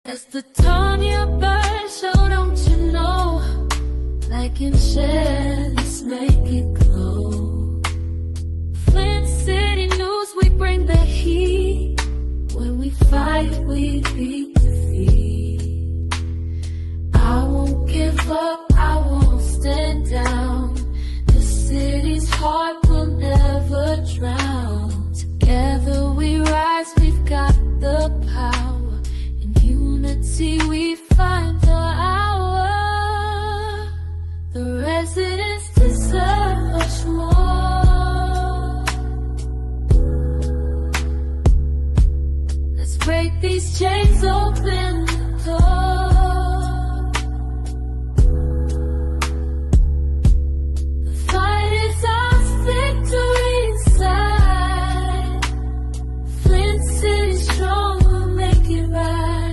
It's the Tonya bird, so don't you know? Like and share, let's make it glow. Flint City News, we bring the heat. When we fight, we beat defeat. I won't give up, I won't stand down. The city's heart will never drown. Together we rise, we've got the power. In unity we find the hour. The residents deserve much more. Let's break these chains, open the door. The fight is ours, victory inside. Flint City strong, we'll make it right.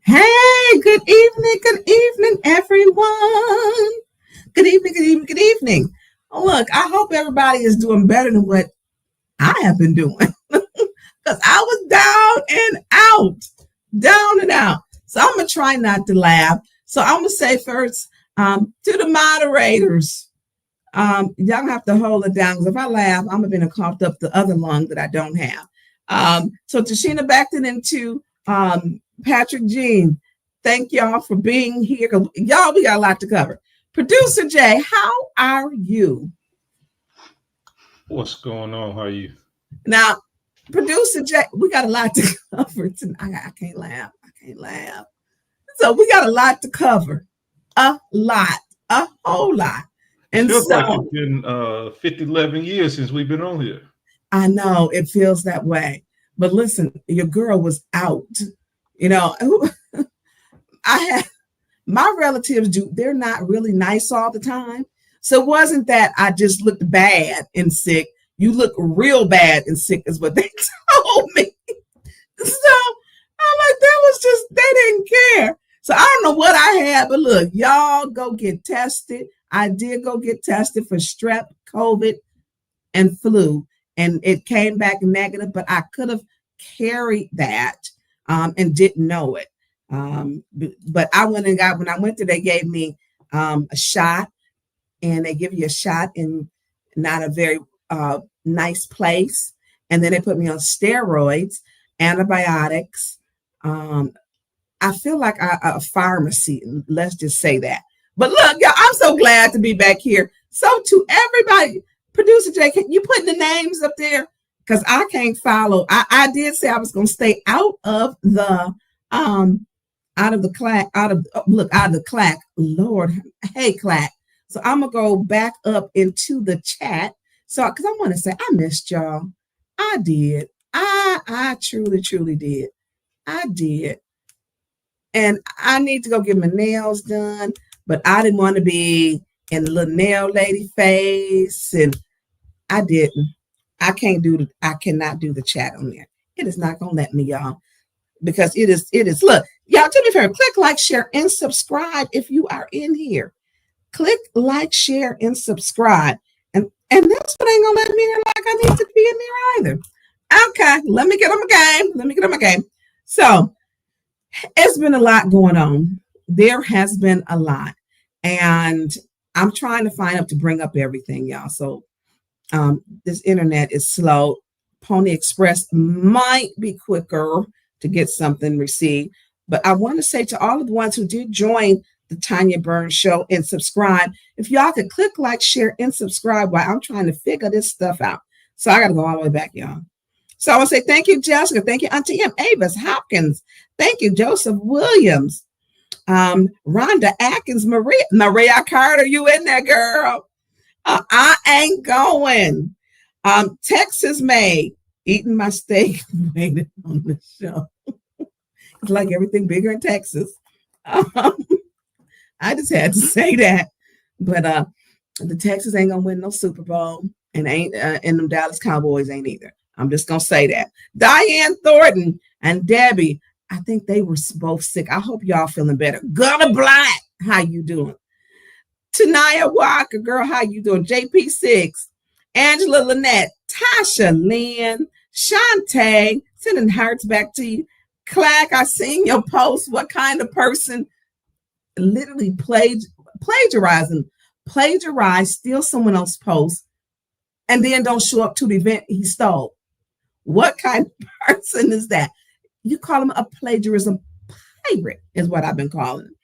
Hey, good evening, everyone. Good evening. Look, I hope everybody is doing better than what I have been doing because I was down and out. So I'm going to try not to laugh. So I'm going to say first to the moderators, y'all have to hold it down because if I laugh, I'm going to cough up the other lung that I don't have. So Tashina Beckton and to Patrick Jean, thank y'all for being here. Y'all, we got a lot to cover. Producer Jay, how are you? What's going on? How are you? Now, Producer Jay, we got a lot to cover tonight. I can't laugh. So we got a lot to cover. A whole lot. And feels like it's been 11 years since we've been on here. I know, it feels that way. But listen, your girl was out. You know, my relatives they're not really nice all the time. So it wasn't that I just looked bad and sick. You look real bad and sick is what they told me. So I'm like, they didn't care. So I don't know what I had, but look, y'all go get tested. I did go get tested for strep, COVID, and flu, and it came back negative, but I could have carried that and didn't know it. But I went and when I went there, they gave me a shot, and they give you a shot in not a very nice place. And then they put me on steroids, antibiotics. I feel like a pharmacy, let's just say that. But look, y'all, I'm so glad to be back here. So to everybody, Producer Jay, can you put the names up there? Because I can't follow. I did say I was going to stay out of the clack. Lord, hey, clack. So I'm going to go back up into the chat. So, because I want to say I missed y'all. I did. I truly did. I did. And I need to go get my nails done, but I didn't want to be in the little nail lady face, and I didn't. I cannot do the chat on there. It is not gonna let me, y'all, because it is. Look, y'all, to be fair, click like, share, and subscribe if you are in here. Click like, share, and subscribe. And that's what ain't gonna let me in like I need to be in there either. Okay, let me get on my game. So it's been a lot going on. There has been a lot. And I'm trying to find out to bring up everything, y'all. So this internet is slow. Pony Express might be quicker to get something received. But I want to say to all of the ones who did join the Tonya Burns Show and subscribe, if y'all could click like, share, and subscribe while I'm trying to figure this stuff out. So I got to go all the way back, y'all. So I want to say thank you, Jessica. Thank you, Auntie M. Avis Hopkins. Thank you, Joseph Williams. Rhonda Atkins, Maria Carter, you in there, girl? I ain't going. Texas May, eating my steak, waiting on the show. It's like everything bigger in Texas. I just had to say that. But the Texas ain't gonna win no Super Bowl, and them Dallas Cowboys ain't either. I'm just going to say that. Diane Thornton and Debbie, I think they were both sick. I hope y'all feeling better. Gunnar Black, how you doing? Tanaya Walker, girl, how you doing? JP6, Angela Lynette, Tasha Lynn, Shantae, sending hearts back to you. Clack, I seen your post. What kind of person literally plagiarize, steal someone else's post, and then don't show up to the event he stole? What kind of person is that? You call him a plagiarism pirate, is what I've been calling him.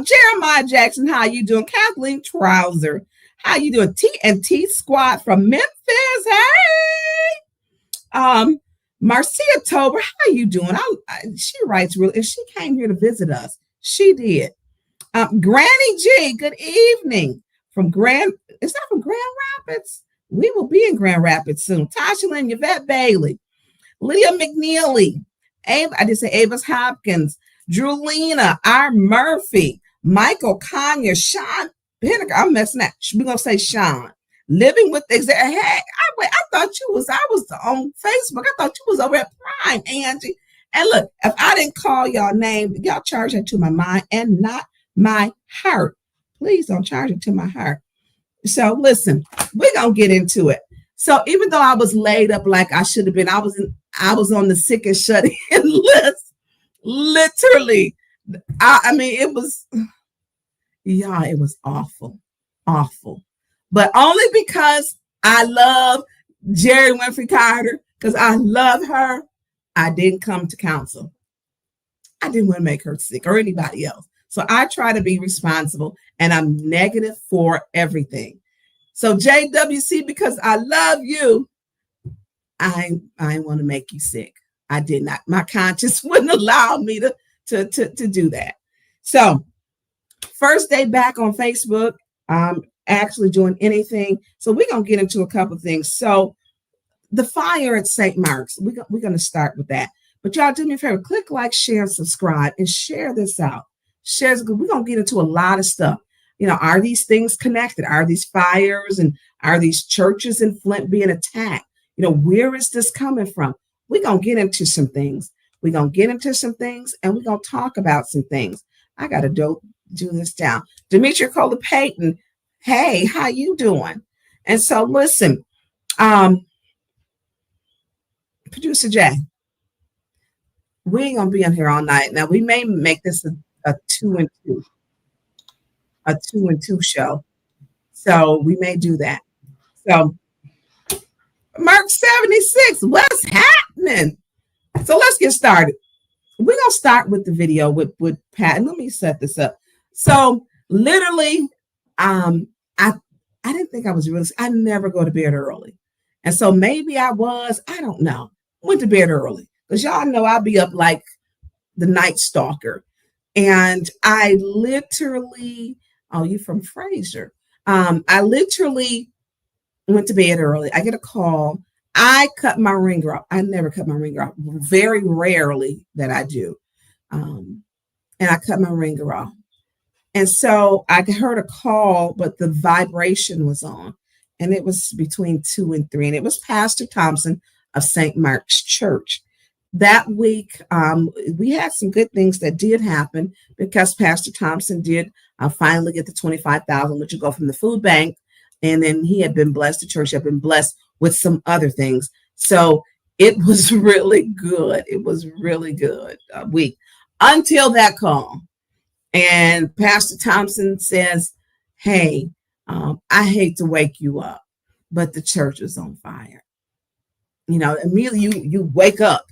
Jeremiah Jackson, how you doing? Kathleen Trouser, how you doing? T&T Squad from Memphis, hey. Marcia Tober, how you doing? She writes real. If she came here to visit us, she did. Granny G, good evening from is that from Grand Rapids? We will be in Grand Rapids soon. Tasha Lynn, Yvette Bailey, Leah McNeely, I did say Avis Hopkins, Drulina, R. Murphy, Michael Conyers, Sean Pinnaker. I'm messing that. We're gonna say Sean. Living with hey, I thought I was on Facebook. I thought you was over at Prime, Angie. And look, if I didn't call y'all name, y'all charge it to my mind and not my heart. Please don't charge it to my heart. So listen, we're gonna get into it. So even though I was laid up like I should have been, I was on the sick and shut in list. Literally. I mean, it was awful. But only because I love Jerry Winfrey Carter, because I love her, I didn't come to counsel. I didn't want to make her sick or anybody else. So I try to be responsible, and I'm negative for everything. So JWC, because I love you, I want to make you sick. I did not. My conscience wouldn't allow me to do that. So first day back on Facebook, actually doing anything. So we're going to get into a couple of things. So the fire at St. Mark's, we're going to start with that. But y'all do me a favor, click like, share, and subscribe, and share this out. We're going to get into a lot of stuff. You know, are these things connected? Are these fires and are these churches in Flint being attacked? You know, where is this coming from? We're going to get into some things. And we're going to talk about some things. I got to do this down. Demetria Cola Payton, hey, how you doing? And so listen, Producer Jay, we ain't going to be on here all night. Now, we may make this a 2 and 2. A 2 and 2 show. So we may do that. So Mark 76, what's happening? So let's get started. We're going to start with the video with Pat. And let me set this up. So literally, I didn't think I was realistic. I never go to bed early. And so maybe I don't know. Went to bed early. Because y'all know I'll be up like the Night Stalker. And I literally, you from Fraser. I literally went to bed early. I get a call. I cut my ringer off. I never cut my ringer off. Very rarely that I do. And I cut my ringer off. And so I heard a call, but the vibration was on. And it was between 2 and 3. And it was Pastor Thompson of St. Mark's Church. That week, we had some good things that did happen because Pastor Thompson did finally get the $25,000, which would go from the food bank. And then he had been blessed. The church had been blessed with some other things. So it was really good. It was really good week until that call. And Pastor Thompson says, hey, I hate to wake you up, but the church is on fire. You know, immediately you wake up.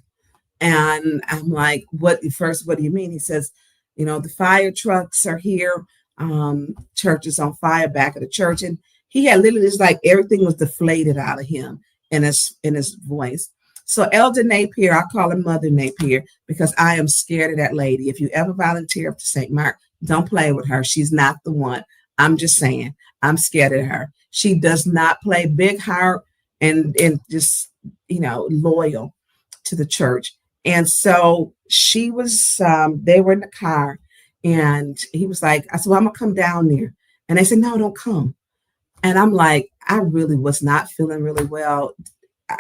And I'm like, what do you mean? He says, you know, the fire trucks are here. Church is on fire back at the church. And he had literally just like everything was deflated out of him in his voice. So Elder Napier, I call her Mother Napier because I am scared of that lady. If you ever volunteer up to St. Mark, don't play with her. She's not the one. I'm just saying, I'm scared of her. She does not play big heart and just, you know, loyal to the church. And so she was, they were in the car and he was like, I said, well, I'm going to come down there. And they said, no, don't come. And I'm like, I really was not feeling really well.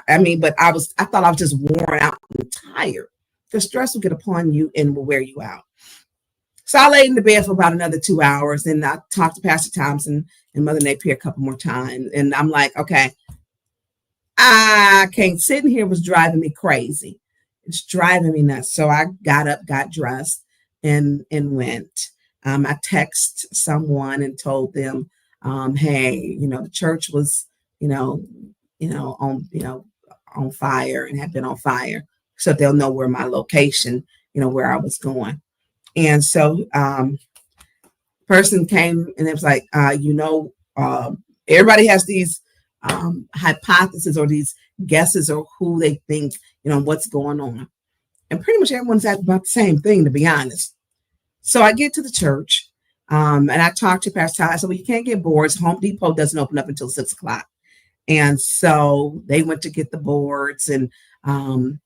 I mean, but I thought I was just worn out and tired. The stress will get upon you and will wear you out. So I laid in the bed for about another 2 hours, and I talked to Pastor Thompson and Mother Napier a couple more times. And I'm like, okay, I can't sit in here. It was driving me crazy. It's driving me nuts. So I got up, got dressed, and went. I texted someone and told them, hey, the church was, on fire and had been on fire, so they'll know where my location, where I was going. And so person came and it was like, everybody has these hypotheses or these guesses or who they think, what's going on. And pretty much everyone's at about the same thing, to be honest. So I get to the church and I talked to Pastor Ty. I said, well, you can't get boards. Home Depot doesn't open up until 6:00. And so they went to get the boards, and I'm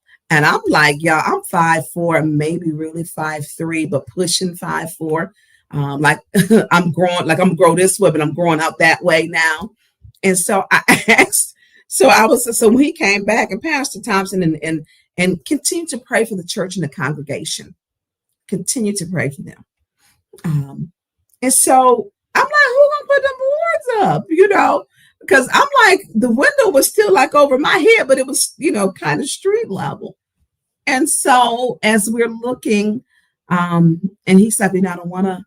like, y'all, I'm 5'4", maybe really 5'3", but pushing 5'4". Like I'm growing, like I'm grow this way, but I'm growing out that way now. And so I asked, so when he came back, and Pastor Thompson and continued to pray for the church and the congregation, continue to pray for them. And so I'm like, who gonna put the boards up? Because I'm like, the window was still like over my head, but it was, kind of street level. And so as we're looking, and he's like, I don't want to,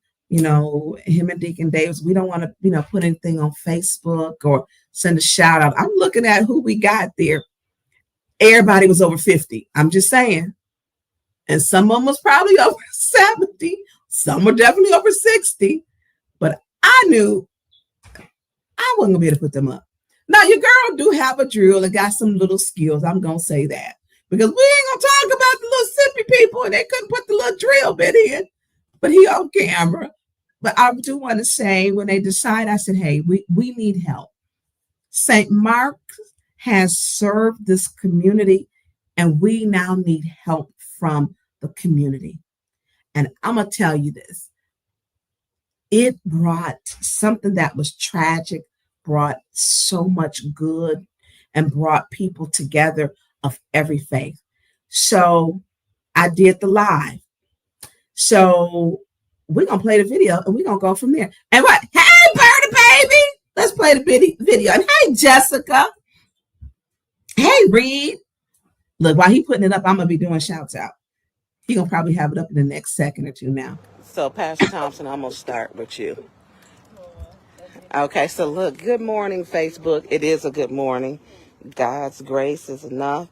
him and Deacon Davis, we don't want to, put anything on Facebook or send a shout out. I'm looking at who we got there. Everybody was over 50. I'm just saying. And some of them was probably over 70. Some were definitely over 60. But I knew I wasn't gonna be able to put them up. Now your girl do have a drill and got some little skills. I'm gonna say that, because we ain't gonna talk about the little sippy people and they couldn't put the little drill bit in. But he on camera. But I do want to say, when they decide, I said, hey, we need help. St. Mark has served this community, and we now need help from the community. And I'm gonna tell you this. It brought something that was tragic, brought so much good, and brought people together of every faith. So I did the live. So we're going to play the video and we're going to go from there. And what? Hey, Birdie Baby. Let's play the video. And hey, Jessica. Hey, Reed. Look, while he putting it up, I'm going to be doing shouts out. He going to probably have it up in the next second or two now. So, Pastor Thompson, I'm going to start with you. Okay, so look, good morning, Facebook. It is a good morning. God's grace is enough.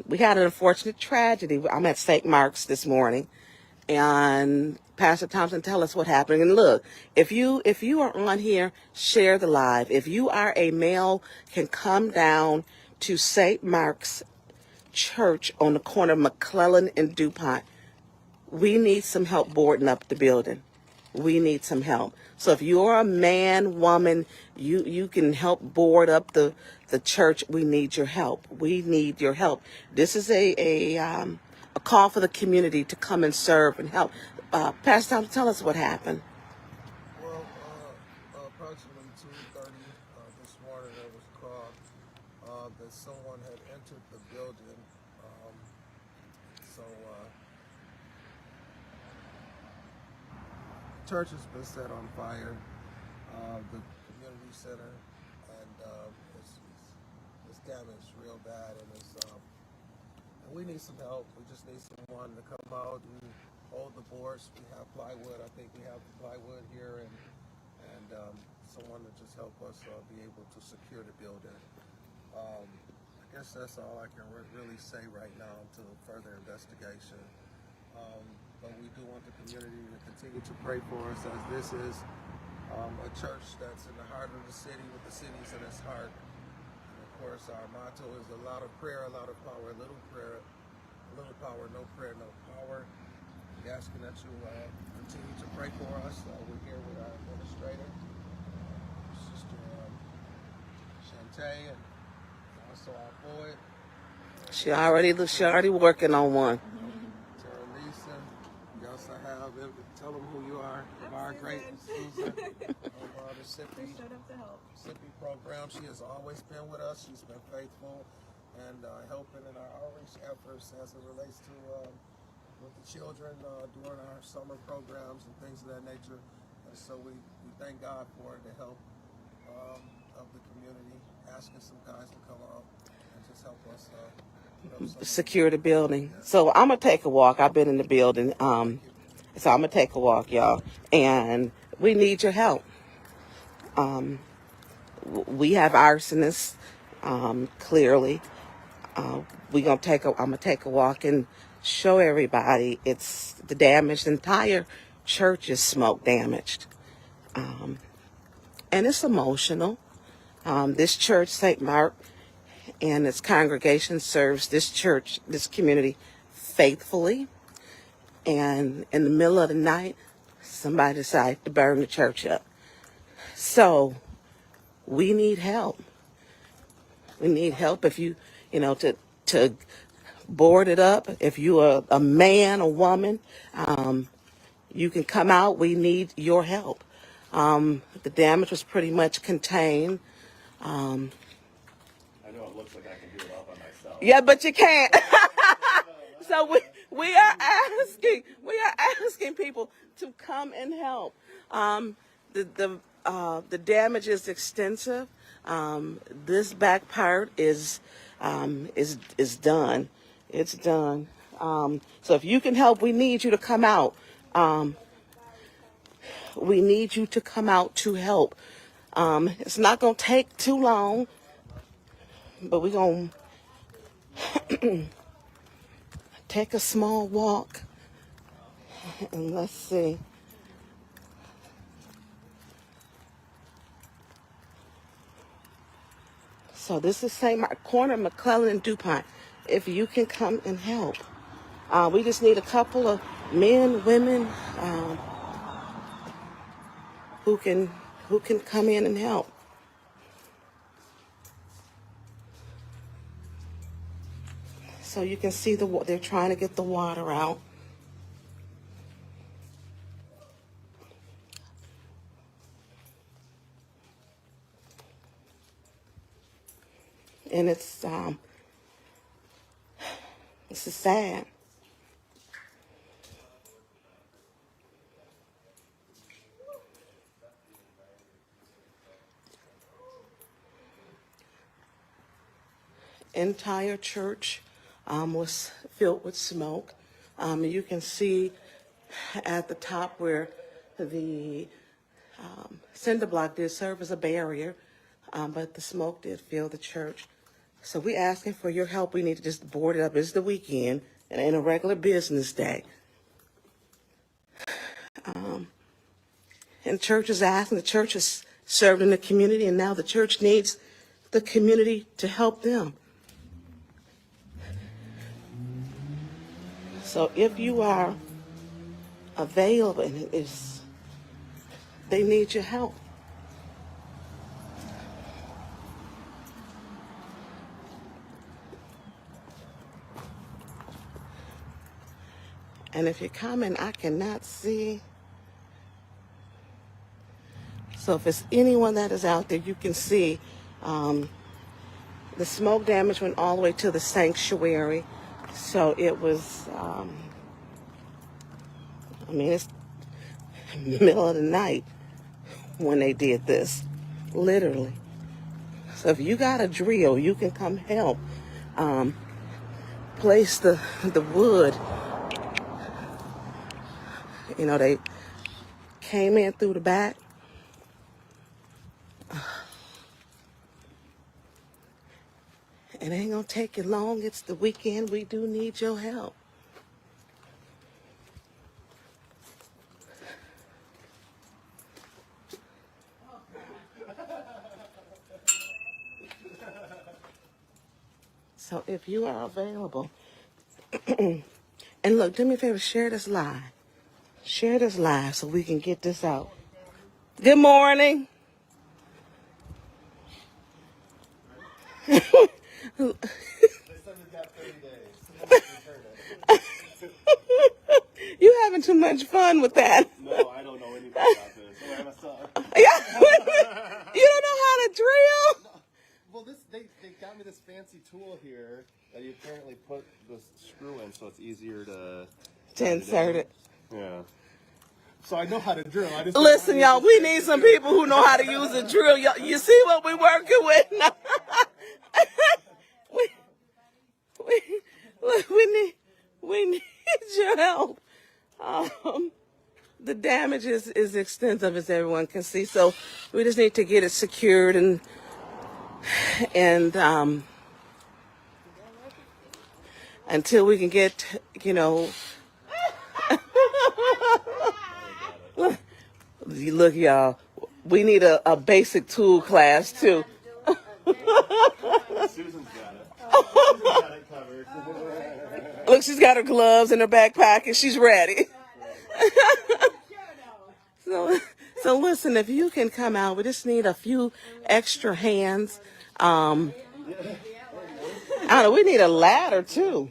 We had an unfortunate tragedy. I'm at St. Mark's this morning, and Pastor Thompson, tell us what happened. And look, if you are on here, share the live. If you are a male, can come down to St. Mark's Church on the corner of McClellan and DuPont. We need some help boarding up the building. We need some help. So if you're a man, woman, you can help board up the church. We need your help. We need your help. This is a call for the community to come and serve and help. Pastor Thompson, tell us what happened. Well, approximately 2:30 this morning, there was a call that someone had entered the building. Church has been set on fire, the community center, and it's damaged real bad, and and we need some help. We just need someone to come out and hold the boards. We have plywood. I think we have plywood here, and someone to just help us be able to secure the building. I guess that's all I can really say right now until further investigation. But we do want the community to continue to pray for us, as this is a church that's in the heart of the city, with the cities in its heart. And of course, our motto is a lot of prayer, a lot of power, a little prayer, a little power, no prayer, no power. We're asking that you continue to pray for us. We're here with our administrator, Sister Shantae, and also our boy. She already working on one. Tell them who you are, America. great Susan of the SIPI program. She has always been with us. She's been faithful and helping in our outreach efforts as it relates to with the children during our summer programs and things of that nature. And so we thank God for the help of the community, asking some guys to come up and just help us secure the building. So I'm gonna take a walk. I've been in the building, so I'm gonna take a walk, y'all, and we need your help. We have arsonists, clearly. I'm gonna take a walk and show everybody it's the damage. The entire church is smoke damaged, and it's emotional. This church, St. Mark, and its congregation serves this community faithfully. And in the middle of the night, somebody decided to burn the church up. So we need help. We need help if you to board it up. If you are a man, a woman, you can come out. We need your help. The damage was pretty much contained. I know it looks like I can do it all by myself. Yeah, but you can't. So we are asking people to come and help. The damage is extensive. This back part is done. It's done. So if you can help, we need you to come out. We need you to come out to help. It's not going to take too long, but we're going to take a small walk. And let's see. So this is St. Mark, corner McClellan and DuPont. If you can come and help. We just need a couple of men, women, who can come in and help. So you can see they're trying to get the water out. And it's sad. Entire church was filled with smoke. You can see at the top where the cinder block did serve as a barrier, but the smoke did fill the church. So we're asking for your help. We need to just board it up. It's the weekend and ain't a regular business day. And church is asking, the church is serving the community, and now the church needs the community to help them. So if you are available, and they need your help. And if you're coming, I cannot see. So if it's anyone that is out there, you can see the smoke damage went all the way to the sanctuary. So it was, it's middle of the night when they did this, literally. So if you got a drill, you can come help. Place the wood. They came in through the back. It ain't gonna take you long. It's the weekend. We do need your help. So if you are available, and look, do me a favor, share this live. Share this live so we can get this out. Good morning. You having too much fun with that. No, I don't know anything about this. the screw in, so it's easier to insert it. Yeah. So I know how to drill. I just Listen, y'all, we need some people who know how to use a drill. Y'all, you see what we're working with? we, look, we need your help. The damage is extensive, as everyone can see. So we just need to get it secured and until we can get, look, y'all, we need a basic tool class too. Susan's got it. Susan's got it covered. Look, she's got her gloves in her back pocket. She's ready. So listen, if you can come out, we just need a few extra hands. I don't know, we need a ladder too.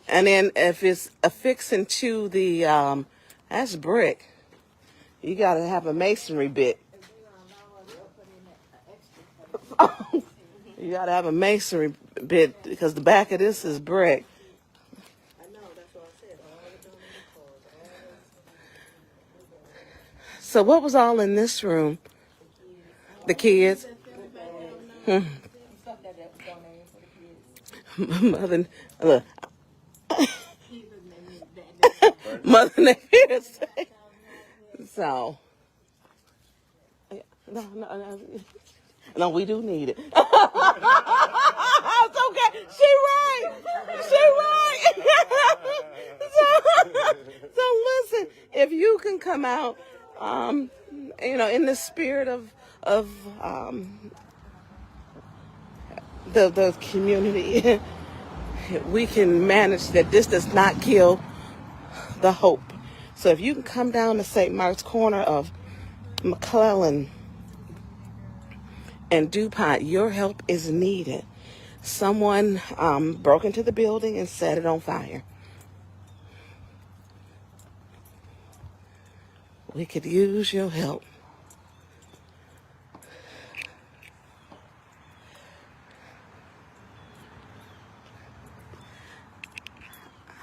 And then if it's affixing to the, that's brick. You got to have a masonry bit. You got to have a masonry bit because the back of this is brick. So what was all in this room? The kids? Mother, look. Mother Napier. So, no, we do need it. It's okay. She right. So listen, if you can come out, in the spirit of the community, we can manage that. This does not kill the hope. So if you can come down to St. Mark's corner of McClellan and DuPont, your help is needed. Someone broke into the building and set it on fire. We could use your help.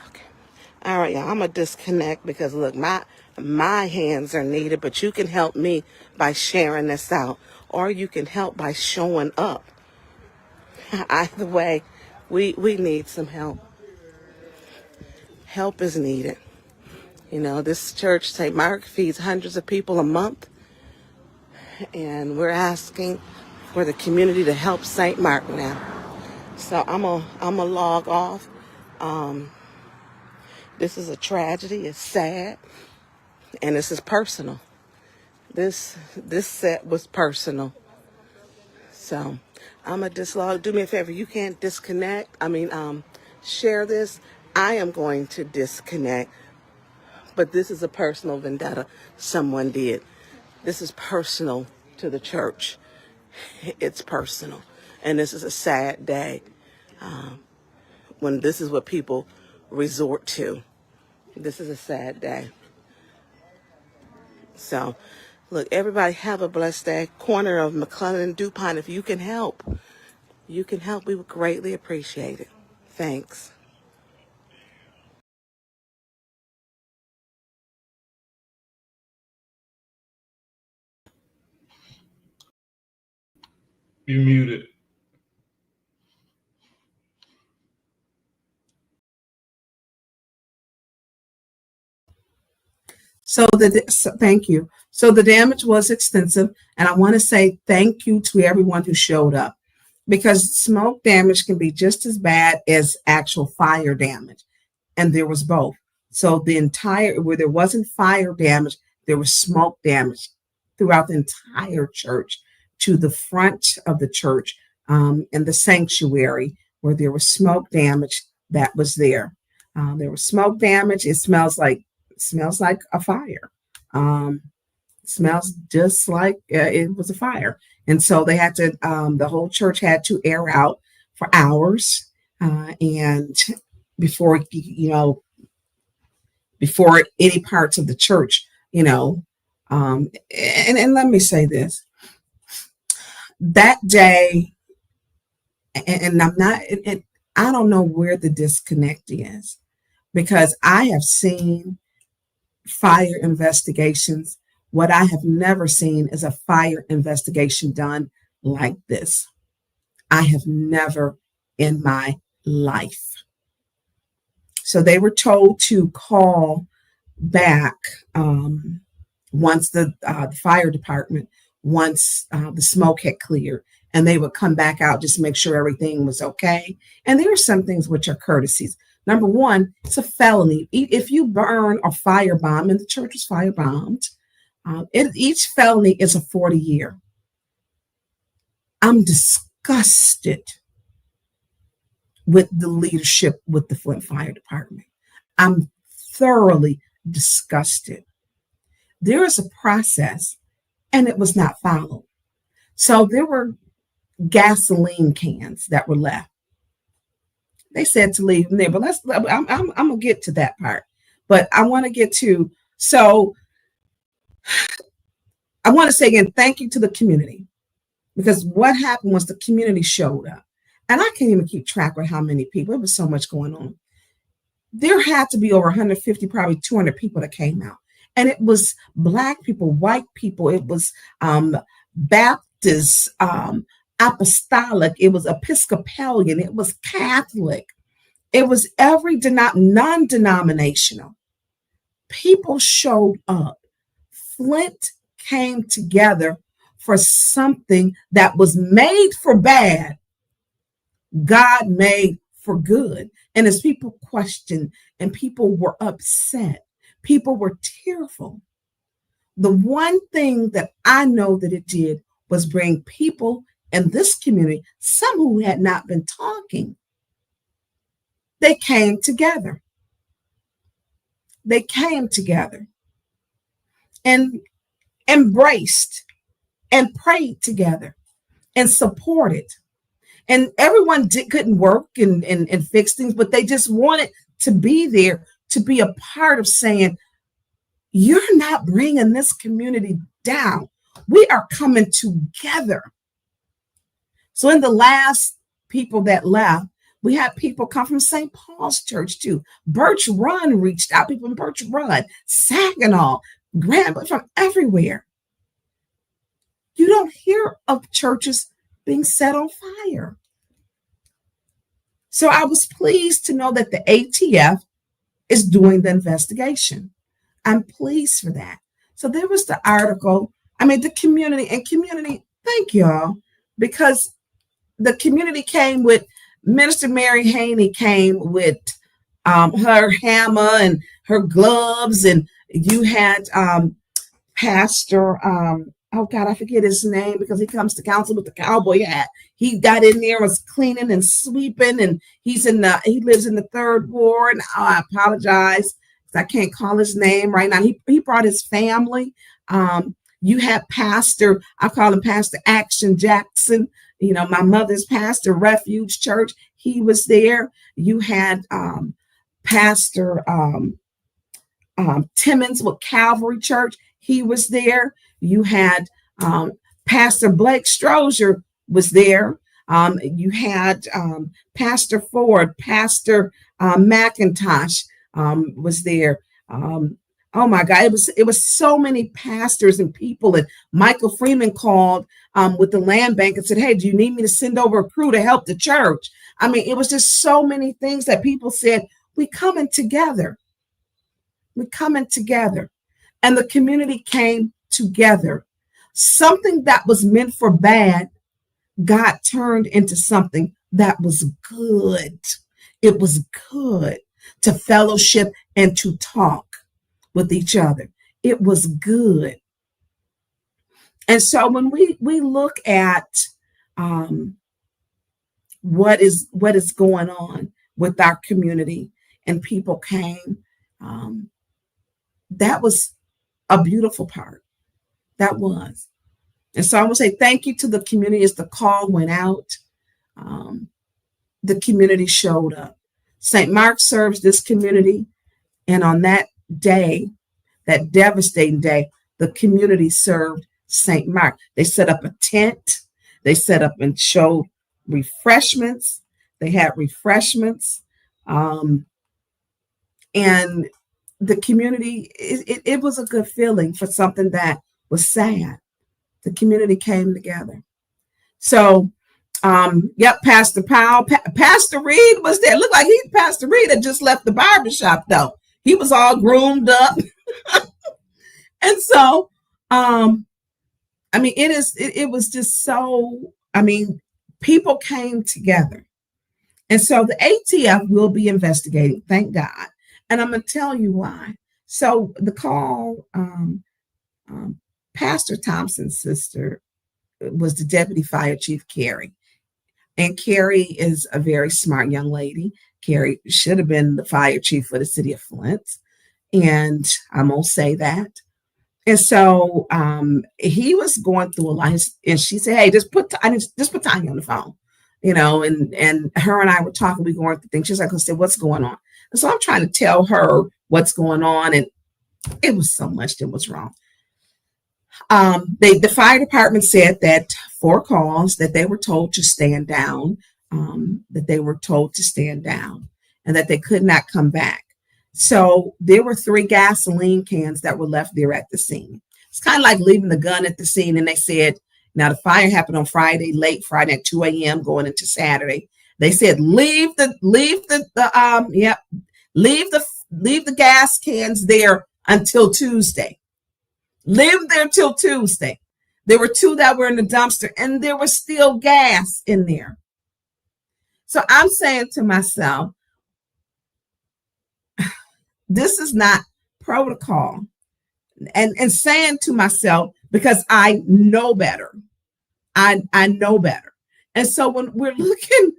Okay. All right, y'all, I'm going to disconnect because, look, my hands are needed, but you can help me by sharing this out, or you can help by showing up. Either way, we need some help. Help is needed. This church, St. Mark, feeds hundreds of people a month, and we're asking for the community to help St. Mark now. So I'm a log off. This is a tragedy. It's sad, and this is personal. This set was personal. So I'm a dislog. Do me a favor. You can't disconnect. Share this. I am going to disconnect. But this is a personal vendetta someone did. This is personal to the church. It's personal. And this is a sad day when this is what people resort to. This is a sad day. So, look, everybody have a blessed day. Corner of McClellan and DuPont, if you can help, we would greatly appreciate it. Thanks. You muted. Thank you. So the damage was extensive, and I want to say thank you to everyone who showed up, because smoke damage can be just as bad as actual fire damage, and there was both. So where there wasn't fire damage, there was smoke damage throughout the entire church, to the front of the church, in the sanctuary, where there was smoke damage that was there. There was smoke damage. It smells like a fire. Smells just like it was a fire. And so they had to, the whole church had to air out for hours, and before any parts of the church, and let me say this. That day, And I'm not, and I don't know where the disconnect is, because I have seen fire investigations. What I have never seen is a fire investigation done like this. I have never in my life. So they were told to call back once the fire department, once the smoke had cleared, and they would come back out just to make sure everything was okay. And there are some things which are courtesies. Number one, it's a felony. If you burn or firebomb, and the church was firebombed, each felony is a 40-year. I'm disgusted with the leadership with the Flint Fire Department. I'm thoroughly disgusted. There is a process, and it was not followed. So there were gasoline cans that were left. They said to leave them there, but I'm gonna get to that part. But I want to get to, so I want to say again, thank you to the community, because what happened was the community showed up. And I can't even keep track of how many people. It was so much going on. There had to be over 150, probably 200 people that came out. And it was Black people, white people. It was Baptist, Apostolic. It was Episcopalian. It was Catholic. It was every non-denominational. People showed up. Flint came together for something that was made for bad. God made for good. And as people questioned and people were upset, people were tearful, the one thing that I know that it did was bring people in this community, some who had not been talking, they came together. They came together and embraced and prayed together and supported. And everyone couldn't work and fix things, but they just wanted to be there, to be a part of saying, you're not bringing this community down. We are coming together. So in the last people that left, we had people come from St. Paul's Church too. Birch Run reached out, people from Birch Run, Saginaw, Grand, from everywhere. You don't hear of churches being set on fire. So I was pleased to know that the ATF is doing the investigation. I'm pleased for that. So there was the article. I mean, the community, thank y'all, because the community came with, Minister Mary Haney came with her hammer and her gloves, and you had Pastor, oh God, I forget his name because he comes to council with the cowboy hat. He got in there, was cleaning and sweeping, and he lives in the 3rd Ward. And I apologize because I can't call his name right now. He brought his family. You had Pastor, I call him Pastor Action Jackson, you know, my mother's pastor, Refuge Church. He was there. You had Pastor Timmons with Calvary Church. He was there. You had Pastor Blake Strozier was there. You had Pastor Ford, Pastor McIntosh was there. Oh my God, it was so many pastors and people. And Michael Freeman called with the land bank and said, hey, do you need me to send over a crew to help the church? I mean, it was just so many things that people said, we coming together. We're coming together. And the community came together. Something that was meant for bad, God turned into something that was good. It was good to fellowship and to talk with each other. It was good. And so when we look at what is going on with our community, and people came, that was a beautiful part. That was. And so I want to say thank you to the community. As the call went out, the community showed up. St. Mark serves this community. And on that day, that devastating day, the community served St. Mark. They set up a tent. They set up and showed refreshments. They had refreshments. And the community, it was a good feeling for something that was sad. The community came together. So, yep, Pastor Powell, Pastor Reed was there. Looked like Pastor Reed had just left the barbershop though. He was all groomed up. And so, I mean, it was just so, I mean, people came together. And so the ATF will be investigating, thank God. And I'm going to tell you why. So the call, Pastor Thompson's sister was the Deputy Fire Chief, Carrie. And Carrie is a very smart young lady. Carrie should have been the fire chief for the city of Flint. And I'm going to say that. And so he was going through a lot. And she said, hey, just put Tonya on the phone. You know, and her and I were talking, we going through things. She's like, I said, what's going on? And so I'm trying to tell her what's going on. And it was so much that was wrong. The fire department said that 4 calls that they were told to stand down, and that they could not come back. So there were 3 gasoline cans that were left there at the scene. It's kind of like leaving the gun at the scene. And they said, now the fire happened on Friday, late Friday at 2 a.m. going into Saturday. They said, leave the gas cans there until Tuesday. Leave there till Tuesday. There were 2 that were in the dumpster and there was still gas in there. So I'm saying to myself, this is not protocol. And saying to myself, because I know better. I know better. And so when we're looking,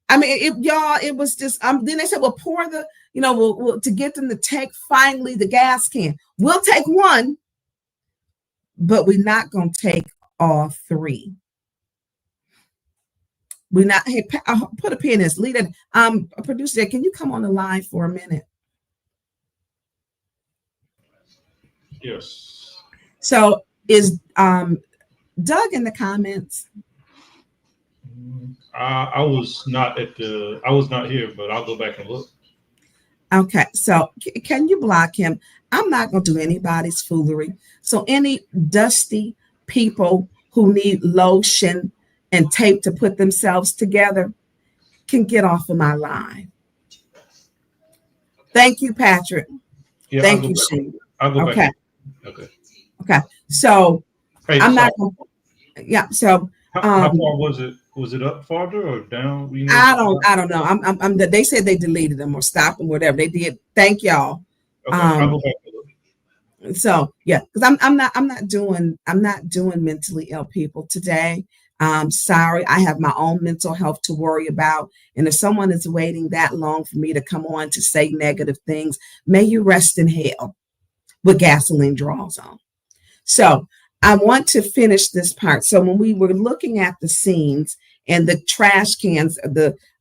I mean, it was just, then they said, well, pour the, we'll to get them to take finally the gas can. We'll take 1, but we're not going to take all 3. We're not, hey, I'll put a pin in this. Leader, producer, can you come on the line for a minute? Yes. So is Doug in the comments? I was not here, but I'll go back and look. Okay, so can you block him? I'm not going to do anybody's foolery. So any dusty people who need lotion and tape to put themselves together can get off of my line. Thank you, Patrick. Yeah, Thank you, Shane. I'll go okay. back. Okay. So hey, I'm not going to, yeah. So how far was it? Was it up farther or down? I don't know. They said they deleted them or stopped them, whatever they did. Thank y'all. Okay, I'll go back. So yeah, because I'm not doing mentally ill people today. Sorry, I have my own mental health to worry about. And if someone is waiting that long for me to come on to say negative things, may you rest in hell with gasoline draws on. So I want to finish this part. So when we were looking at the scenes and the trash cans,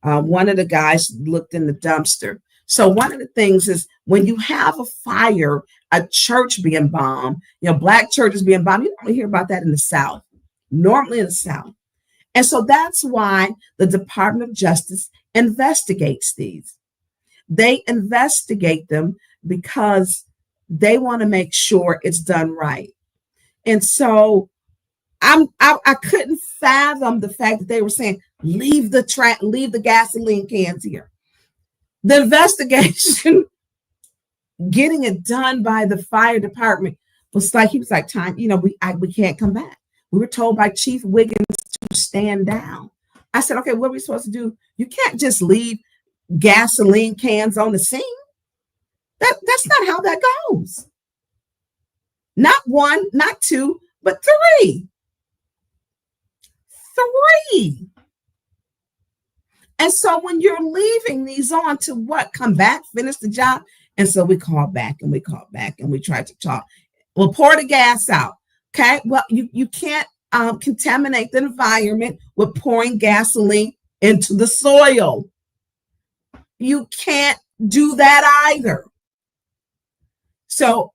one of the guys looked in the dumpster. So one of the things is when you have a fire, a church being bombed, Black churches being bombed, you don't hear about that in the South, normally in the South. And so that's why the Department of Justice investigates these. They investigate them because they want to make sure it's done right. And so I couldn't fathom the fact that they were saying, leave the gasoline cans here. The investigation, getting it done by the fire department was like, he was like, time, we can't come back. We were told by Chief Wiggins to stand down. I said, okay, what are we supposed to do? You can't just leave gasoline cans on the scene. That's not how that goes. Not 1, not 2, but 3. 3. And so when you're leaving these on to what? Come back, finish the job. And so we call back and we tried to talk. We'll pour the gas out. Okay. Well, you can't contaminate the environment with pouring gasoline into the soil. You can't do that either. So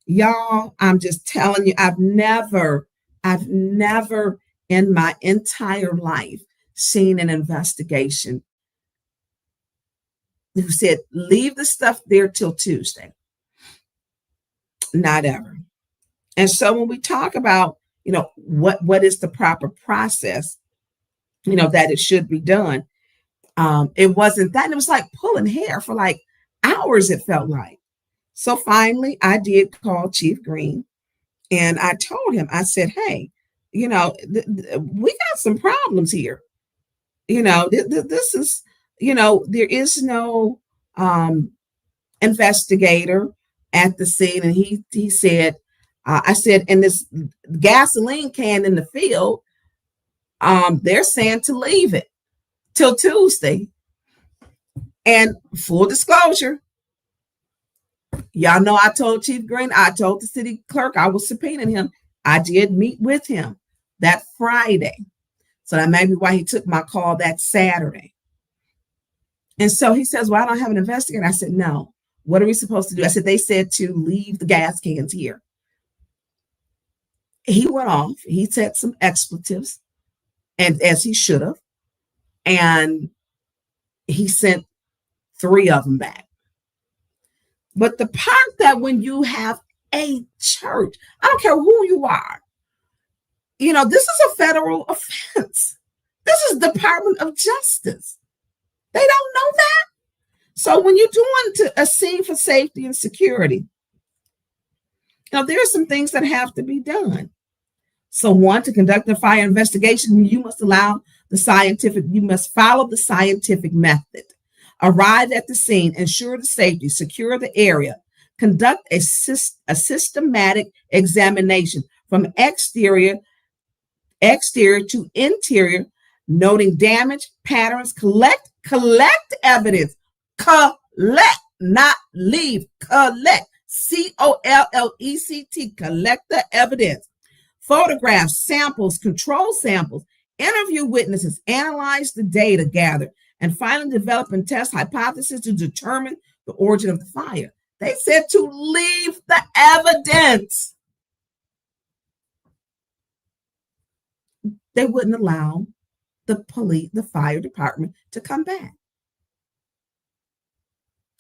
y'all, I'm just telling you, I've never I've never in my entire life seen an investigation who said, leave the stuff there till Tuesday. Not ever. And so when we talk about, what is the proper process, that it should be done, it wasn't that. And it was like pulling hair for like hours, it felt like. So finally, I did call Chief Green and I told him, I said, hey, we got some problems here. This is, there is no investigator at the scene. And he said, I said, and this gasoline can in the field, they're saying to leave it till Tuesday. And full disclosure, y'all know I told Chief Green, I told the city clerk I was subpoenaing him. I did meet with him that Friday. So that may be why he took my call that Saturday. And so he says, well, I don't have an investigator. I said, no. What are we supposed to do? I said, they said to leave the gas cans here. He went off. He said some expletives, and as he should have. And he sent 3 of them back. But the part that when you have a church, I don't care who you are, this is a federal offense. This is Department of Justice. They don't know that. So when you're doing a scene for safety and security, there are some things that have to be done. So 1, to conduct a fire investigation, you must follow the scientific method. Arrive at the scene, ensure the safety, secure the area, conduct a systematic examination from exterior to interior, noting damage, patterns, collect evidence, collect, not leave, collect, COLLECT, collect the evidence, photograph samples, control samples, interview witnesses, analyze the data gathered, and finally develop and test hypotheses to determine the origin of the fire. They said to leave the evidence. They wouldn't allow the fire department to come back.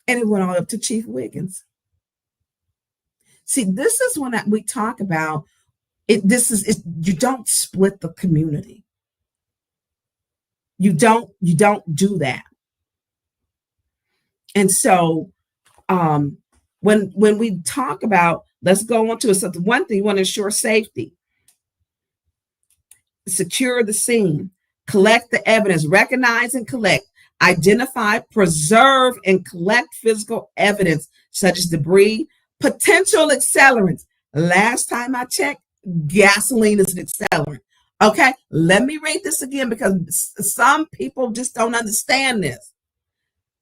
And it went all up to Chief Wiggins. See, this is when we talk about it. You don't split the community. You don't do that. And so when we talk about, let's go on to something. One thing, you want to ensure safety, secure the scene, collect the evidence, recognize and collect, identify, preserve, and collect physical evidence such as debris, potential accelerants. Last time I checked, gasoline is an accelerant. Okay, let me read this again because some people just don't understand this.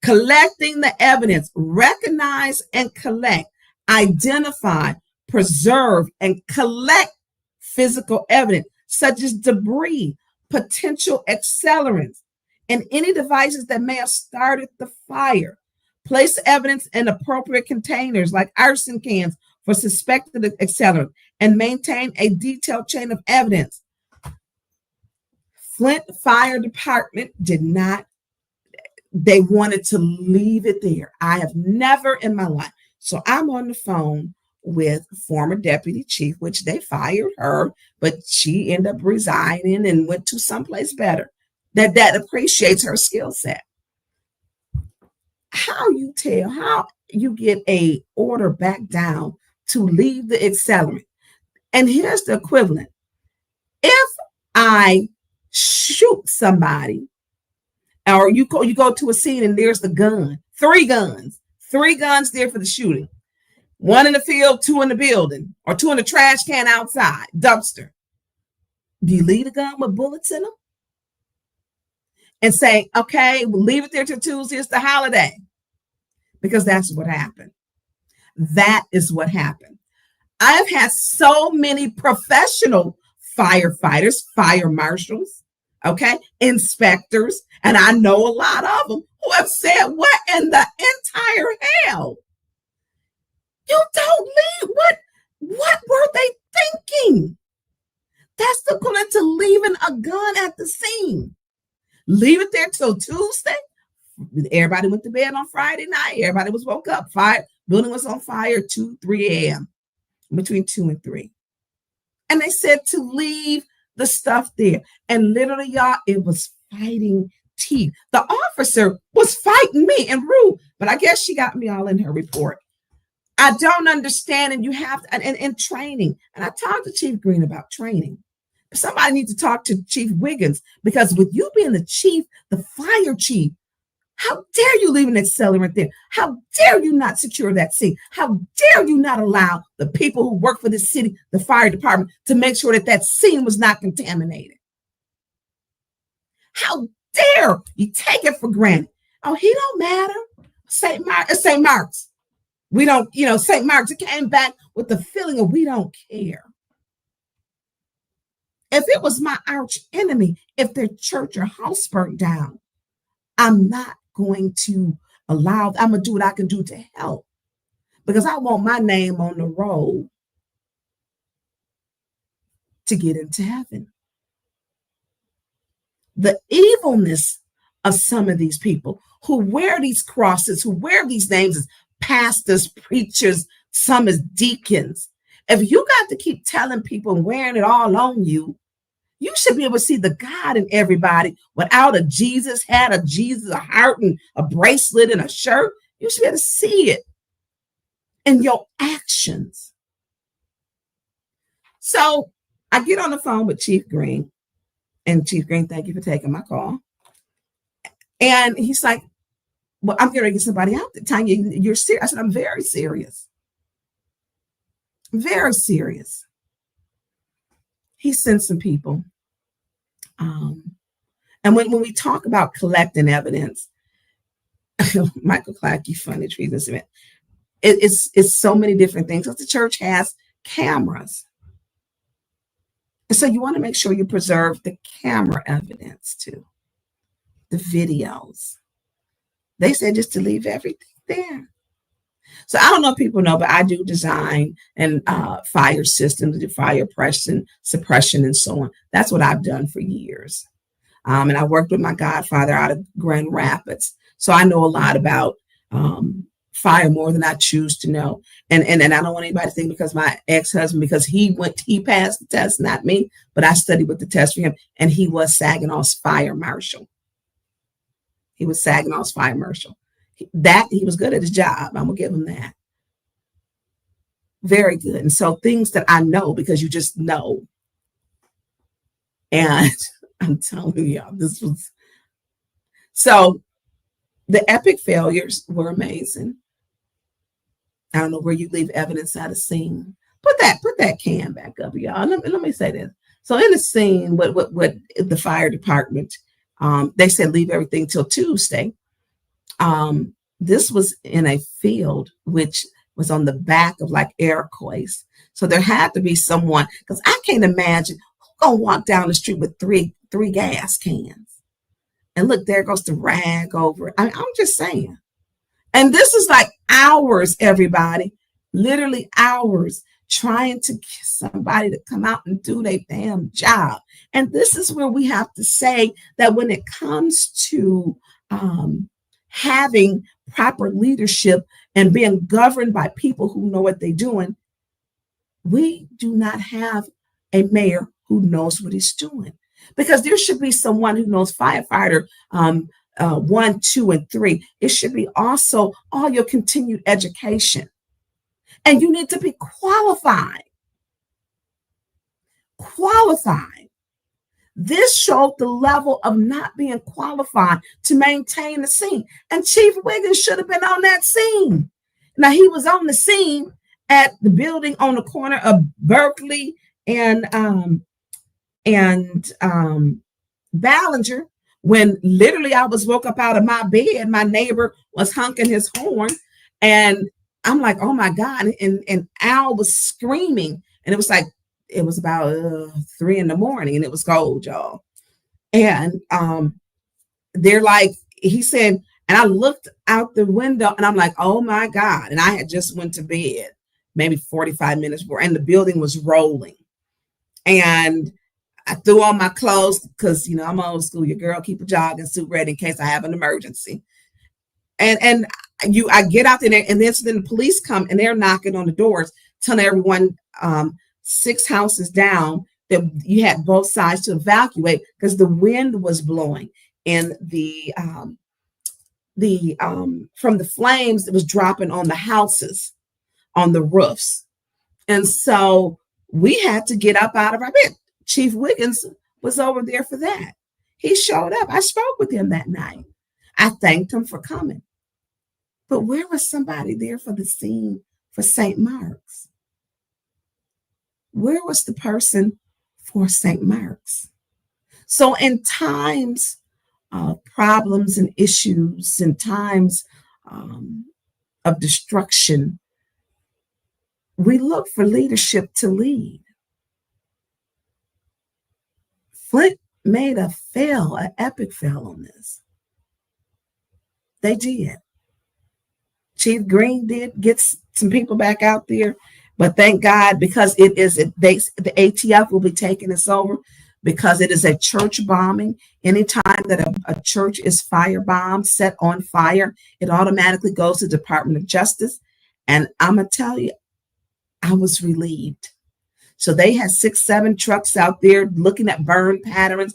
Collecting the evidence, recognize and collect, identify, preserve, and collect physical evidence such as debris, potential accelerants, and any devices that may have started the fire. Place evidence in appropriate containers like arson cans for suspected accelerant, and maintain a detailed chain of evidence. Flint Fire Department did not, they wanted to leave it there. I have never in my life. So I'm on the phone with former deputy chief, which they fired her, but she ended up resigning and went to someplace better that appreciates her skill set. How you get a order back down to leave the accelerant? And here's the equivalent. If I shoot somebody, or you go to a scene and there's the gun, 3 guns there for the shooting, 1 in the field, 2 in the building, or 2 in the trash can outside, dumpster. Do you leave the gun with bullets in them? And say, okay, we'll leave it there till Tuesday, it's the holiday. Because that's what happened. That is what happened. I've had so many professional firefighters, fire marshals, okay, inspectors, and I know a lot of them who have said, what in the entire hell? You don't leave. What were they thinking? That's the equivalent to leaving a gun at the scene. Leave it there till Tuesday. Everybody went to bed on Friday night. Everybody was woke up. Building was on fire 2, 3 a.m. between 2 and 3. And they said to leave the stuff there. And literally, y'all, it was fighting teeth. The officer was fighting me and Rue, but I guess she got me all in her report. I don't understand, and you have to, and training. And I talked to Chief Green about training. Somebody needs to talk to Chief Wiggins, because with you being the chief, the fire chief, how dare you leave an accelerant there? How dare you not secure that scene? How dare you not allow the people who work for the city, the fire department, to make sure that that scene was not contaminated? How dare you take it for granted? Oh, he don't matter. St. Mark's. We don't, St. Mark's, it came back with the feeling of we don't care. If it was my arch enemy, if their church or house burnt down, I'm not going to I'm going to do what I can do to help, because I want my name on the roll to get into heaven. The evilness of some of these people who wear these crosses, who wear these names as pastors, preachers, some as deacons. If you got to keep telling people and wearing it all on you, you should be able to see the God in everybody without a Jesus hat, a Jesus, a heart, and a bracelet and a shirt. You should be able to see it in your actions. So I get on the phone with Chief Green, and Chief Green, thank you for taking my call. And he's like, well, I'm going to get somebody out there. Tonya, you're serious? I said, I'm very serious. Very serious. He sent some people. And when we talk about collecting evidence, Michael Clark, you funny trees this event. It's so many different things. Because the church has cameras. And so you want to make sure you preserve the camera evidence too. The videos. They said just to leave everything there. So I don't know if people know, but I do design and fire systems, do fire suppression, and so on. That's what I've done for years. And I worked with my godfather out of Grand Rapids. So I know a lot about fire, more than I choose to know. And I don't want anybody to think because my ex-husband, because he passed the test, not me, but I studied with the test for him. And he was Saginaw's fire marshal. He was Saginaw's fire marshal. He was good at his job. I'm gonna give him that. Very good. And so things that I know, because you just know. And I'm telling y'all, this was so the epic failures were amazing. I don't know where you leave evidence at a scene. Put that can back up, y'all. Let me say this. So in the scene, what the fire department, they said leave everything till Tuesday. This was in a field which was on the back of like Iroquois. So there had to be someone, because I can't imagine who's gonna walk down the street with three gas cans. And look, there goes the rag over it. I'm just saying. And this is like hours, everybody, literally hours, trying to get somebody to come out and do their damn job. And this is where we have to say that when it comes to having proper leadership and being governed by people who know what they're doing, we do not have a mayor who knows what he's doing, because there should be someone who knows firefighter 1, 2, and 3. It should be also all your continued education, and you need to be qualified. This showed the level of not being qualified to maintain the scene. And Chief Wiggins should have been on that scene. Now, he was on the scene at the building on the corner of Berkeley and Ballinger, when literally I was woke up out of my bed. My neighbor was honking his horn. And I'm like, oh, my God. And Al was screaming. And it was about 3 a.m. and it was cold, y'all. And they're like, he said, and I looked out the window and I'm like, oh my God. And I had just went to bed maybe 45 minutes before, and the building was rolling. And I threw on my clothes because, you know, I'm old school. Your girl keep a jogging suit ready in case I have an emergency. And I get out there, and then the police come and they're knocking on the doors, telling everyone 6 houses down that you had both sides to evacuate because the wind was blowing, and the from the flames it was dropping on the houses, on the roofs. And so we had to get up out of our bed. Chief Wiggins was over there for that. He showed up. I spoke with him that night. I thanked him for coming. But where was somebody there for the scene for St. Mark's? Where was the person for St. Mark's? So in times of problems and issues, in times of destruction, we look for leadership to lead. Flint made an epic fail on this. They did. Chief Green did get some people back out there, but thank God, because the ATF will be taking this over, because it is a church bombing. Anytime that a church is firebombed, set on fire, it automatically goes to the Department of Justice. And I'm going to tell you, I was relieved. So they had 6, 7 trucks out there looking at burn patterns,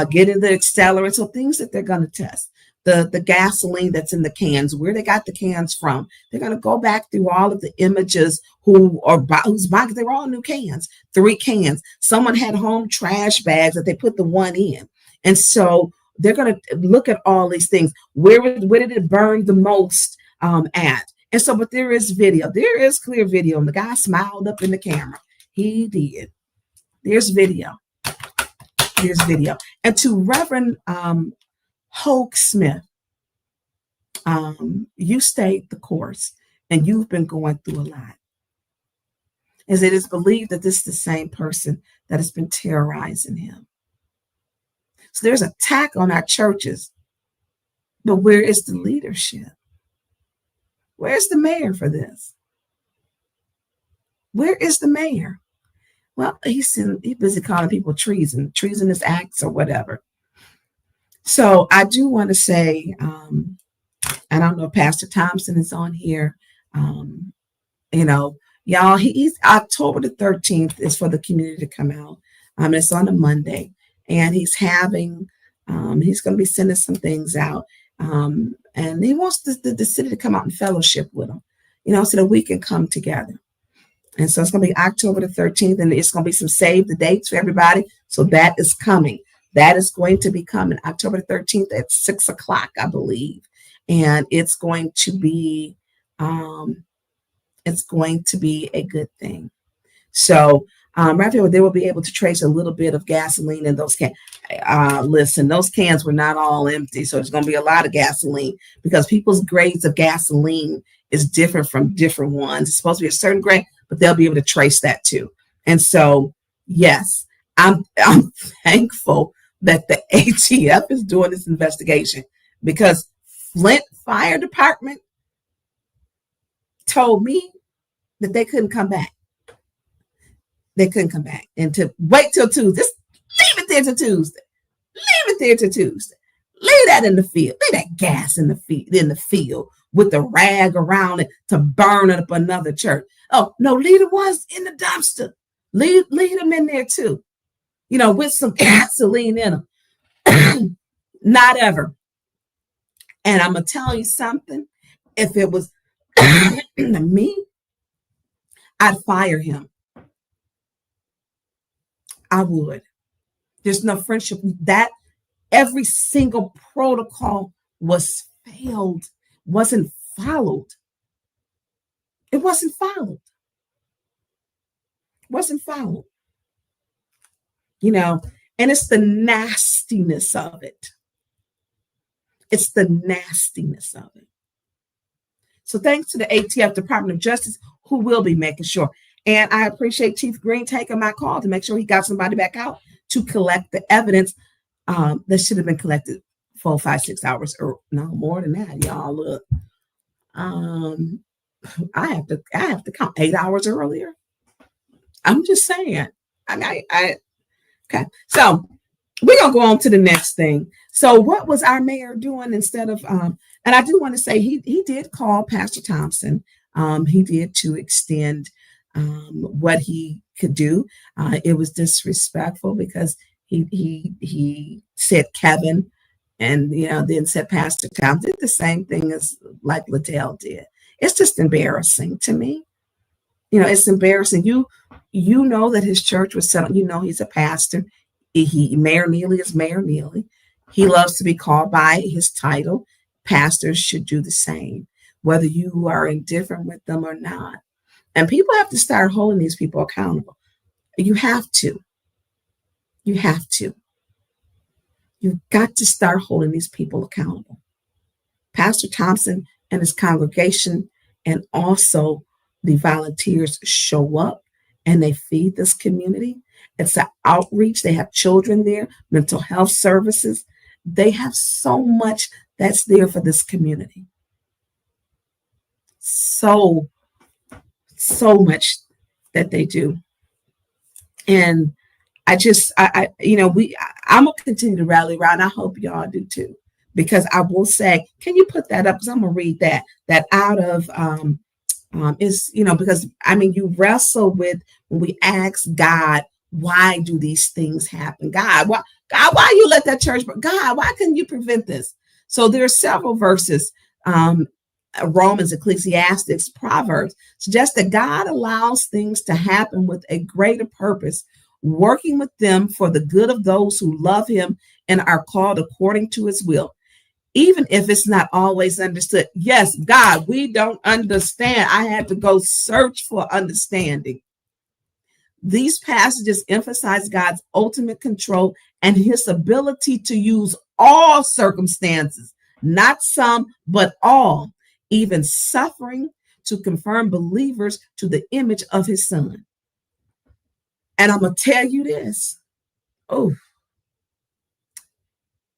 getting the accelerant, so things that they're going to test. The gasoline that's in the cans, where they got the cans from. They're going to go back through all of the images who's buying. They were all new cans, 3 cans. Someone had home trash bags that they put the one in. And so they're going to look at all these things. Where did it burn the most at? And so, but there is video. There is clear video. And the guy smiled up in the camera. He did. There's video. There's video. And to Reverend Hoke Smith, you stayed the course, and you've been going through a lot. As it is believed that this is the same person that has been terrorizing him. So there's an attack on our churches, but where is the leadership? Where's the mayor for this? Where is the mayor? Well, he's busy calling people treasonous acts or whatever. So I do want to say, and I don't know if Pastor Thompson is on here. You know, y'all, he's October the 13th is for the community to come out. It's on a Monday, and he's going to be sending some things out. And he wants the city to come out and fellowship with him, you know, so that we can come together. And so it's going to be October the 13th, and it's going to be some save the dates for everybody. So that is coming. That is going to be coming October the 13th at 6:00, I believe. And it's going to be a good thing. So right here, they will be able to trace a little bit of gasoline in those cans. Listen, those cans were not all empty. So there's going to be a lot of gasoline, because people's grades of gasoline is different from different ones. It's supposed to be a certain grade, but they'll be able to trace that too. And so, yes, I'm thankful that the ATF is doing this investigation, because Flint Fire Department told me that they couldn't come back. They couldn't come back, and to wait till Tuesday. Just leave it there till Tuesday. Leave it there till Tuesday. Leave that in the field. Leave that gas in the field with the rag around it to burn up another church. Oh no, leave the ones in the dumpster. Leave them in there too. You know, with some gasoline in them. Not ever. And I'm gonna tell you something. If it was me, I'd fire him. I would. There's no friendship. That every single protocol was failed, wasn't followed. It wasn't followed. Wasn't followed. You know, and it's the nastiness of it. It's the nastiness of it. So thanks to the ATF, Department of Justice, who will be making sure. And I appreciate Chief Green taking my call to make sure he got somebody back out to collect the evidence that should have been collected 4, 5, 6 hours, or no more than that, y'all. Look, I have to count 8 hours earlier. I'm just saying. I Okay, so we're gonna go on to the next thing. So what was our mayor doing instead of and I do want to say he did call Pastor Thompson. He did to extend what he could do. It was disrespectful because he said Kevin, and then said Pastor Tom. Did the same thing as like Liddell did. It's just embarrassing to me. It's embarrassing. You know that his church was set up. He's a pastor. Mayor Neely is Mayor Neely. He loves to be called by his title. Pastors should do the same, whether you are indifferent with them or not. And people have to start holding these people accountable. You have to. You have to. You've got to start holding these people accountable. Pastor Thompson and his congregation and also the volunteers show up and they feed this community. It's an outreach. They have children there, mental health services. They have so much that's there for this community. So much that they do. And I'm gonna continue to rally around. I hope y'all do too, because I will say, can you put that up? Because I'm gonna read that out of because you wrestle with when we ask God, why do these things happen? God, why you let that church? God, why couldn't you prevent this? So there are several verses, Romans, Ecclesiastes, Proverbs, suggest that God allows things to happen with a greater purpose, working with them for the good of those who love him and are called according to his will, even if it's not always understood. Yes, God, we don't understand. I had to go search for understanding. These passages emphasize God's ultimate control and his ability to use all circumstances, not some, but all, even suffering, to confirm believers to the image of his son. And I'm going to tell you this.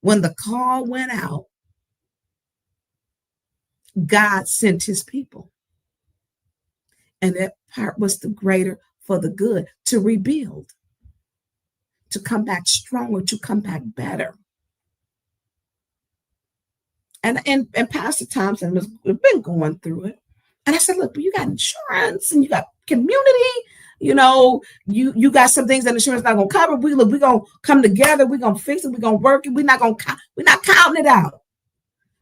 When the call went out, God sent his people. And that part was the greater for the good, to rebuild, to come back stronger, to come back better. And Pastor Thompson has been going through it. And I said, look, but you got insurance and you got community, you got some things that insurance not gonna cover. We're gonna come together, we're gonna fix it, we're gonna work it, we're not counting it out.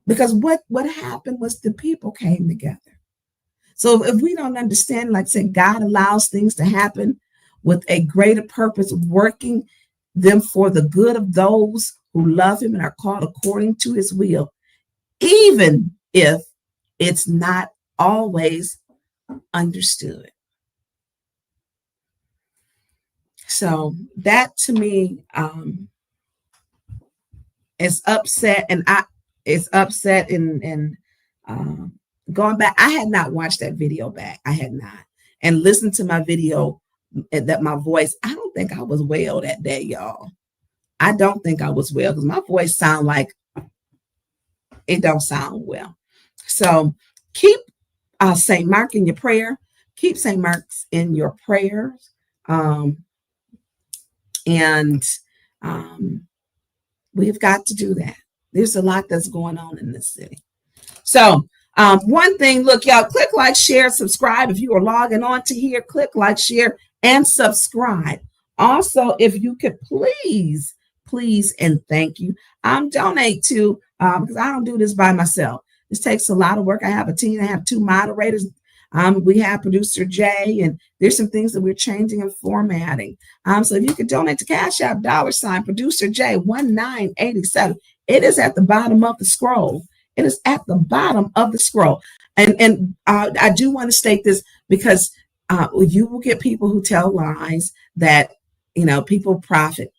Because what happened was the people came together. So if we don't understand, like I said, God allows things to happen with a greater purpose, working them for the good of those who love him and are called according to his will, even if it's not always understood. So that to me is upset, and going back. I had not watched that video back. I had not, and listened to my video. That my voice, I don't think I was well that day, y'all. I don't think I was well because my voice sound like it don't sound well. So keep St. Mark in your prayer. Keep St. Mark's in your prayers. We've got to do that. There's a lot that's going on in this city. So one thing, look, y'all, click like, share, subscribe. If you are logging on to here, click like, share, and subscribe. Also, if you could please, and thank you, donate to, because I don't do this by myself. This takes a lot of work. I have a team. I have 2 moderators. We have producer Jay, and there's some things that we're changing and formatting. So if you could donate to Cash App, $ producer J 1987. It is at the bottom of the scroll. It is at the bottom of the scroll. And I do want to state this because you will get people who tell lies that, people profit.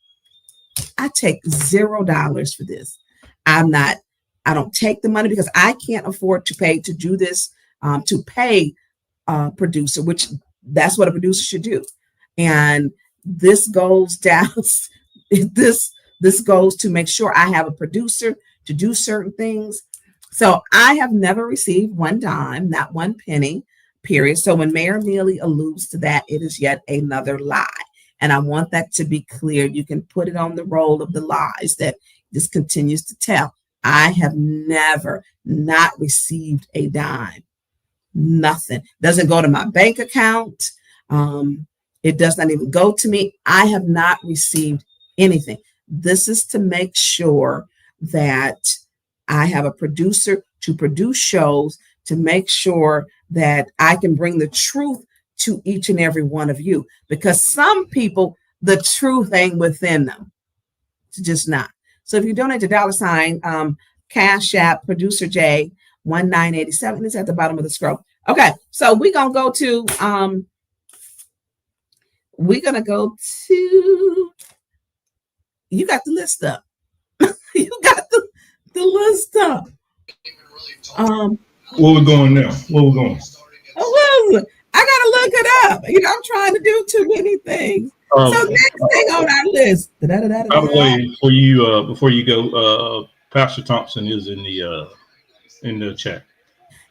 I take $0 for this. I don't take the money because I can't afford to pay to do this, to pay a producer, which that's what a producer should do. And this goes down, this goes to make sure I have a producer to do certain things. So I have never received one dime, not one penny, period. So when Mayor Neely alludes to that, it is yet another lie. And I want that to be clear. You can put it on the roll of the lies that this continues to tell. I have never not received a dime. Nothing. Doesn't go to my bank account. It does not even go to me. I have not received anything. This is to make sure that I have a producer to produce shows, to make sure that I can bring the truth to each and every one of you. Because some people, the truth ain't within them. It's just not. So if you donate $, Cash App, Producer J, 1987, it's at the bottom of the scroll. Okay, so we're gonna go to you got the list up. You got the list up. Where we going now? Where we going? Oh, I gotta look it up. I'm trying to do too many things. So next thing on our list. By the way, for you, before you go, Pastor Thompson is in the chat.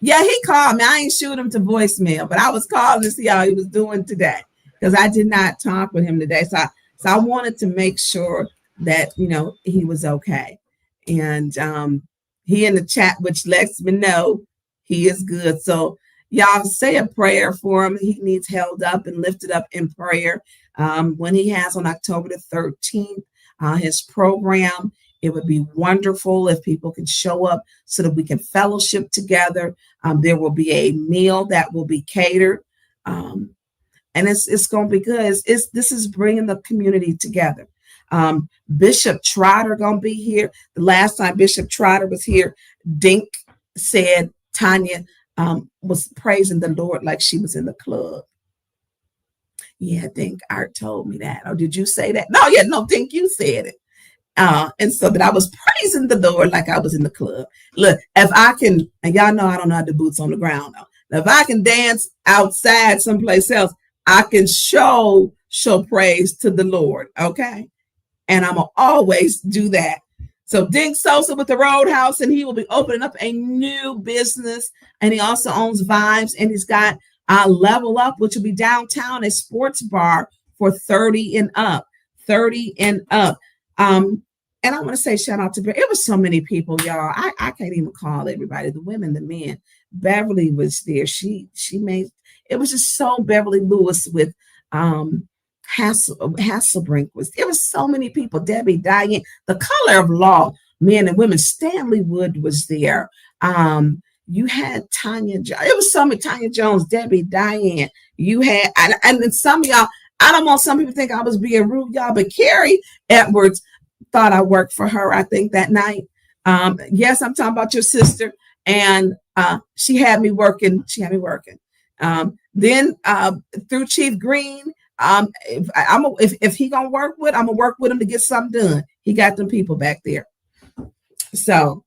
Yeah, he called me. I ain't shoot him to voicemail, but I was calling to see how he was doing today because I did not talk with him today. So I wanted to make sure that he was okay. And he in the chat, which lets me know he is good. So y'all say a prayer for him. He needs held up and lifted up in prayer. When he has on October the 13th, his program, it would be wonderful if people can show up so that we can fellowship together. There will be a meal that will be catered. And it's going to be good. This is bringing the community together. Bishop Trotter going to be here. The last time Bishop Trotter was here, Dink said Tonya was praising the Lord like she was in the club. Yeah, Dink, Art told me that. Or did you say that? No, Dink, you said it. And so that I was praising the Lord like I was in the club. Look, if I can, and y'all know I don't have the boots on the ground though. Now, if I can dance outside someplace else, I can show praise to the Lord, okay? And I'm gonna always do that. So Dink Sosa with the Roadhouse, and he will be opening up a new business. And he also owns Vibes, and he's got Level Up, which will be downtown, a sports bar for 30 and up. 30 and up. And I want to say shout out to Beverly. It was so many people, y'all. I can't even call everybody, the women, the men. Beverly was there. She made it was just so Beverly Lewis with Hasselbrink was. It was so many people. Debbie, Diane, the Color of Law, men and women. Stanley Wood was there. You had Tonya. It was so many. Tonya Jones, Debbie, Diane. You had, and then some of y'all. I don't want some people to think I was being rude, y'all, but Carrie Edwards thought I worked for her, I think, that night. Yes, I'm talking about your sister. And she had me working. Then through Chief Green, if he gonna work with, I'm gonna work with him to get something done. He got them people back there. So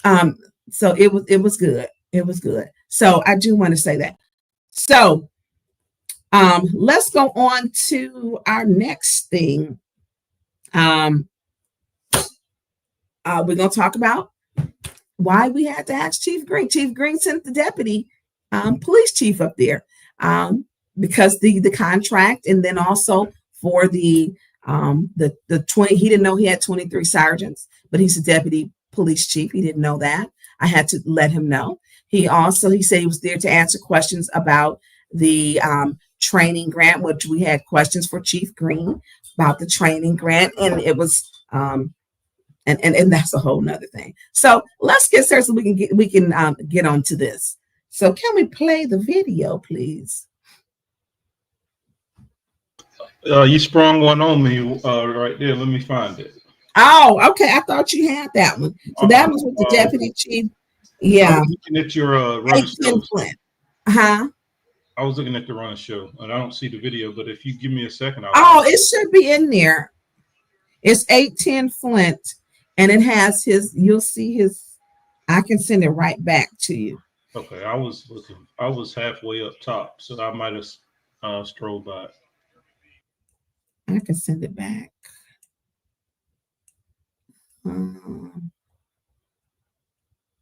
it was good. It was good. So I do want to say that. So let's go on to our next thing. We're going to talk about why we had to ask Chief Green. Chief Green sent the deputy police chief up there because the contract, and then also for the 20. He didn't know he had 23 sergeants, but he's a deputy police chief. He didn't know that. I had to let him know. He said he was there to answer questions about the training grant, which we had questions for Chief Green about the training grant, and it was and that's a whole nother thing. So let's get started so we can get on to this. So can we play the video, please? You sprung one on me right there. Let me find it. Oh, okay. I thought you had that one. So that was with the deputy chief. Yeah. I was looking at your run show. I was looking at the run show, and I don't see the video. But if you give me a second, it should be in there. It's 810 Flint, and it has his. You'll see his. I can send it right back to you. Okay, I was looking. I was halfway up top, so I might have strolled by. I can send it back.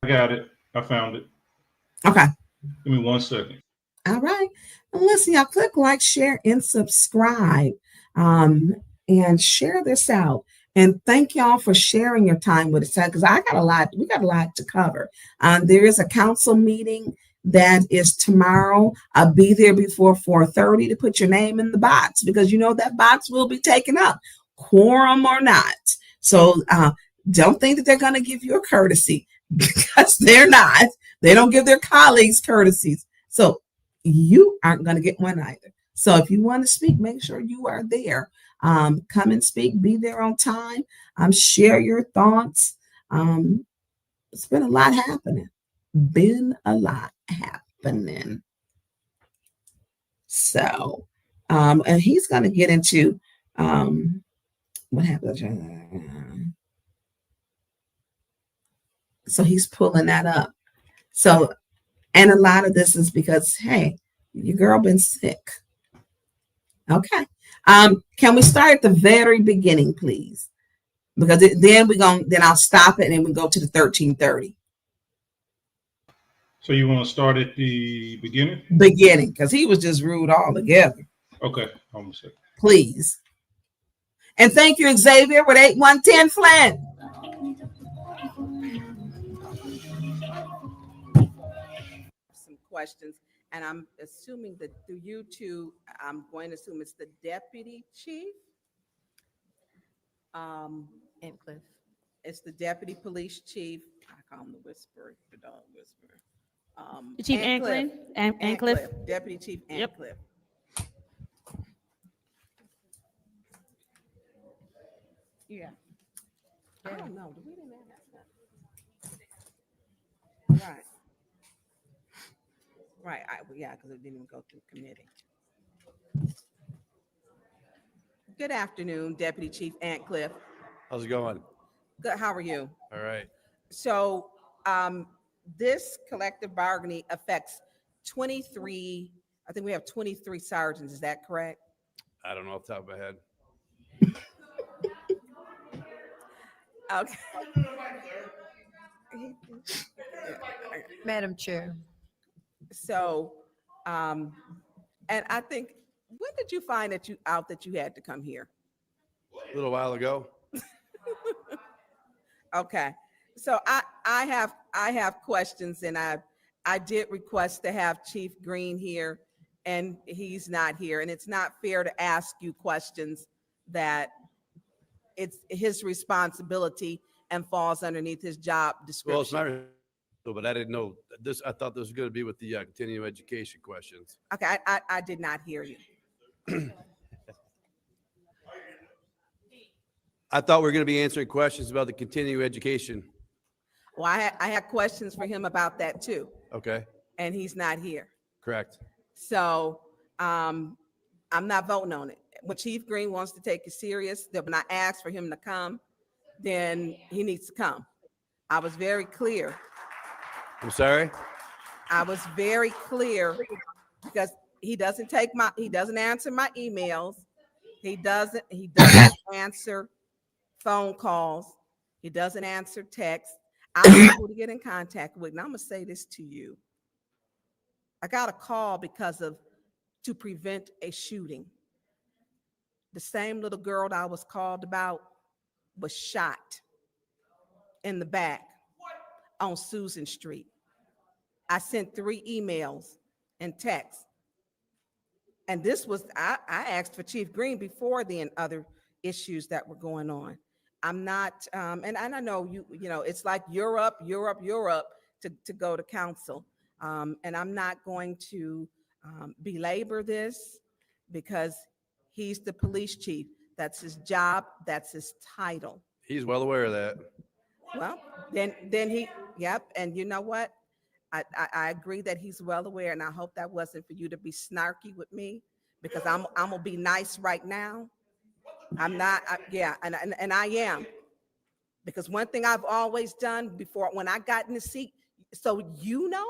I got it. I found it. Okay. Give me 1 second. All right. And listen, y'all, click like, share, and subscribe. and share this out. And thank y'all for sharing your time with us because we got a lot to cover. There is a council meeting that is tomorrow. I'll be there before 4:30 to put your name in the box because you know that box will be taken up, quorum or not. So don't think that they're going to give you a courtesy because they're not. They don't give their colleagues courtesies. So you aren't going to get one either. So if you want to speak, make sure you are there. Come and speak, be there on time, share your thoughts. It's been a lot happening. So, and he's going to get into what happened. So he's pulling that up. So, and a lot of this is because, hey, your girl been sick. Okay. Can we start at the very beginning, please? Because then I'll stop it and we go to the 13:30. So you want to start at the beginning? Beginning, because he was just rude altogether. Okay, hold on a second. Please. And thank you, Xavier, with 8110 Flint. Some questions, and I'm assuming that through you two, I'm going to assume it's the deputy chief. Antcliffe. It's the deputy police chief. I call him the whisperer, the dog whisperer. Chief Antcliffe. Antcliffe. Deputy Chief Antcliffe. Yeah. I don't know. We didn't ask that. Right. Yeah, because it didn't even go through committee. Good afternoon, Deputy Chief Antcliffe. How's it going? Good. How are you? All right. So, this collective bargaining affects 23. I think we have 23 sergeants. Is that correct? I don't know off the top of my head. Okay. Madam Chair. So, and I think, when did you find that you had to come here? A little while ago. Okay. So I have questions, and I did request to have Chief Green here, and he's not here, and it's not fair to ask you questions that it's his responsibility and falls underneath his job description. Well, it's my, but I didn't know this. I thought this was going to be with the continuing education questions. Okay, I did not hear you. I thought we were going to be answering questions about the continuing education. Well, I had questions for him about that too, Okay, and he's not here. correct. So I'm not voting on it. When Chief Green wants to take it serious, that when I ask for him to come, then he needs to come. I was very clear. I'm sorry. I was very clear because he doesn't answer my emails. He doesn't answer phone calls. He doesn't answer texts. I'm able to get in contact with, and I'm gonna say this to you. I got a call to prevent a shooting. The same little girl that I was called about was shot in the back on Susan Street. I sent 3 emails and texts. And this was, I asked for Chief Green before then, other issues that were going on. I'm not, and I know you know, it's like you're up to go to council. And I'm not going to belabor this because he's the police chief. That's his job. That's his title. He's well aware of that. Well, then yep. And you know what? I agree that he's well aware, and I hope that wasn't for you to be snarky with me, because I'm gonna be nice right now. I'm not, and I am, because one thing I've always done before when I got in the seat, so you know,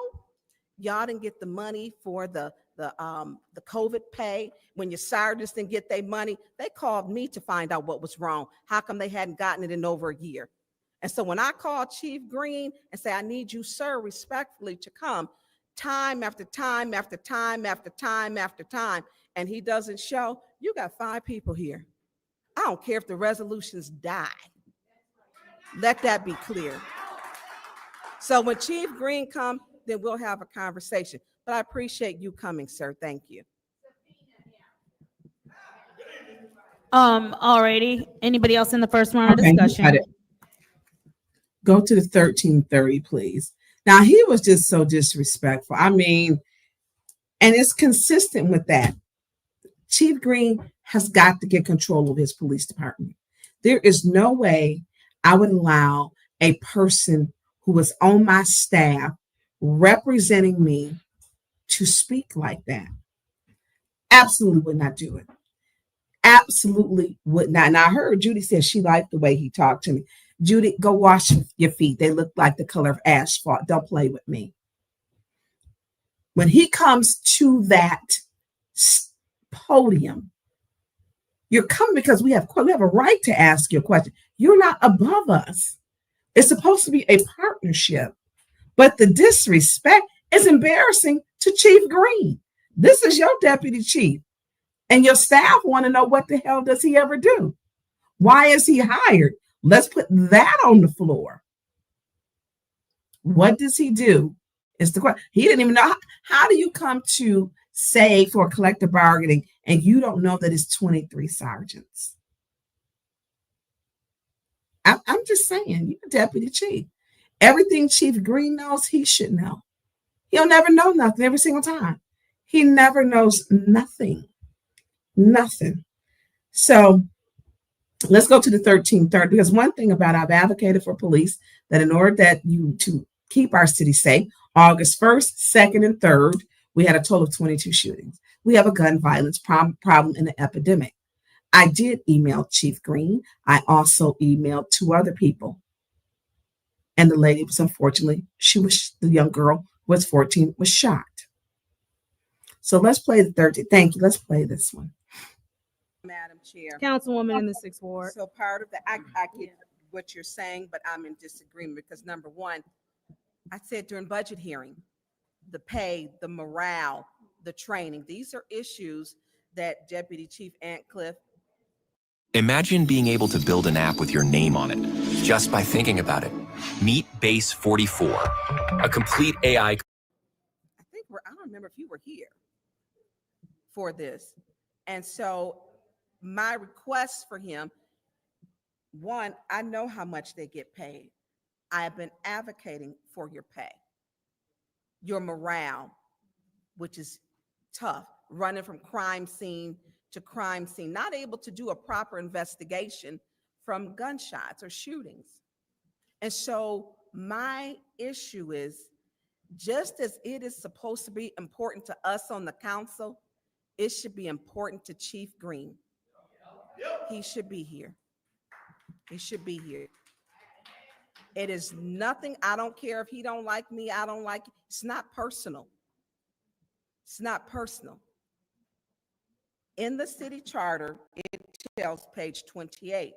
y'all didn't get the money for the COVID pay. When your sergeants didn't get their money, they called me to find out what was wrong. How come they hadn't gotten it in over a year? And so when I called Chief Green and say, I need you, sir, respectfully to come, time after time after time after time after time, and he doesn't show, You got 5 people here. I don't care if the resolutions die. Let that be clear. So when Chief Green comes, then we'll have a conversation. But I appreciate you coming, sir. Thank you. Alrighty. Anybody else in the first round of Okay, you got discussion? it. Go to the 1330, please. Now, he was just so disrespectful. I mean, and it's consistent with that. Chief Green has got to get control of his police department. There is no way I would allow a person who is on my staff representing me to speak like that. Absolutely would not do it. Absolutely would not. Now, I heard Judy said she liked the way he talked to me. Judy, go wash your feet. They look like the color of asphalt. Don't play with me. When he comes to that podium, you're coming because we have a right to ask you a question. You're not above us. It's supposed to be a partnership. But the disrespect is embarrassing to Chief Green. This is your deputy chief. And your staff want to know what the hell does he ever do? Why is he hired? Let's put that on the floor. What does he do? Is the question. He didn't even know. How do you come to say for collective bargaining and you don't know that it's 23 sergeants? I'm just saying, you're deputy chief. Everything Chief Green knows, he should know. He'll never know nothing every single time. He never knows nothing. Nothing. So let's go to the 1330, because one thing about I've advocated for police that in order that you to keep our city safe, August 1st, 2nd, and 3rd, we had a total of 22 shootings. We have a gun violence problem in the epidemic. I did email Chief Green. I also emailed 2 other people. And the lady was, unfortunately, the young girl who was 14, was shot. So let's play the 13. Thank you. Let's play this one. Madam Chair. Councilwoman in the 6th Ward. So part of the, I get what you're saying, but I'm in disagreement because number one, I said during budget hearing, the pay, the morale, the training, these are issues that Deputy Chief Antcliffe. Imagine being able to build an app with your name on it, just by thinking about it. Meet Base 44, a complete AI. I don't remember if you were here for this. And so my request for him, one, I know how much they get paid. I have been advocating for your pay, your morale, which is tough, running from crime scene to crime scene, not able to do a proper investigation from gunshots or shootings. And so my issue is, just as it is supposed to be important to us on the council, it should be important to Chief Green. He should be here. He should be here. It is nothing. I don't care if he don't like me. I don't like it. It's not personal. It's not personal. In the city charter, it tells page 28.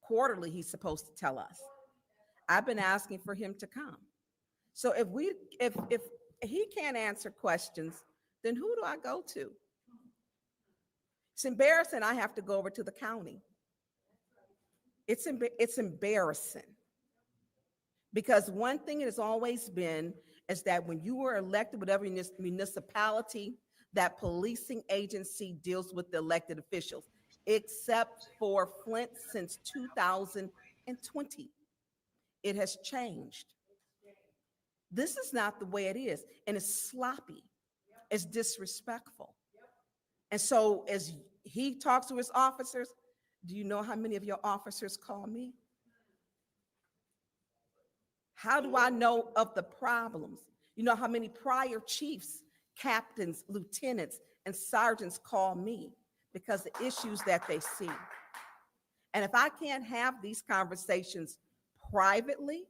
Quarterly, he's supposed to tell us. I've been asking for him to come. So if he can't answer questions, then who do I go to? It's embarrassing. I have to go over to the county. It's embarrassing. Because one thing it has always been is that when you were elected, whatever municipality, that policing agency deals with the elected officials, except for Flint since 2020. It has changed. This is not the way it is, and it's sloppy, it's disrespectful. And so as he talks to his officers, do you know how many of your officers call me? How do I know of the problems? You know how many prior chiefs, captains, lieutenants, and sergeants call me because of the issues that they see. And if I can't have these conversations privately,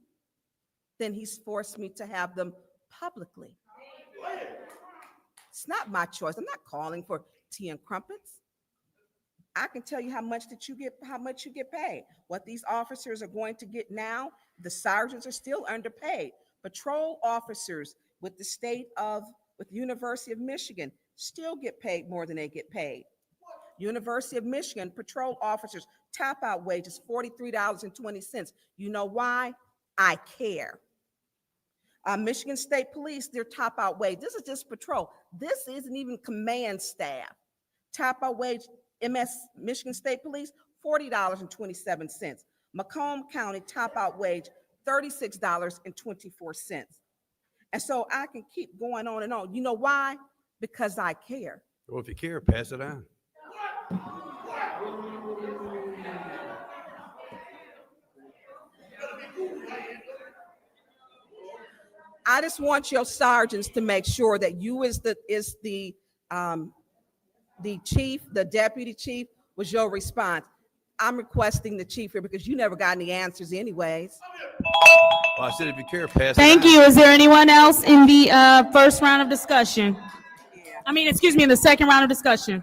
then he's forced me to have them publicly. It's not my choice. I'm not calling for tea and crumpets. I can tell you how much you get paid. What these officers are going to get now, the sergeants are still underpaid. Patrol officers with the University of Michigan still get paid more than they get paid. University of Michigan patrol officers top out wage is $43.20. You know why? I care. Michigan State Police, their top out wage, this is just patrol. This isn't even command staff. Top out wage, Michigan State Police, $40.27. Macomb County top out wage, $36.24. And so I can keep going on and on. You know why? Because I care. Well, if you care, pass it on. I just want your sergeants to make sure that you is the chief, the deputy chief, was your response. I'm requesting the chief here because you never got any answers anyways. Well, I said if you care, pass it on. Thank you. Is there anyone else in the first round of discussion? Excuse me, in the second round of discussion.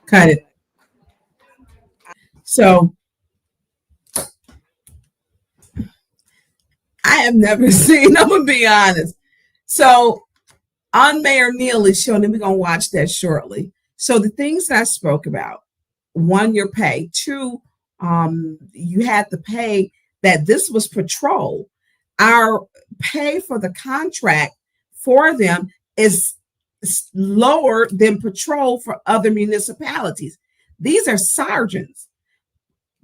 Cut it. So I have never seen, I'm gonna be honest. So on Mayor Neely's show, and we're gonna watch that shortly. So the things I spoke about, one, your pay. Two, you had to pay that this was patrol. Our pay for the contract for them is lower than patrol for other municipalities. These are sergeants.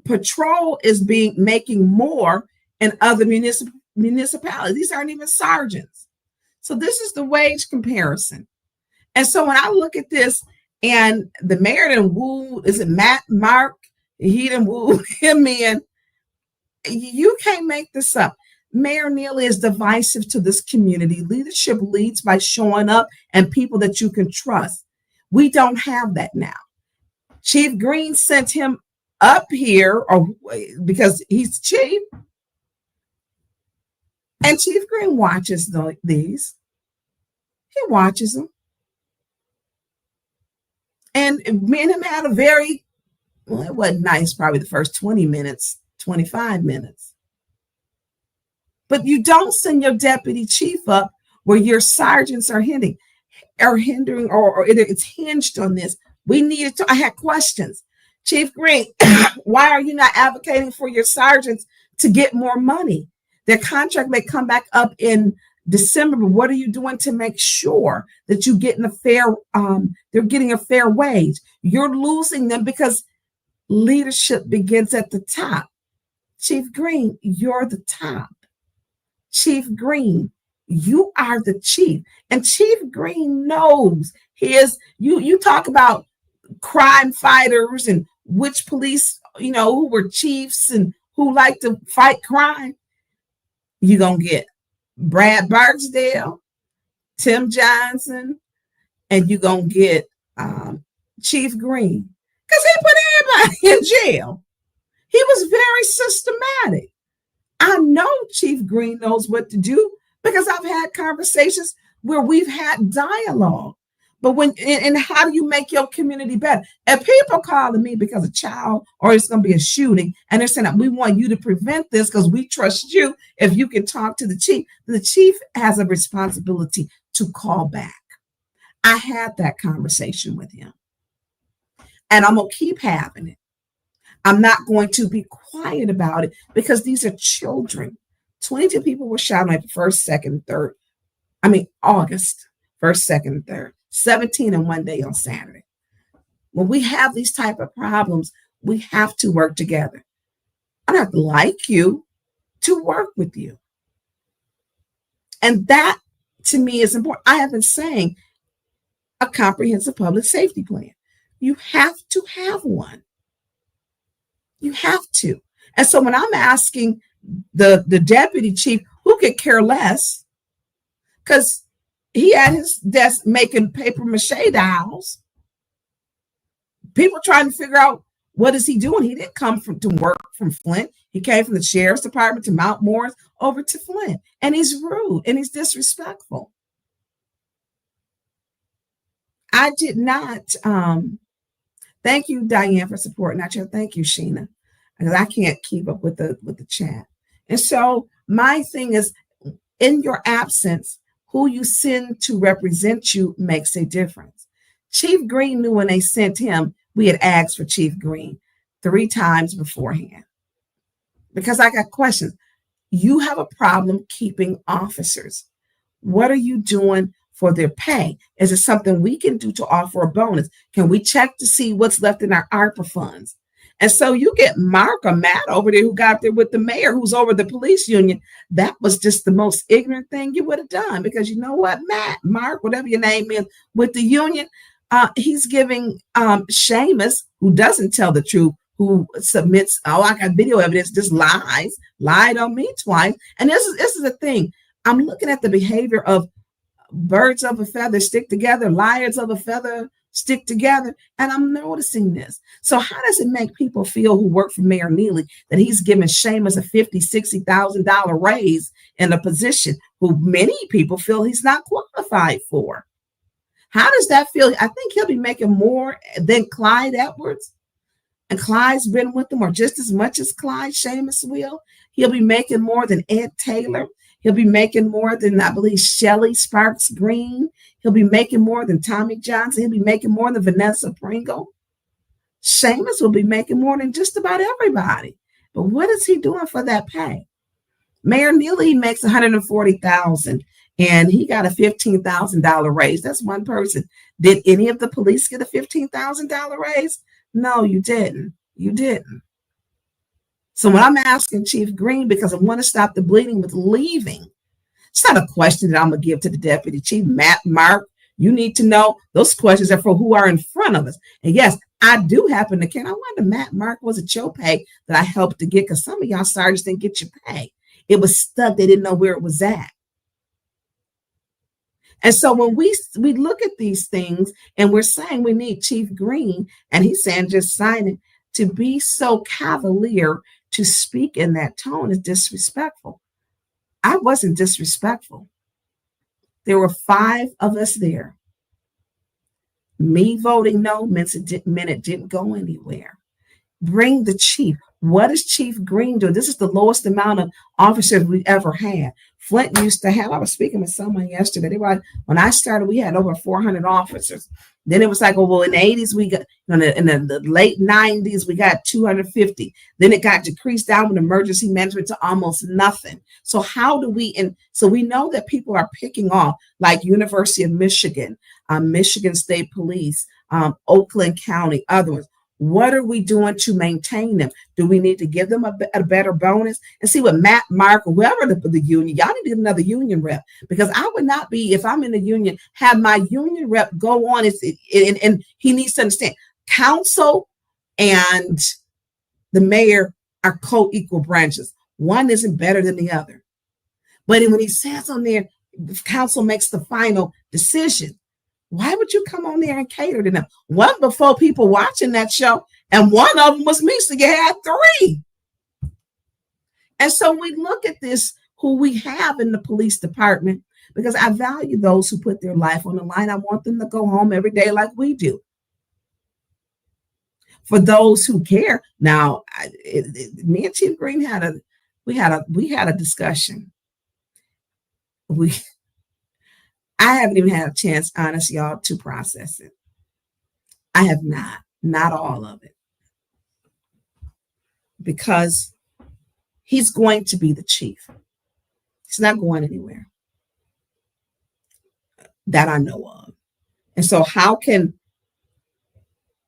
Patrol is making more in other municipalities. These aren't even sergeants. So this is the wage comparison. And so when I look at this, and the mayor done wooed, is it Mark? He done wooed him in. You can't make this up. Mayor Neely is divisive to this community. Leadership leads by showing up and people that you can trust. We don't have that now. Chief Green sent him up here because he's chief. And Chief Green watches these. He watches them. And me and him had a it wasn't nice, probably the first 20 minutes, 25 minutes. But you don't send your deputy chief up where your sergeants are hindering, or it's hinged on this. I had questions. Chief Green, why are you not advocating for your sergeants to get more money? Their contract may come back up in December, but what are you doing to make sure that they're getting a fair wage? You're losing them because leadership begins at the top. Chief Green, you're the top. Chief Green, you are the chief. And Chief Green knows you talk about crime fighters and which police, who were chiefs and who like to fight crime. You're going to get Brad Barksdale, Tim Johnson, and you're going to get Chief Green. Because he put everybody in jail. He was very systematic. I know Chief Green knows what to do because I've had conversations where we've had dialogue. But and how do you make your community better? If people calling me because a child or it's going to be a shooting and they're saying that we want you to prevent this because we trust you, if you can talk to the chief has a responsibility to call back. I had that conversation with him. And I'm going to keep having it. I'm not going to be quiet about it because these are children. 22 people were shot on April 1st, 2nd, 3rd. August 1st, 2nd, 3rd. 17 in one day on Saturday. When we have these type of problems, we have to work together. I don't have to like you to work with you. And that, to me, is important. I have been saying a comprehensive public safety plan. You have to have one. You have to. And so when I'm asking the deputy chief, who could care less, because he at his desk making paper mache dolls, people trying to figure out what is he doing. He didn't come to work from Flint. He came from the sheriff's department to Mount Morris over to Flint. And he's rude and he's disrespectful. I did not. Thank you, Diane, for supporting. Thank you, Sheena, because I can't keep up with the chat. And so my thing is, in your absence, who you send to represent you makes a difference. Chief Green knew when they sent him, we had asked for Chief Green 3 times beforehand because I got questions. You have a problem keeping officers. What are you doing for their pay? Is it something we can do to offer a bonus? Can we check to see what's left in our ARPA funds? And so you get Mark or Matt over there who got there with the mayor who's over the police union. That was just the most ignorant thing you would have done because you know what, Matt, Mark, whatever your name is, with the union, he's giving Seamus, who doesn't tell the truth, who submits, oh, I got video evidence, just lied on me twice. And this is the thing. I'm looking at the behavior of birds of a feather stick together, liars of a feather stick together, and I'm noticing this. So how does it make people feel who work for Mayor Neely that he's giving Seamus a $50,000, $60,000 raise in a position who many people feel he's not qualified for? How does that feel? I think he'll be making more than Clyde Edwards. And Clyde's been with them, or just as much as Clyde, Seamus will. He'll be making more than Ed Taylor. He'll be making more than, I believe, Shelley Sparks Green. He'll be making more than Tommy Johnson. He'll be making more than Vanessa Pringle. Seamus will be making more than just about everybody. But what is he doing for that pay? Mayor Neely makes $140,000, and he got a $15,000 raise. That's one person. Did any of the police get a $15,000 raise? No, you didn't. You didn't. So when I'm asking Chief Green, because I want to stop the bleeding with leaving, it's not a question that I'm going to give to the deputy chief. Matt, Mark, you need to know those questions are for who are in front of us. And yes, I do happen to care. I wonder, Matt, Mark, was it your pay that I helped to get? Because some of y'all sergeants didn't get your pay. It was stuck. They didn't know where it was at. And so when we look at these things and we're saying we need Chief Green, and he's saying just sign it, to be so cavalier to speak in that tone is disrespectful. I wasn't disrespectful. There were 5 of us there. Me voting no meant it didn't go anywhere. Bring the chief. What does Chief Green do? This is the lowest amount of officers we've ever had. Flint used to have, I was speaking with someone yesterday. They were like, when I started, we had over 400 officers. Then it was like, oh, well, in the 80s, we got, in the late 90s, we got 250. Then it got decreased down with emergency management to almost nothing. So how do we, and so we know that people are picking off, like University of Michigan, Michigan State Police, Oakland County, other ones. What are we doing to maintain them? Do we need to give them a better bonus? And see what Matt, Mark, whoever the union, y'all need to get another union rep, because I would not be, if I'm in the union, have my union rep go on. And he needs to understand, council and the mayor are co-equal branches. One isn't better than the other. But when he says on there, council makes the final decision. Why would you come on there and cater to them? One before people watching that show, and one of them was me, so you had 3. And so we look at this, who we have in the police department, because I value those who put their life on the line. I want them to go home every day like we do. For those who care, now me and Chief Green had a discussion. I haven't even had a chance, honestly, y'all, to process it. I have not all of it. Because he's going to be the chief. He's not going anywhere. That I know of. And so how can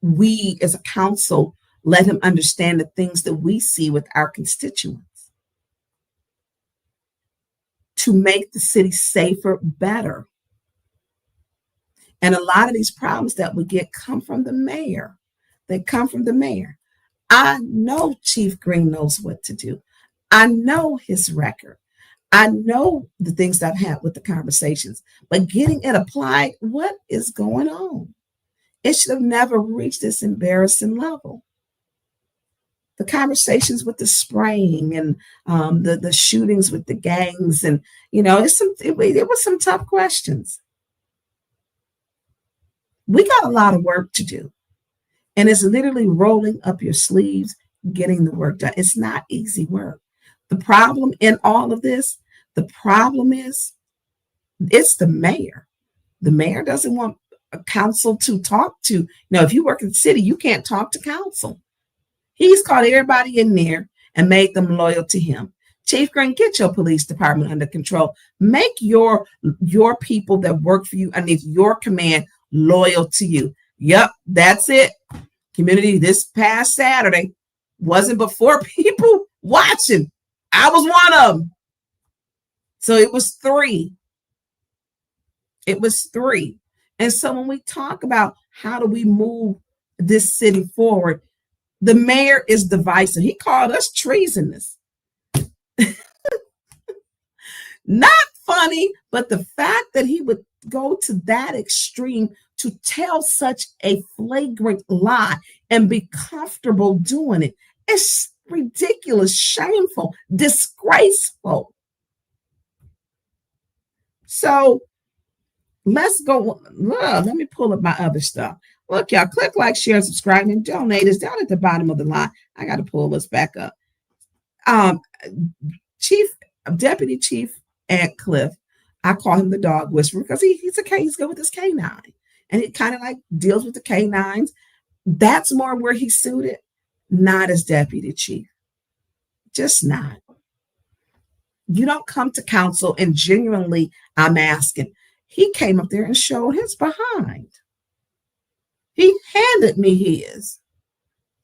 we as a council let him understand the things that we see with our constituents to make the city safer, better? And a lot of these problems that we get come from the mayor. They come from the mayor. I know Chief Green knows what to do. I know his record. I know the things that I've had with the conversations, but getting it applied, what is going on? It should have never reached this embarrassing level. The conversations with the spraying and the shootings with the gangs, and it was some tough questions. We got a lot of work to do. And it's literally rolling up your sleeves, getting the work done. It's not easy work. The problem in all of this, the problem is it's the mayor. The mayor doesn't want council to talk to. Now, if you work in the city, you can't talk to council. He's called everybody in there and made them loyal to him. Chief Green, get your police department under control. Make your people that work for you underneath your command loyal to you. Yep, that's it. Community, this past Saturday wasn't before people watching. I was one of them. So it was 3. It was 3. And so when we talk about how do we move this city forward, the mayor is divisive. He called us treasonous. Not funny, but the fact that he would go to that extreme to tell such a flagrant lie and be comfortable doing it is ridiculous, shameful, disgraceful. So let's go. Let me pull up my other stuff. Look, y'all, click like, share, subscribe, and donate. It's down at the bottom of the line. I got to pull this back up. Deputy Chief Ed Cliff, I call him the dog whisperer because he's good with his canine. And he kind of like deals with the canines. That's more where he's suited, not as deputy chief. Just not. You don't come to council and genuinely, I'm asking. He came up there and showed his behind. He handed me his.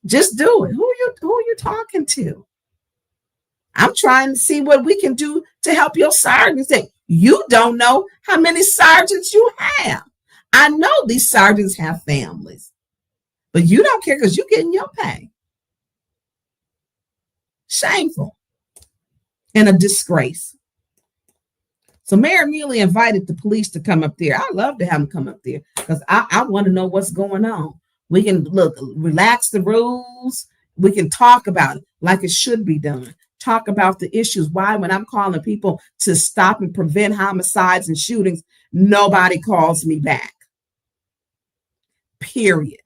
Just do it. Who are you talking to? I'm trying to see what we can do to help your sergeants. You don't know how many sergeants you have. I know these sergeants have families, but you don't care because you're getting your pay. Shameful and a disgrace. So Mayor Neely invited the police to come up there. I love to have them come up there because I want to know what's going on. We can relax the rules. We can talk about it like it should be done. Talk about the issues. Why, when I'm calling people to stop and prevent homicides and shootings, nobody calls me back. Period.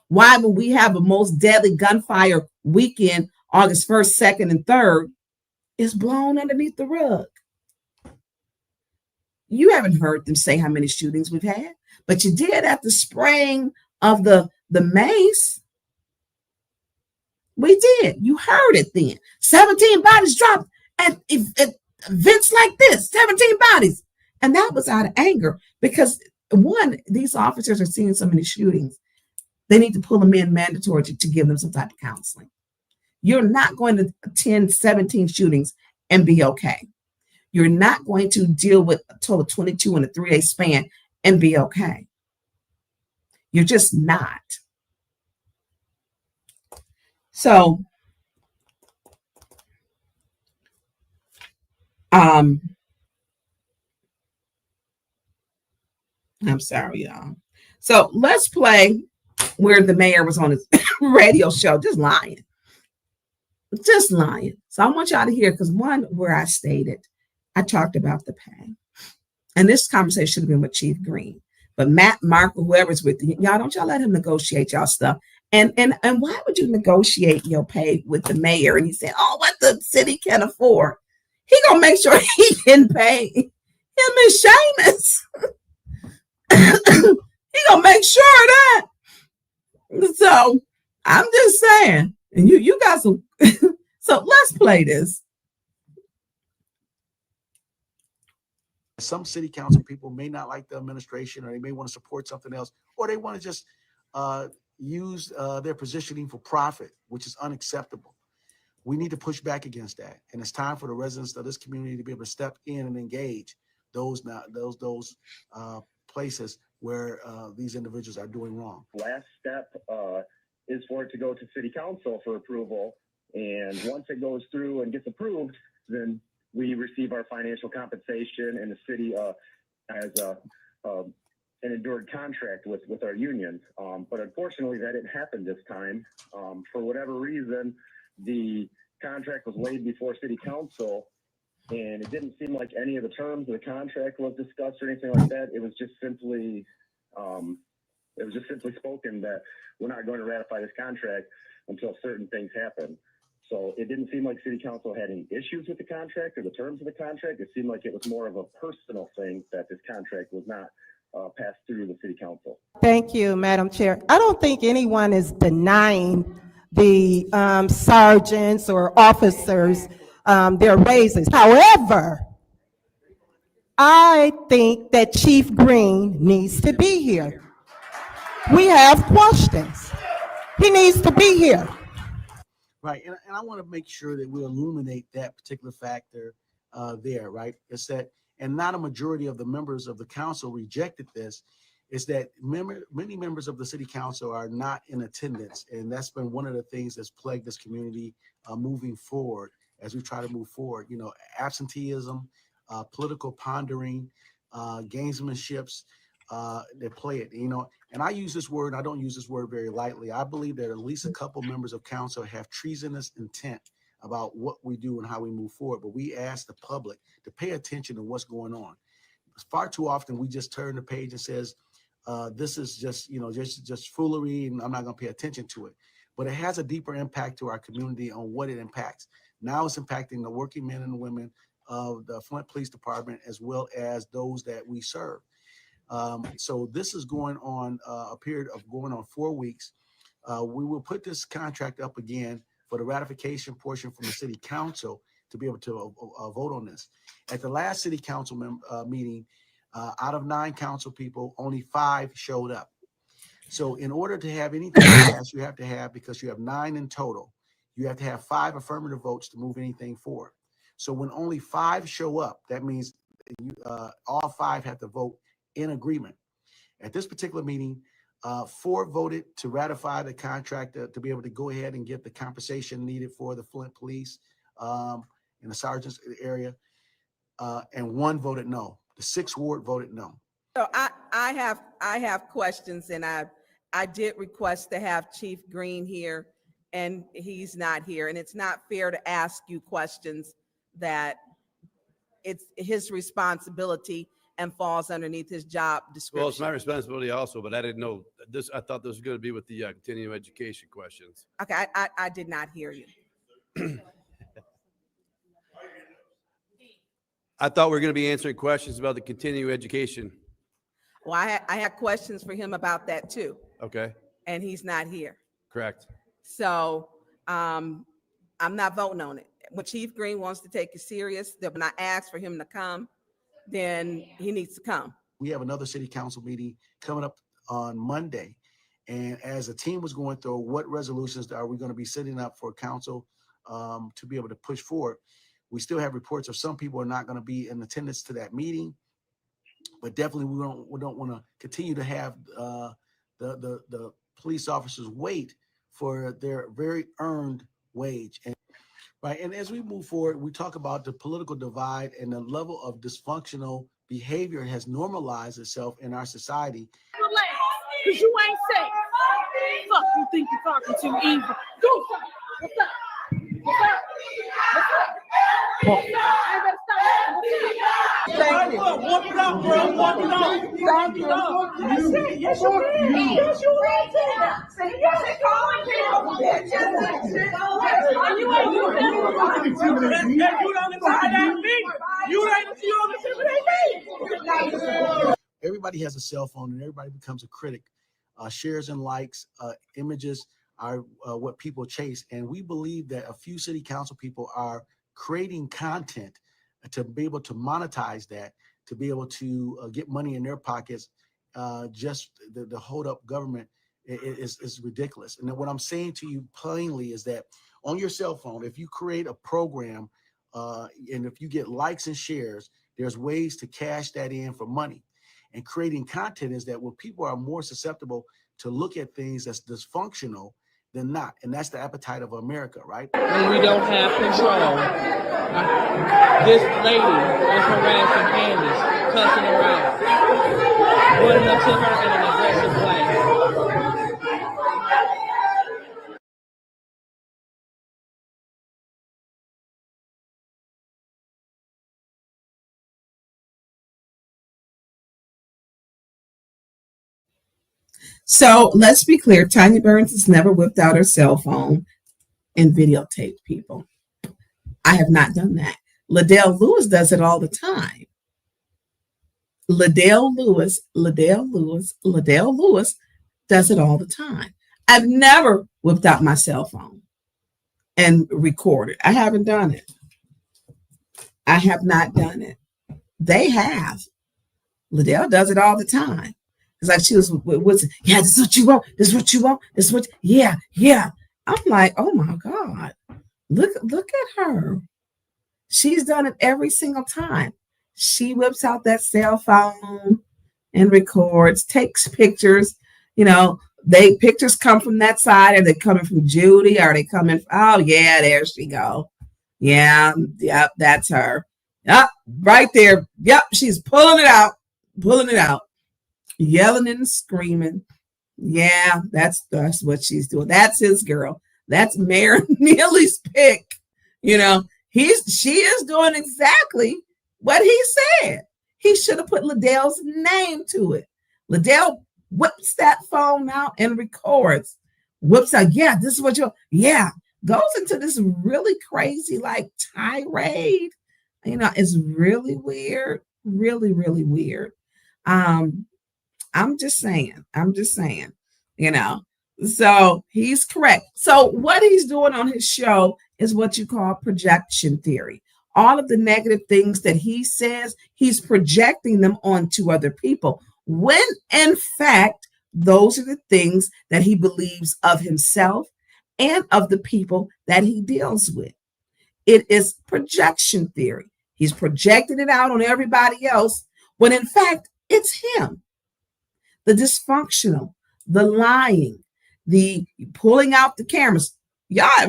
Why, when we have a most deadly gunfire weekend, August 1st, 2nd, and 3rd, it's blown underneath the rug. You haven't heard them say how many shootings we've had, but you did at the spraying of the mace. We did. You heard it then. 17 bodies dropped at events like this. 17 bodies. And that was out of anger because, one, these officers are seeing so many shootings. They need to pull them in mandatory to give them some type of counseling. You're not going to attend 17 shootings and be okay. You're not going to deal with a total of 22 in a 3-day span and be okay. You're just not. So, I'm sorry, y'all. So let's play where the mayor was on his radio show, just lying. So I want y'all to hear, because one, where I stated, I talked about the pay. And this conversation should have been with Chief Green. But Matt, Mark, whoever's with you, y'all, don't y'all let him negotiate y'all stuff. And why would you negotiate your pay with the mayor? And he said, oh, what the city can afford. He gonna make sure he can pay him and Seamus. He gonna make sure of that. So I'm just saying, and you got some. So let's play this. Some city council people may not like the administration, or they may want to support something else, or they want to just use their positioning for profit, which is unacceptable. We need to push back against that, and it's time for the residents of this community to be able to step in and engage those places where these individuals are doing wrong. Last step is for it to go to city council for approval, and once it goes through and gets approved, then we receive our financial compensation, and the city has an endured contract with our union. But unfortunately, that didn't happen this time. For whatever reason, the contract was laid before city council, and it didn't seem like any of the terms of the contract was discussed or anything like that. It was just simply spoken that we're not going to ratify this contract until certain things happen. So it didn't seem like city council had any issues with the contract or the terms of the contract. It seemed like it was more of a personal thing that this contract was not pass through the city council. Thank you, Madam Chair. I don't think anyone is denying the sergeants or officers their raises. However, I think that Chief Green needs to be here. We have questions. He needs to be here. Right, and I want to make sure that we illuminate that particular factor there, right? It's that, and not a majority of the members of the council rejected this, is that many members of the city council are not in attendance, and that's been one of the things that's plagued this community moving forward as we try to move forward. You know, absenteeism, political pondering, gamesmanships, they play it, you know, and I use this word, and I don't use this word very lightly. I believe that at least a couple members of council have treasonous intent about what we do and how we move forward, but we ask the public to pay attention to what's going on. Far too often, we just turn the page and says, this is just, you know, just foolery, and I'm not going to pay attention to it. But it has a deeper impact to our community on what it impacts. Now it's impacting the working men and women of the Flint Police Department, as well as those that we serve. So this is going on a period of going on 4 weeks. We will put this contract up again for the ratification portion from the city council to be able to vote on this. At the last city council meeting, out of 9 council people, only 5 showed up. So in order to have anything passed, you have to have, because you have 9 in total, you have to have 5 affirmative votes to move anything forward. So when only 5 show up, that means all 5 have to vote in agreement. At this particular meeting, 4 voted to ratify the contract to be able to go ahead and get the compensation needed for the Flint Police in the sergeant's area, and 1 voted no. The 6th ward voted no. So I have questions, and I did request to have Chief Green here, and he's not here, and it's not fair to ask you questions that it's his responsibility and falls underneath his job description. Well, it's my responsibility also, but I didn't know this. I thought this was going to be with the continuing education questions. Okay, I did not hear you. I thought we were going to be answering questions about the continuing education. Well, I had questions for him about that too. Okay. And he's not here. Correct. So I'm not voting on it. When Chief Green wants to take it serious, that when I ask for him to come, then he needs to come. We have another city council meeting coming up on Monday. And as a team was going through what resolutions are we going to be setting up for council to be able to push forward, we still have reports of some people are not going to be in attendance to that meeting. But definitely we don't want to continue to have the police officers wait for their very earned wage. Right. And as we move forward, we talk about the political divide and the level of dysfunctional behavior has normalized itself in our society. Because you ain't safe. Fuck you think you're talking to, evil. Do something. What's up? What's up? What's up? What's up? I better stop. Thank you. Walk it out, bro. Walk it out. Thank you. Yes, you did. Yes, you did. Yes, you did. Yes, calling people bitches. You ain't doing that. You don't intimidate me. You ain't intimidate me. Everybody has a cell phone and everybody becomes a critic. Shares and likes, images are what people chase. And we believe that a few city council people are creating content to be able to monetize that, to be able to get money in their pockets. Just the hold up government is ridiculous. And then what I'm saying to you plainly is that on your cell phone, if you create a program and if you get likes and shares, there's ways to cash that in for money. And creating content is that when people are more susceptible to look at things that's dysfunctional than not. And that's the appetite of America, right? When we don't have control. This lady is harassing Candace, cussing her out, running up to her in an aggressive way. So let's be clear. Tonya Burns has never whipped out her cell phone and videotaped people. I have not done that. Liddell Lewis does it all the time. Liddell Lewis does it all the time. I've never whipped out my cell phone and recorded. I haven't done it. I have not done it. They have. Liddell does it all the time. It's like she was, yeah, this is what you want. This is what you want. This is what, yeah. I'm like, oh my God, look at her. She's done it every single time. She whips out that cell phone and records, takes pictures. Pictures come from that side. Are they coming from Judy? Are they coming? Oh yeah, there she go. Yeah, yep, that's her. Yep, right there. Yep, she's pulling it out, yelling and screaming. Yeah, that's what she's doing. That's his girl. That's Mayor Neely's pick. She is doing exactly what he said. He should have put Liddell's name to it. Liddell whips that phone out and records. Whips out, yeah, this is what goes into this really crazy tirade. It's really weird, really, really weird. I'm just saying, so he's correct. So what he's doing on his show is what you call projection theory. All of the negative things that he says, he's projecting them onto other people, when in fact, those are the things that he believes of himself and of the people that he deals with. It is projection theory. He's projecting it out on everybody else, when in fact, it's him. The dysfunctional, the lying, the pulling out the cameras. I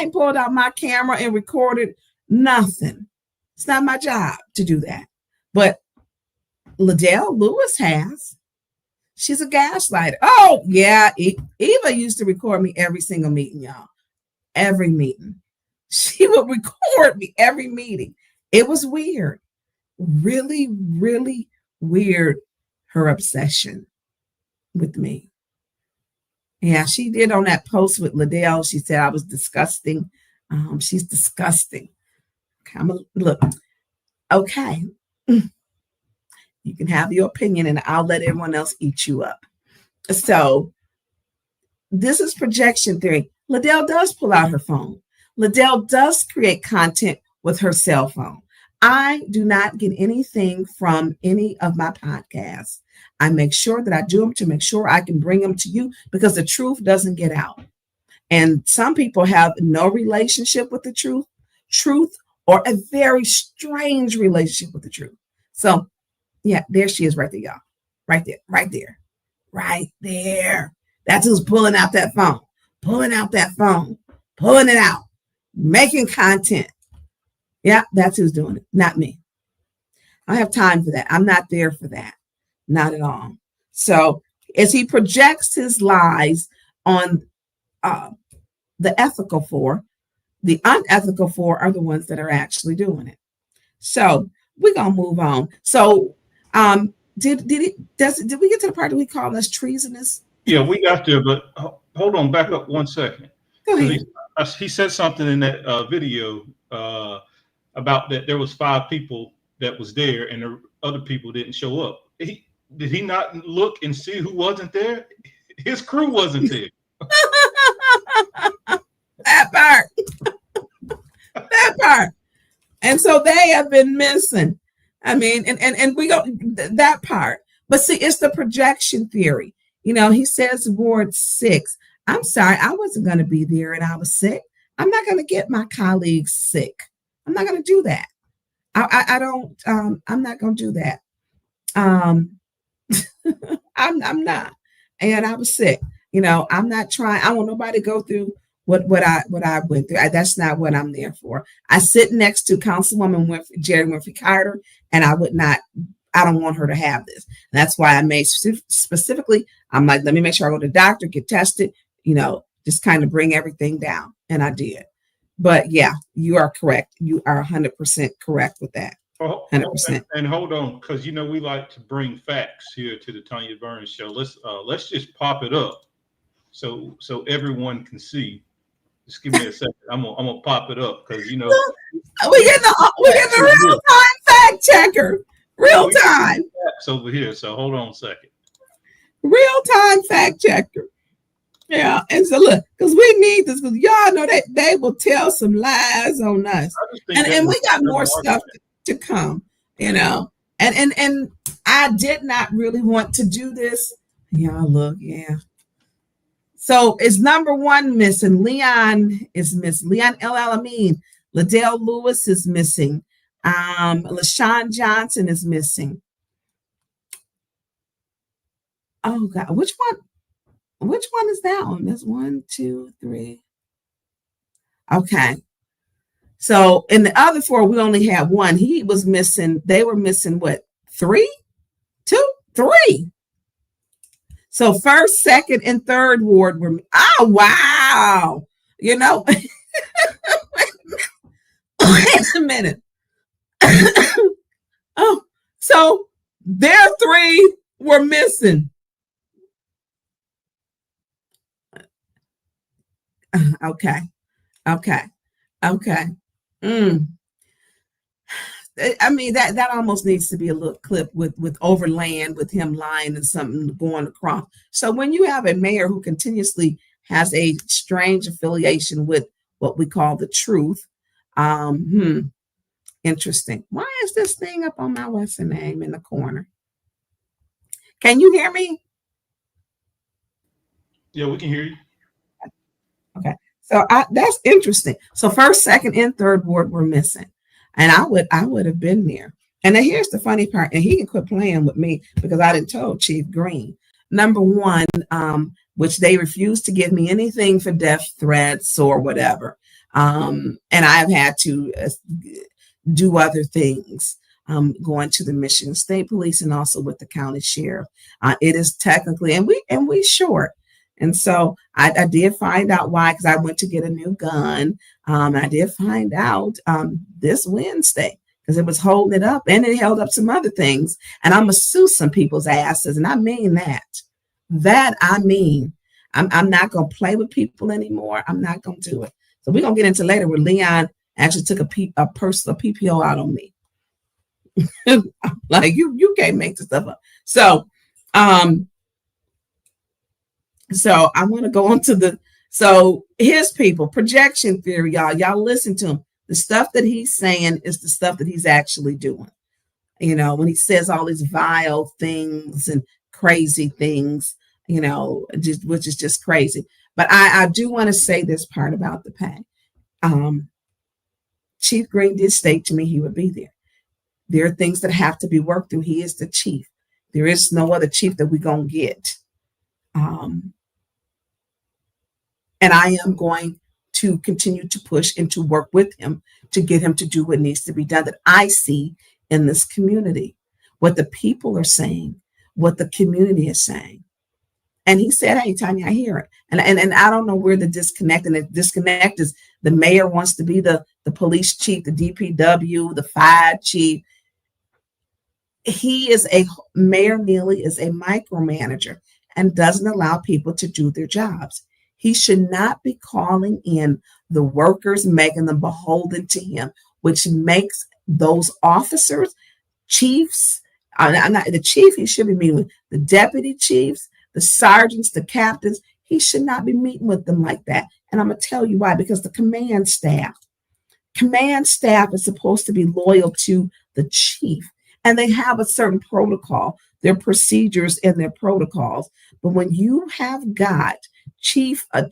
ain't pulled out my camera and recorded nothing. It's not my job to do that. But Liddell Lewis has. She's a gaslighter. Oh, yeah. Eva used to record me every single meeting, y'all. Every meeting. She would record me every meeting. It was weird. Really, really weird, her obsession with me. Yeah, she did on that post with Liddell. She said I was disgusting. She's disgusting. Look, okay. You can have your opinion and I'll let everyone else eat you up. So this is projection theory. Liddell does pull out her phone. Liddell does create content with her cell phone. I do not get anything from any of my podcasts. I make sure that I do them to make sure I can bring them to you, because the truth doesn't get out. And some people have no relationship with the truth, or a very strange relationship with the truth. So yeah, there she is right there, y'all. Right there. That's who's pulling out that phone, pulling it out, making content. Yeah, that's who's doing it, not me. I have time for that. I'm not there for that. Not at all. So as he projects his lies on the ethical four, the unethical four are the ones that are actually doing it. So we're going to move on. So did we get to the part that we call us treasonous? Yeah, we got there, but hold on, back up 1 second. Go ahead. He said something in that video about that there was 5 people that was there and the other people didn't show up. Did he not look and see who wasn't there? His crew wasn't there. That part. And so they have been missing. I mean, and we go that part. But see, it's the projection theory. He says Ward 6. I'm sorry, I wasn't going to be there and I was sick. I'm not going to get my colleagues sick. I'm not going to do that. I'm not going to do that. I'm not. And I was sick. I'm not trying. I want nobody to go through what I went through. That's not what I'm there for. I sit next to Councilwoman Jerry Winfrey Carter, and I don't want her to have this. And that's why I made specifically, I'm like, let me make sure I go to the doctor, get tested, just kind of bring everything down. And I did. But yeah, you are correct. You are 100% correct with that. 100%. And hold on, because we like to bring facts here to the Tonya Burns Show. Let's just pop it up so everyone can see. Just give me a second. I'm gonna pop it up because we get the real time fact checker. Real time. facts over here. So hold on a second. Real-time fact checker. Yeah, and so look, because we need this, because y'all know that they will tell some lies on us, and we got more stuff to come, you know. And I did not really want to do this. Y'all look, yeah. So it's number one missing. Leon is missing. Leon El Alamin. Liddell Lewis is missing. LaShawn Johnson is missing. Oh God, which one? Which one is that one? There's 1, 2, 3. Okay. So in the other 4, we only had one. He was missing. They were missing what? 3? 2? 3. So 1st, 2nd, and 3rd ward were. Oh wow! You know. Wait a minute. Oh, so their 3 were missing. Okay. I mean, that almost needs to be a little clip with Overland, with him lying and something going across. So when you have a mayor who continuously has a strange affiliation with what we call the truth, interesting. Why is this thing up on my what's the name in the corner? Can you hear me? Yeah, we can hear you. Okay, so that's interesting. So 1st, 2nd, and 3rd ward were missing, and I would have been there. And then here's the funny part, and he can quit playing with me because I didn't tell Chief Green. Number one, which they refused to give me anything for death threats or whatever, and I've had to do other things. Going to the Michigan State Police and also with the county sheriff. It is technically, and we short. And so I did find out why, because I went to get a new gun. I did find out this Wednesday because it was holding it up, and it held up some other things. And I'm gonna sue some people's asses, and I mean that. That I mean, I'm not gonna play with people anymore. I'm not gonna do it. So we're gonna get into later where Leon actually took a personal PPO out on me. Like you can't make this stuff up. So I want to go on to his people, projection theory, y'all listen to him. The stuff that he's saying is the stuff that he's actually doing. You know, when he says all these vile things and crazy things, you know, which is just crazy. But I do want to say this part about the pay. Chief Green did state to me he would be there. There are things that have to be worked through. He is the chief. There is no other chief that we're going to get. And I am going to continue to push and to work with him to get him to do what needs to be done that I see in this community, what the people are saying, what the community is saying. And he said, hey, Tonya, I hear it. And I don't know where the disconnect, and the disconnect is the mayor wants to be the police chief, the DPW, the fire chief. Mayor Neely is a micromanager and doesn't allow people to do their jobs. He should not be calling in the workers, making them beholden to him, which makes those officers, chiefs, the chief he should be meeting with, the deputy chiefs, the sergeants, the captains. He should not be meeting with them like that. And I'm going to tell you why, because the command staff is supposed to be loyal to the chief, and they have a certain protocol, their procedures and their protocols. But when you have got a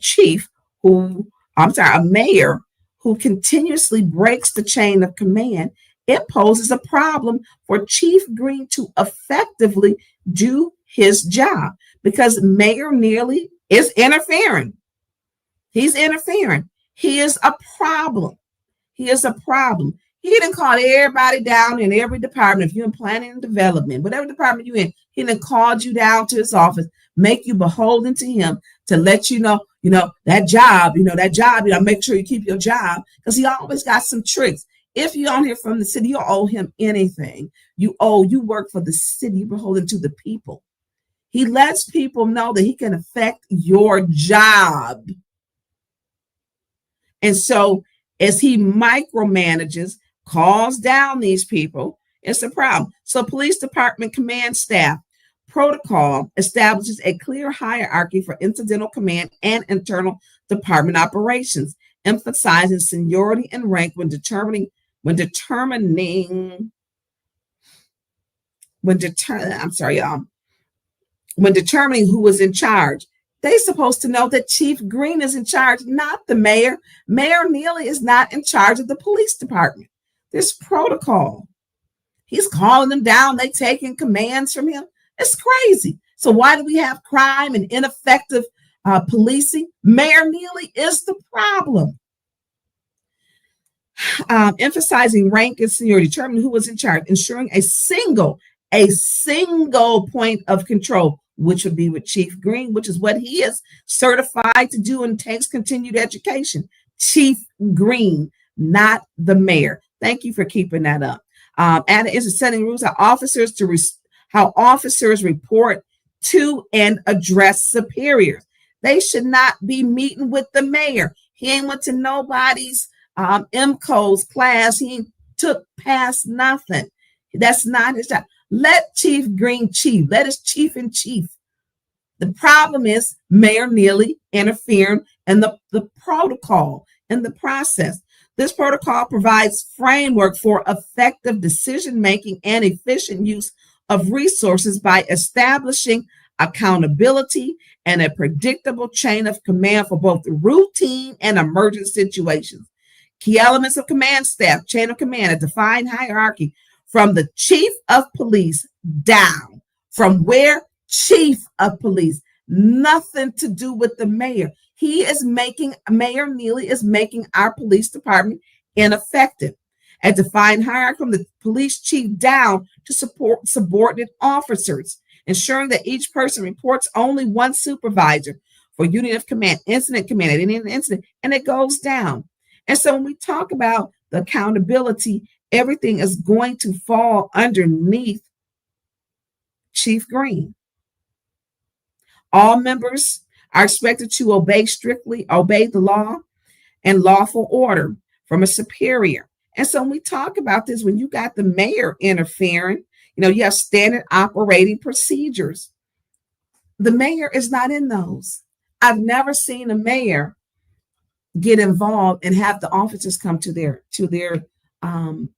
mayor who continuously breaks the chain of command, it poses a problem for Chief Green to effectively do his job, because Mayor Neely is interfering. He's interfering. He is a problem. He is a problem. He didn't call everybody down in every department. If you're in planning and development, whatever department you're in, he done called you down to his office, make you beholden to him to let you know, that job, make sure you keep your job, because he always got some tricks. If you're on here from the city, you owe him anything. You work for the city, you're beholden to the people. He lets people know that he can affect your job. And so as he micromanages, calls down these people, It's a problem. So police department command staff protocol establishes a clear hierarchy for incidental command and internal department operations, emphasizing seniority and rank when determining who was in charge. They're supposed to know that Chief Green is in charge, not the mayor. Mayor Neely is not in charge of the police department. There's protocol. He's calling them down. They taking commands from him. It's crazy. So why do we have crime and ineffective policing? Mayor Neely is the problem. Emphasizing rank and seniority, determining who was in charge, ensuring a single point of control, which would be with Chief Green, which is what he is certified to do and takes continued education. Chief Green, not the mayor. Thank you for keeping that up. And it is setting rules how officers report to and address superiors. They should not be meeting with the mayor. He ain't went to nobody's MCO's class. He took past nothing. That's not his job. Let Chief Green chief. Let his chief in chief. The problem is Mayor Neely interfering in the protocol and the process. This protocol provides framework for effective decision-making and efficient use of resources by establishing accountability and a predictable chain of command for both routine and emergent situations. Key elements of command staff, chain of command, a defined hierarchy from the chief of police down. From where? Chief of police. Nothing to do with the mayor. Mayor Neely is making our police department ineffective. A defined hierarchy from the police chief down to support subordinate officers, ensuring that each person reports only one supervisor for unit of command, incident command at any incident, and it goes down. And so when we talk about the accountability, everything is going to fall underneath Chief Green. All members are expected to strictly obey the law and lawful order from a superior. And so when we talk about this, when you got the mayor interfering, you have standard operating procedures. The mayor is not in those. I've never seen a mayor get involved and have the officers come to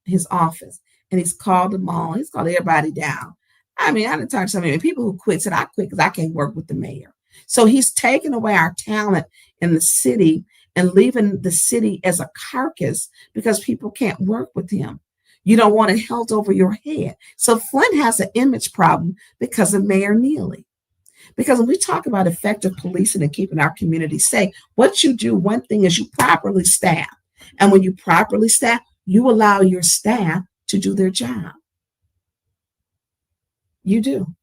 his office, and he's called them all. He's called everybody down. I mean, I didn't talk to so many people who quit, said I quit because I can't work with the mayor. So he's taking away our talent in the city and leaving the city as a carcass because people can't work with him. You don't want it held over your head. So Flint has an image problem because of Mayor Neely. Because when we talk about effective policing and keeping our community safe, what you do, one thing is you properly staff. And when you properly staff, you allow your staff to do their job. You do.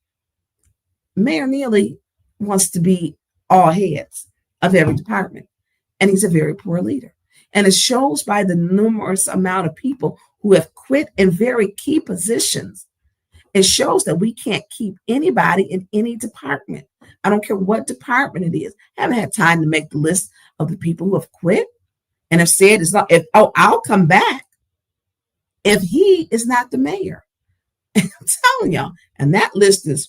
Mayor Neely wants to be all heads of every department, and he's a very poor leader. And it shows by the numerous amount of people who have quit in very key positions. It shows that we can't keep anybody in any department. I don't care what department it is. I haven't had time to make the list of the people who have quit and have said it's not, I'll come back if he is not the mayor. I'm telling y'all, and that list is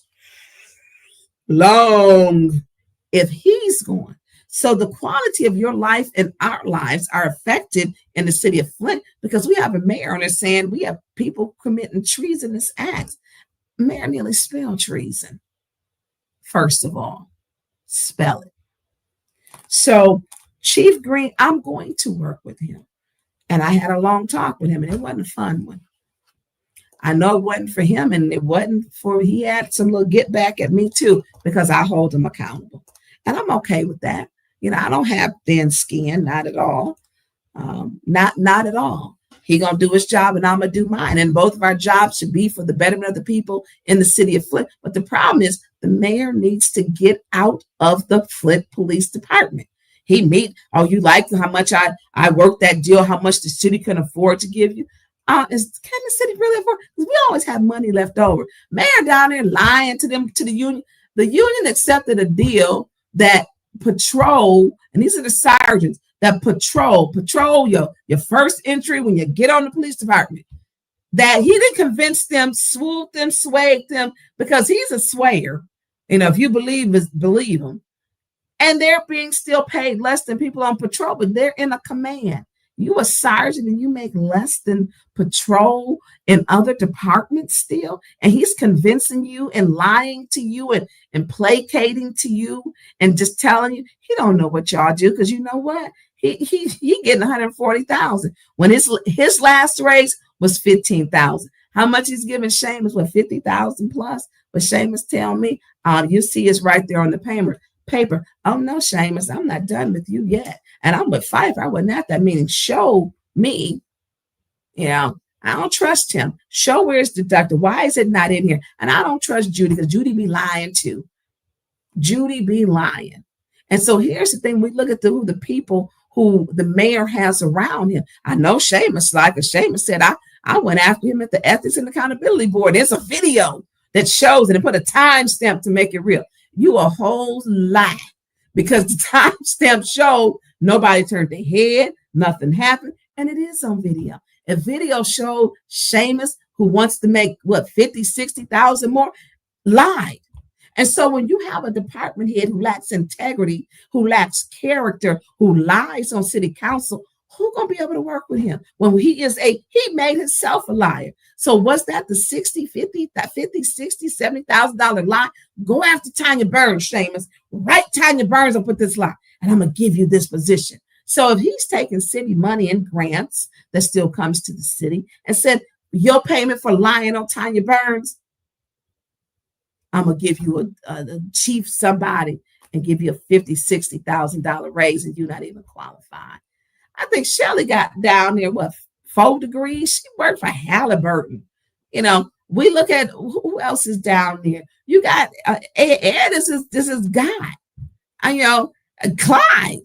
long if he's gone. So the quality of your life and our lives are affected in the city of Flint because we have a mayor on there saying we have people committing treasonous acts. Mayor Neely, spell treason. First of all, spell it. So Chief Green, I'm going to work with him. And I had a long talk with him, and it wasn't a fun one. I know it wasn't for him, and it wasn't for, he had some little get back at me too, because I hold him accountable. And I'm okay with that. I don't have thin skin, not at all. Not at all. He gonna do his job and I'm gonna do mine. And both of our jobs should be for the betterment of the people in the city of Flint. But the problem is the mayor needs to get out of the Flint Police Department. You like how much I worked that deal, how much the city can afford to give you. Can the city really afford? Because we always have money left over. Mayor down there lying to the union. The union accepted a deal that patrol, and these are the sergeants that patrol your first entry when you get on the police department. that he didn't convince them, swooped them, swayed them, because he's a swayer. If you believe him. And they're being still paid less than people on patrol, but they're in a command. You a sergeant and you make less than patrol in other departments still, and he's convincing you and lying to you and placating to you and just telling you he don't know what y'all do, because you know what, he getting 140,000 when his last raise was 15,000. How much he's giving Seamus? What, 50,000 plus? But Seamus tell me, you see it's right there on the paper. Oh no, Seamus, I'm not done with you yet. And I'm with Pfeiffer. I wasn't at that meeting. Show me. I don't trust him. Show where it's deducted. Why is it not in here? And I don't trust Judy, because Judy be lying too. Judy be lying. And so here's the thing. We look at the people who the mayor has around him. I know Seamus, because Seamus said, I went after him at the Ethics and Accountability Board. There's a video that shows it and put a timestamp to make it real. You a whole lie, because the timestamp showed nobody turned their head, nothing happened, and it is on video. A video showed Seamus, who wants to make 50, 60,000 more, lied. And so when you have a department head who lacks integrity, who lacks character, who lies on city council, who's going to be able to work with him when he made himself a liar? So was that the 60, 50, 60, $70,000 lie? Go after Tonya Burns, Seamus. Write Tonya Burns and put this lie, and I'm going to give you this position. So if he's taking city money and grants that still comes to the city and said, your payment for lying on Tonya Burns, I'm going to give you a chief somebody and give you a $50,000, $60,000 raise, and you're not even qualified. I think Shelley got down there, 4 degrees? She worked for Halliburton. We look at who else is down there. You got Ed, this is guy. Clyde.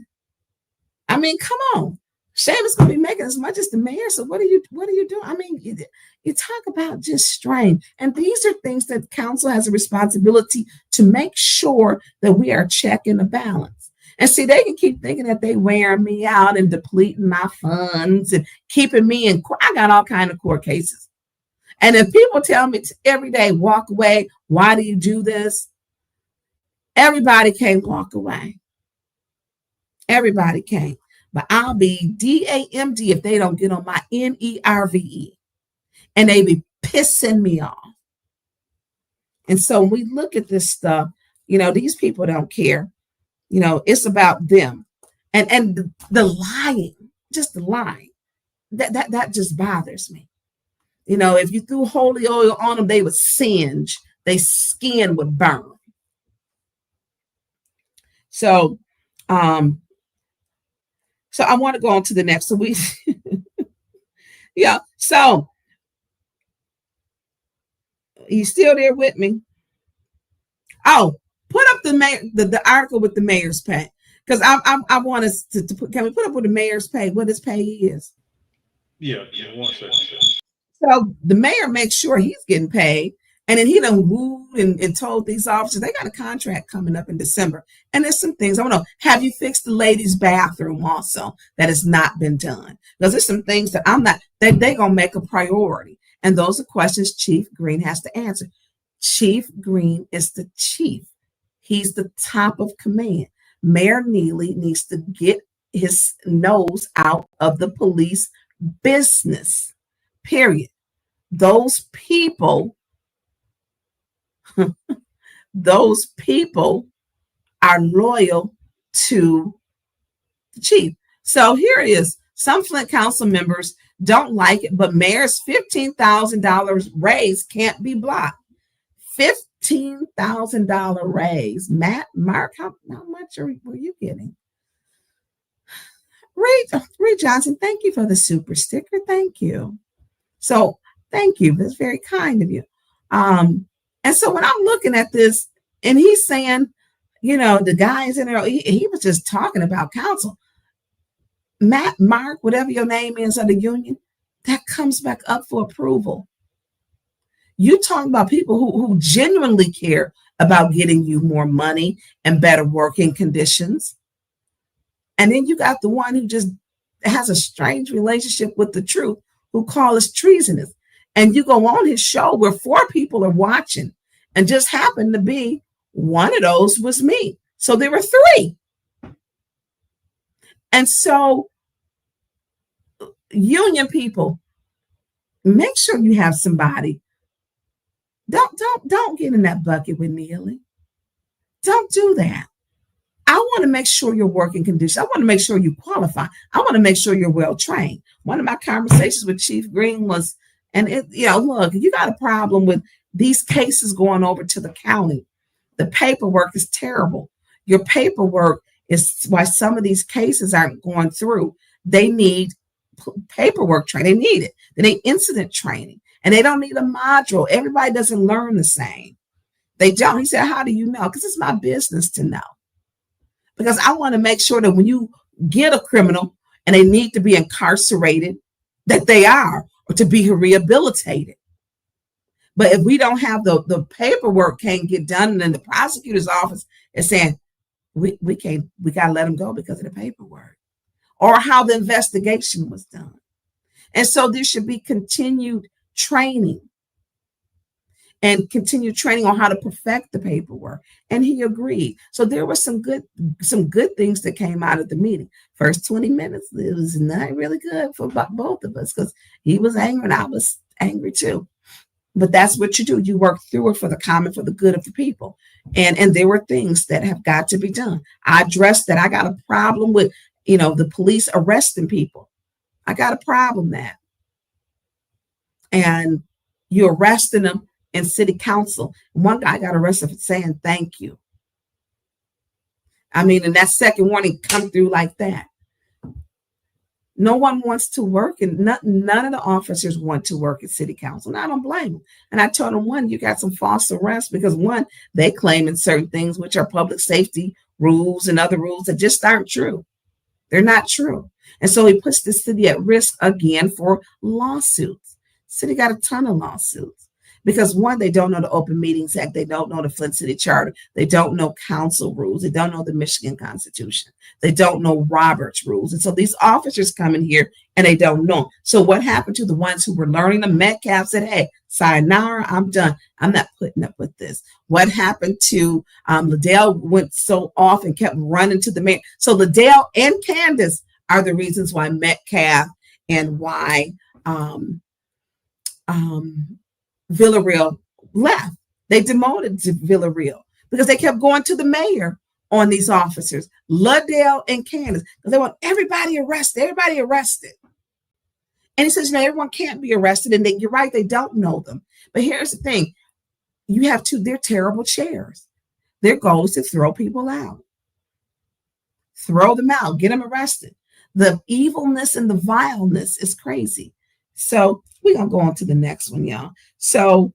I mean, come on. Seamus gonna be making as much as the mayor. So what are you doing? I mean, you talk about just strain. And these are things that council has a responsibility to make sure that we are checking the balance. And see, they can keep thinking that they wearing me out and depleting my funds and keeping me in court. I got all kinds of court cases. And if people tell me every day, walk away, why do you do this? Everybody can't walk away. Everybody can't. But I'll be DAMD if they don't get on my NERVE. And they be pissing me off. And so when we look at this stuff, these people don't care. It's about them. And the lying, just the lying, that just bothers me. If you threw holy oil on them, they would singe. Their skin would burn. So I want to go on to the next. So so you still there with me? Oh, put up the article with the mayor's pay, because I want us to put. Can we put up with the mayor's pay? What his pay is? Yeah, 1 second. So the mayor makes sure he's getting paid, and then he done wooed and told these officers they got a contract coming up in December, and there's some things I want to know. Have you fixed the ladies' bathroom also that has not been done? Because there's some things that they're gonna make a priority, and those are questions Chief Green has to answer. Chief Green is the chief. He's the top of command. Mayor Neely needs to get his nose out of the police business, period. Those people are loyal to the chief. So here it is. Some Flint council members don't like it, but mayor's $15,000 raise can't be blocked. $15,000 raise. Mark, how much were you getting? Ray Johnson, thank you for the super sticker. Thank you. So thank you. That's very kind of you. And so when I'm looking at this, and he's saying, the guys in there, he was just talking about council. Mark, whatever your name is of the union, that comes back up for approval. You talk about people who genuinely care about getting you more money and better working conditions. And then you got the one who just has a strange relationship with the truth, who call us treasonous. And you go on his show where 4 people are watching, and just happened to be one of those was me. So there were 3. And so union people, make sure you have somebody. Don't get in that bucket with Neely. Don't do that. I want to make sure your working conditions. I want to make sure you qualify. I want to make sure you're well trained. One of my conversations with Chief Green was, and look, you got a problem with these cases going over to the county. The paperwork is terrible. Your paperwork is why some of these cases aren't going through. They need paperwork training. They need it. They need incident training, and they don't need a module. Everybody doesn't learn the same. They don't. He said, how do you know? Because it's my business to know. Because I want to make sure that when you get a criminal and they need to be incarcerated, that they are, or to be rehabilitated. But if we don't have the paperwork can't get done, and then the prosecutor's office is saying, we got to let them go because of the paperwork, or how the investigation was done. And so there should be continued training and continued training on how to perfect the paperwork. And he agreed. So there were some good things that came out of the meeting. First 20 minutes, it was not really good for both of us because he was angry and I was angry too. But that's what you do. You work through it for the good of the people. And there were things that have got to be done. I addressed that. I got a problem with, the police arresting people. I got a problem with that. And you're arresting them in city council. One guy got arrested for saying thank you. I mean, and that second warning come through like that. No one wants to work, and none of the officers want to work at city council. And I don't blame them. And I told them, one, you got some false arrests because one, they claim in certain things, which are public safety rules and other rules that just aren't true. They're not true. And so he puts the city at risk again for lawsuits. City got a ton of lawsuits. Because one, they don't know the Open Meetings Act. They don't know the Flint City Charter. They don't know council rules. They don't know the Michigan Constitution. They don't know Robert's rules. And so these officers come in here and they don't know. So what happened to the ones who were learning them? Metcalf said, hey, sayonara, I'm done. I'm not putting up with this. What happened to Liddell went so off and kept running to the mayor. So Liddell and Candace are the reasons why Metcalf and why Villarreal left. They demoted to Villarreal because they kept going to the mayor on these officers, Liddell and Candace, because they want everybody arrested. And he says, everyone can't be arrested. And you're right, they don't know them. But here's the thing. You have they're terrible chairs. Their goal is to throw people out. Throw them out, get them arrested. The evilness and the vileness is crazy. So we're going to go on to the next one, y'all. So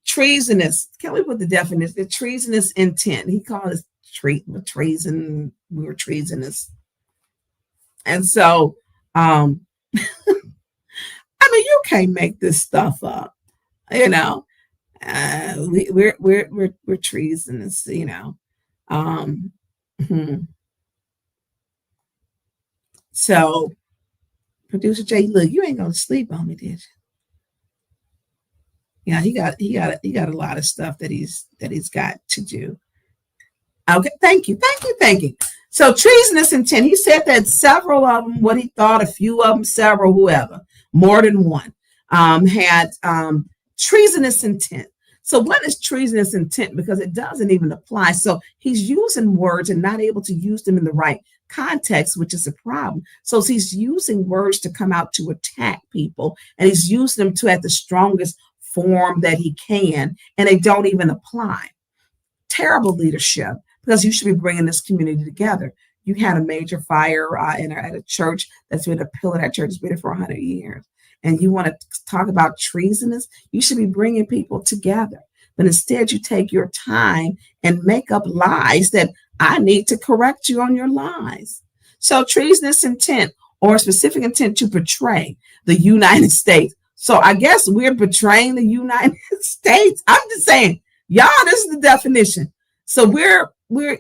treasonous. Can we put the definition? The treasonous intent. He called it treason. We were treasonous. And so, I mean, you can't make this stuff up, we're treasonous, So, producer Jay, look, you ain't gonna sleep on me, did you? Yeah, he got a lot of stuff that he's got to do. Okay, thank you. So treasonous intent. He said that several of them, what he thought, a few of them, several, whoever, more than one, had treasonous intent. So what is treasonous intent? Because it doesn't even apply. So he's using words and not able to use them in the right context, which is a problem. So he's using words to come out to attack people, and he's using them to at the strongest form that he can, and they don't even apply. Terrible leadership, because you should be bringing this community together. You had a major fire at a church that's been a pillar. That church has been there for 100 years. And you want to talk about treasonous? You should be bringing people together. But instead, you take your time and make up lies that I need to correct you on your lies. So treasonous intent, or specific intent to betray the United States. So I guess we're betraying the United States. I'm just saying, y'all, this is the definition. So we're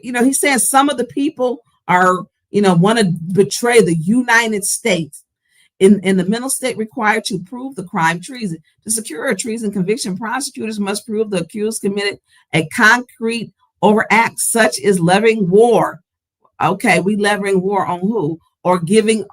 he's saying some of the people are, want to betray the United States. in the mental state required to prove the crime treason. To secure a treason conviction, prosecutors must prove the accused committed a concrete overact, such as levying war. Okay, we levying war on who? Or giving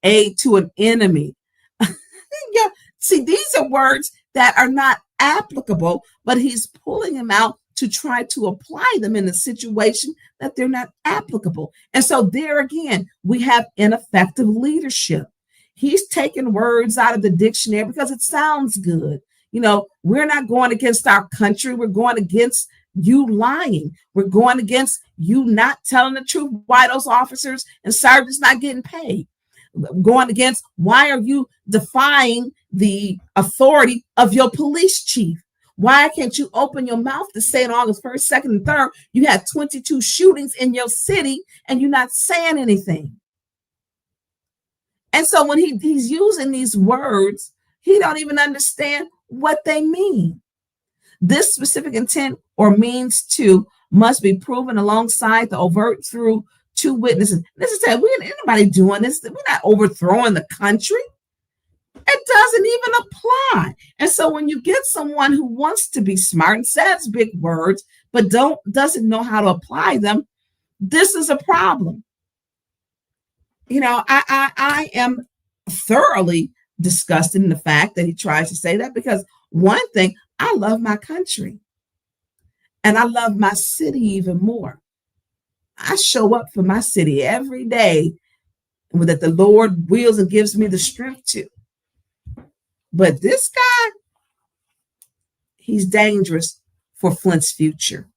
aid to an enemy. Yeah, see, these are words that are not applicable, but he's pulling them out to try to apply them in a situation that they're not applicable. And so there again, we have ineffective leadership. He's taking words out of the dictionary because it sounds good. You know, we're not going against our country. We're going against you lying. We're going against you not telling the truth. Why those officers and sergeants not getting paid? Going against why are you defying the authority of your police chief? Why can't you open your mouth to say on August 1st, 2nd, and 3rd, you had 22 shootings in your city and you're not saying anything? And so when he's using these words, he don't even understand what they mean. This specific intent or means to must be proven alongside the overt through two witnesses. This is that we ain't anybody doing this. We're not overthrowing the country. It doesn't even apply. And so when you get someone who wants to be smart and says big words, but doesn't know how to apply them, this is a problem. You know, I am thoroughly disgusted in the fact that he tries to say that, because one thing, I love my country and I love my city even more. I show up for my city every day that the Lord wills and gives me the strength to. But this guy, he's dangerous for Flint's future.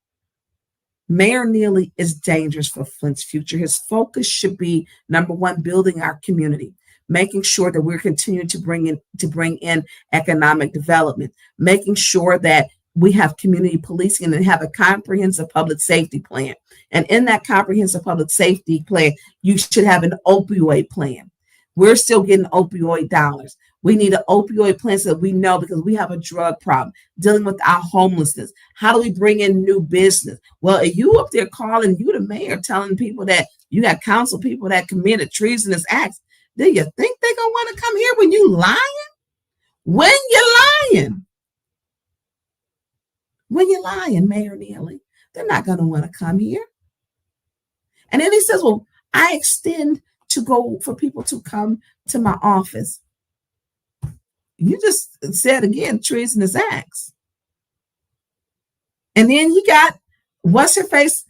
Mayor Neely is dangerous for Flint's future. His focus should be, number one, building our community, making sure that we're continuing to bring in economic development, making sure that we have community policing and have a comprehensive public safety plan. And in that comprehensive public safety plan, you should have an opioid plan. We're still getting opioid dollars. We need an opioid plan so that we know, because we have a drug problem, dealing with our homelessness. How do we bring in new business? Well, if you up there calling, you the mayor, telling people that you got council people that committed treasonous acts, do you think they're going to want to come here when you lying? When you're lying. When you're lying, Mayor Neely, they're not going to want to come here. And then he says, well, I extend to go for people to come to my office. You just said again, treasonous acts. And then you got, what's her face?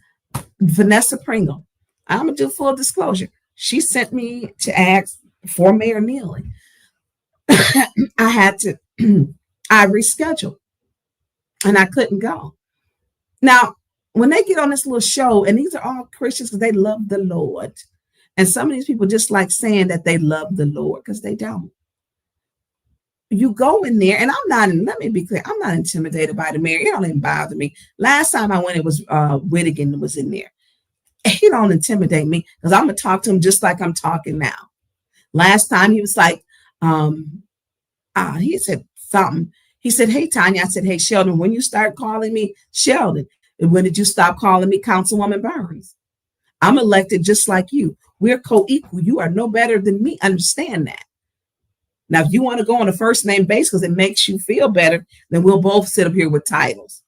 Vanessa Pringle. I'm going to do full disclosure. She sent me to ask for Mayor Neely. I had to, I rescheduled and I couldn't go. Now, when they get on this little show, and these are all Christians because they love the Lord. And some of these people just like saying that they love the Lord because they don't. You go in there, and let me be clear, I'm not intimidated by the mayor. It don't even bother me. Last time I went, it was Whittigan was in there. He don't intimidate me because I'm going to talk to him just like I'm talking now. Last time he was like, he said something. He said, hey, Tonya. I said, hey, Sheldon, when you start calling me Sheldon, when did you stop calling me Councilwoman Burns? I'm elected just like you. We're co-equal. You are no better than me. Understand that. Now, if you want to go on a first name basis because it makes you feel better, then we'll both sit up here with titles.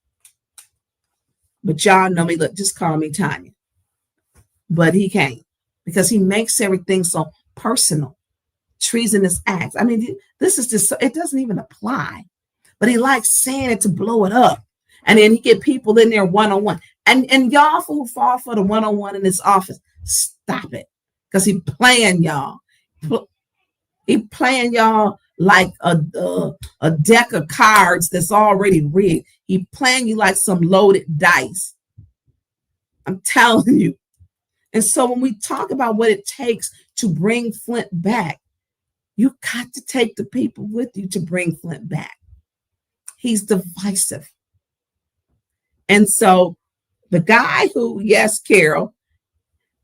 But y'all know me. Look, just call me Tonya. But he can't, because he makes everything so personal. Treasonous acts. I mean, this is just, it doesn't even apply. But he likes saying it to blow it up. And then he get people in there one-on-one. And y'all who fall for the one-on-one in his office, stop it. Because he playing y'all. He playing y'all like a deck of cards that's already rigged. He playing you like some loaded dice. I'm telling you. And so when we talk about what it takes to bring Flint back, you got to take the people with you to bring Flint back. He's divisive. And so the guy who, yes, Carol,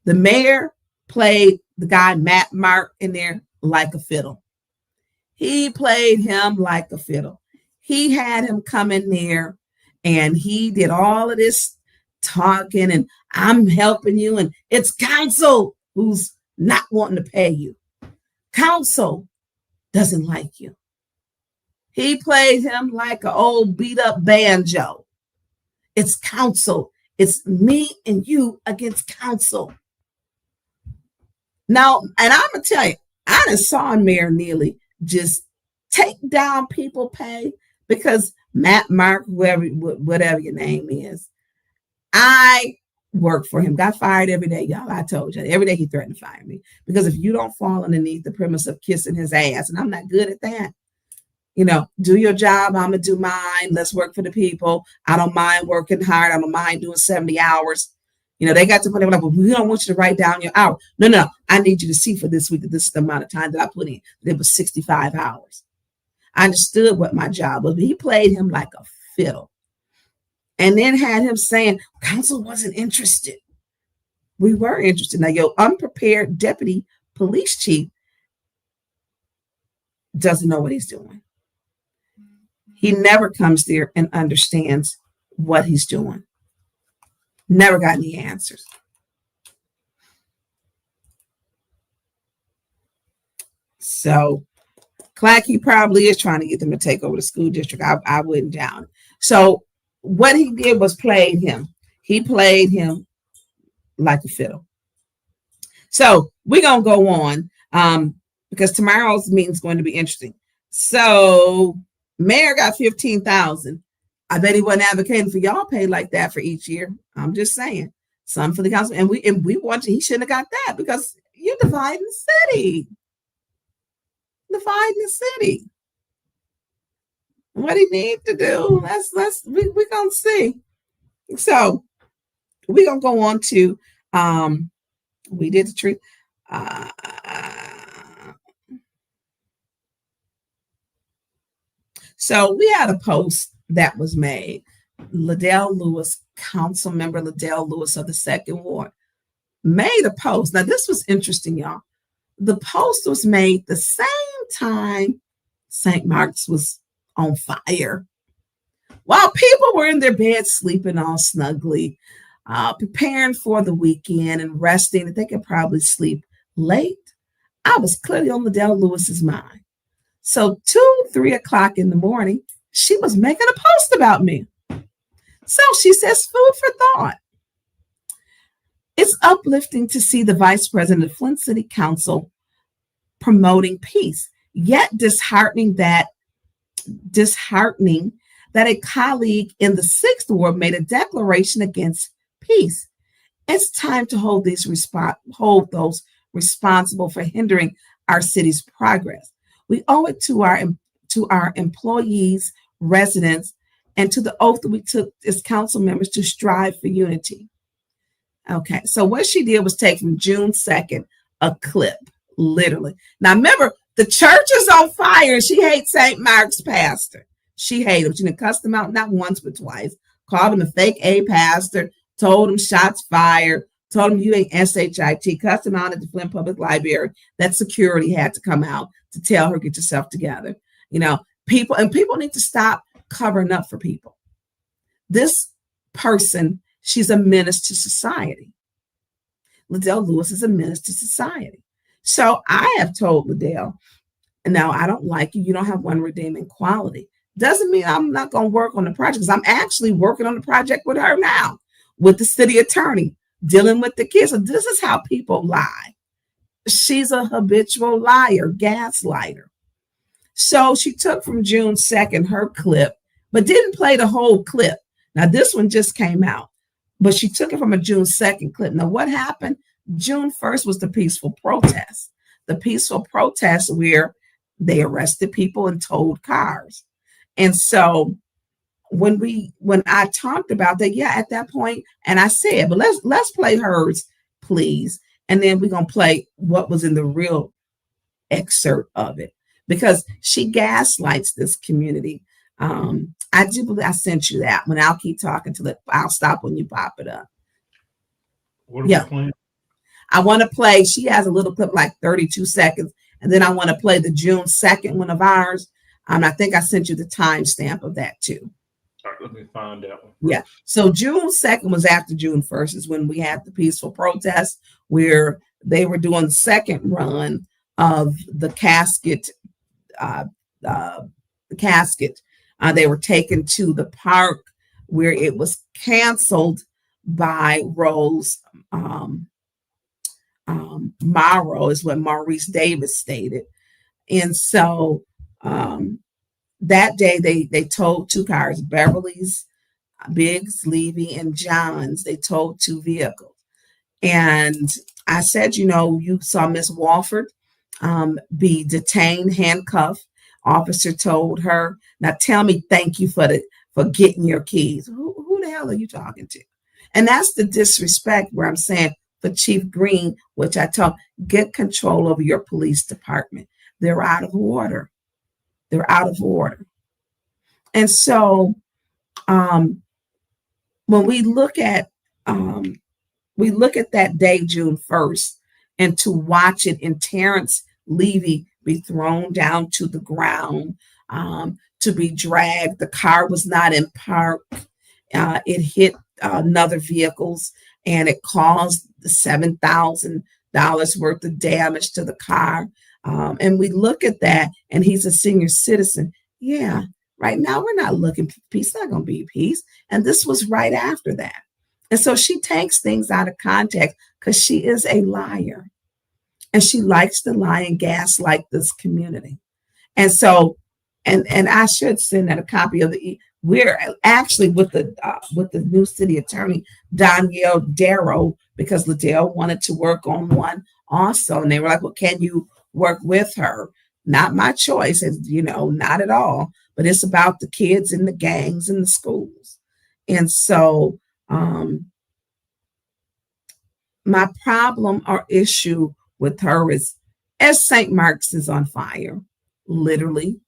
the mayor played the guy, Matt Mark, in there like a fiddle. He played him like a fiddle. He had him come in there and he did all of this talking and I'm helping you. And it's council who's not wanting to pay you. Council doesn't like you. He played him like an old beat up banjo. It's council. It's me and you against council. Now, and I'm going to tell you, I done saw Mayor Neely just take down people pay because Matt, Mark, whatever your name is, I worked for him, got fired every day, y'all. I told you, every day he threatened to fire me because if you don't fall underneath the premise of kissing his ass, and I'm not good at that, do your job, I'm going to do mine. Let's work for the people. I don't mind working hard. I don't mind doing 70 hours. They got to put like, well, we don't want you to write down your hour. No. I need you to see for this week that this is the amount of time that I put in. It was 65 hours. I understood what my job was, but he played him like a fiddle. And then had him saying, council wasn't interested. We were interested. Now, your unprepared deputy police chief doesn't know what he's doing. He never comes there and understands what he's doing. Never got any answers. So, Clack, he probably is trying to get them to take over the school district. I wouldn't doubt it. So, what he did was played him. He played him like a fiddle. So, we're going to go on because tomorrow's meeting is going to be interesting. So, Mayor got $15,000. I bet he wasn't advocating for y'all pay like that for each year. I'm just saying. Some for the council. And we want to, he shouldn't have got that because you're dividing the city. Dividing the city. What he need to do, we're gonna see. So we're gonna go on to we did the tree. So we had a post that was made. Liddell Lewis, council member Liddell Lewis of the 2nd Ward, made a post. Now, this was interesting, y'all. The post was made the same time St. Mark's was on fire. While people were in their beds sleeping all snugly, preparing for the weekend and resting, that they could probably sleep late, I was clearly on Liddell Lewis's mind. So 2-3 o'clock in the morning, she was making a post about me. So she says, food for thought. It's uplifting to see the vice president of Flint City Council promoting peace, yet disheartening that a colleague in the 6th Ward made a declaration against peace. It's time to hold those responsible for hindering our city's progress. We owe it to our employees, residents, and to the oath that we took as council members to strive for unity. Okay, so what she did was take from June 2nd a clip, literally. Now remember, the church is on fire. She hates St. Mark's pastor. She hated him. She didn't cuss him out not once but twice. Called him a fake A pastor. Told him shots fired. Told him you ain't SHIT. Cussed him out at the Flint Public Library. That security had to come out to tell her, get yourself together. People need to stop covering up for people. This person, she's a menace to society. Liddell Lewis is a menace to society. So I have told Liddell, no, I don't like you. You don't have one redeeming quality. Doesn't mean I'm not going to work on the project, because I'm actually working on the project with her now, with the city attorney, dealing with the kids. So this is how people lie. She's a habitual liar, gaslighter. So she took from June 2nd her clip, but didn't play the whole clip. Now this one just came out, but she took it from a June 2nd clip. Now what happened? June 1st was the peaceful protest. The peaceful protest where they arrested people and towed cars. And so when I talked about that, yeah, at that point, and I said, but let's play hers, please. And then we're going to play what was in the real excerpt of it, because she gaslights this community. I do believe I sent you that one. I'll keep talking till I'll stop when you pop it up. What are we playing? I want to play, she has a little clip like 32 seconds. And then I want to play the June 2nd one of ours. I think I sent you the timestamp of that too. All right, let me find that one. Yeah. So June 2nd was after June 1st is when we had the peaceful protest where they were doing the second run of the casket. Uh, the casket. They were taken to the park where it was canceled by Rose Morrow, is what Maurice Davis stated. And so that day they towed two cars, Beverly's, Biggs, Levy, and John's. They towed two vehicles. And I said, you saw Miss Walford be detained, handcuffed. Officer told her, "Now tell me, thank you for getting your keys." Who the hell are you talking to? And that's the disrespect where I'm saying for Chief Green, which I told, get control over your police department. They're out of order. They're out of order. And so when we look at that day, June 1st, and to watch it in Terrence Levy be thrown down to the ground, to be dragged. The car was not in park. It hit another vehicles, and it caused $7,000 worth of damage to the car. And we look at that, and he's a senior citizen. Yeah, right now we're not looking for peace. It's not going to be peace. And this was right after that. And so she takes things out of context because she is a liar. And she likes to lie and gaslight this community. And so, and I should send out a copy of we're actually with the new city attorney, Danielle Darrow, because Liddell wanted to work on one also. And they were like, well, can you work with her? Not my choice, not at all. But it's about the kids and the gangs and the schools. And so my problem or issue with her is, as St. Mark's is on fire, literally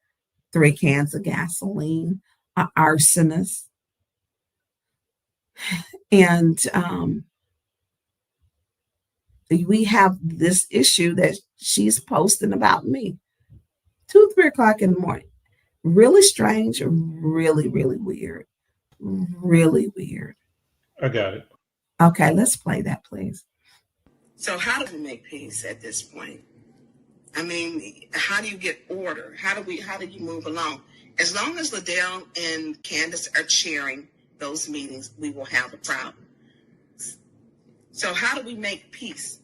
3 cans of gasoline, an arsonist. And we have this issue that she's posting about me 2, 3 o'clock in the morning. Really strange, really, really weird. Really weird. I got it. Okay, let's play that, please. So how do we make peace at this point? I mean, how do you get order? How do you move along? As long as Liddell and Candace are chairing those meetings, we will have a problem. So how do we make peace?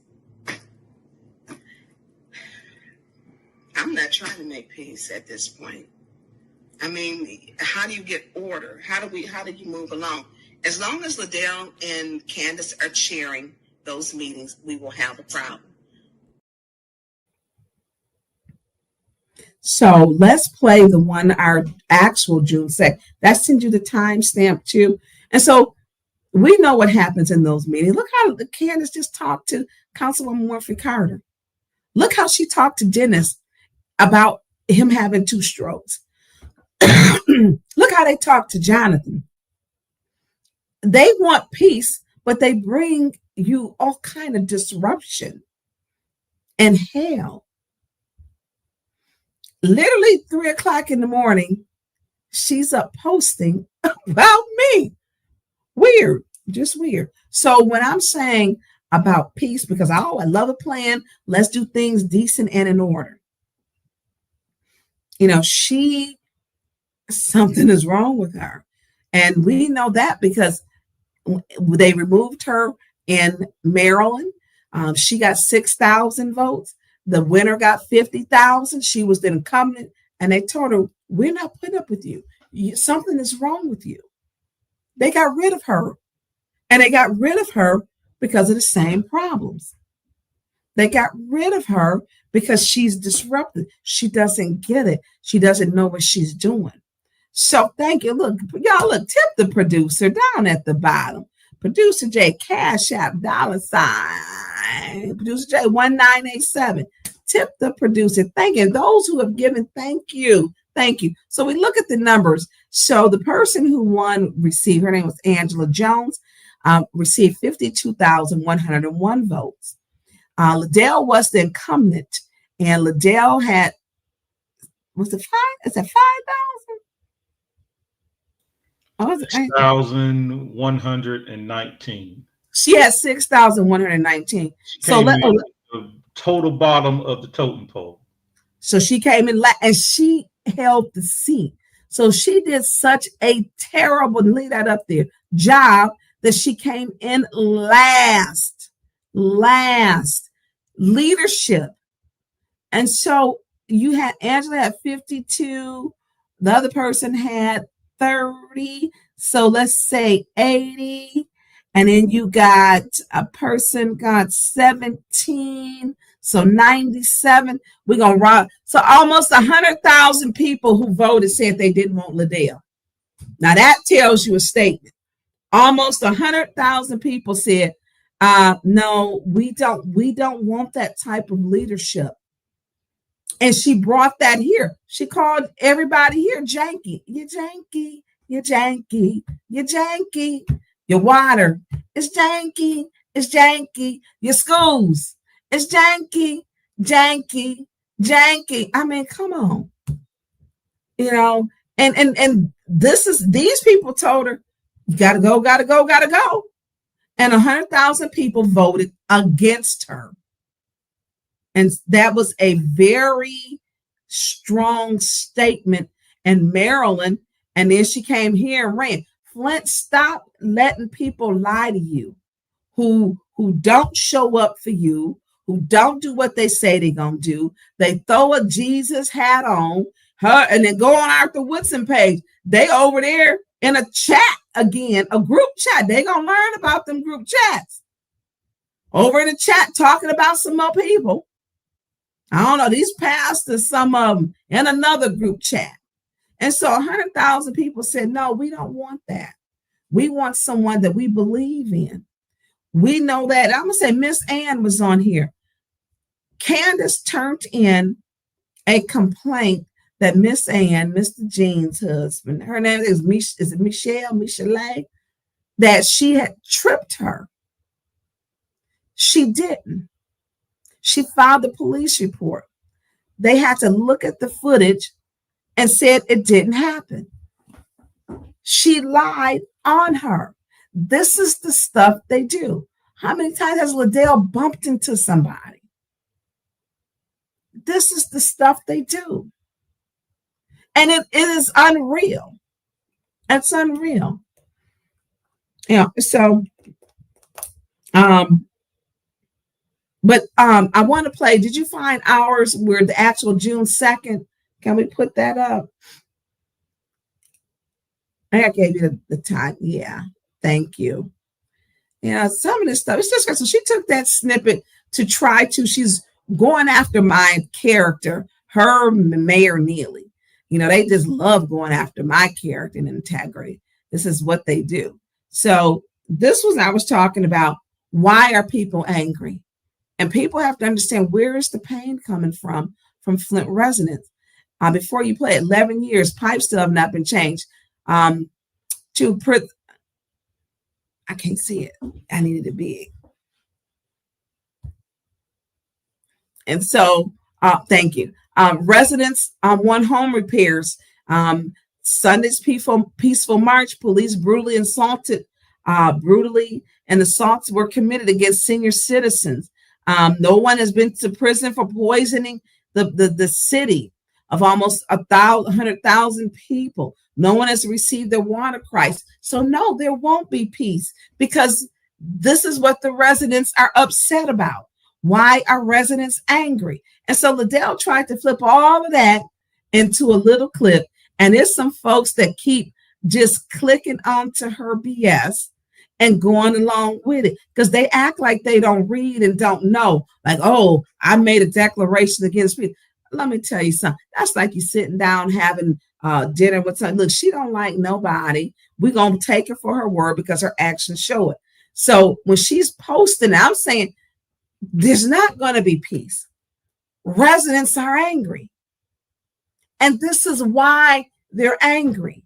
I'm not trying to make peace at this point. I mean, how do you get order? How do you move along? As long as Liddell and Candace are chairing those meetings, we will have a problem. So let's play the one, our actual June 2nd. That sends you the timestamp too. And so we know what happens in those meetings. Look how Candace just talked to Councilwoman Murphy Carter. Look how she talked to Dennis about him having 2 strokes. Look how they talk to Jonathan. They want peace, but they bring you all kind of disruption and hell. Literally 3 o'clock in the morning, she's up posting about me. Weird, just weird. So when I'm saying about peace, because I love a plan, let's do things decent and in order. Something is wrong with her. And we know that because they removed her in Maryland. She got 6,000 votes. The winner got 50,000. She was the incumbent, and they told her, we're not putting up with you. Something is wrong with you. They got rid of her, and they got rid of her because of the same problems. They got rid of her because she's disrupted. She doesn't get it. She doesn't know what she's doing. So thank you. Look, y'all, tip the producer down at the bottom. Producer J, Cash App, $. Producer J, 1987. Tip the producer. Thank you. Those who have given, thank you. Thank you. So we look at the numbers. So the person who won received, her name was Angela Jones, received 52,101 votes. Liddell was the incumbent, and Liddell had, was it 5? Is it 5,000? 6,119. She had 6,119. So total bottom of the totem pole. So she came in and she held the seat. So she did such a terrible, leave that up there, job that she came in last leadership. And so you had Angela had 52, the other person had 30. So let's say 80. And then you got a person got 17. So 97. We're going to rob. So almost 100,000 people who voted said they didn't want Liddell. Now that tells you a statement. Almost 100,000 people said, no, we don't want that type of leadership. And she brought that here. She called everybody here janky. You're janky. You're janky. You're janky. Your water is janky. It's janky. Your schools. It's janky. Janky. Janky. I mean, come on. You know, and these people told her, you gotta go, gotta go, gotta go. And 100,000 people voted against her. And that was a very strong statement in Maryland. And then she came here and ran. Flint, stop letting people lie to you who don't show up for you, who don't do what they say they're going to do. They throw a Jesus hat on her and then go on Arthur Woodson page. They over there in a chat again, a group chat. They're going to learn about them group chats. Over in the chat talking about some more people. I don't know, these pastors, some of them in another group chat. And so 100,000 people said, no, we don't want that. We want someone that we believe in. We know that. I'm going to say Miss Ann was on here. Candace turned in a complaint that Miss Ann, Mr. Jean's husband, her name is Michelle, that she had tripped her. She didn't. She filed a police report. They had to look at the footage and said it didn't happen. She lied on her. This is the stuff they do. How many times has Liddell bumped into somebody? This is the stuff they do. And it is unreal. It's unreal. Yeah, so but I want to play. Did you find ours where the actual June 2nd? Can we put that up? I gave you the time. Yeah, thank you. Yeah, some of this stuff, it's just so she took that snippet to try to, she's going after my character, her, Mayor Neely. You know, they just love going after my character and integrity. This is what they do. So this was, I was talking about, why are people angry? And people have to understand, where is the pain coming from Flint residents? Before you play 11 years, pipes still have not been changed. I can't see it. I needed it big. And so, thank you. Residents want home repairs. Sunday's peaceful march, police brutally assaulted, and assaults were committed against senior citizens. No one has been to prison for poisoning the city of almost 100,000 people. No one has received their water crisis. So no, there won't be peace, because this is what the residents are upset about. Why are residents angry? And so Liddell tried to flip all of that into a little clip. And there's some folks that keep just clicking onto her BS and going along with it, because they act like they don't read and don't know. Like, oh, I made a declaration against people. Let me tell you something. That's like you sitting down having dinner with someone. Look, she don't like nobody. We're going to take her for her word because her actions show it. So when she's posting, I'm saying there's not going to be peace. Residents are angry. And this is why they're angry.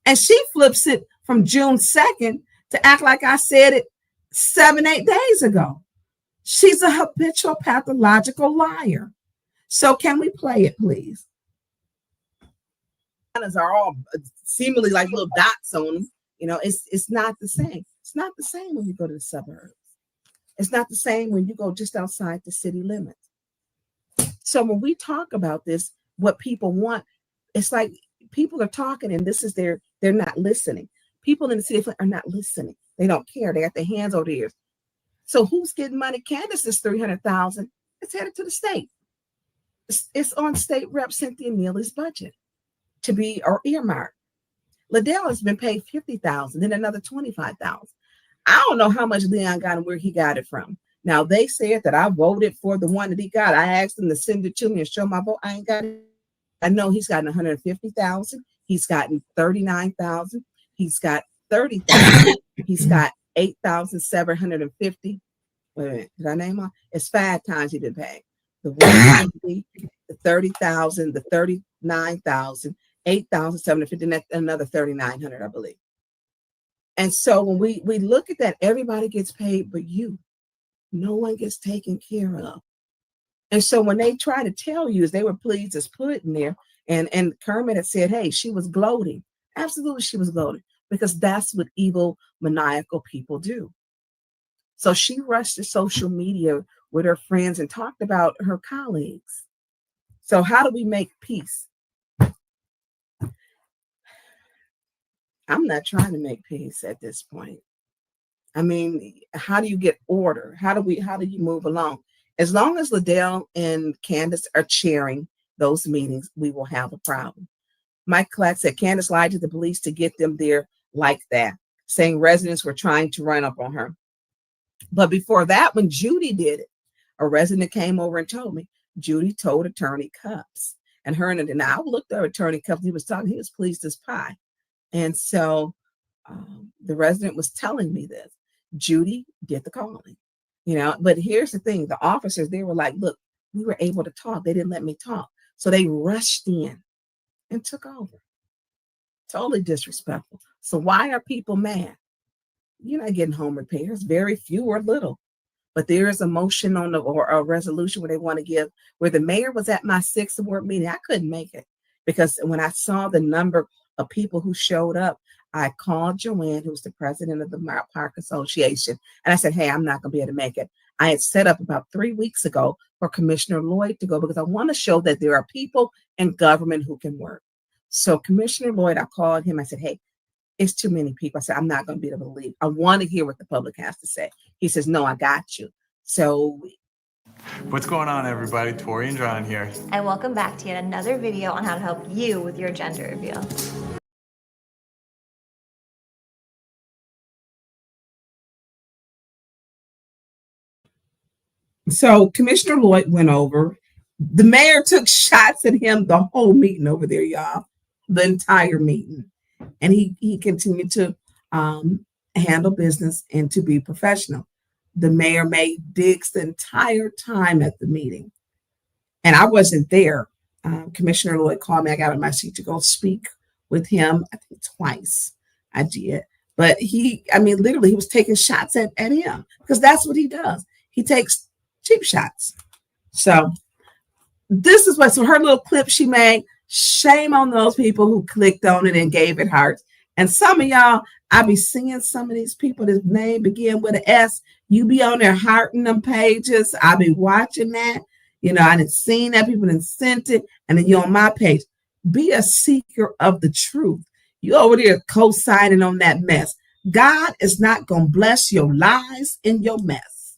And she flips it from June 2nd to act like I said it 7-8 days ago. She's a habitual pathological liar. So can we play it, please? Are all seemingly like little dots on them. You know, it's not the same. It's not the same when you go to the suburbs. It's not the same when you go just outside the city limits. So when we talk about this, what people want, it's like people are talking and this is they're not listening. People in the city are not listening. They don't care. They got their hands over their ears. So who's getting money? Candace's $300,000. It's headed to the state. It's on State Rep Cynthia Neely's budget to be or earmarked. Liddell has been paid $50,000, then another $25,000. I don't know how much Leon got and where he got it from. Now they said that I voted for the one that he got. I asked him to send it to me and show my vote. I ain't got it. I know he's gotten 150,000. He's gotten 39,000. He's got 30,000. He's got 8,750. Wait a minute, did I name them? It's 5 times he been paid. The 150, the 30,000, the 39,000, 8,750, and another 3,900, I believe. And so when we look at that, everybody gets paid, but you, no one gets taken care of. And so when they try to tell you, as they were pleased as put in there, and Kermit had said, hey, she was gloating. Absolutely, she was gloating, because that's what evil, maniacal people do. So she rushed to social media with her friends and talked about her colleagues. So how do we make peace? I'm not trying to make peace at this point. I mean, how do you get order? How do you move along? As long as Liddell and Candace are chairing those meetings, we will have a problem. Mike Clack said Candace lied to the police to get them there like that, saying residents were trying to run up on her. But before that, when Judy did it, a resident came over and told me, Judy told Attorney Cups. And I looked at Attorney Cups, he was pleased as pie. And so the resident was telling me this. Judy did the calling, but here's the thing. The officers, they were like, look, we were able to talk. They didn't let me talk. So they rushed in and took over. Totally disrespectful. So why are people mad? You're not getting home repairs, very few or little. But there is a motion or a resolution where they want to give, where the mayor was at my 6th ward meeting. I couldn't make it because when I saw the number of people who showed up, I called Joanne, who's the president of the Mount Park Association, and I said, hey, I'm not going to be able to make it. I had set up about 3 weeks ago for Commissioner Lloyd to go because I want to show that there are people in government who can work. So Commissioner Lloyd, I called him. I said, hey, it's too many people. I said, I'm not going to be able to leave. I want to hear what the public has to say. He says, no, I got you. So what's going on, everybody? Tori and John here. And welcome back to yet another video on how to help you with your gender reveal. So Commissioner Lloyd went over. The mayor took shots at him the whole meeting over there, y'all, the entire meeting. And he continued to handle business and to be professional. The mayor made digs the entire time at the meeting. And I wasn't there. Commissioner Lloyd called me. I got on my seat to go speak with him, I think twice. I did. But literally, he was taking shots at him because that's what he does. He takes cheap shots. So this is so her little clip she made. Shame on those people who clicked on it and gave it hearts. And some of y'all, I be seeing some of these people, this name begin with an S. You be on there hearting them pages. I be watching that. I didn't seen that. People didn't sent it. And then you're on my page. Be a seeker of the truth. You over there co-signing on that mess. God is not going to bless your lies in your mess.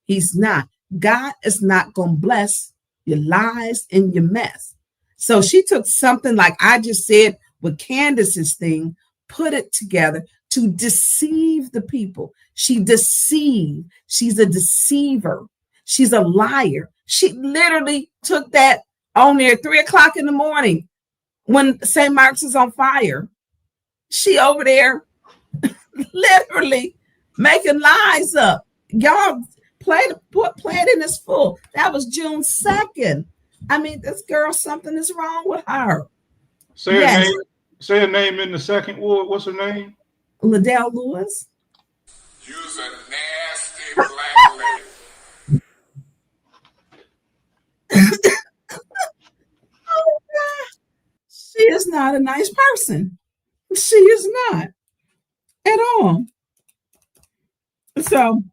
He's not. God is not going to bless your lies in your mess. So she took something like I just said with Candace's thing, put it together to deceive the people. She deceived. She's a deceiver. She's a liar. She literally took that on there at 3 o'clock in the morning when St. Mark's is on fire. She over there literally making lies up. Y'all play it in this full. That was June 2nd. This girl, something is wrong with her. Say her name in the 2nd ward. What's her name? Liddell Lewis. You's a nasty black lady. Oh, God. She is not a nice person. She is not at all. So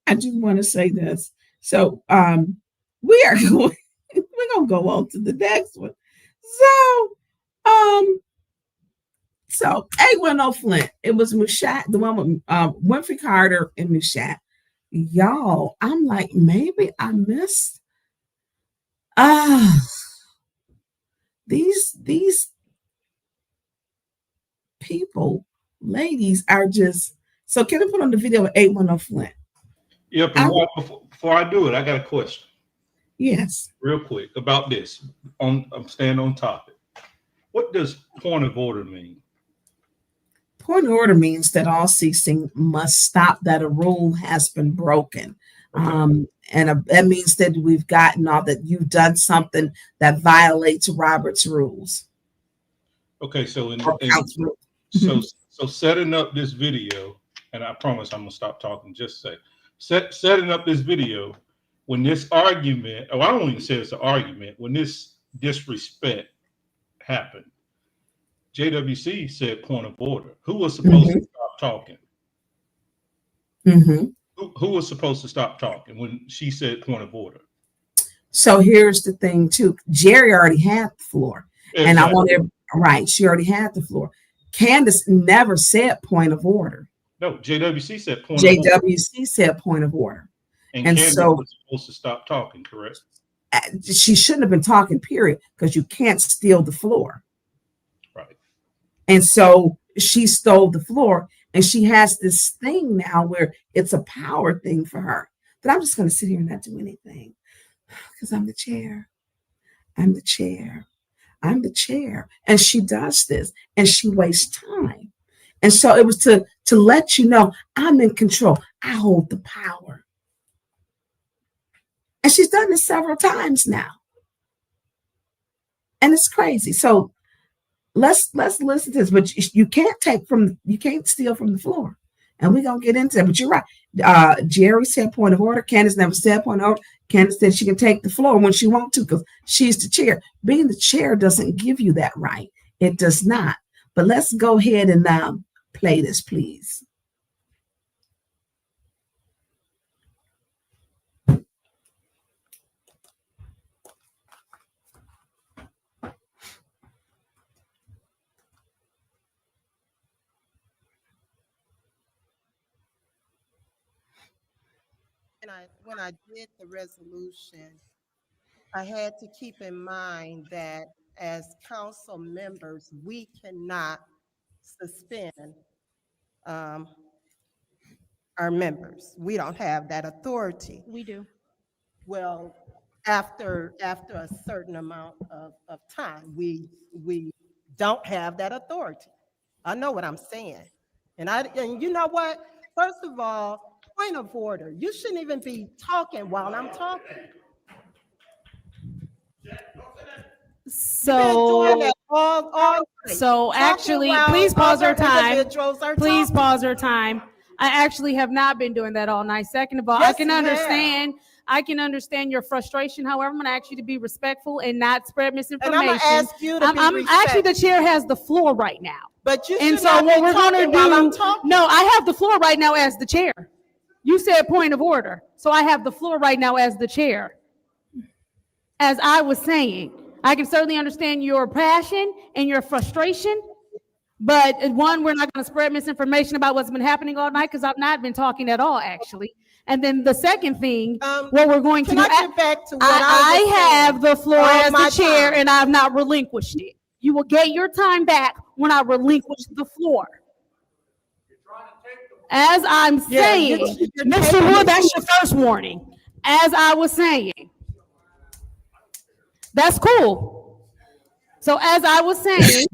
I just want to say this. So we are going we're gonna go on to the next one. Um so A10 Flint. It was Mushat, the one with Winfrey Carter and Mushat. Y'all, I'm like, maybe I missed these people, ladies are just so can I put on the video of A10 Flint? Yep, and before I do it, I got a question. Yes. Real quick about this. I'm staying on topic. What does point of order mean? Point of order means that all ceasing must stop, that a rule has been broken. Okay. That means that we've gotten all that you've done something that violates Robert's rules. Okay, so so setting up this video, and I promise I'm gonna stop talking. Just setting up this video when this argument. Oh, I don't even say it's an argument. When this disrespect happened, JWC said point of order. Who was supposed to stop talking? Who was supposed to stop talking when she said point of order? So here's the thing, too. Jerry already had the floor. Exactly. And I want to, right, she already had the floor. Candace never said point of order. No, JWC said point of order. JWC said point of order. And Candace was supposed to stop talking, correct? She shouldn't have been talking, period, because you can't steal the floor. Right. And so she stole the floor, and she has this thing now where it's a power thing for her. That I'm just going to sit here and not do anything because I'm the chair. I'm the chair. I'm the chair. And she does this, and she wastes time. And so it was to let you know I'm in control. I hold the power. And she's done this several times now. And it's crazy. So let's listen to this. But you can't steal from the floor. And we're gonna get into it. But you're right. Jerry said point of order. Candace never said point of order. Candace said she can take the floor when she wants to because she's the chair. Being the chair doesn't give you that right. It does not. But let's go ahead and play this, please. When I did the resolution, I had to keep in mind that as council members, we cannot suspend our members. We don't have that authority. We do. Well, after a certain amount of time, we don't have that authority. I know what I'm saying. And you know what? First of all, point of order. You shouldn't even be talking while I'm talking. So, actually, please pause our time. Please pause our time. I actually have not been doing that all night. Second of all, yes, I can understand your frustration. However, I'm going to ask you to be respectful and not spread misinformation. And I'm going to ask you to be respectful. Actually, the chair has the floor right now. But you and so what we're going to do? No, I have the floor right now as the chair. You said point of order, so I have the floor right now as the chair. As I was saying, I can certainly understand your passion and your frustration, but one, we're not going to spread misinformation about what's been happening all night because I've not been talking at all, actually. And then the second thing, what we're going to do, I have the floor as the chair and I've not relinquished it. You will get your time back when I relinquish the floor. As I'm saying, Mr. Wood, that's your first warning. As I was saying, that's cool. So as I was saying,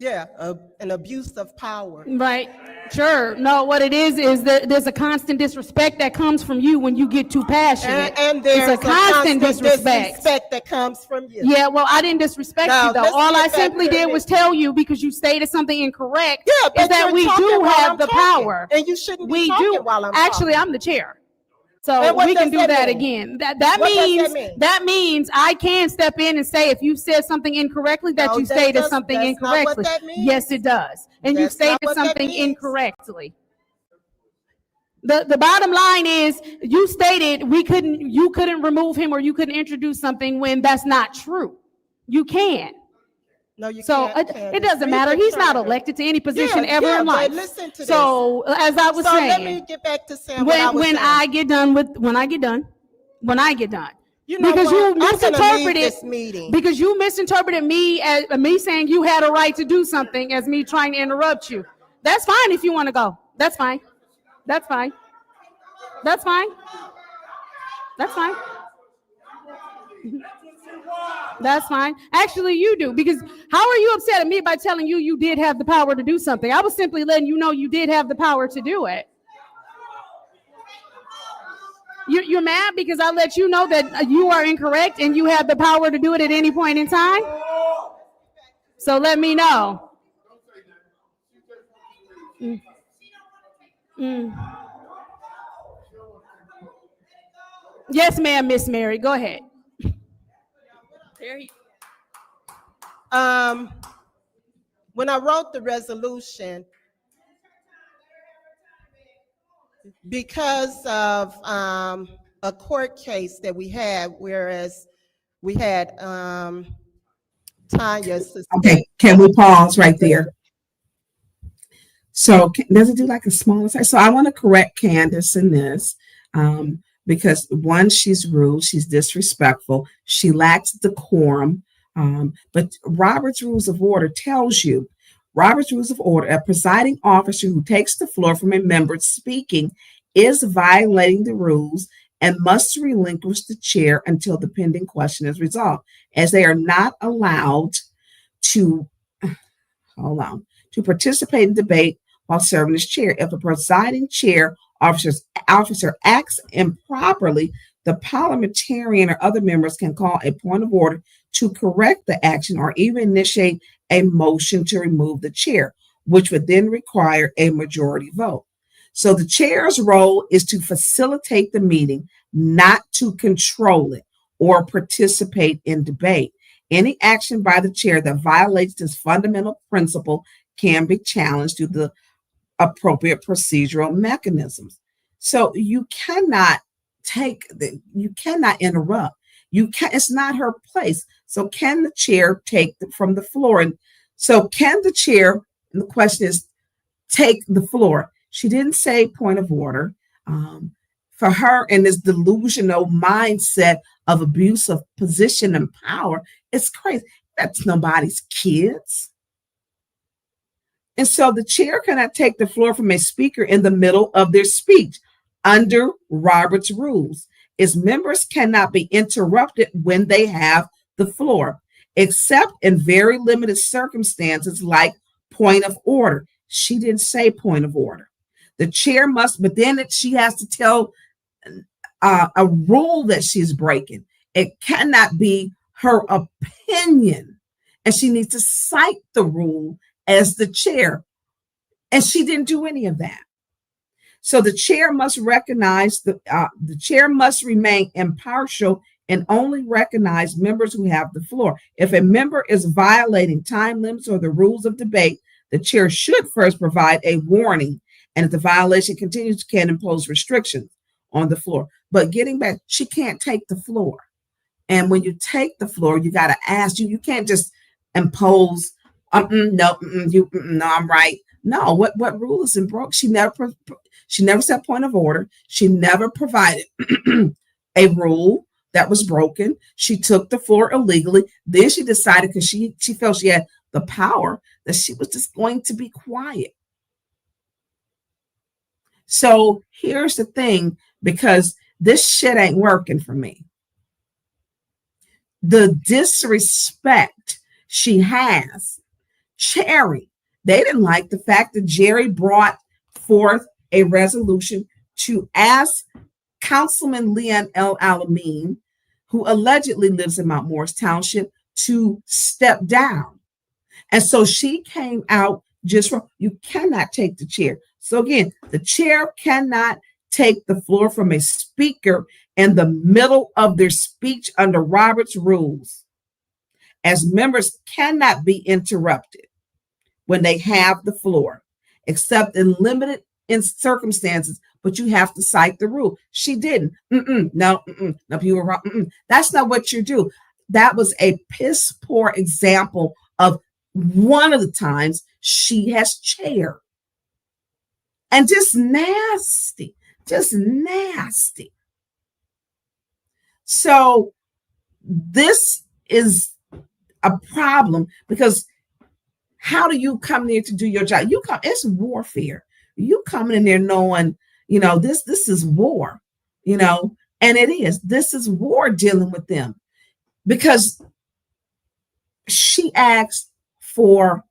Yeah, an abuse of power. Right. Sure. No, what it is that there's a constant disrespect that comes from you when you get too passionate. And there's it's a constant disrespect that comes from you. Yeah, well, I didn't disrespect Now, you though. let's All get I back simply to did it. was tell you because you stated something incorrect. Yeah, but is that you're we talking do while have I'm the talking, power. and you shouldn't be We talking do. while I'm Actually, talking. I'm the chair. So And what we can does do that that mean? again. That What does means that mean? I can step in and say if you said something incorrectly that No, you that stated does- something that's not what incorrectly. that means. Yes, it does. And you That's not stated what that something means. incorrectly. The bottom line is you stated you couldn't remove him or you couldn't introduce something when that's not true. You can. No, you So can't. it doesn't matter. He's not elected to any position ever in life. But listen to so this. as I was so saying, let me get back to saying what I was when saying. I get done, You know because what? you I'm gonna leave misinterpreted this meeting. because you misinterpreted me as me saying you had a right to do something as me trying to interrupt you. That's fine if you want to go. That's fine. That's fine. That's fine. That's fine. That's fine. Actually, you do, because how are you upset at me by telling you you did have the power to do something? I was simply letting you know you did have the power to do it. You're mad because I let you know that you are incorrect and you have the power to do it at any point in time? So let me know. Yes, ma'am, Miss Mary. Go ahead. When I wrote the resolution, because of a court case that we had, whereas we had Tonya's. Okay, can we pause right there? So does it do like a smaller size? So I want to correct Candace in this because one, she's rude, she's disrespectful, she lacks decorum. But Robert's Rules of Order tells you, Robert's Rules of Order, a presiding officer who takes the floor from a member speaking is violating the rules and must relinquish the chair until the pending question is resolved, as they are not allowed to, to participate in debate while serving as chair. If a presiding chair officer acts improperly, the parliamentarian or other members can call a point of order to correct the action or even initiate a motion to remove the chair, which would then require a majority vote. So the chair's role is to facilitate the meeting, not to control it or participate in debate. Any action by the chair that violates this fundamental principle can be challenged through the appropriate procedural mechanisms. So you cannot interrupt. It's not her place. So can the chair take from the floor? And so can the chair, and the question is, take the floor? She didn't say point of order. For her, in this delusional mindset of abuse of position and power, it's crazy. That's nobody's kids. And so the chair cannot take the floor from a speaker in the middle of their speech under Robert's rules. Its members cannot be interrupted when they have the floor, except in very limited circumstances like point of order. She didn't say point of order. The chair must, but then she has to tell a rule that she's breaking. It cannot be her opinion. And she needs to cite the rule as the chair. And she didn't do any of that. So the chair must recognize the chair must remain impartial and only recognize members who have the floor. If a member is violating time limits or the rules of debate, the chair should first provide a warning. And if the violation continues, can impose restrictions on the floor. But getting back, she can't take the floor. And when you take the floor, you got to ask you can't just impose, no, I'm right. No, what rule is in broke? She never said point of order. She never provided a rule that was broken. She took the floor illegally. Then she decided, because she felt she had the power, that she was just going to be quiet. So here's the thing, because this shit ain't working for me. The disrespect she has chairing. They didn't like the fact that Jerry brought forth a resolution to ask Councilman Leon L. Alameen, who allegedly lives in Mount Morris Township, to step down. And so she came out just from, you cannot take the chair. So again, the chair cannot take the floor from a speaker in the middle of their speech under Robert's rules, as members cannot be interrupted when they have the floor, except in limited circumstances, but you have to cite the rule. She didn't. No, you were wrong. That's not what you do. That was a piss poor example of one of the times she has chaired. And just nasty. So this is a problem, because how do you come there to do your job? It's warfare. You coming in there knowing, this is war, and it is. This is war dealing with them, because she asked for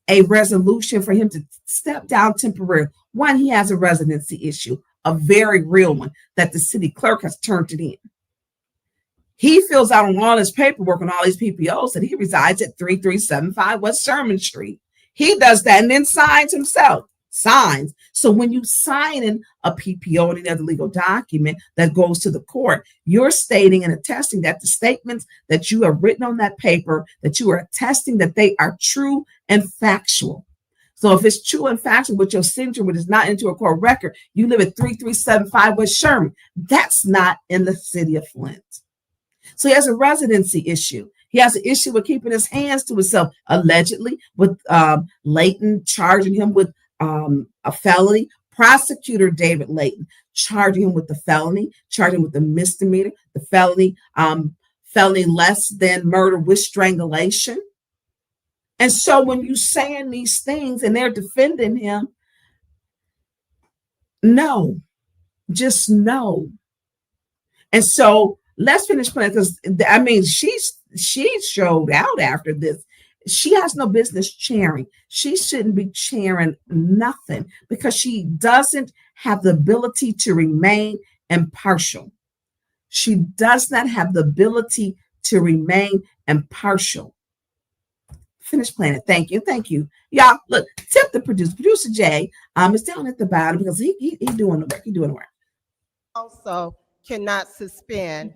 a resolution for him to step down temporarily. One, he has a residency issue, a very real one, that the city clerk has turned it in. He fills out on all his paperwork and all these PPOs that he resides at 3375 West Sherman Street. He does that and then signs himself. So when you sign in a PPO and any other legal document that goes to the court, you're stating and attesting that the statements that you have written on that paper, that you are attesting that they are true and factual. So if it's true and factual with your signature, which is not into a court record, you live at 3375 West Sherman. That's not in the city of Flint. So he has a residency issue. He has an issue with keeping his hands to himself, allegedly, with Layton charging him with a felony. Prosecutor David Layton charging him with the felony, charging him with the misdemeanor, the felony less than murder with strangulation. And so when you saying these things and they're defending him, no, just no. And so let's finish playing, because she showed out after this. She has no business chairing. She shouldn't be chairing nothing, because she doesn't have the ability to remain impartial. She does not have the ability to remain impartial. Finish playing it. Thank you. Y'all, look, tip the producer Jay. Is down at the bottom, because he doing the work. Also cannot suspend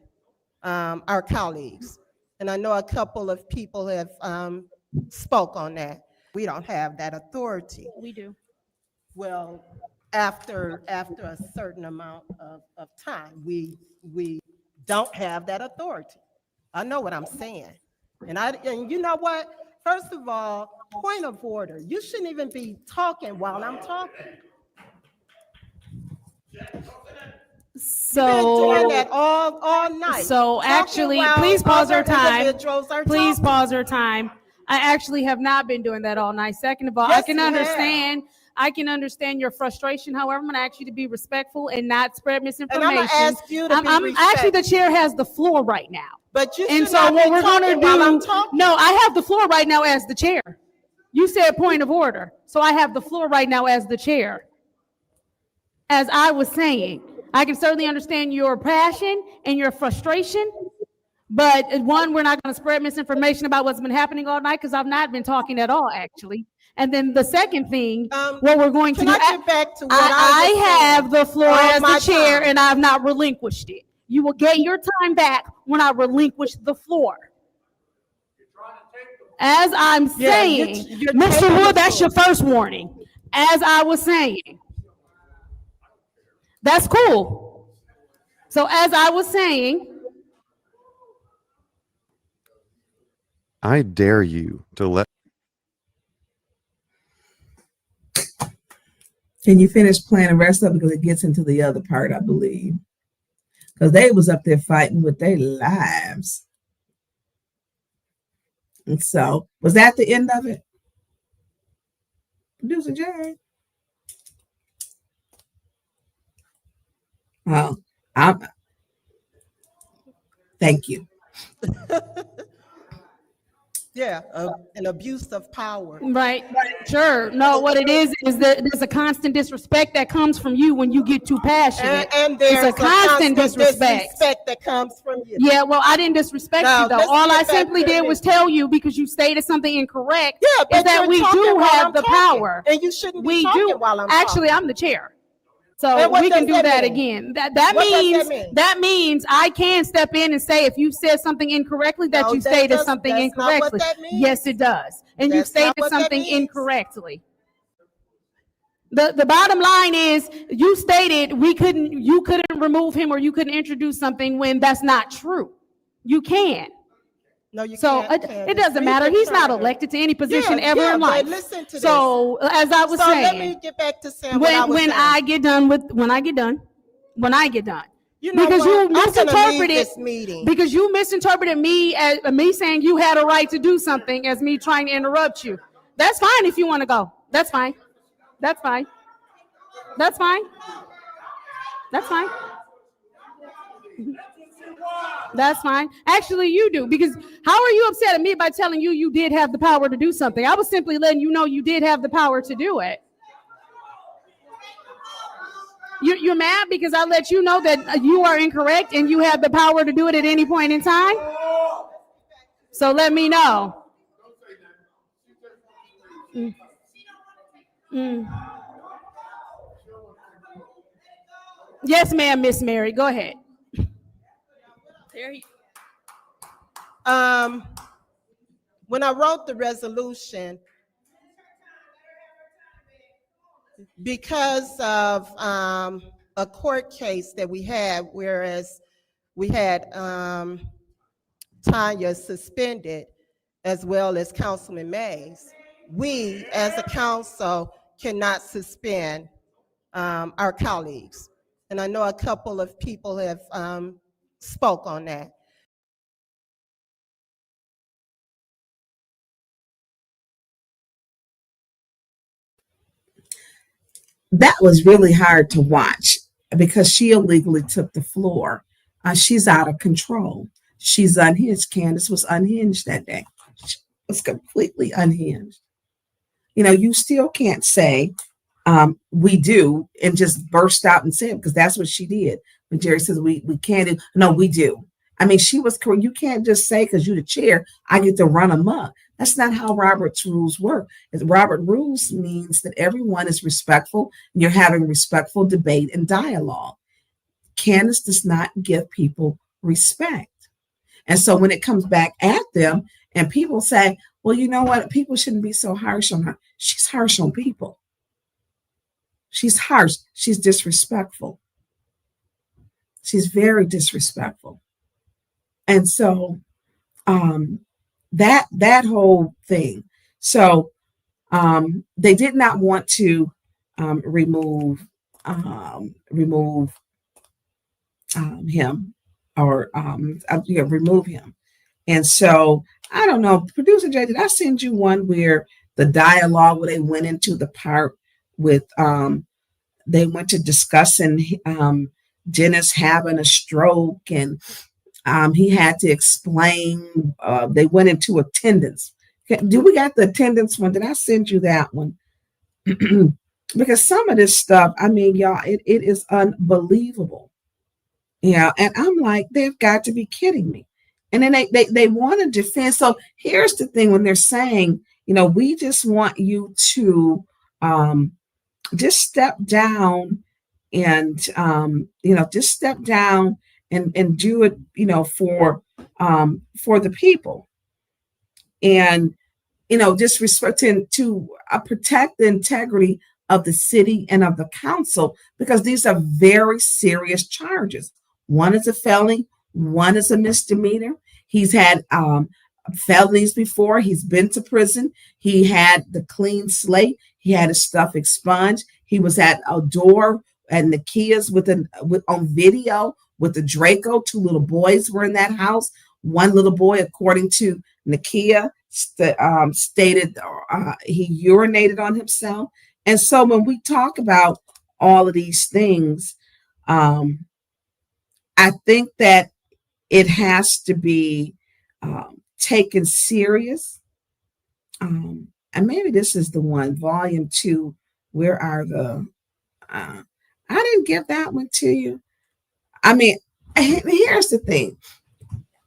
our colleagues. And I know a couple of people have spoke on that. We don't have that authority. We do. Well, after a certain amount of time, we don't have that authority. I know what I'm saying. And you know what? First of all, point of order. You shouldn't even be talking while I'm talking. So you've been doing that all night. So actually, please pause our time. Please pause our time. I actually have not been doing that all night. Second of all, yes, I can understand your frustration. However, I'm going to ask you to be respectful and not spread misinformation. And I'm going to ask you to be respectful. Actually, the chair has the floor right now. But you and should so not what be we're going to do? While I'm talking. No, I have the floor right now as the chair. You said point of order, so I have the floor right now as the chair. As I was saying, I can certainly understand your passion and your frustration, but one, we're not going to spread misinformation about what's been happening all night, because I've not been talking at all, actually. And then the second thing, what we're going to do, get back to what I have the floor as the chair, time. and I have not relinquished it. You will get your time back when I relinquish the floor. As I'm saying, Mr. Wood, that's your first warning. As I was saying. That's cool. So as I was saying, I dare you to let. Can you finish playing the rest of it, because it gets into the other part, I believe. Because they was up there fighting with their lives. And so, was that the end of it? Producer Jerry. Oh, thank you. Yeah, an abuse of power. Right. Sure. No, what it is that there's a constant disrespect that comes from you when you get too passionate. And there's it's a constant disrespect. that comes from you. Yeah, well, I didn't disrespect Now, you though. let's All get I back simply to did it. was tell you because you stated something incorrect. Yeah, but is that you're we talking do while have I'm the talking, power. and you shouldn't be We talking do. while I'm Actually, talking. I'm the chair. So And what we can does do that that mean? again. That What does that means mean? that means I can step in and say if you said something incorrectly that No, you that stated does- something that's not what incorrectly. that means. Yes, it does. And you That's not stated what that something means. incorrectly. The bottom line is you stated you couldn't remove him or you couldn't introduce something when that's not true. You can. No, you So can't. it doesn't matter. He's not elected to any position ever in life. But listen to so this. as I was so saying, let me get back to saying what I was when saying. I get done, You know because what? you I'm gonna leave misinterpreted this meeting. because you misinterpreted me as me saying you had a right to do something as me trying to interrupt you. That's fine if you want to go. That's fine. That's fine. That's fine. That's fine. That's fine. Actually, you do, because how are you upset at me by telling you you did have the power to do something? I was simply letting you know you did have the power to do it. You're mad because I let you know that you are incorrect and you have the power to do it at any point in time? So let me know. Mm. Mm. Yes, ma'am, Miss Mary. Go ahead. When I wrote the resolution, because of a court case that we had, whereas we had Tonya suspended as well as Councilman Mays, we as a council cannot suspend our colleagues. And I know a couple of people have spoke on that. That was really hard to watch because she illegally took the floor. She's out of control. She's unhinged. Candace was unhinged that day. She was completely unhinged. You still can't say we do and just burst out and say it, because that's what she did. When Jerry says we can't do, no, we do. I mean, she was correct. You can't just say because you're the chair, I get to run amok. That's not how Robert's rules work. Robert rules means that everyone is respectful and you're having respectful debate and dialogue. Candace does not give people respect. And so when it comes back at them and people say, well, you know what? People shouldn't be so harsh on her. She's harsh on people. She's harsh. She's disrespectful. She's very disrespectful. And so that whole thing. So they did not want to remove him or remove him. And so I don't know, producer Jay, did I send you one where the dialogue where they went into the part with they went to discussing Dennis having a stroke, and he had to explain. They went into attendance. Do we got the attendance one? Did I send you that one? Because some of this stuff, I mean, y'all, it is unbelievable. And I'm like, they've got to be kidding me. And then they want to defend. So here's the thing: when they're saying, we just want you to just step down and just step down and do it for the people, and just respecting to protect the integrity of the city and of the council, because these are very serious charges. One is a felony, one is a misdemeanor. He's had felonies before. He's been to prison. He had the clean slate. He had his stuff expunged. He was at a door at Nakia's on video with the Draco. 2 little boys were in that house. One little boy, according to Nakia, stated he urinated on himself. And so when we talk about all of these things, I think that it has to be taken serious. and maybe this is the one, volume 2. Where are the? I didn't give that one to you. I mean, here's the thing.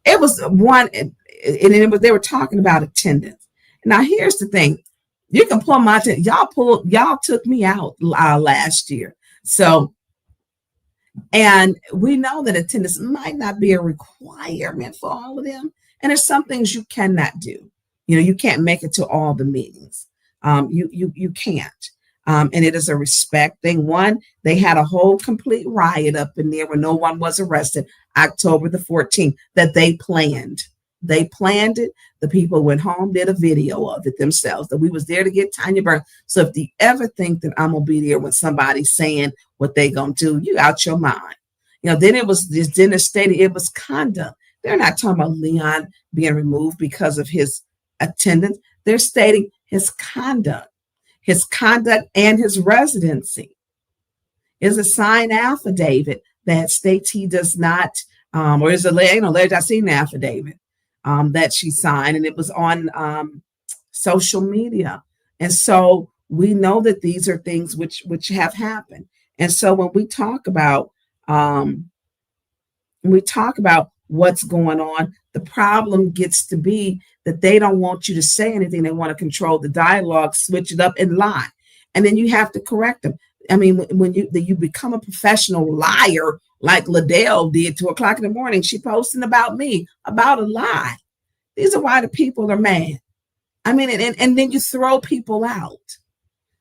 It was one, and it was, they were talking about attendance. Now, here's the thing. You can pull my attendance. Y'all took me out last year. So, and we know that attendance might not be a requirement for all of them. And there's some things you cannot do. You can't make it to all the meetings. You can't. And it is a respect thing. One, they had a whole complete riot up in there where no one was arrested, October the 14th, that they planned. They planned it. The people went home, did a video of it themselves, that we was there to get Tonya Burns. So if you ever think that I'm going to be there when somebody's saying what they going to do, you out your mind. Then it was this dinner stated it was conduct. They're not talking about Leon being removed because of his attendance. They're stating his conduct and his residency. Is a signed affidavit that states he does not, or is a lady, I seen the affidavit that she signed, and it was on social media. And so we know that these are things which have happened. And so when we talk about what's going on, the problem gets to be that they don't want you to say anything. They want to control the dialogue, switch it up, and lie. And then you have to correct them. I mean, when you become a professional liar, like Liddell did, 2:00 in the morning, she posting about me, about a lie. These are why the people are mad. I mean, and then you throw people out.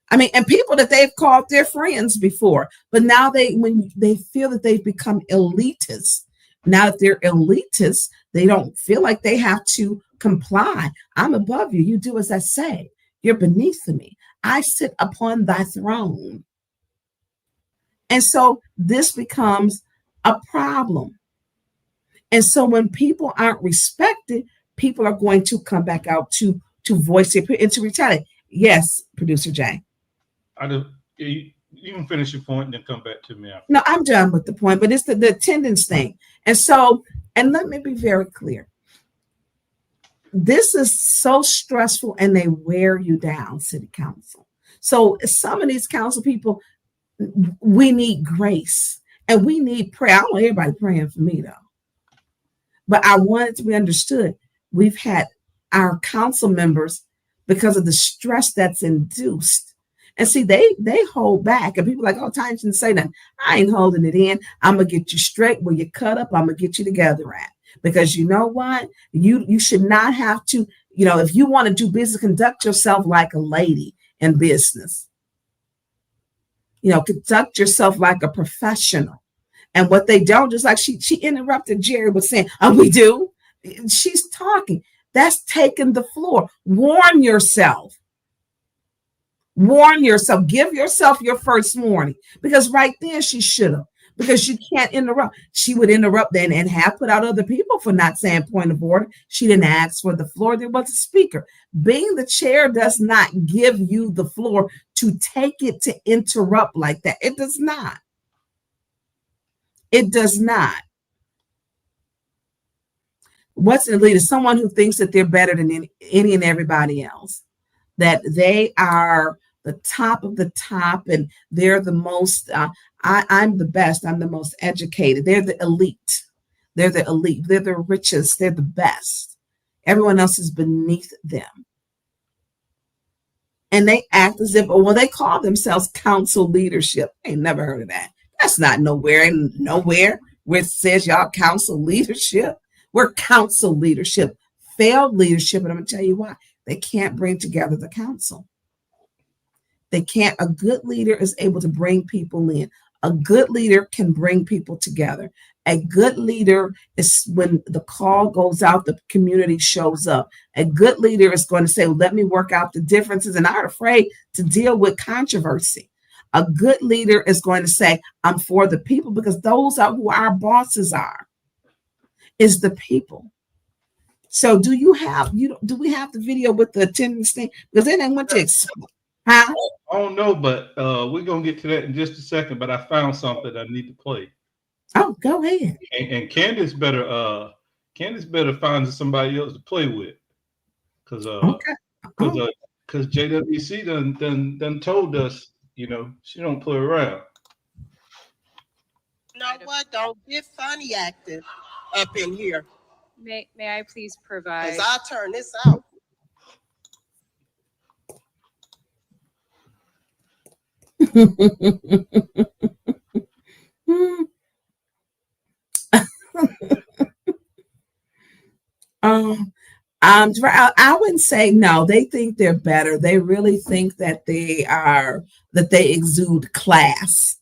I mean, and people that they've called their friends before, but now when they feel that they've become elitists, now that they're elitists, they don't feel like they have to comply. I'm above you. You do as I say. You're beneath me. I sit upon thy throne. And so this becomes a problem. And so when people aren't respected, people are going to come back out to voice it and to retaliate. Yes, Producer Jay. You can finish your point and then come back to me after. No, I'm done with the point, but it's the attendance thing. And so, and let me be very clear. This is so stressful and they wear you down, City Council. So some of these council people, we need grace and we need prayer. I don't want everybody praying for me though. But I want it to be understood. We've had our council members, because of the stress that's induced. And see, they hold back. And people are like, oh, Tonya didn't say nothing. I ain't holding it in. I'm going to get you straight where you cut up. I'm going to get you together at. Because you know what? You should not have to, if you want to do business, conduct yourself like a lady in business. Conduct yourself like a professional. And what they don't, just like she interrupted Jerry with saying, oh, we do. She's talking. That's taking the floor. Warn yourself. Warn yourself. Give yourself your first warning. Because right then she should have. Because you can't interrupt. She would interrupt then and have put out other people for not saying point of order. She didn't ask for the floor. There was a speaker. Being the chair does not give you the floor to take it to interrupt like that. It does not. It does not. What's an elite is someone who thinks that they're better than any and everybody else, that they are the top of the top and they're the most, I'm the best, I'm the most educated. They're the elite. They're the elite. They're the richest. They're the best. Everyone else is beneath them. And they act as if, well, they call themselves council leadership. I ain't never heard of that. That's not nowhere where it says y'all council leadership. We're council leadership, failed leadership. And I'm going to tell you why. They can't bring together the council. They can't. A good leader is able to bring people in. A good leader can bring people together. A good leader is when the call goes out, the community shows up. A good leader is going to say, let me work out the differences and aren't afraid to deal with controversy. A good leader is going to say, I'm for the people, because those are who our bosses are, is the people. So do we have the video with the attendance thing? Because then they went to explain. Huh? I don't know, but we're going to get to that in just a second, but I found something I need to play. Oh, go ahead. And Candace better find somebody else to play with. Because okay. Because JWC done told us, you know, she don't play around. You know what? Don't get funny acting up in here. May I please provide? Because I'll turn this out. I wouldn't say no. They think they're better. They really think that they exude class.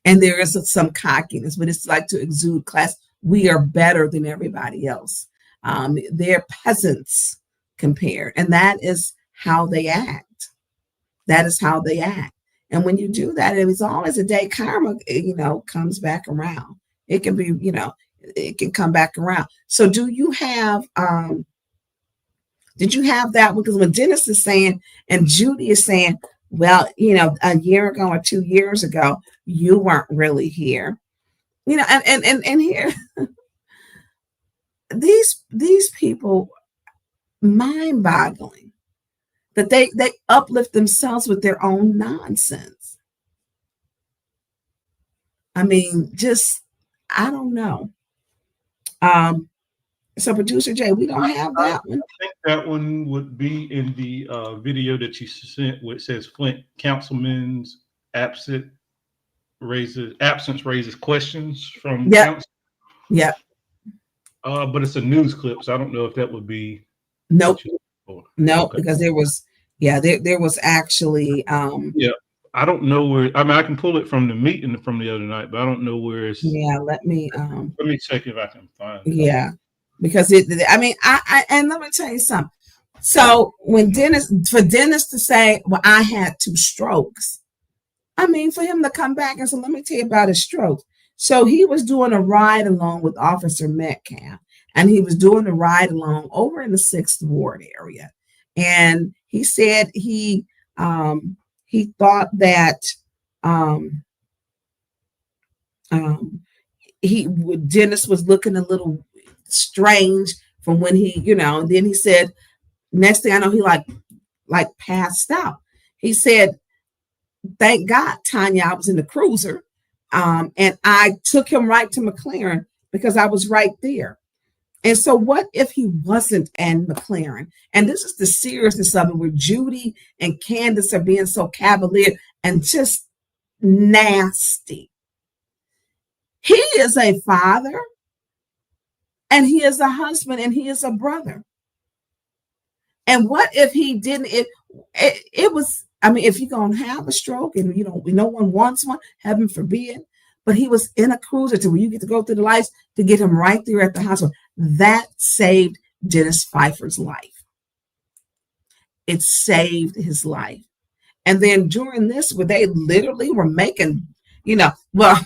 And there is some cockiness, but it's like to exude class. We are better than everybody else. They're peasants compared. And that is how they act. That is how they act. And when you do that, it was always a day karma, you know, comes back around. It can be, you know, it can come back around. So did you have that? Because when Dennis is saying, and Judy is saying, well, you know, a year ago or 2 years ago, you weren't really here. You know, and here, these people, mind-boggling that they uplift themselves with their own nonsense. I mean, just, I don't know. So producer Jay, we don't have that one. I think that one would be in the video that you sent, where it says Flint councilman's absence raises questions from council. Yep. But it's a news clip, so I don't know if that would be. Nope. No, Okay. Because there was actually yeah. I don't know where. I mean, I can pull it from the meeting from the other night, but I don't know where it's. Yeah, let me check if I can find it. Yeah, because I and let me tell you something. So when Dennis to say, well, I had 2 strokes. I mean, for him to come back and say, let me tell you about his strokes. So he was doing a ride along with Officer Metcalf, and he was doing a ride along over in the 6th Ward area. And he said he thought that Dennis was looking a little strange from when he, you know, and then he said, next thing I know, he like passed out. He said, thank God, Tonya, I was in the cruiser. And I took him right to McLaren because I was right there. And so what if he wasn't in McLaren? And this is the seriousness of it, where Judy and Candace are being so cavalier and just nasty. He is a father, and he is a husband, and he is a brother. And what if he didn't? It was, I mean, if you're going to have a stroke, and you know, no one wants one, heaven forbid, but he was in a cruiser to where you get to go through the lights to get him right there at the hospital. That saved Dennis Pfeiffer's life. It saved his life. And then during this, where they literally were making, you know, well,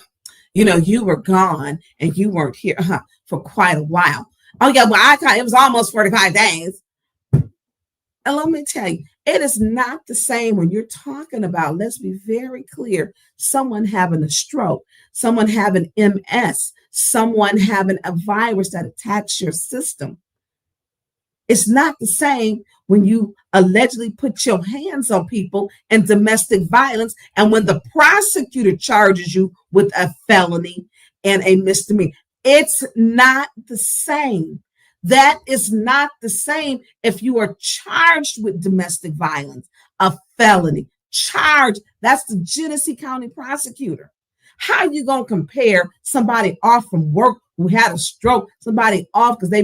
you know, you were gone and you weren't here for quite a while. Oh yeah, well, it was almost 45 days. And let me tell you, it is not the same when you're talking about, let's be very clear, someone having a stroke, someone having MS, someone having a virus that attacks your system. It's not the same when you allegedly put your hands on people in domestic violence, and when the prosecutor charges you with a felony and a misdemeanor. It's not the same. That is not the same if you are charged with domestic violence, a felony, charged. That's the Genesee County prosecutor. How are you going to compare somebody off from work who had a stroke, somebody off because they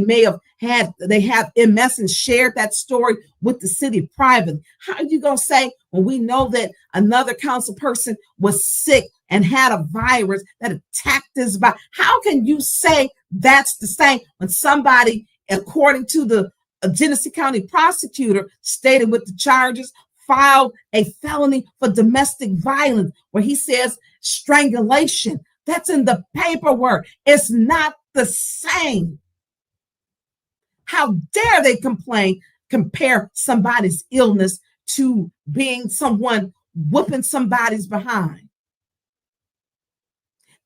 have MS and shared that story with the city privately? How are you going to say, when we know that another council person was sick and had a virus that attacked his body? How can you say that's the same when somebody, according to the Genesee County prosecutor, stated with the charges, filed a felony for domestic violence, where he says strangulation? That's in the paperwork. It's not the same. How dare they compare somebody's illness to being someone whooping somebody's behind?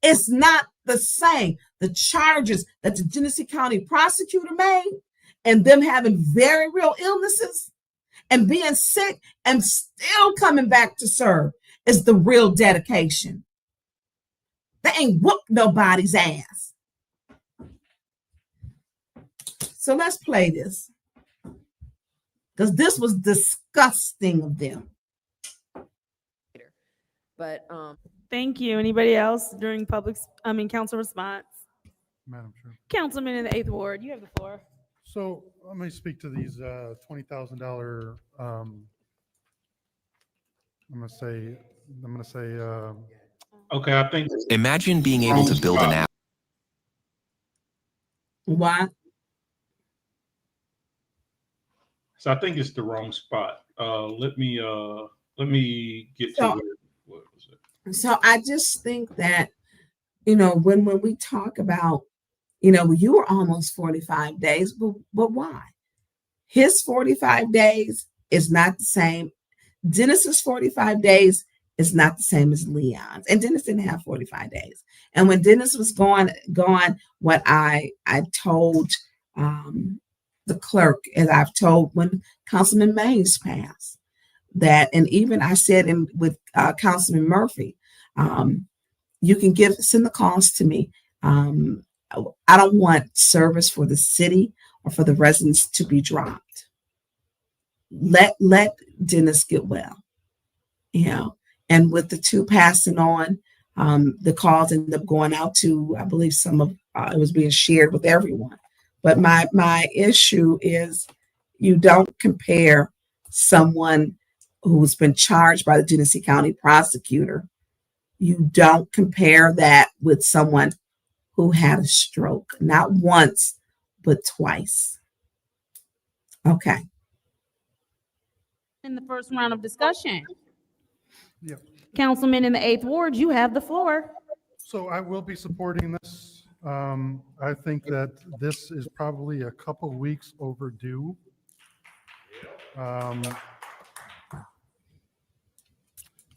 It's not the same. The charges that the Genesee County prosecutor made and them having very real illnesses and being sick and still coming back to serve is the real dedication. They ain't whooped nobody's ass. So let's play this, because this was disgusting of them. But Thank you. Anybody else during council response? Madam Chair. Councilman in the 8th Ward, you have the floor. So let me speak to these $20,000. I'm gonna say. Okay, I think. Imagine being able to build an app. Why? So I think it's the wrong spot. Let me get to So- what was it? So I just think that, when we talk about, you were almost 45 days, but why? His 45 days is not the same. Dennis's 45 days is not the same as Leon's. And Dennis didn't have 45 days. And when Dennis was gone, what I told the clerk, as I've told when Councilman Mays passed, that, and even I said with Councilman Murphy, you can send the calls to me. I don't want service for the city or for the residents to be dropped. Let Dennis get well, and with the two passing on, the calls ended up going out to, I believe some of it was being shared with everyone. But my issue is, you don't compare someone who's been charged by the Genesee County prosecutor. You don't compare that with someone who had a stroke, not once, but twice. Okay. In the first round of discussion. Yep. Councilman in the 8th Ward, you have the floor. So I will be supporting this. I think that this is probably a couple weeks overdue.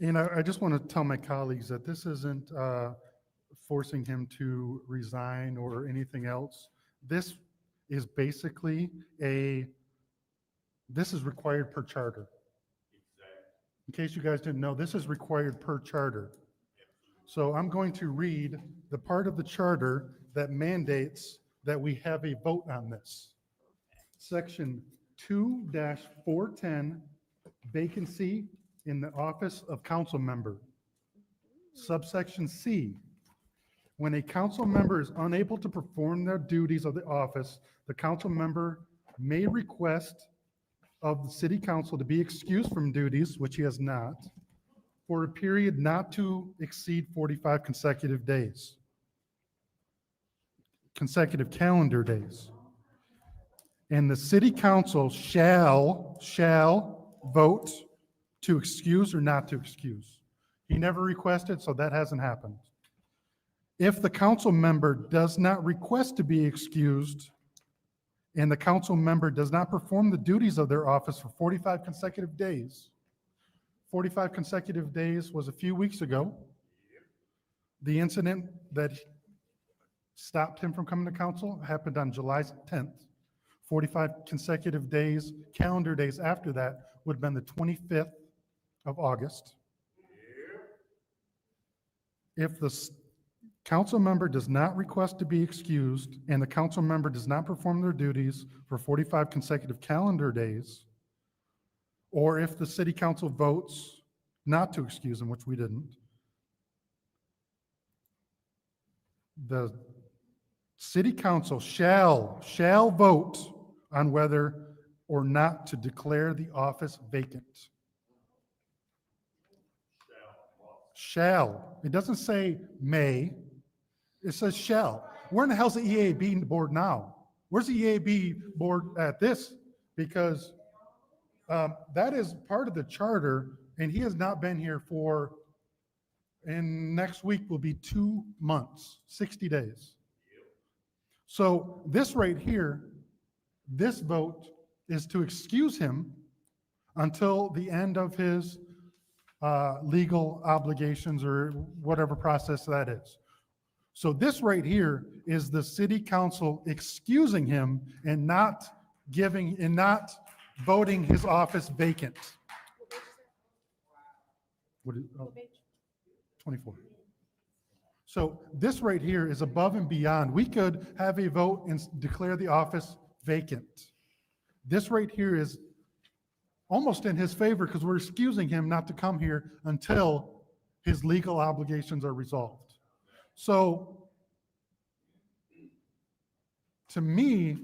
And I just want to tell my colleagues that this isn't forcing him to resign or anything else. This is basically this is required per charter. In case you guys didn't know, this is required per charter. So I'm going to read the part of the charter that mandates that we have a vote on this. Section 2-410, vacancy in the office of council member. Subsection C, when a council member is unable to perform their duties of the office, the council member may request of the city council to be excused from duties, which he has not, for a period not to exceed 45 consecutive days, consecutive calendar days. And the city council shall vote to excuse or not to excuse. He never requested, so that hasn't happened. If the council member does not request to be excused and the council member does not perform the duties of their office for 45 consecutive days, 45 consecutive days was a few weeks ago. The incident that stopped him from coming to council happened on July 10th. 45 consecutive days, calendar days after that would have been the 25th of August. If the council member does not request to be excused and the council member does not perform their duties for 45 consecutive calendar days, or if the city council votes not to excuse them, which we didn't, the city council shall vote on whether or not to declare the office vacant. Shall. It doesn't say may. It says shall. Where in the hell's the EAB board now? Where's the EAB board at this? Because that is part of the charter, and he has not been here and next week will be 2 months, 60 days. So this right here, this vote is to excuse him until the end of his legal obligations or whatever process that is. So this right here is the city council excusing him and not giving and not voting his office vacant. What is, 24. So this right here is above and beyond. We could have a vote and declare the office vacant. This right here is almost in his favor because we're excusing him not to come here until his legal obligations are resolved. So to me,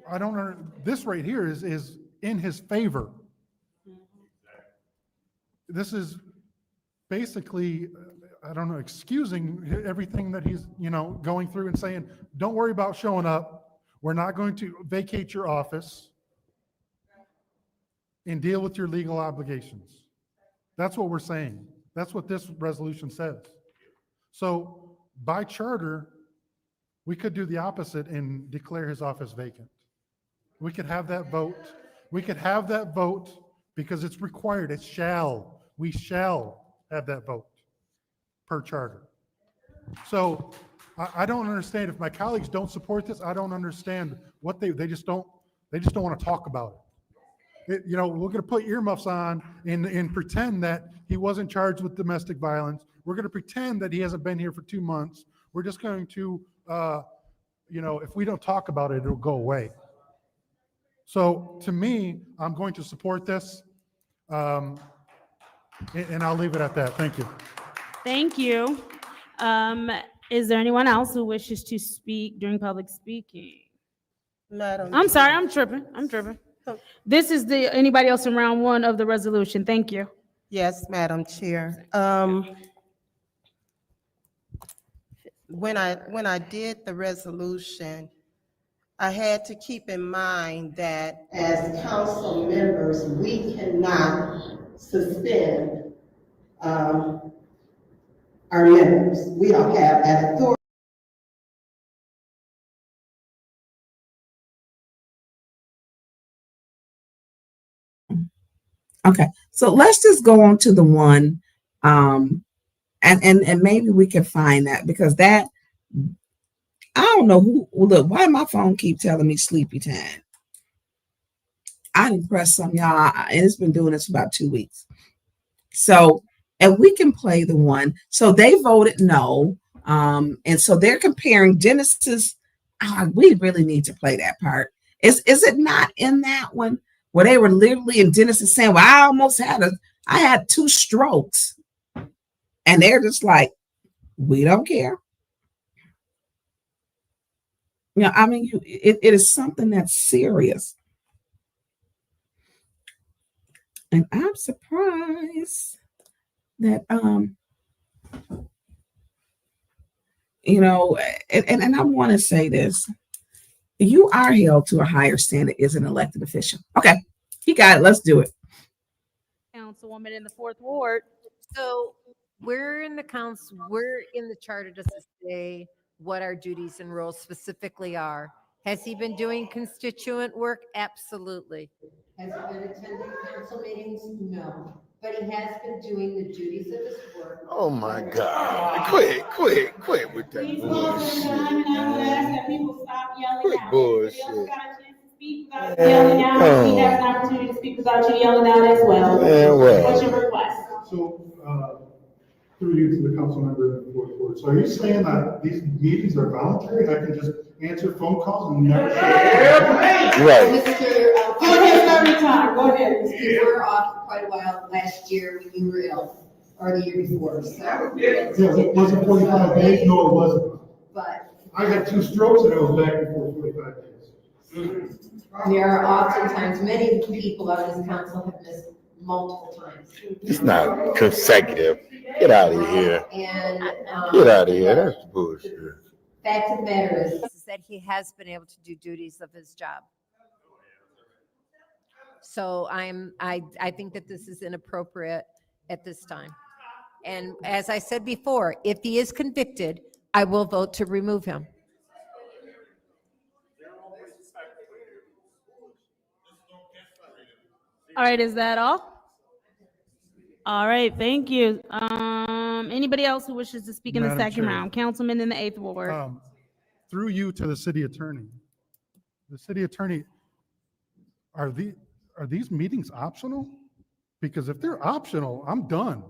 I don't know, this right here is in his favor. This is basically, I don't know, excusing everything that he's, going through and saying, don't worry about showing up. We're not going to vacate your office and deal with your legal obligations. That's what we're saying. That's what this resolution says. So by charter, we could do the opposite and declare his office vacant. We could have that vote. We could have that vote because it's required. It shall. We shall have that vote per charter. So I don't understand if my colleagues don't support this. I don't understand what they just don't want to talk about it. We're going to put earmuffs on and pretend that he wasn't charged with domestic violence. We're going to pretend that he hasn't been here for 2 months. We're just going to, if we don't talk about it, it'll go away. So to me, I'm going to support this, and I'll leave it at that. Thank you. Thank you. Is there anyone else who wishes to speak during public speaking? I'm sorry, I'm tripping. This is anybody else in round one of the resolution. Thank you. Yes, Madam Chair. When I did the resolution, I had to keep in mind that as council members, we cannot suspend our members. We don't have that authority. Okay, so let's just go on to the one, and maybe we can find that because that, I don't know who, look, why my phone keep telling me sleepy time? I didn't press some, y'all, and it's been doing this for about 2 weeks. So, and we can play the one. So they voted no, and so they're comparing Genesis. We really need to play that part. Is it not in that one where they were literally in Genesis saying, well, I had 2 strokes, and they're just like, we don't care. It is something that's serious. And I'm surprised that, and I want to say this. You are held to a higher standard as an elected official. Okay, you got it. Let's do it. Councilwoman in the 4th Ward. So we're in the charter. Does it say what our duties and roles specifically are? Has he been doing constituent work? Absolutely. Has he been attending council meetings? No. But he has been doing the duties of his work. Oh my God. Quit with that bullshit. Quit bullshit. Yelling out. He has an opportunity to speak without you yelling out as well. What's your request? So, through you to the council member in the 4th Ward. So are you saying that these meetings are voluntary? I can just answer phone calls and never show up? Right. Go ahead. You were off quite a while last year when you were ill, or the year before, so. Yeah, was it 45 days? No, it wasn't. But I had 2 strokes and I was back before 45 days. there are oftentimes, many people on this council have missed multiple times. It's not consecutive. Get out of here. And Get out of here. That's bullshit. fact of the matter is That he has been able to do duties of his job. So I think that this is inappropriate at this time. And as I said before, if he is convicted, I will vote to remove him. All right, is that all? All right, thank you. Anybody else who wishes to speak in the Madam second Chair. round? Councilman in the 8th Ward. Through you to the city attorney. The city attorney, are these meetings optional? Because if they're optional, I'm done.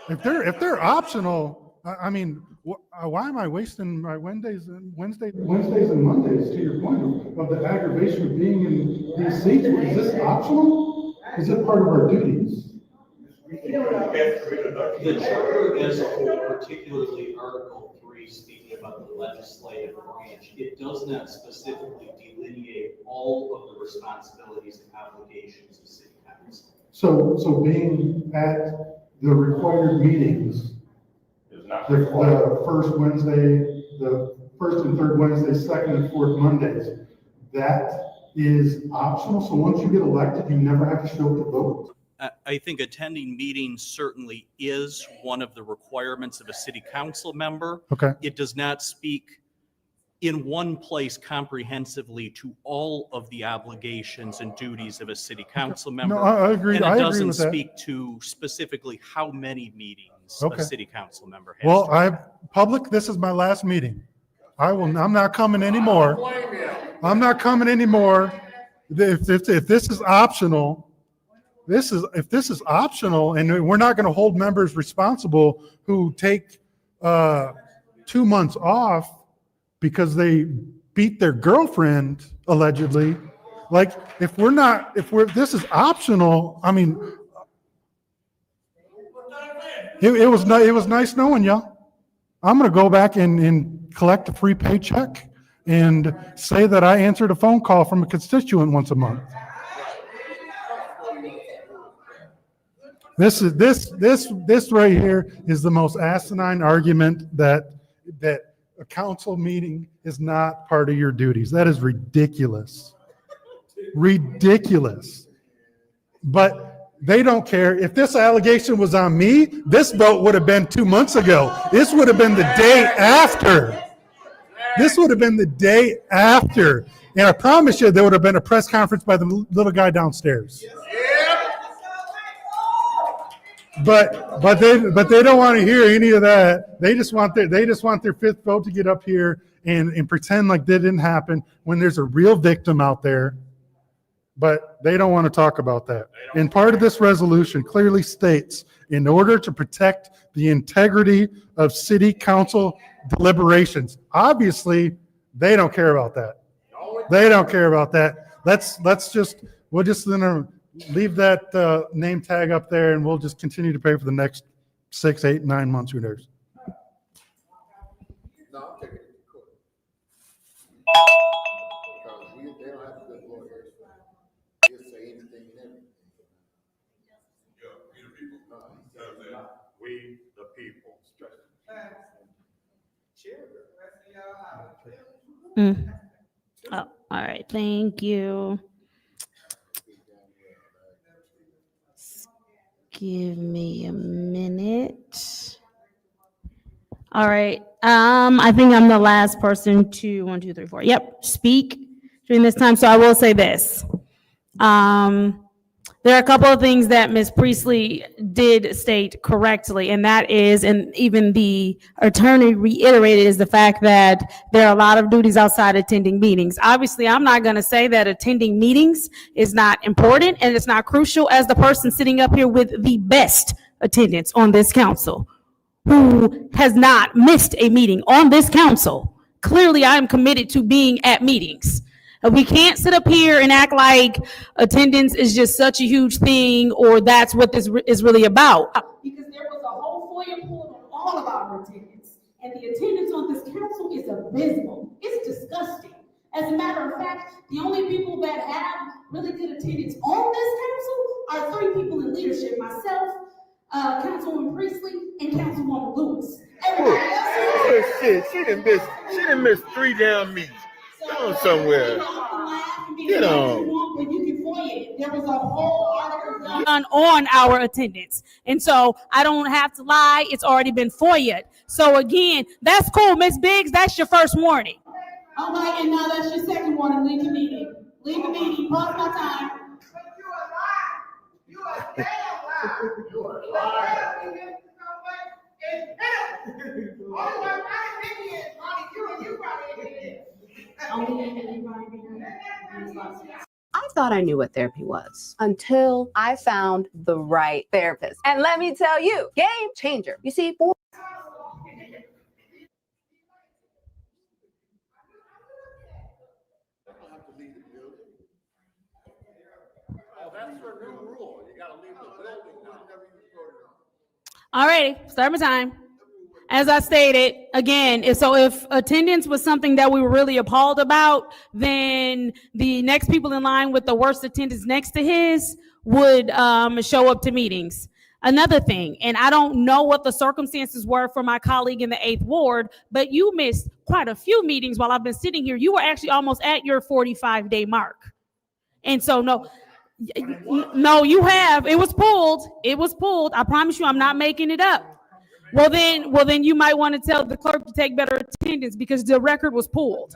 If they're optional, I mean, why am I wasting my Wednesdays and Mondays, to your point, of the aggravation of being in these seats? Is this optional? Is it part of our duties? The charter as a whole, particularly Article 3, speaking about the legislative branch, it does not specifically delineate all of the responsibilities and obligations of city council. So being at the required meetings, the first Wednesday, the first and third Wednesday, second and fourth Mondays, that is optional. So once you get elected, you never have to show up to vote. I think attending meetings certainly is one of the requirements of a city council member. Okay. It does not speak in one place comprehensively to all of the obligations and duties of a city council member. No, I agree. And it I agree doesn't with that. speak to specifically how many meetings Okay. a city council member has. Well, public, this is my last meeting. I'm not coming anymore. I'm not coming anymore. If this is optional, if this is optional, and we're not going to hold members responsible who take 2 months off because they beat their girlfriend allegedly. Like, if this is optional, I mean, it was nice knowing you. I'm going to go back and collect a free paycheck and say that I answered a phone call from a constituent once a month. This right here is the most asinine argument that a council meeting is not part of your duties. That is ridiculous. Ridiculous. But they don't care. If this allegation was on me, this vote would have been 2 months ago. This would have been the day after. This would have been the day after. And I promise you, there would have been a press conference by the little guy downstairs. But they don't want to hear any of that. They just want their fifth vote to get up here and pretend like that didn't happen when there's a real victim out there. But they don't want to talk about that. And part of this resolution clearly states, in order to protect the integrity of city council deliberations. Obviously, they don't care about that. They don't care about that. We'll just leave that name tag up there, and we'll just continue to pay for the next 6, 8, 9 months. Who knows? No, I'm taking it to court. Because they don't have good lawyers. They'll say anything and everything. We the people. Oh, all right. Thank you. Give me a minute. All right. I think I'm the last person to 1, 2, 3, 4. Yep. Speak during this time. So I will say this. There are a couple of things that Ms. Priestley did state correctly, and that is, and even the attorney reiterated, is the fact that there are a lot of duties outside attending meetings. Obviously, I'm not going to say that attending meetings is not important and it's not crucial, as the person sitting up here with the best attendance on this council, who has not missed a meeting on this council. Clearly, I am committed to being at meetings. We can't sit up here and act like attendance is just such a huge thing, or that's what this is really about. Because there was a whole FOIA pulled on all of our attendance, and the attendance on this council is abysmal. It's disgusting. As a matter of fact, the only people that have really good attendance on this council are 3 people in leadership: myself, Councilwoman Priestley, and Councilwoman Lewis. Everybody else, Shit, she done missed 3 damn meetings. Go somewhere. Get on. But you can FOIA it. There was a whole article done on our attendance. And so I don't have to lie. It's already been FOIA'd. So again, that's cool. Ms. Biggs, that's your first warning. All right, and now that's your second warning. Leave the meeting. Leave the meeting. Pause my time. You are damn liar. You are liar. Only you, I thought I knew what therapy was until I found the right therapist. And let me tell you, game changer. You see, All righty, start my time. As I stated, again, if attendance was something that we were really appalled about, then the next people in line with the worst attendance next to his would show up to meetings. Another thing, and I don't know what the circumstances were for my colleague in the 8th Ward, but you missed quite a few meetings while I've been sitting here. You were actually almost at your 45-day mark. And so, no, you have. It was pulled. It was pulled. I promise you, I'm not making it up. Well, then you might want to tell the clerk to take better attendance because the record was pulled.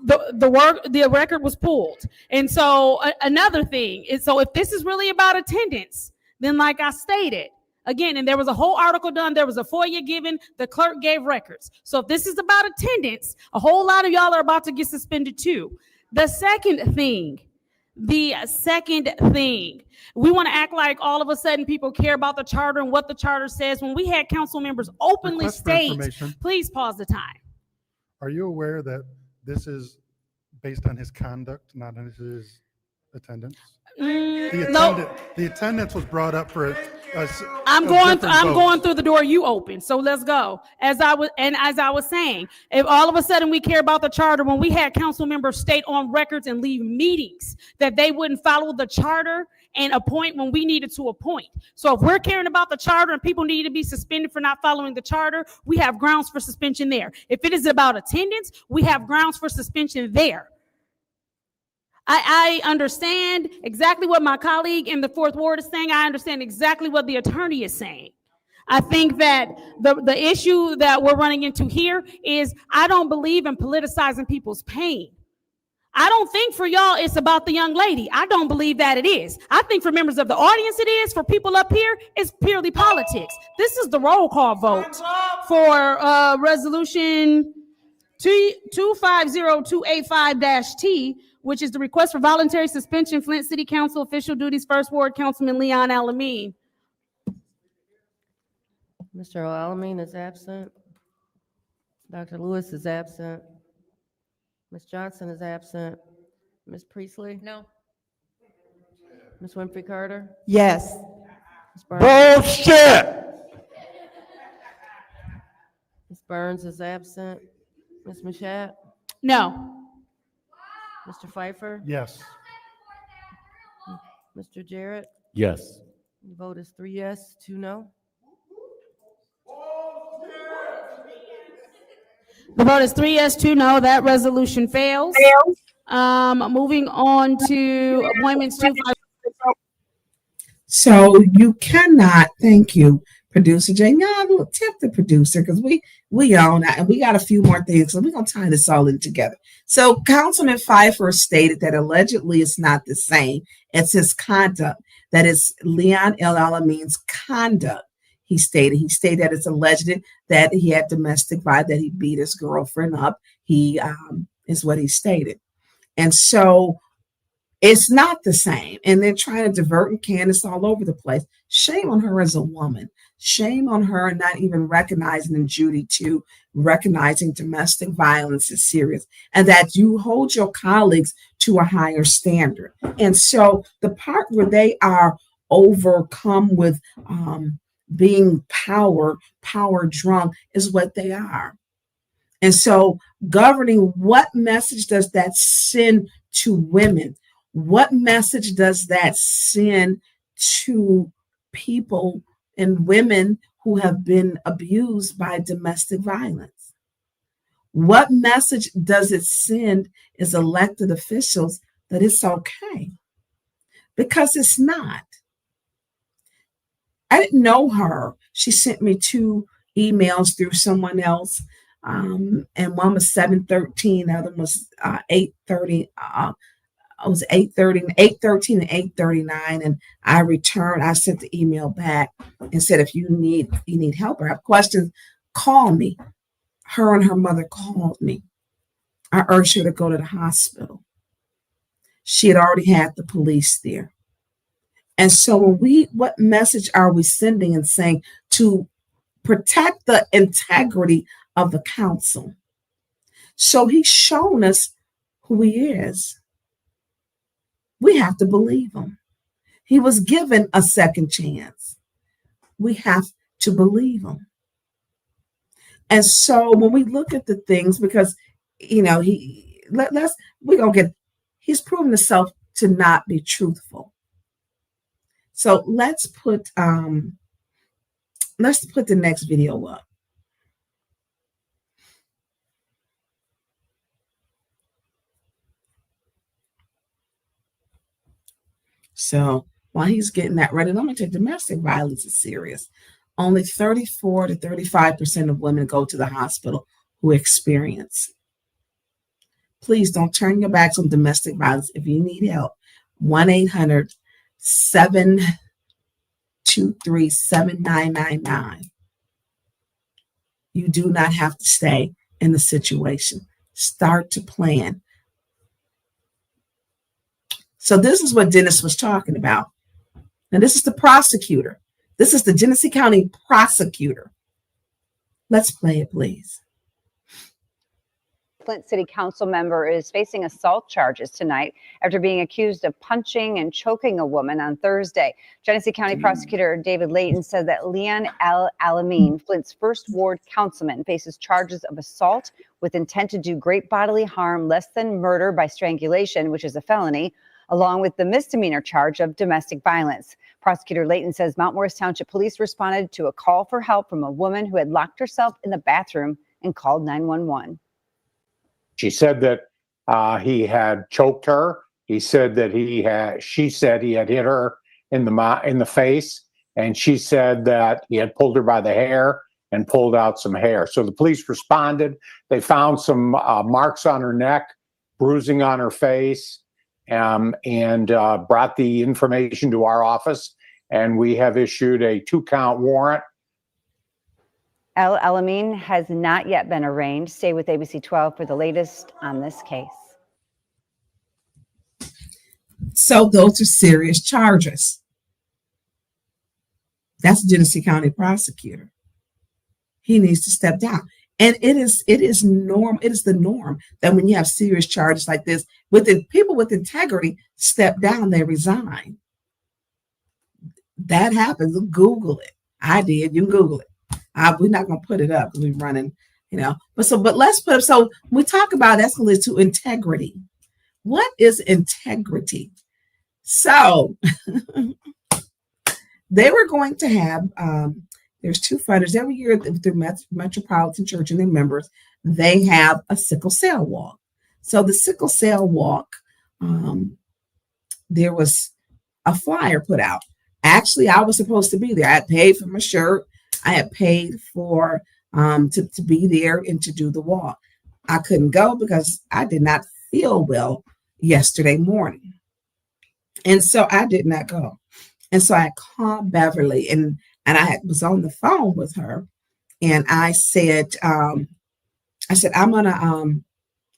The record was pulled. And so another thing is, so if this is really about attendance, then like I stated, again, and there was a whole article done, there was a FOIA given, the clerk gave records. So if this is about attendance, a whole lot of y'all are about to get suspended too. The second thing, we want to act like all of a sudden people care about the charter and what the charter says. When we had council members openly state, please pause the time. Are you aware that this is based on his conduct, not on his attendance? No. The attendance was brought up for I'm going through the door you opened. So let's go. As I was saying, if all of a sudden we care about the charter, when we had council members state on records and leave meetings that they wouldn't follow the charter and appoint when we needed to appoint. So if we're caring about the charter and people need to be suspended for not following the charter, we have grounds for suspension there. If it is about attendance, we have grounds for suspension there. I understand exactly what my colleague in the 4th Ward is saying. I understand exactly what the attorney is saying. I think that the issue that we're running into here is I don't believe in politicizing people's pain. I don't think for y'all it's about the young lady. I don't believe that it is. I think for members of the audience it is. For people up here, it's purely politics. This is the roll call vote for resolution 250285-T, which is the request for voluntary suspension, Flint City Council official duties, 1st Ward Councilman Leon Alameen. Mr. Alameen is absent. Dr. Lewis is absent. Ms. Johnson is absent. Ms. Priestley? No. Ms. Winfrey Carter? Yes. Ms. Burns? Bullshit! Ms. Burns is absent. Ms. Mashat? No. Mr. Pfeiffer? Yes. Mr. Jarrett? Yes. The vote is 3 yes, 2 no. The vote is 3 yes, 2 no. That resolution fails. Moving on to appointments 2. So you cannot, thank you, Producer Jay. No, tip the producer because we own that, and we got a few more things, so we're gonna tie this all in together. So Councilman Pfeiffer stated that allegedly it's not the same as his conduct. That is Leon L. Alameen's conduct. He stated that it's alleged that he had domestic violence, that he beat his girlfriend up. He is what he stated, and so it's not the same. And they're trying to divert and canvass all over the place. Shame on her as a woman. Shame on her not even recognizing in Judy too, recognizing domestic violence is serious and that you hold your colleagues to a higher standard. And so the part where they are overcome with being power drunk is what they are. And so governing, what message does that send to women? What message does that send to people and women who have been abused by domestic violence? What message does it send as elected officials that it's okay? Because it's not. I didn't know her. She sent me 2 emails through someone else, and one was 7:13, the other was 8:30. It was 8:13 and 8:39, and I sent the email back and said, if you need help or have questions, call me. Her and her mother called me. I urged her to go to the hospital. She had already had the police there. And so what message are we sending and saying to protect the integrity of the council? So he's shown us who he is. We have to believe him. He was given a second chance. We have to believe him. And so when we look at the things, because he's proven himself to not be truthful. So let's put the next video up. So while he's getting that ready, let me tell you, domestic violence is serious. Only 34 to 35% of women go to the hospital who experience. Please don't turn your backs on domestic violence. If you need help, 1-800-723-7999. You do not have to stay in the situation. Start to plan. So this is what Dennis was talking about. And this is the prosecutor. This is the Genesee County prosecutor. Let's play it, please. Flint City Council member is facing assault charges tonight after being accused of punching and choking a woman on Thursday. Genesee County Prosecutor David Layton said that Leon L. Alameen, Flint's first ward councilman, faces charges of assault with intent to do great bodily harm less than murder by strangulation, which is a felony, along with the misdemeanor charge of domestic violence. Prosecutor Layton says Mount Morris Township Police responded to a call for help from a woman who had locked herself in the bathroom and called 911. She said that he had choked her. He said that she said he had hit her in the face, and she said that he had pulled her by the hair and pulled out some hair. So the police responded. They found some marks on her neck, bruising on her face, and brought the information to our office, and we have issued a 2-count warrant. El Alameen has not yet been arraigned. Stay with ABC 12 for the latest on this case. So those are serious charges. That's Genesee County prosecutor. He needs to step down. And it is the norm that when you have serious charges like this, people with integrity step down, they resign. That happens. Google it. I did. You can Google it. We're not going to put it up because we're running, But let's put up. So we talk about escalate to integrity. What is integrity? So they were going to have. There's 2 funders every year through Metropolitan Church and their members. They have a sickle cell walk. So the sickle cell walk, there was a flyer put out. Actually, I was supposed to be there. I had paid for my shirt. I had paid for to be there and to do the walk. I couldn't go because I did not feel well yesterday morning. And so I did not go. And so I called Beverly and I was on the phone with her. And I said, I'm gonna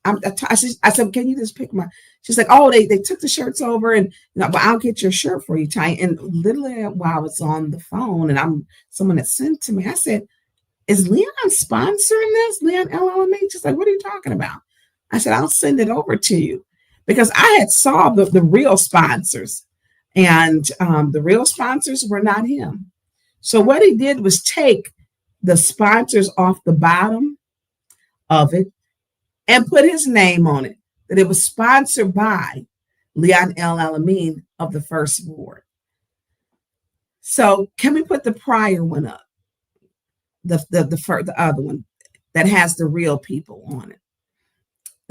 I said, can you just pick my, she's like, oh, they took the shirts over and, but I'll get your shirt for you, Ty. And literally while I was on the phone and someone had sent to me, I said, is Leon sponsoring this? Leon LLMA? She's like, what are you talking about? I said, I'll send it over to you because I had saw the real sponsors and the real sponsors were not him. So what he did was take the sponsors off the bottom of it and put his name on it, that it was sponsored by Leon L. Alameen of the First Ward. So can we put the prior one up? The other one that has the real people on it.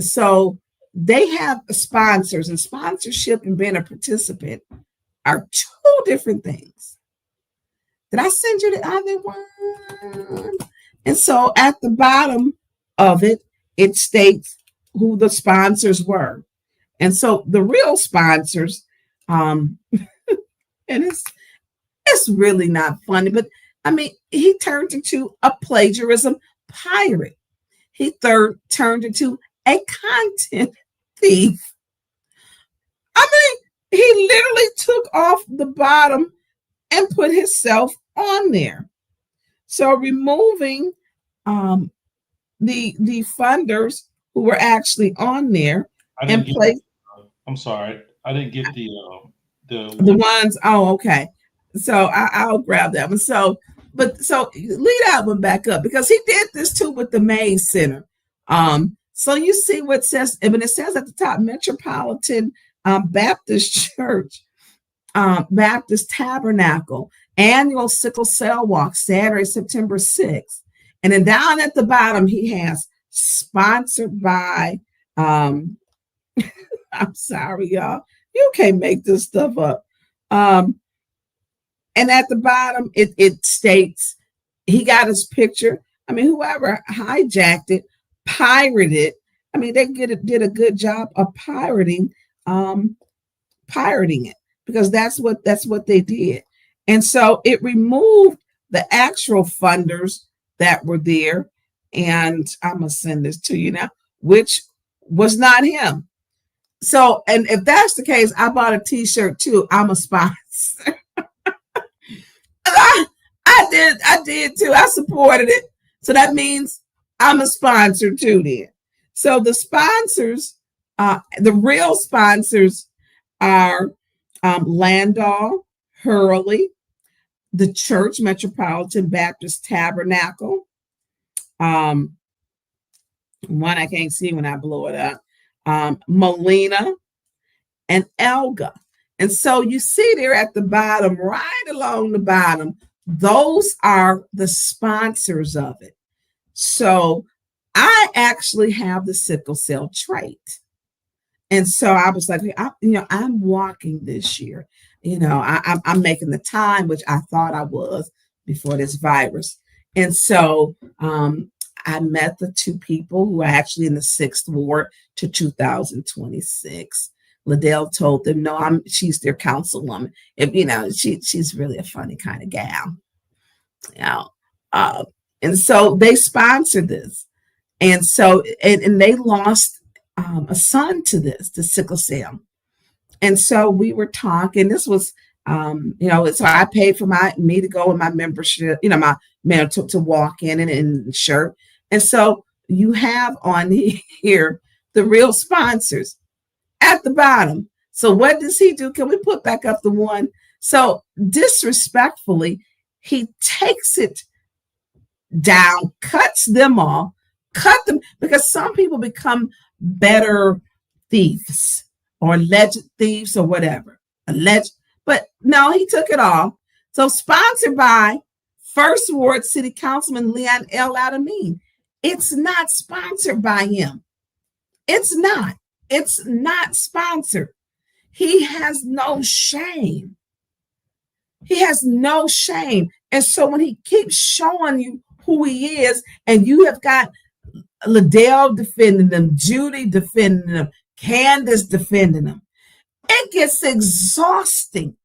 So they have sponsors, and sponsorship and being a participant are 2 different things. Did I send you the other one? And so at the bottom of it, it states who the sponsors were. And so the real sponsors, and it's really not funny, but I mean, he turned into a plagiarism pirate. He turned into a content thief. I mean, he literally took off the bottom and put himself on there. So removing the funders who were actually on there and place. I'm sorry, I didn't get the ones. Oh, okay. So I'll grab that one. So lead that one back up because he did this too with the Main Center. So you see what it says, and it says at the top, Metropolitan Baptist Church, Baptist Tabernacle, annual sickle cell walk, Saturday, September 6th. And then down at the bottom, he has sponsored by, I'm sorry, y'all. You can't make this stuff up. And at the bottom, it states he got his picture. I mean, whoever hijacked it, pirated it. I mean, they did a good job of pirating it because that's what they did. And so it removed the actual funders that were there. And I'm going to send this to you now, which was not him. So, and if that's the case, I bought a t-shirt too. I'm a sponsor. I did too. I supported it. So that means I'm a sponsor too then. So the sponsors, the real sponsors are Landau, Hurley, the Church Metropolitan Baptist Tabernacle. One I can't see when I blow it up. Molina and Elga. And so you see there at the bottom, right along the bottom, those are the sponsors of it. So I actually have the sickle cell trait. And so I was like, I'm walking this year. I'm making the time, which I thought I was before this virus. And so I met the two people who are actually in the 6th ward to 2026. Liddell told them, no, she's their councilwoman. She's really a funny kind of gal. And so they sponsored this. And so, and they lost a son to sickle cell. And so we were talking, this was, so I paid for me to go in my membership, to walk in and shirt. And so you have on here the real sponsors at the bottom. So what does he do? Can we put back up the one? So disrespectfully, he takes it down, cuts them off, because some people become better thieves or alleged thieves or whatever. But no, he took it off. So sponsored by First Ward City Councilman Leon L. Adamine. It's not sponsored by him. It's not sponsored. He has no shame. And so when he keeps showing you who he is, and you have got Liddell defending them, Judy defending them, Candace defending them, it gets exhausting.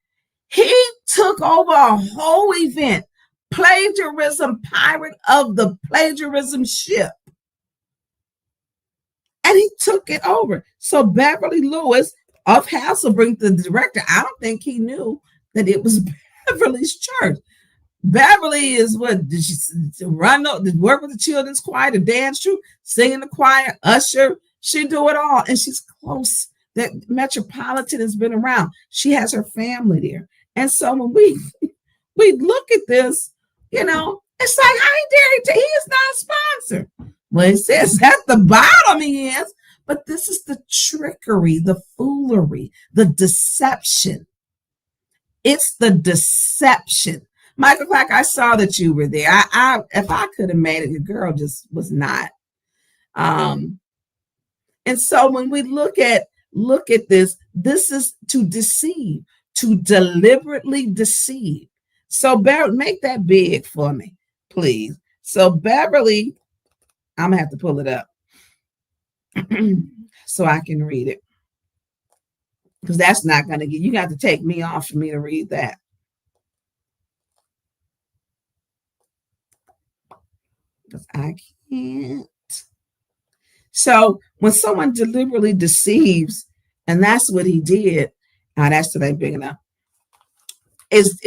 He took over a whole event, plagiarism, pirate of the plagiarism ship. And he took it over. So Beverly Lewis of Hasselbrink, the director, I don't think he knew that it was Beverly's church. Beverly is what did she work with the children's choir, the dance troupe, sing in the choir, usher. She do it all, and she's close. That Metropolitan has been around. She has her family there, and so when we look at this, it's like how he is not a sponsor. Well, it says at the bottom he is, but this is the trickery, the foolery, the deception. It's the deception. Michael Clark, I saw that you were there. If I could have made it, your girl just was not. And so when we look at this is to deceive, to deliberately deceive. So Beverly, make that big for me, please. So Beverly, I'm gonna have to pull it up so I can read it. Because that's not gonna get, you got to take me off for me to read that. Because I can't. So when someone deliberately deceives And that's what he did. Now that's today big enough. Is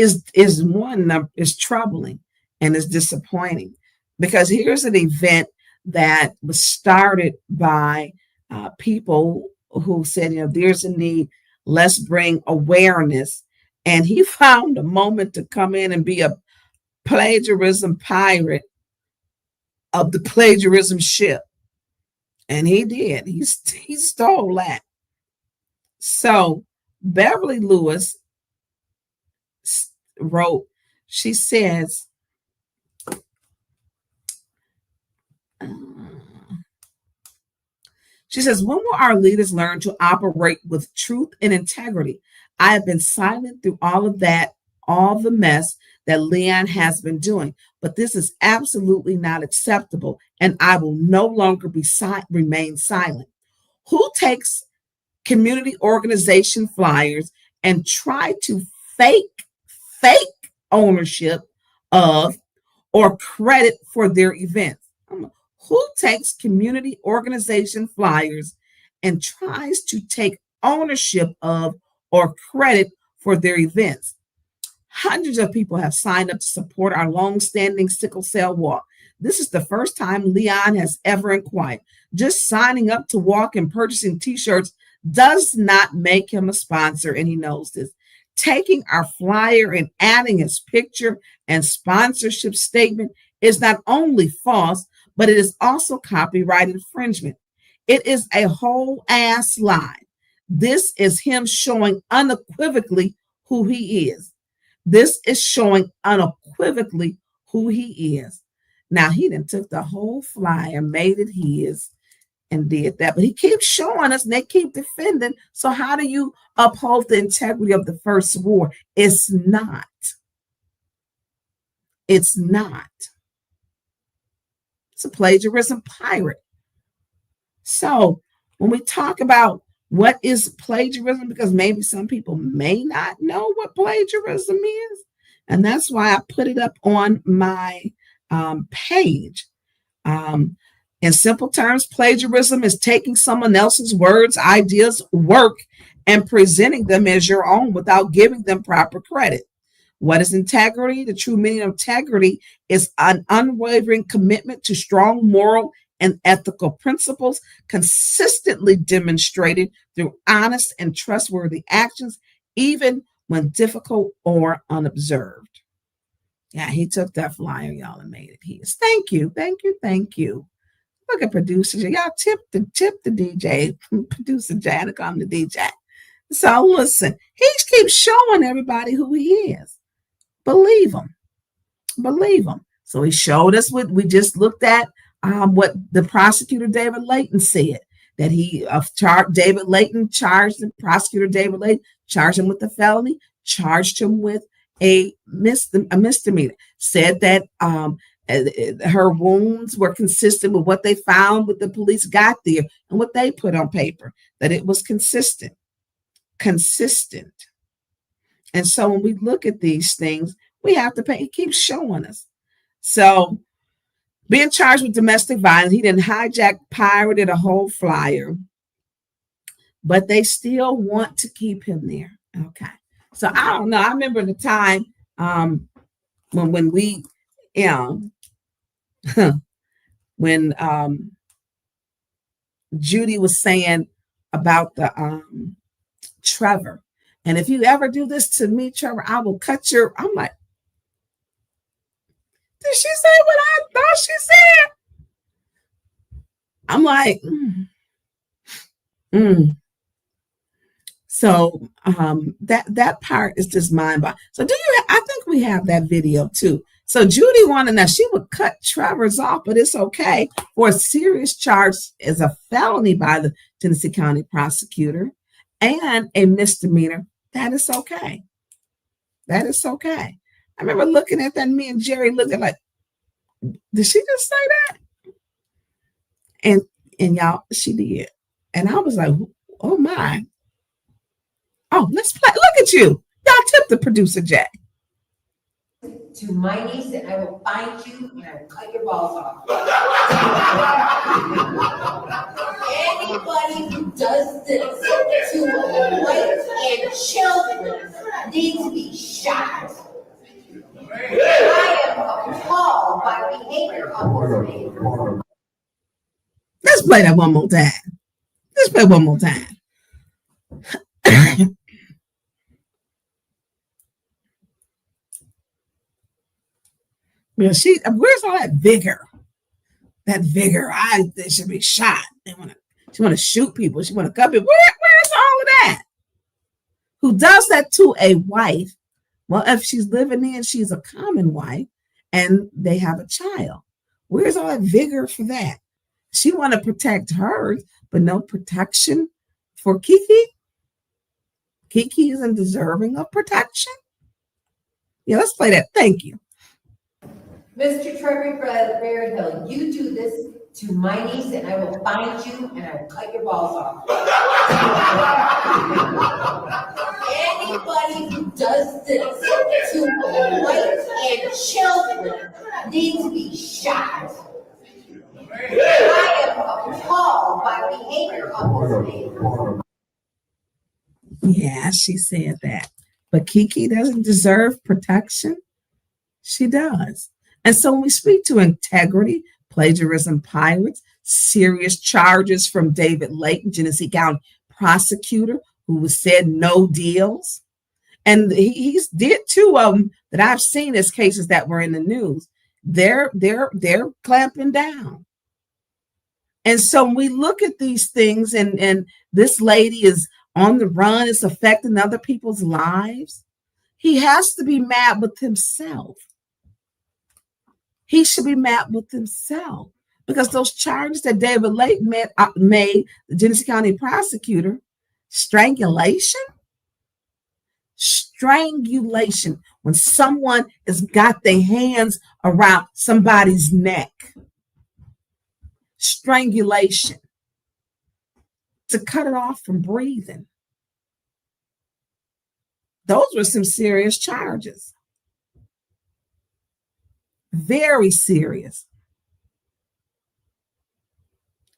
troubling and is disappointing, because here's an event that was started by people who said, there's a need, let's bring awareness. And he found a moment to come in and be a plagiarism pirate of the plagiarism ship. And he did. He stole that. So Beverly Lewis wrote, she says, when will our leaders learn to operate with truth and integrity? I have been silent through all of that, all the mess that Leon has been doing, but this is absolutely not acceptable, and I will no longer remain silent. Who takes community organization flyers and try to fake ownership of or credit for their events? Who takes community organization flyers and tries to take ownership of or credit for their events? Hundreds of people have signed up to support our long-standing sickle cell walk. This is the first time Leon has ever inquired. Just signing up to walk and purchasing t-shirts does not make him a sponsor, and he knows this. Taking our flyer and adding his picture and sponsorship statement is not only false, but it is also copyright infringement. It is a whole ass lie. This is him showing unequivocally who he is. This is showing unequivocally who he is. Now, he done took the whole flyer, made it his, and did that. But he keeps showing us, and they keep defending. So how do you uphold the integrity of the First War? It's not. It's not. It's a plagiarism pirate. So when we talk about what is plagiarism, because maybe some people may not know what plagiarism is, and that's why I put it up on my page. In simple terms, plagiarism is taking someone else's words, ideas, work, and presenting them as your own without giving them proper credit. What is integrity? The true meaning of integrity is an unwavering commitment to strong moral and ethical principles, consistently demonstrated through honest and trustworthy actions, even when difficult or unobserved. Yeah, he took that flyer, y'all, and made it his. Thank you, thank you, thank you. Look at producers. Y'all tip the DJ, producer Janica, I'm the DJ. So listen, he keeps showing everybody who he is. Believe him. Believe him. So he showed us what we just looked at, what the prosecutor David Layton said, that he David Layton charged him, prosecutor David Layton charged him with a felony, charged him with a misdemeanor, said that her wounds were consistent with what they found, what the police got there, and what they put on paper, that it was consistent. And so when we look at these things, we have to pay. He keeps showing us. So being charged with domestic violence, he didn't hijack, pirated a whole flyer, but they still want to keep him there. Okay. So I don't know. I remember the time when we, when Judy was saying about the Trevor. And if you ever do this to me, Trevor, I will cut your. I'm like, did she say what I thought she said? I'm like, So that part is just mind-boggling. So I think we have that video too. So Judy wanted, now she would cut Trevor's off, but it's okay for a serious charge as a felony by the Tennessee County prosecutor and a misdemeanor. That is okay. That is okay. I remember looking at that, and me and Jerry looked at like, did she just say that? And y'all, she did. And I was like, oh my. Oh, let's play. Look at you. Y'all tip the producer, Jack. to my niece, and I will find you and I will cut your balls off. Anybody who does this to a wife and children needs to be shot. I am appalled by behavior of this man. Let's play that one more time. Let's play one more time. Yeah, where's all that vigor? That vigor. They should be shot. She want to shoot people. She want to cut people. Where's all of that? Who does that to a wife? Well, if she's living in, she's a common wife, and they have a child. Where's all that vigor for that? She want to protect her, but no protection for Kiki. Kiki isn't deserving of protection. Yeah, let's play that. Thank you. Mr. Trevor Berryhill, you do this to my niece, and I will find you and I will cut your balls off. Anybody who does this to a wife and children needs to be shot. I am appalled by behavior of this man. Yeah, she said that. But Kiki doesn't deserve protection. She does. And so when we speak to integrity, plagiarism pirates, serious charges from David Layton, Genesee County prosecutor, who said no deals. And he's did two of them that I've seen as cases that were in the news. They're clamping down. And so when we look at these things, and this lady is on the run, it's affecting other people's lives, he has to be mad with himself. He should be mad with himself because those charges that David Layton made, the Genesee County prosecutor, strangulation, when someone has got their hands around somebody's neck, strangulation, to cut it off from breathing. Those were some serious charges. Very serious.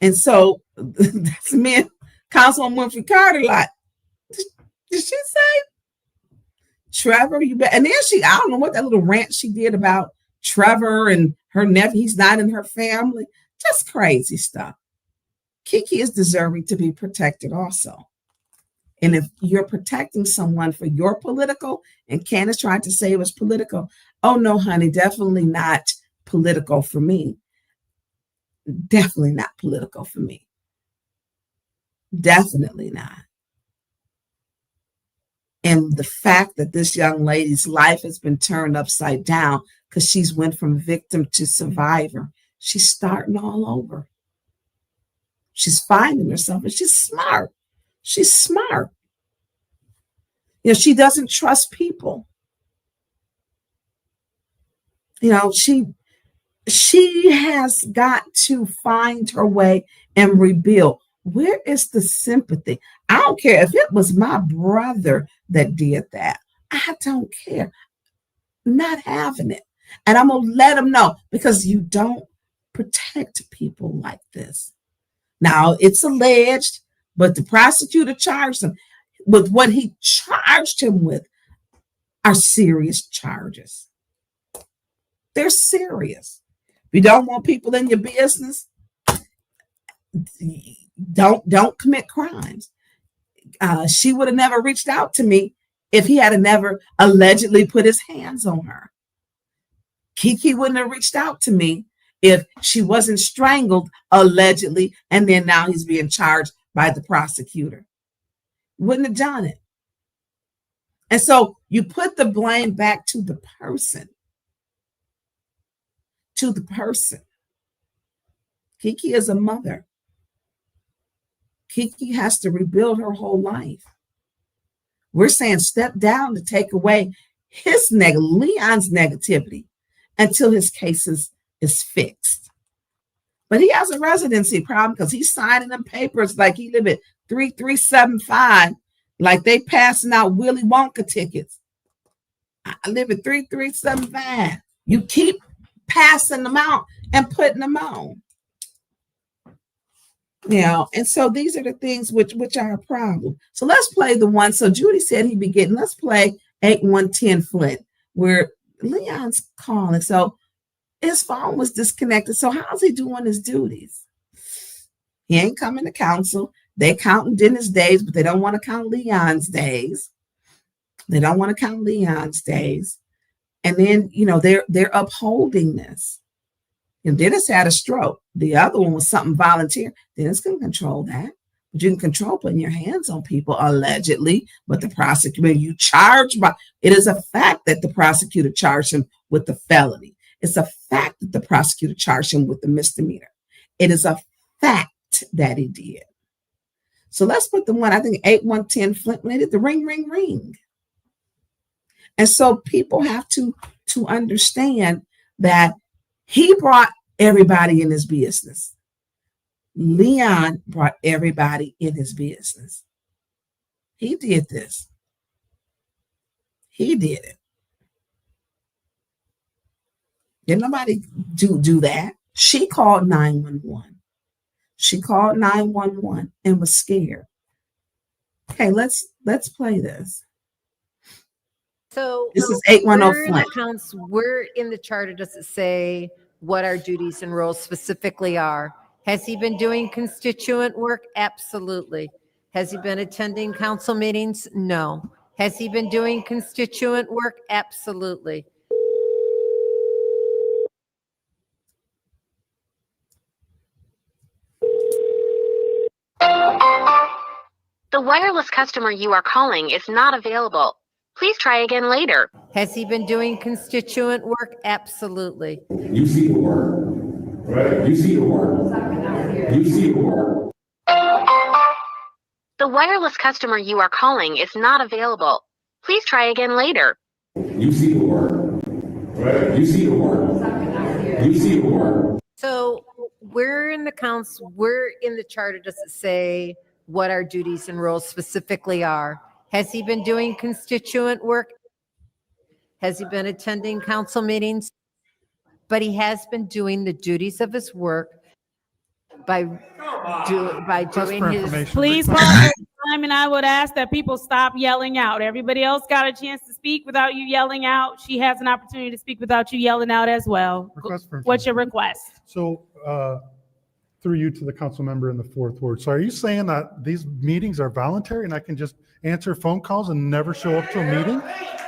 And so that's me and Councilwoman Winfrey Carter like, did she say, Trevor, you bet? And then I don't know what that little rant she did about Trevor and her nephew, he's not in her family. Just crazy stuff. Kiki is deserving to be protected also. And if you're protecting someone for your political, and Candace tried to say it was political, oh no, honey, definitely not political for me. Definitely not political for me. Definitely not. And the fact that this young lady's life has been turned upside down because she's went from victim to survivor. She's starting all over. She's finding herself, and she's smart. She's smart. You know, she doesn't trust people. You know, she has got to find her way and rebuild. Where is the sympathy? I don't care if it was my brother that did that. I don't care. Not having it. And I'm going to let him know, because you don't protect people like this. Now, it's alleged, but the prosecutor charged him with what he charged him with are serious charges. They're serious. If you don't want people in your business, don't commit crimes. She would have never reached out to me if he had never allegedly put his hands on her. Kiki wouldn't have reached out to me if she wasn't strangled allegedly, and then now he's being charged by the prosecutor. Wouldn't have done it. And so you put the blame back to the person. To the person. Kiki is a mother. Kiki has to rebuild her whole life. We're saying step down to take away Leon's negativity until his case is fixed. But he has a residency problem because he's signing them papers like he live at 3375, like they passing out Willy Wonka tickets. I live at 3375. You keep passing them out and putting them on. And so these are the things which are a problem. So let's play the one. So Judy said he'd be getting, let's play 8110 Flint, where Leon's calling. So his phone was disconnected. So how's he doing his duties? He ain't coming to council. They counting Dennis' days, but they don't want to count Leon's days. They don't want to count Leon's days. And then, they're upholding this. And Dennis had a stroke. The other one was something volunteer. Dennis can control that. But you can control putting your hands on people allegedly. But the prosecutor, it is a fact that the prosecutor charged him with the felony. It's a fact that the prosecutor charged him with the misdemeanor. It is a fact that he did. So let's put the one, I think 8110 Flint, when they did the ring, ring, ring. And so people have to understand that he brought everybody in his business. Leon brought everybody in his business. He did this. He did it. Didn't nobody do that. She called 911. She called 911 and was scared. Okay, let's play this. So this is 810 Flint. Accounts, where in the charter does it say what our duties and roles specifically are? Has he been doing constituent work? Absolutely. Has he been attending council meetings? No. Has he been doing constituent work? Absolutely. The wireless customer you are calling is not available. Please try again later. Has he been doing constituent work? Absolutely. You see the work, right? You see the work. You see the work. The wireless customer you are calling is not available. Please try again later. You see the work, right? You see the work. You see the work. So where in the charter does it say what our duties and roles specifically are? Has he been doing constituent work? Has he been attending council meetings? But he has been doing the duties of his work by doing his. Please pause the time, and I would ask that people stop yelling out. Everybody else got a chance to speak without you yelling out. She has an opportunity to speak without you yelling out as well. What's your request? So, through you to the council member in the 4th Ward. So are you saying that these meetings are voluntary and I can just answer phone calls and never show up to a meeting?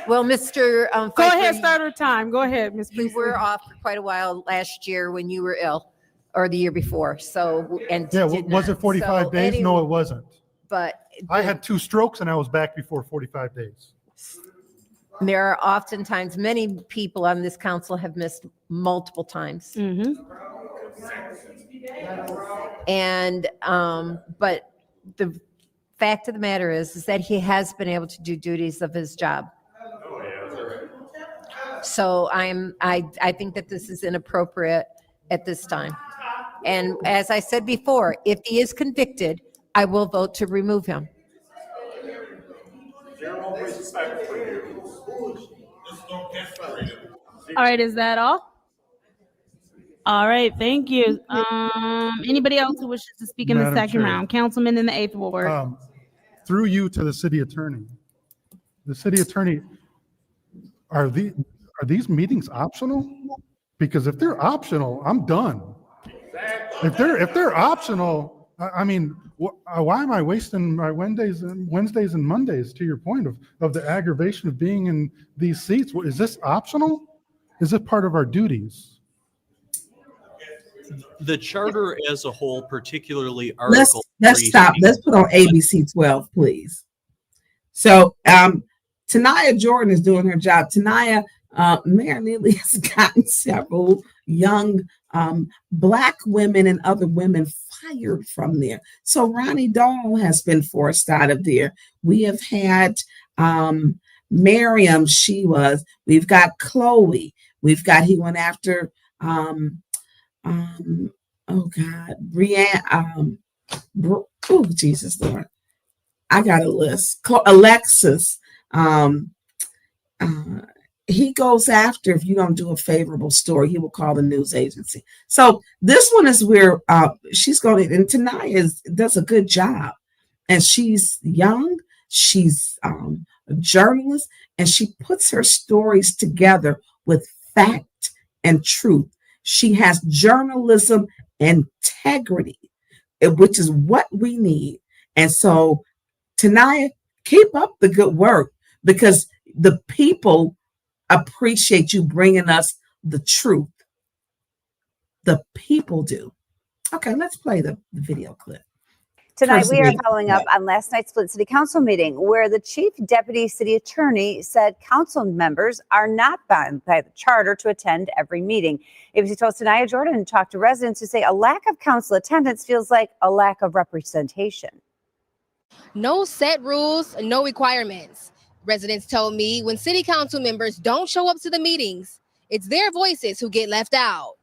Well, Mr. Go ahead, start our time. Go ahead, Ms. We were off for quite a while last year when you were ill, or the year before. So, and yeah, was it 45 days? No, it wasn't. But I had 2 strokes and I was back before 45 days. There are oftentimes many people on this council have missed multiple times. Mm-hmm. And but the fact of the matter is that he has been able to do duties of his job. So I think that this is inappropriate at this time. And as I said before, if he is convicted, I will vote to remove him. All right, is that all? All right, thank you. Anybody else who wishes to speak in the Madam second Chair. round? Councilman in the 8th Ward. Through you to the city attorney. The city attorney, are these meetings optional? Because if they're optional, I'm done. If they're optional, I mean, why am I wasting my Wednesdays and Mondays, to your point of the aggravation of being in these seats? Is this optional? Is it part of our duties? The charter as a whole, particularly Article Let's 3. stop. Let's put on ABC 12, please. So Tonya Jordan is doing her job. Tonya, Mayor Neely has gotten several young Black women and other women fired from there. So Ronnie Dahl has been forced out of there. We have had Miriam, we've got Chloe. He went after Brianne, oh Jesus Lord, I got a list. Alexis, he goes after, if you don't do a favorable story, he will call the news agency. So this one is where she's going to, and Tonya does a good job. And she's young, she's a journalist, and she puts her stories together with fact and truth. She has journalism integrity, which is what we need. And so, Tonya, keep up the good work, because the people appreciate you bringing us the truth. The people do. Okay, let's play the video clip. Tonight, First we are week. following up on last night's Flint City Council meeting, where the chief deputy city attorney said council members are not bound by the charter to attend every meeting. ABC 12's Tonya Jordan talked to residents who say a lack of council attendance feels like a lack of representation. No set rules, no requirements. Residents told me when city council members don't show up to the meetings, it's their voices who get left out.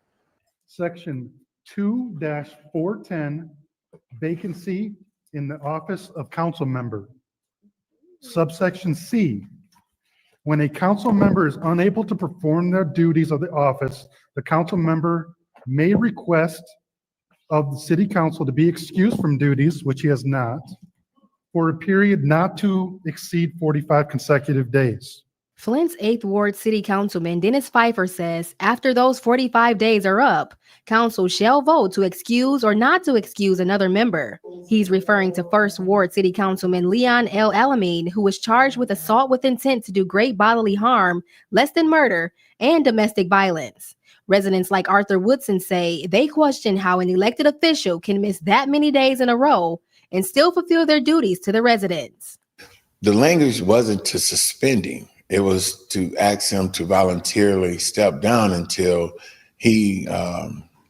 Section 2-410, vacancy in the office of council member. Subsection C, when a council member is unable to perform their duties of the office, the council member may request of the city council to be excused from duties, which he has not, for a period not to exceed 45 consecutive days. Flint's 8th Ward City Councilman Dennis Pfeiffer says after those 45 days are up, council shall vote to excuse or not to excuse another member. He's referring to 1st Ward City Councilman Leon L. Alameen, who was charged with assault with intent to do great bodily harm, less than murder, and domestic violence. Residents like Arthur Woodson say they question how an elected official can miss that many days in a row and still fulfill their duties to the residents. The language wasn't to suspending. It was to ask him to voluntarily step down until he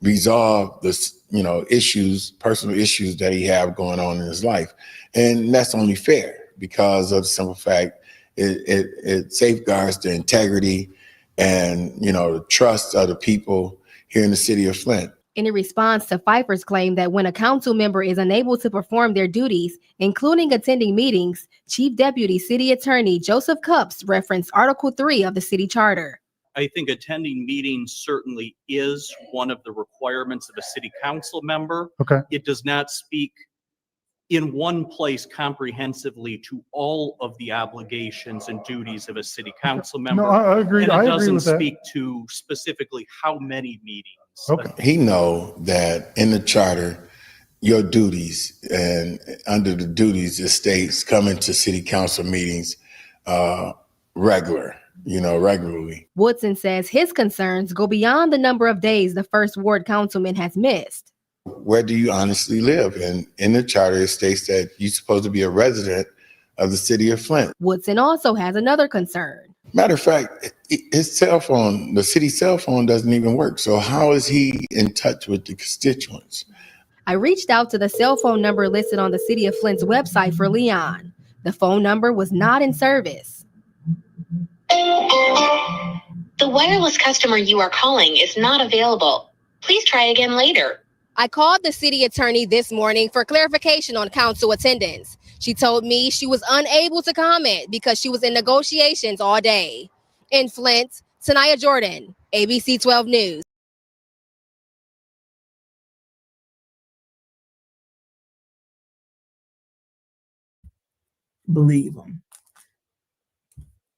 resolved the issues, personal issues that he had going on in his life. And that's only fair because of the simple fact it safeguards the integrity and the trust of the people here in the city of Flint. In response to Pfeiffer's claim that when a council member is unable to perform their duties, including attending meetings, Chief Deputy City Attorney Joseph Cups referenced Article 3 of the city charter. I think attending meetings certainly is one of the requirements of a city council member. Okay. It does not speak in one place comprehensively to all of the obligations and duties of a city council member. No, I agree. And it I agree doesn't with that. speak to specifically how many meetings. Okay. He know that in the charter, your duties and under the duties, it states coming to city council meetings regularly. Woodson says his concerns go beyond the number of days the 1st Ward councilman has missed. Where do you honestly live? And in the charter, it states that you're supposed to be a resident of the city of Flint. Woodson also has another concern. Matter of fact, his cell phone, the city cell phone doesn't even work. So how is he in touch with the constituents? I reached out to the cell phone number listed on the City of Flint's website for Leon. The phone number was not in service. The wireless customer you are calling is not available. Please try again later. I called the city attorney this morning for clarification on council attendance. She told me she was unable to comment because she was in negotiations all day. In Flint, Tonya Jordan, ABC 12 News. Believe them.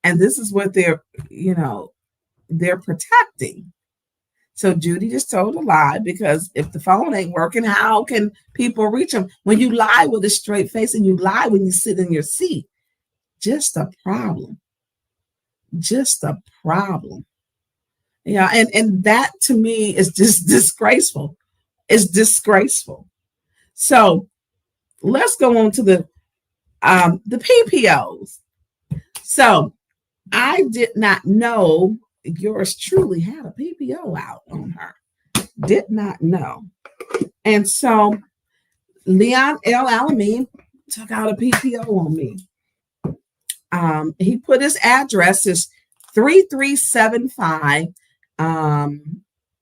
And this is what they're protecting. So Judy just told a lie, because if the phone ain't working, how can people reach them? When you lie with a straight face and you lie when you sit in your seat, just a problem. Just a problem. Yeah, and that to me is just disgraceful. It's disgraceful. So let's go on to the PPOs. So I did not know yours truly had a PPO out on her. Did not know. And so Leon L. Alameen took out a PPO on me. He put his address as 3375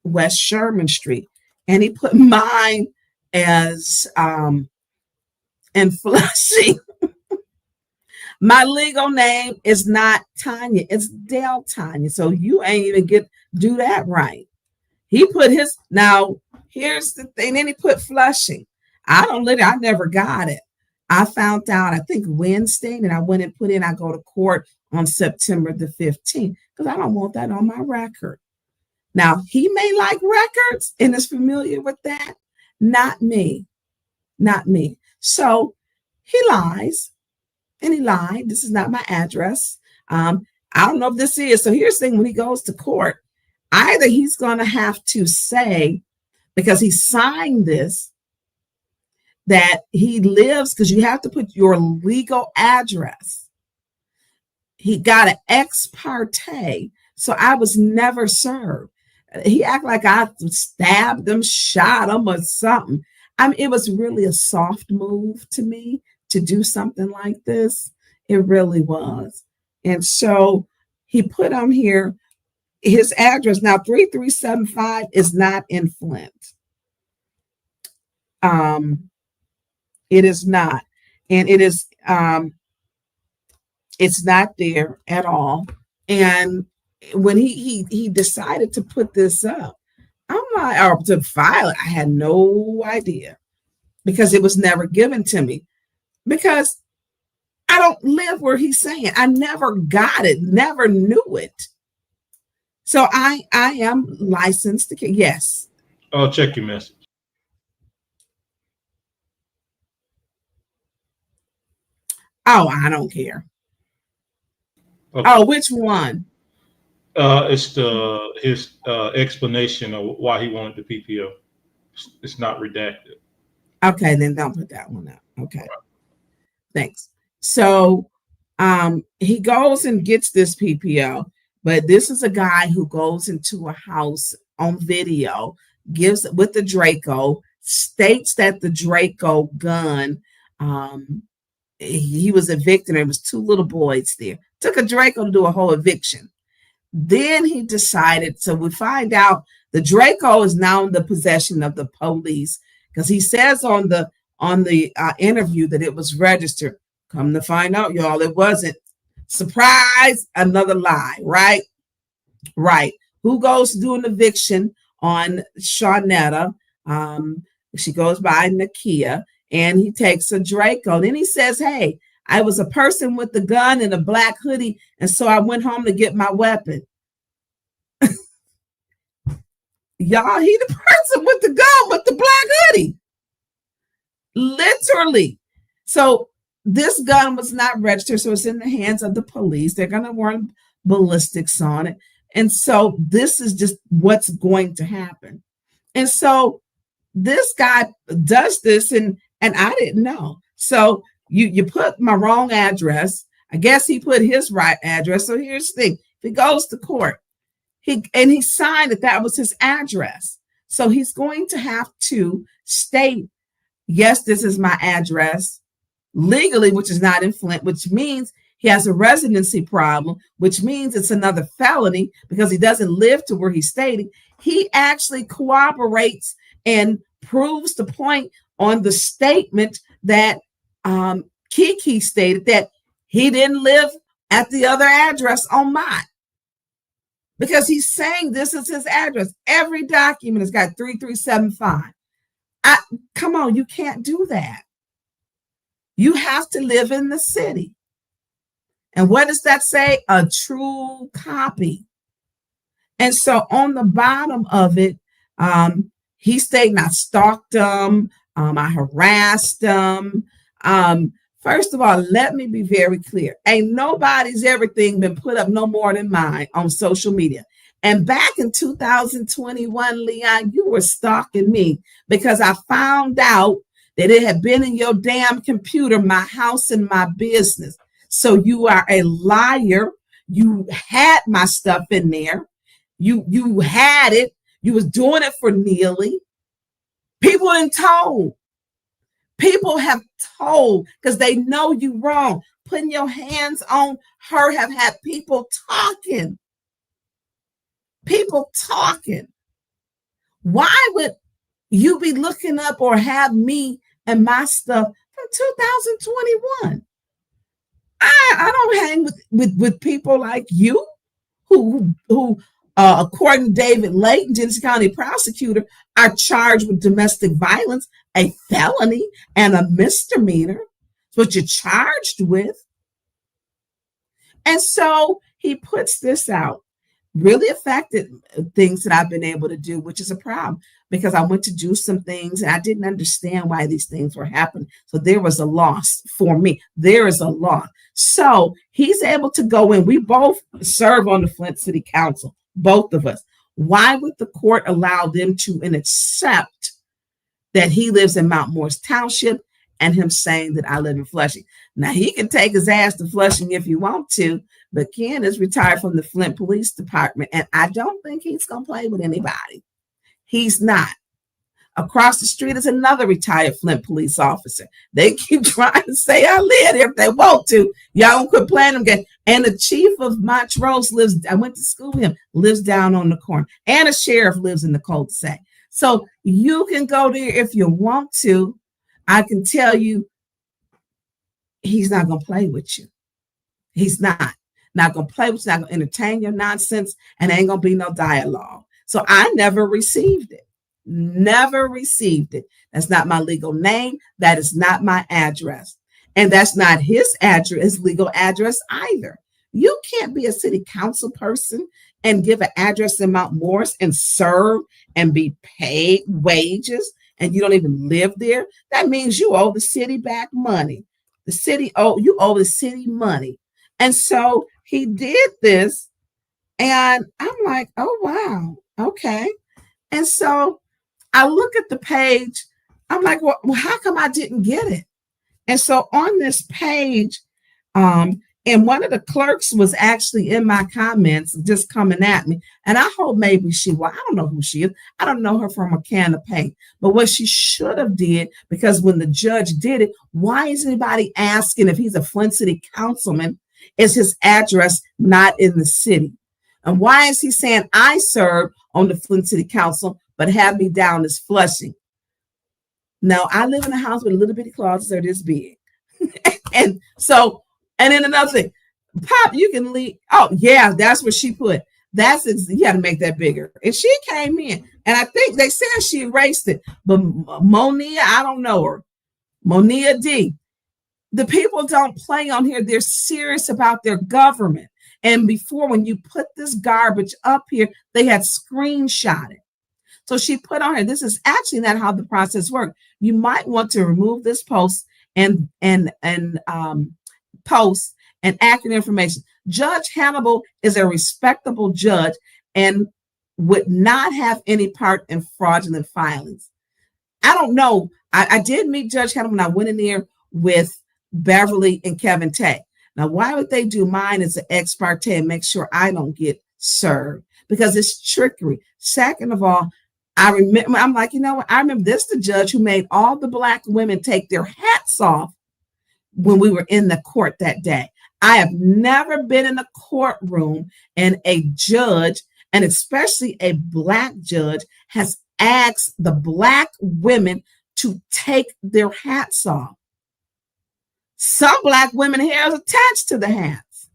West Sherman Street. And he put mine as in Flushing. My legal name is not Tonya, it's Del Tonya. So you ain't even do that right. He put his, now here's the thing, then he put Flushing. I never got it. I found out, I think Wednesday, and I went and put in, I go to court on September the 15th, because I don't want that on my record. Now, he may like records and is familiar with that. Not me. Not me. So he lies, and he lied. This is not my address. I don't know if this is. So here's the thing, when he goes to court, either he's going to have to say, because he signed this, that he lives, because you have to put your legal address. He got an ex parte, so I was never served. He acted like I stabbed him, shot him, or something. I mean, it was really a soft move to me to do something like this. It really was. And so he put on here his address. Now, 3375 is not in Flint. It is not. And it is, it's not there at all. And when he decided to put this up, I'm like, or to file it, I had no idea, because it was never given to me, because I don't live where he's saying. I never got it, never knew it. So I am licensed to, yes. I'll check your message. Oh, I don't care. Okay. Oh, which one? It's his explanation of why he wanted the PPO. It's not redacted. Okay, then don't put that one up. Okay. Right. Thanks. So he goes and gets this PPO, but this is a guy who goes into a house on video, gives with the Draco, states that the Draco gun, he was evicted. There was 2 little boys there. Took a Draco to do a whole eviction. Then he decided, so we find out the Draco is now in the possession of the police, because he says on the interview that it was registered. Come to find out, y'all, it wasn't. Surprise, another lie, right? Right. Who goes to do an eviction on Shawnetta? She goes by Nakia, and he takes a Draco. Then he says, hey, I was a person with the gun and a black hoodie, and so I went home to get my weapon. Y'all, he the person with the gun with the black hoodie. Literally. So this gun was not registered, so it's in the hands of the police. They're going to run ballistics on it. And so this is just what's going to happen. And so this guy does this, and I didn't know. So you put my wrong address. I guess he put his right address. So here's the thing. If he goes to court, he signed that was his address. So he's going to have to state, yes, this is my address legally, which is not in Flint, which means he has a residency problem, which means it's another felony because he doesn't live to where he's stating. He actually corroborates and proves the point on the statement that Kiki stated, that he didn't live at the other address on mine, because he's saying this is his address. Every document has got 3375. Come on, you can't do that. You have to live in the city. And what does that say? A true copy. And so on the bottom of it, he stated, I stalked him, I harassed him. First of all, let me be very clear. Ain't nobody's everything been put up no more than mine on social media. And back in 2021, Leon, you were stalking me because I found out that it had been in your damn computer, my house and my business. So you are a liar. You had my stuff in there. You had it. You was doing it for Neely. People ain't told. People have told because they know you wrong. Putting your hands on her have had people talking. People talking. Why would you be looking up or have me and my stuff from 2021? I don't hang with people like you who according to David Layton, Genesee County prosecutor, are charged with domestic violence, a felony and a misdemeanor. It's what you're charged with. And so he puts this out. Really affected things that I've been able to do, which is a problem because I went to do some things and I didn't understand why these things were happening. So there was a loss for me. There is a loss. So he's able to go in. We both serve on the Flint City Council, both of us. Why would the court allow them to and accept that he lives in Mount Morris Township and him saying that I live in Flushing? Now, he can take his ass to Flushing if you want to, but Ken is retired from the Flint Police Department, and I don't think he's going to play with anybody. He's not. Across the street is another retired Flint police officer. They keep trying to say I live there if they want to. Y'all don't quit playing them games. And the chief of Montrose lives, I went to school with him, lives down on the corner. And a sheriff lives in the cul-de-sac. So you can go there if you want to. I can tell you, he's not going to play with you. He's not going to play with you, not going to entertain your nonsense, and ain't going to be no dialogue. So I never received it. Never received it. That's not my legal name. That is not my address. And that's not his address, his legal address either. You can't be a city council person and give an address in Mount Morris and serve and be paid wages, and you don't even live there. That means you owe the city back money. You owe the city money. And so he did this, and I'm like, oh, wow, okay. And so I look at the page. I'm like, well, how come I didn't get it? And so on this page, and one of the clerks was actually in my comments just coming at me. And I hope maybe I don't know who she is. I don't know her from a can of paint. But what she should have did, because when the judge did it, why is anybody asking if he's a Flint City councilman, is his address not in the city? And why is he saying I serve on the Flint City Council, but have me down as Flushing? Now, I live in a house with a little bitty closets that are this big. And then another thing, Pop, you can leave. Oh, yeah, that's what she put. You got to make that bigger. And she came in, and I think they said she erased it. But Monia, I don't know her. Monia D. The people don't play on here. They're serious about their government. And before, when you put this garbage up here, they had screenshot it. So she put on here, this is actually not how the process works. You might want to remove this post and post and accurate information. Judge Hannibal is a respectable judge and would not have any part in fraudulent filings. I don't know. I did meet Judge Hannibal when I went in there with Beverly and Kevin Tay. Now, why would they do mine as an ex parte and make sure I don't get served? Because it's trickery. Second of all, I'm like, you know what? I remember this, the judge who made all the Black women take their hats off when we were in the court that day. I have never been in a courtroom and a judge, and especially a Black judge, has asked the Black women to take their hats off. Some Black women hair is attached to the hats.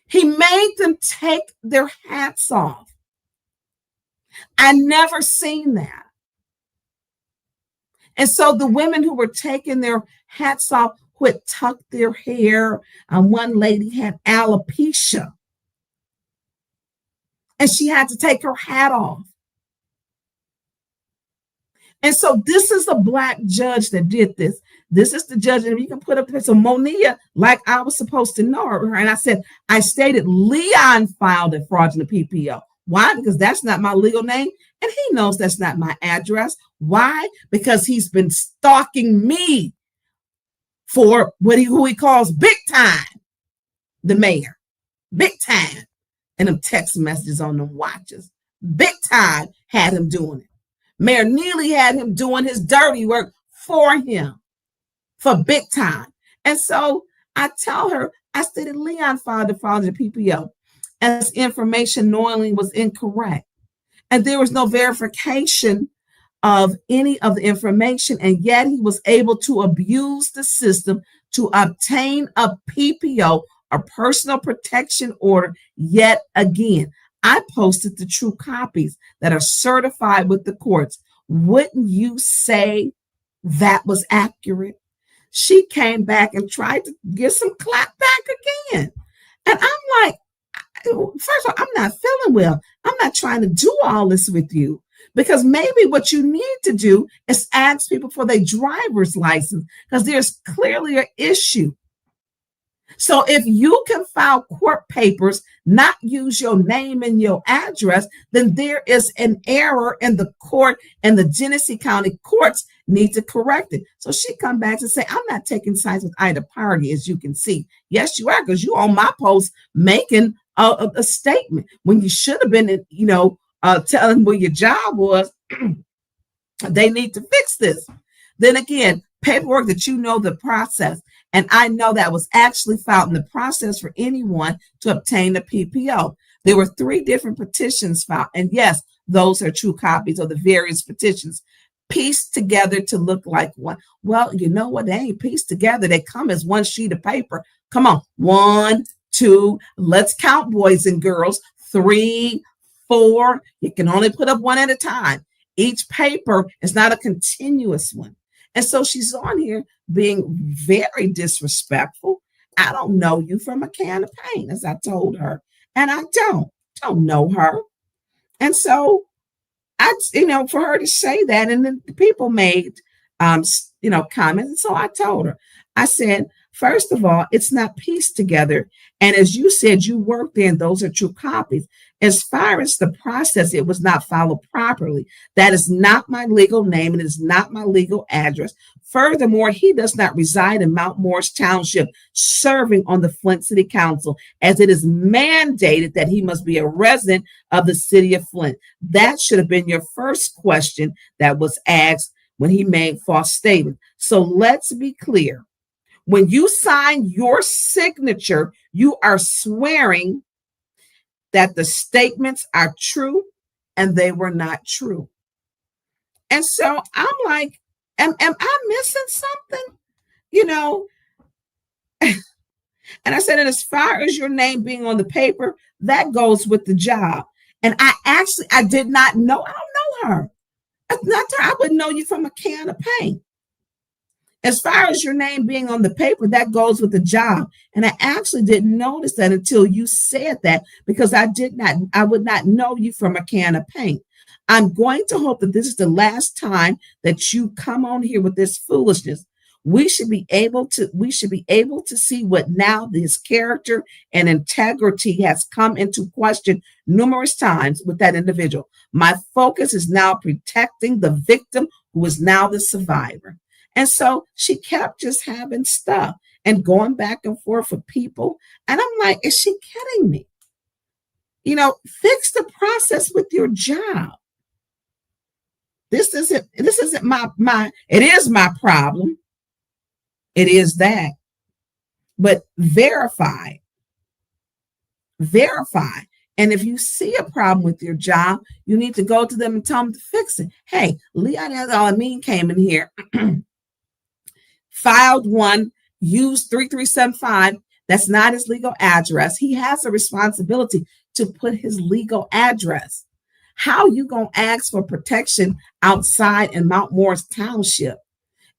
He made them take their hats off. I never seen that. And so the women who were taking their hats off would tuck their hair. One lady had alopecia, and she had to take her hat off. And so this is a Black judge that did this. This is the judge, and you can put up there. So Monia, like I was supposed to know her, and I said, I stated Leon filed a fraudulent PPO. Why? Because that's not my legal name, and he knows that's not my address. Why? Because he's been stalking me for who he calls big time, the mayor, big time, and them text messages on them watches. Big time had him doing it. Mayor Neely had him doing his dirty work for him for big time. And so I tell her, I stated Leon filed the fraudulent PPO as information knowingly was incorrect. And there was no verification of any of the information. And yet he was able to abuse the system to obtain a PPO, a personal protection order, yet again. I posted the true copies that are certified with the courts. Wouldn't you say that was accurate? She came back and tried to get some clap back again. And I'm like, first of all, I'm not feeling well. I'm not trying to do all this with you, because maybe what you need to do is ask people for their driver's license, because there's clearly an issue. So if you can file court papers, not use your name and your address, then there is an error in the court, and the Genesee County courts need to correct it. So she come back and say, I'm not taking sides with either party, as you can see. Yes, you are, because you on my post making a statement when you should have been, telling where your job was. They need to fix this. Then again, paperwork that you know the process. And I know that was actually filed in the process for anyone to obtain the PPO. There were 3 different petitions filed. And yes, those are true copies of the various petitions pieced together to look like one. Well, you know what? They ain't pieced together. They come as one sheet of paper. Come on. 1, 2, let's count, boys and girls. 3, 4. You can only put up one at a time. Each paper is not a continuous one. And so she's on here being very disrespectful. I don't know you from a can of paint, as I told her. And I don't know her. And so for her to say that, and then the people made, comments. And so I told her, I said, first of all, it's not pieced together. And as you said, you worked in, those are true copies. As far as the process, it was not followed properly. That is not my legal name. It is not my legal address. Furthermore, he does not reside in Mount Morris Township, serving on the Flint City Council, as it is mandated that he must be a resident of the city of Flint. That should have been your first question that was asked when he made false statement. So let's be clear. When you sign your signature, you are swearing that the statements are true and they were not true. And so I'm like, am I missing something? And I said, and as far as your name being on the paper, that goes with the job. And I did not know. I don't know her. I wouldn't know you from a can of paint. As far as your name being on the paper, that goes with the job. And I actually didn't notice that until you said that, because I would not know you from a can of paint. I'm going to hope that this is the last time that you come on here with this foolishness. We should be able to see what now this character and integrity has come into question numerous times with that individual. My focus is now protecting the victim, who is now the survivor. And so she kept just having stuff and going back and forth with people. And I'm like, is she kidding me? Fix the process with your job. This isn't it is my problem. It is that. But verify. And if you see a problem with your job, you need to go to them and tell them to fix it. Hey, Leon Al-Amin came in here, filed one, used 3375. That's not his legal address. He has a responsibility to put his legal address. How you going to ask for protection outside in Mount Morris Township?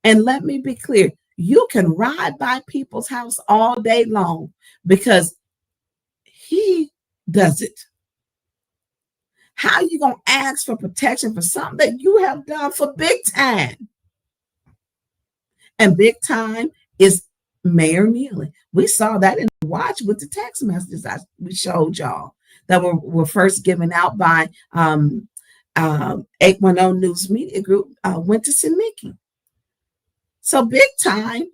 And let me be clear, you can ride by people's house all day long because he does it. How you going to ask for protection for something that you have done for big time? And big time is Mayor Neely. We saw that in the watch with the text messages we showed y'all that were first given out by 810 News Media Group, went to Simiki. So big time,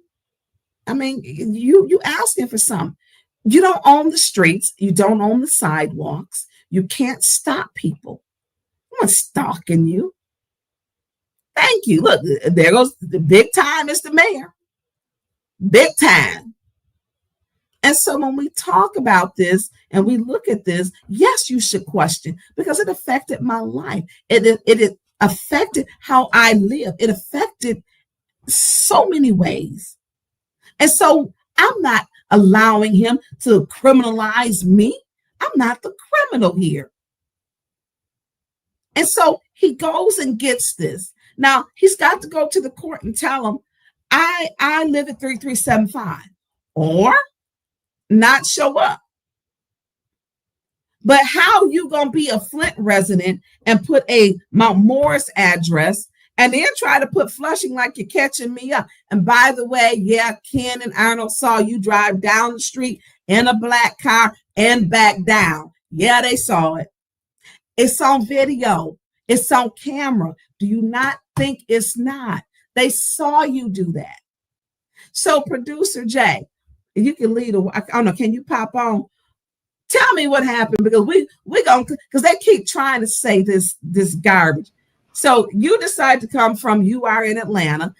I mean, you asking for something. You don't own the streets. You don't own the sidewalks. You can't stop people. No one's stalking you. Thank you. Look, there goes the big time is the mayor. Big time. And so when we talk about this and we look at this, yes, you should question, because it affected my life. It affected how I live. It affected so many ways. And so I'm not allowing him to criminalize me. I'm not the criminal here. And so he goes and gets this. Now he's got to go to the court and tell them, I live at 3375, or not show up. But how you gonna be a Flint resident and put a Mount Morris address and then try to put Flushing like you're catching me up? And by the way, yeah, Ken and Arnold saw you drive down the street in a black car and back down. Yeah, they saw it. It's on video. It's on camera. Do you not think it's not? They saw you do that. So, Producer Jay, you can lead. I don't know. Can you pop on? Tell me what happened, because we gonna, because they keep trying to say this garbage. So you decide to come from. You are in Atlanta.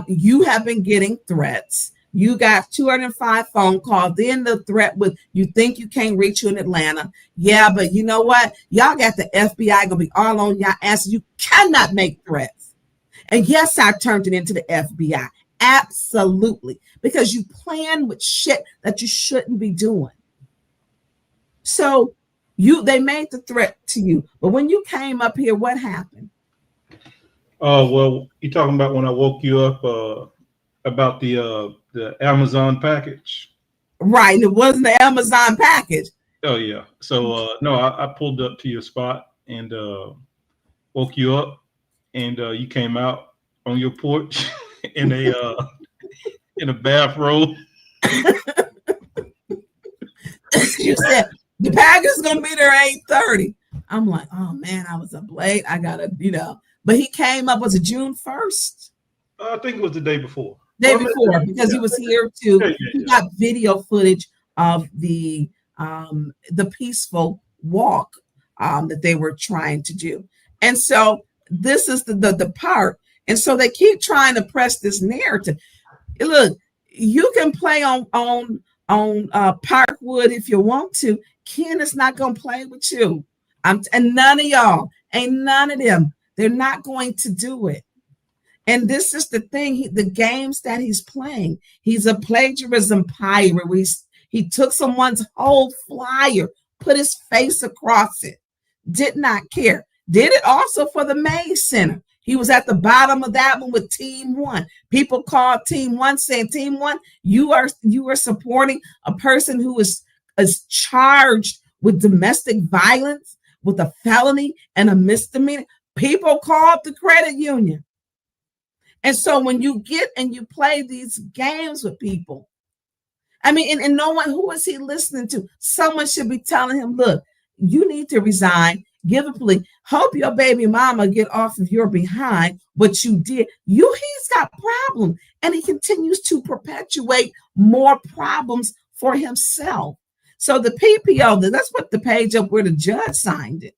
You have been getting threats. You got 205 phone calls. Then the threat with you think you can't reach you in Atlanta. Yeah, but you know what? Y'all got the FBI gonna be all on y'all asses. You cannot make threats. And yes, I turned it into the FBI. Absolutely. Because you plan with shit that you shouldn't be doing. So they made the threat to you. But when you came up here, what happened? Oh, well, you're talking about when I woke you up about the Amazon package. Right. It wasn't the Amazon package. Oh, yeah. So, no, I pulled up to your spot and woke you up, and you came out on your porch in a bathrobe. You said the package is gonna be there at 8:30. I'm like, oh man, I was up late. I gotta, But he came up. Was it June 1st? I think it was the day before. Because he was here too. He got video footage of the peaceful walk that they were trying to do. And so this is the part. And so they keep trying to press this narrative. Look, you can play on Parkwood if you want to. Ken is not going to play with you. And none of y'all, ain't none of them. They're not going to do it. And this is the thing, the games that he's playing. He's a plagiarism pirate. He took someone's whole flyer, put his face across it, did not care. Did it also for the Mays Center. He was at the bottom of that one with Team One. People called Team One saying, Team One, you are supporting a person who is charged with domestic violence, with a felony and a misdemeanor. People called the credit union. And so when you get and you play these games with people, I mean, and no one, who is he listening to? Someone should be telling him, look, you need to resign, give a plea, hope your baby mama get off of your behind what you did. He's got problems, and he continues to perpetuate more problems for himself. So the PPO, let's put the page up where the judge signed it.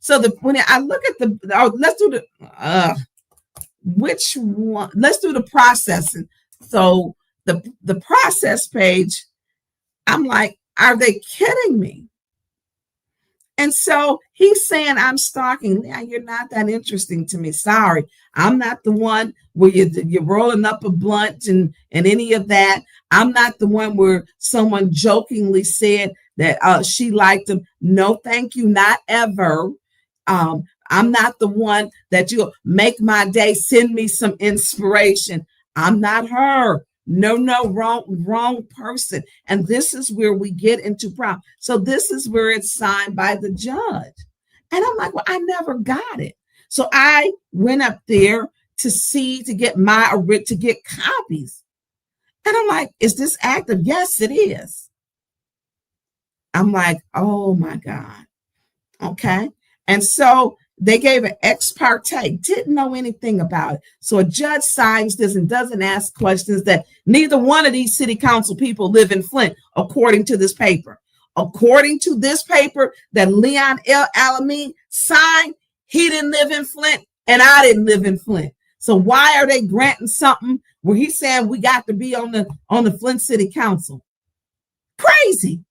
So when I look at let's do which one? Let's do the processing. So the process page, I'm like, are they kidding me? And so he's saying, I'm stalking. Yeah, you're not that interesting to me. Sorry. I'm not the one where you're rolling up a blunt and any of that. I'm not the one where someone jokingly said that she liked him. No, thank you. Not ever. I'm not the one that you'll make my day, send me some inspiration. I'm not her. No, wrong person. And this is where we get into problem. So this is where it's signed by the judge. And I'm like, well, I never got it. So I went up there to get copies. And I'm like, is this active? Yes, it is. I'm like, oh my God. Okay. And so they gave an ex parte, didn't know anything about it. So a judge signs this and doesn't ask questions that neither one of these city council people live in Flint, according to this paper. According to this paper that Leon L. Alameen signed, he didn't live in Flint and I didn't live in Flint. So why are they granting something where he's saying we got to be on the Flint City Council? Crazy.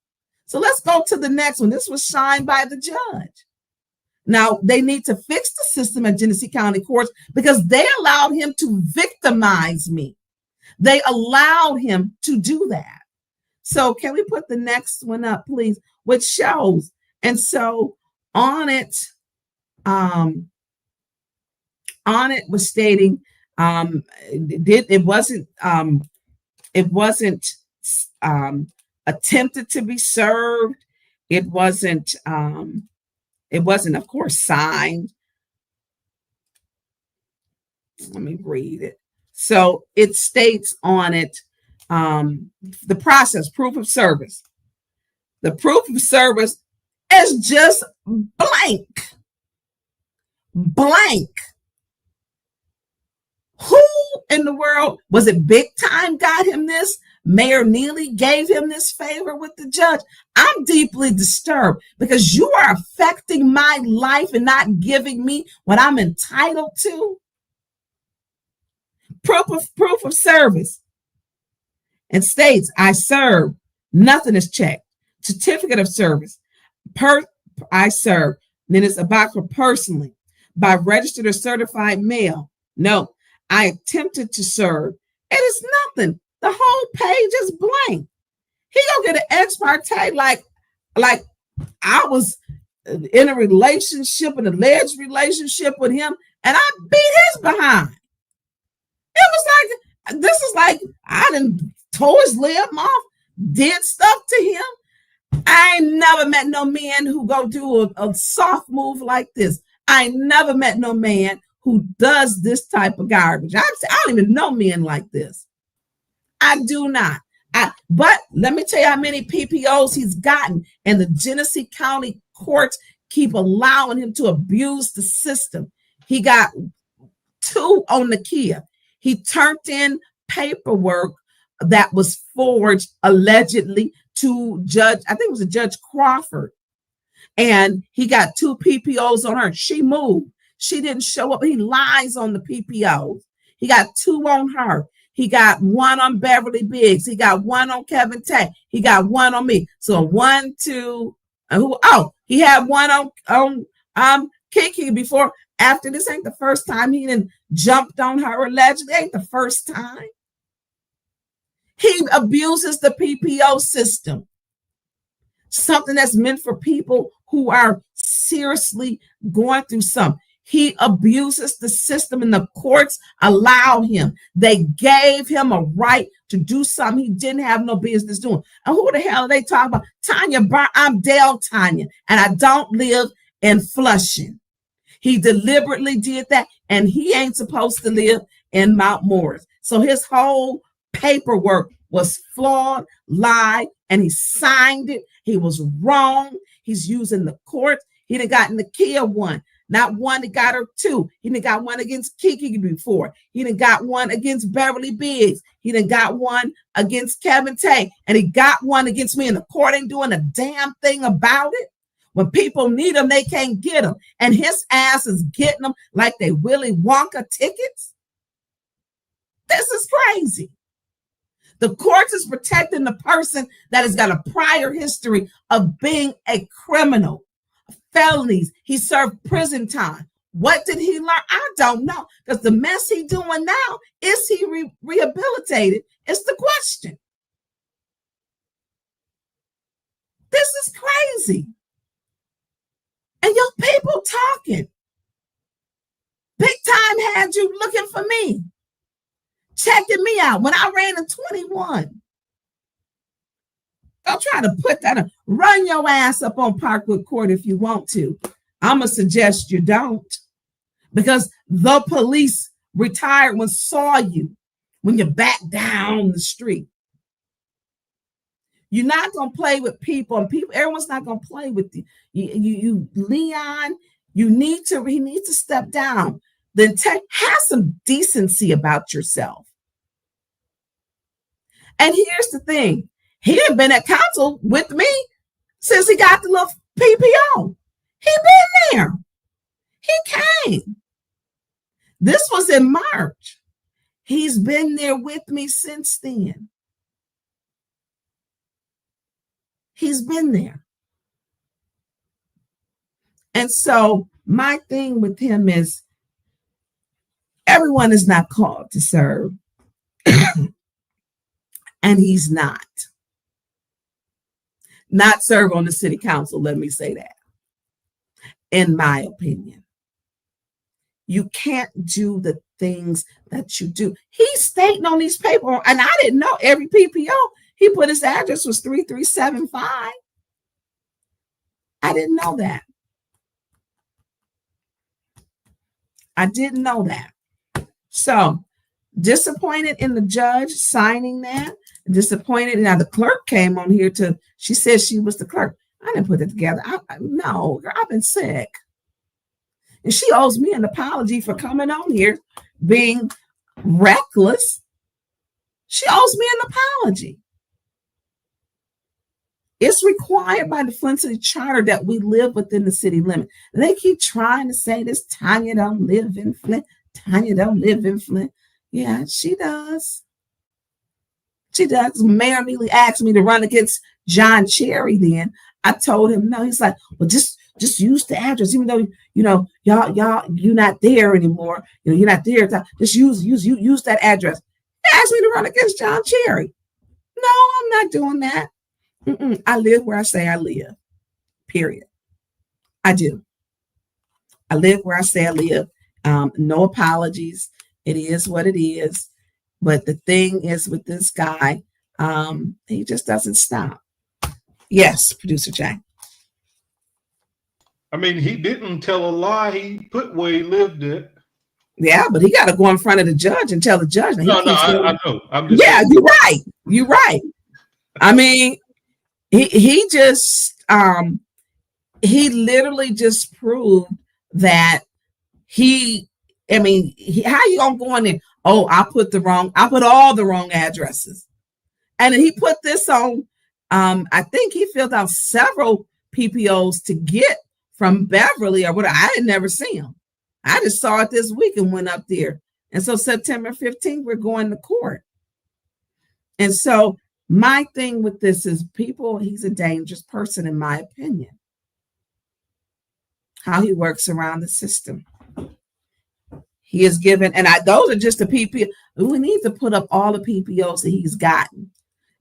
So let's go to the next one. This was signed by the judge. Now, they need to fix the system at Genesee County Courts because they allowed him to victimize me. They allowed him to do that. So can we put the next one up, please, which shows. And so on it was stating it wasn't attempted to be served. It wasn't of course signed. Let me read it. So it states on it the process, proof of service. The proof of service is just blank. Blank. Who in the world, was it big time got him this? Mayor Neely gave him this favor with the judge. I'm deeply disturbed because you are affecting my life and not giving me what I'm entitled to. Proof of service. And states, I serve. Nothing is checked. Certificate of service. I serve. Then it's about for personally. By registered or certified mail. No, I attempted to serve. It is nothing. The whole page is blank. He gonna get an ex parte like I was in a relationship, an alleged relationship with him, and I beat his behind. It was like, this is like, I done tore his limb off, did stuff to him. I ain't never met no man who go do a soft move like this. I ain't never met no man who does this type of garbage. I don't even know men like this. I do not. But let me tell you how many PPOs he's gotten, and the Genesee County courts keep allowing him to abuse the system. He got 2 on the Kia. He turned in paperwork that was forged allegedly to Judge, I think it was a Judge Crawford. And he got 2 PPOs on her. She moved. She didn't show up. He lies on the PPOs. He got 2 on her. He got 1 on Beverly Biggs. He got 1 on Kevin Tay. He got 1 on me. So 1, 2, he had 1 on Kiki before. After this ain't the first time he done jumped on her allegedly. Ain't the first time. He abuses the PPO system. Something that's meant for people who are seriously going through something. He abuses the system, and the courts allow him. They gave him a right to do something he didn't have no business doing. And who the hell are they talking about? Tonya, I'm Dale Tonya, and I don't live in Flushing. He deliberately did that, and he ain't supposed to live in Mount Morris. So his whole paperwork was flawed, lied, and he signed it. He was wrong. He's using the court. He done gotten the Kia 1. Not 1 that got her 2. He done got 1 against Kiki before. He done got 1 against Beverly Biggs. He done got 1 against Kevin Tay. And he got 1 against me. And the court ain't doing a damn thing about it. When people need them, they can't get them. And his ass is getting them like they Willy Wonka tickets. This is crazy. The court is protecting the person that has got a prior history of being a criminal. Felonies. He served prison time. What did he learn? I don't know. Because the mess he's doing now, is he rehabilitated? It's the question. This is crazy. And your people talking. Big Time had you looking for me. Checking me out when I ran in 21. Don't try to put that on. Run your ass up on Parkwood Court if you want to. I'm going to suggest you don't. Because the police retired one saw you when you back down the street. You're not going to play with people, and everyone's not going to play with you. You Leon, he needs to step down. Then have some decency about yourself. And here's the thing. He had been at council with me since he got the little PPO. He been there. He came. This was in March. He's been there with me since then. He's been there. And so my thing with him is everyone is not called to serve. and he's not serve on the city council. Let me say that. In my opinion, you can't do the things that you do. He's stating on these papers, and I didn't know every PPO he put his address was 3375. I didn't know that. I didn't know that. So disappointed in the judge signing that. Disappointed. Now the clerk came on here she said she was the clerk. I didn't put it together. No, girl, I've been sick. And she owes me an apology for coming on here being reckless. She owes me an apology. It's required by the Flint City Charter that we live within the city limit. They keep trying to say this, Tonya don't live in Flint. Tonya don't live in Flint. Yeah, she does. She does. Mayor immediately asked me to run against John Cherry then. I told him no. He's like, well, just use the address, even though y'all you're not there anymore. You're not there. Just use that address. He asked me to run against John Cherry. No, I'm not doing that. I live where I say I live. Period. I do. I live where I say I live. No apologies. It is what it is. But the thing is with this guy, he just doesn't stop. Yes, Producer Jay. I mean, he didn't tell a lie. He put where he lived at. Yeah, but he got to go in front of the judge and tell the judge. I know. I'm just saying. You're right. You're right. I mean, he literally just proved that how you gonna go in there? Oh, I put all the wrong addresses. And then he put this on, I think he filled out several PPOs to get from Beverly or whatever. I had never seen him. I just saw it this week and went up there. And so September 15th, we're going to court. And so my thing with this is he's a dangerous person, in my opinion. How he works around the system. He is given, and those are just the PPO. We need to put up all the PPOs that he's gotten,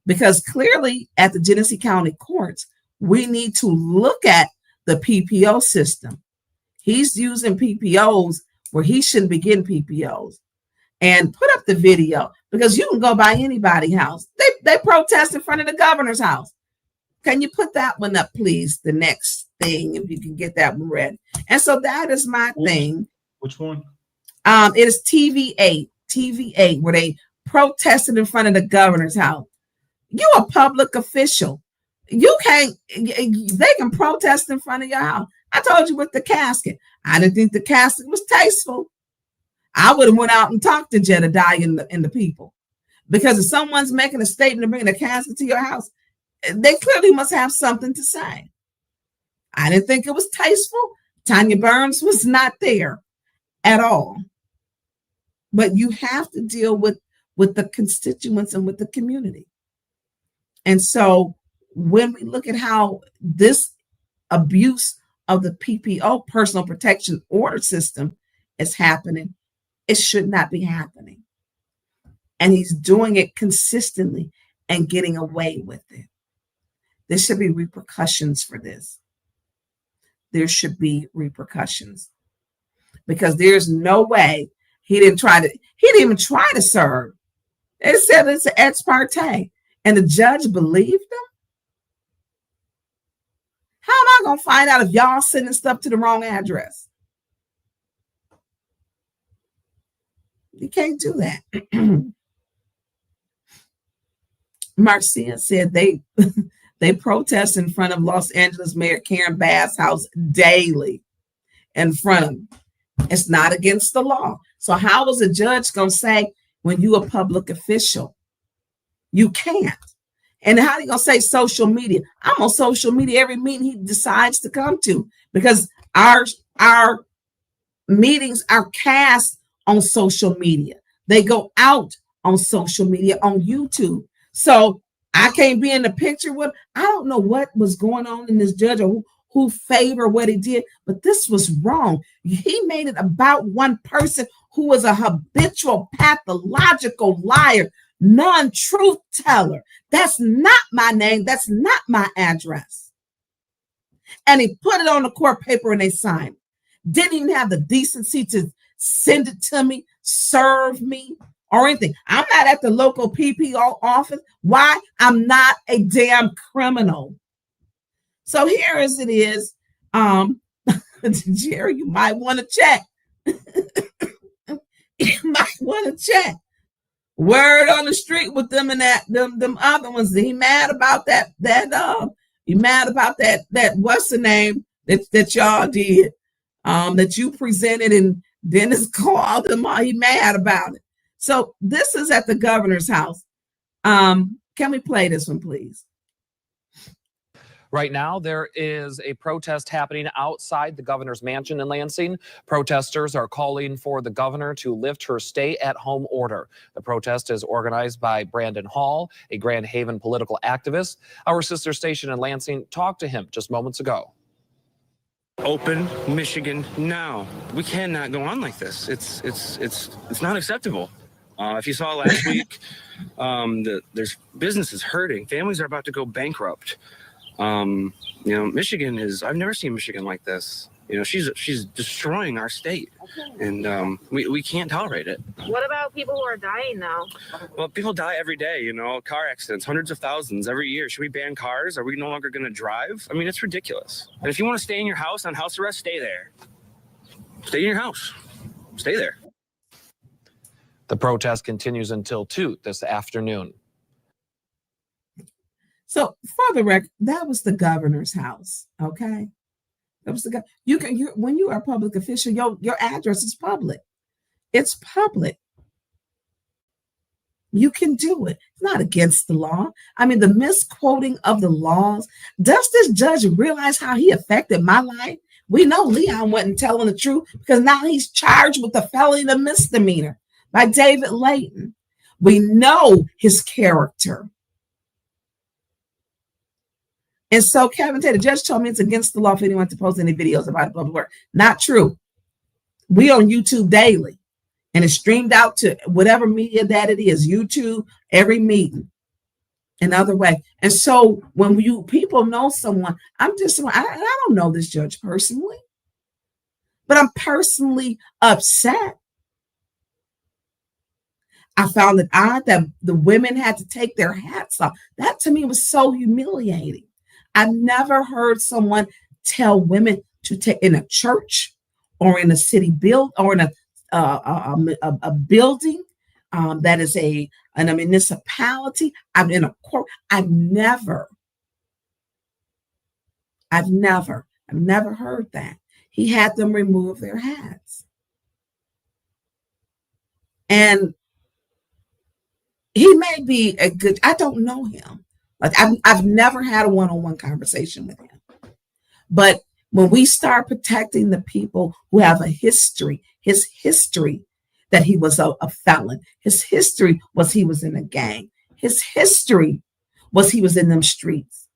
because clearly at the Genesee County courts, we need to look at the PPO system. He's using PPOs where he shouldn't be getting PPOs. And put up the video, because you can go by anybody's house. They protest in front of the governor's house. Can you put that one up, please? The next thing, if you can get that one ready. And so that is my thing. Which one? It is TV8, where they protested in front of the governor's house. You a public official. You can't, they can protest in front of your house. I told you with the casket. I didn't think the casket was tasteful. I would have went out and talked to Jedediah and the people. Because if someone's making a statement to bring a casket to your house, they clearly must have something to say. I didn't think it was tasteful. Tonya Burns was not there at all. But you have to deal with the constituents and with the community. And so when we look at how this abuse of the PPO, personal protection order system, is happening, it should not be happening. And he's doing it consistently and getting away with it. There should be repercussions for this. There should be repercussions, because there's no way he didn't even try to serve. They said it's an ex parte, and the judge believed him. How am I going to find out if y'all sending stuff to the wrong address? You can't do that. Marcia said they protest in front of Los Angeles Mayor Karen Bass' house daily in front of him. It's not against the law. So how is a judge going to say when you a public official? You can't. And how are you going to say social media? I'm on social media every meeting he decides to come to, because our meetings are cast on social media. They go out on social media, on YouTube. So I can't be in the picture with, I don't know what was going on in this judge or who favored what he did, but this was wrong. He made it about one person who was a habitual, pathological liar. non-truth teller. That's not my name. That's not my address. And he put it on the court paper and they signed. Didn't even have the decency to send it to me, serve me, or anything. I'm not at the local PPO office. Why? I'm not a damn criminal. So here as it is, Jerry, you might want to check. You might want to check. Word on the street with them and them other ones. He mad about that he mad about that what's the name that y'all did, that you presented and Dennis called him. He mad about it. So this is at the governor's house. Can we play this one, please? Right now, there is a protest happening outside the governor's mansion in Lansing. Protesters are calling for the governor to lift her stay-at-home order. The protest is organized by Brandon Hall, a Grand Haven political activist. Our sister station in Lansing talked to him just moments ago. Open Michigan now. We cannot go on like this. It's not acceptable. If you saw last week, there's businesses hurting. Families are about to go bankrupt. Michigan I've never seen Michigan like this. She's destroying our state, and we can't tolerate it. What about people who are dying now? Well, people die every day, car accidents, hundreds of thousands every year. Should we ban cars? Are we no longer going to drive? I mean, it's ridiculous. And if you want to stay in your house on house arrest, stay there. Stay in your house. Stay there. The protest continues until 2 this afternoon. So for the record, that was the governor's house. Okay. That was the when you are a public official, your address is public. It's public. You can do it. It's not against the law. I mean, the misquoting of the laws. Does this judge realize how he affected my life? We know Leon wasn't telling the truth because now he's charged with a felony and misdemeanor by David Layton. We know his character. And so Kevin Tate, the judge told me it's against the law for anyone to post any videos about public work. Not true. We on YouTube daily, and it's streamed out to whatever media that it is, YouTube, every meeting, another way. And so when people know someone, I don't know this judge personally, but I'm personally upset. I found it odd that the women had to take their hats off. That to me was so humiliating. I've never heard someone tell women to take in a church or in a city build or in a building that is in a municipality. I'm in a court. I've never heard that. He had them remove their hats. And he may be I don't know him. Like I've never had a one-on-one conversation with him. But when we start protecting the people who have a history, his history that he was a felon, his history was he was in a gang, his history was he was in them streets.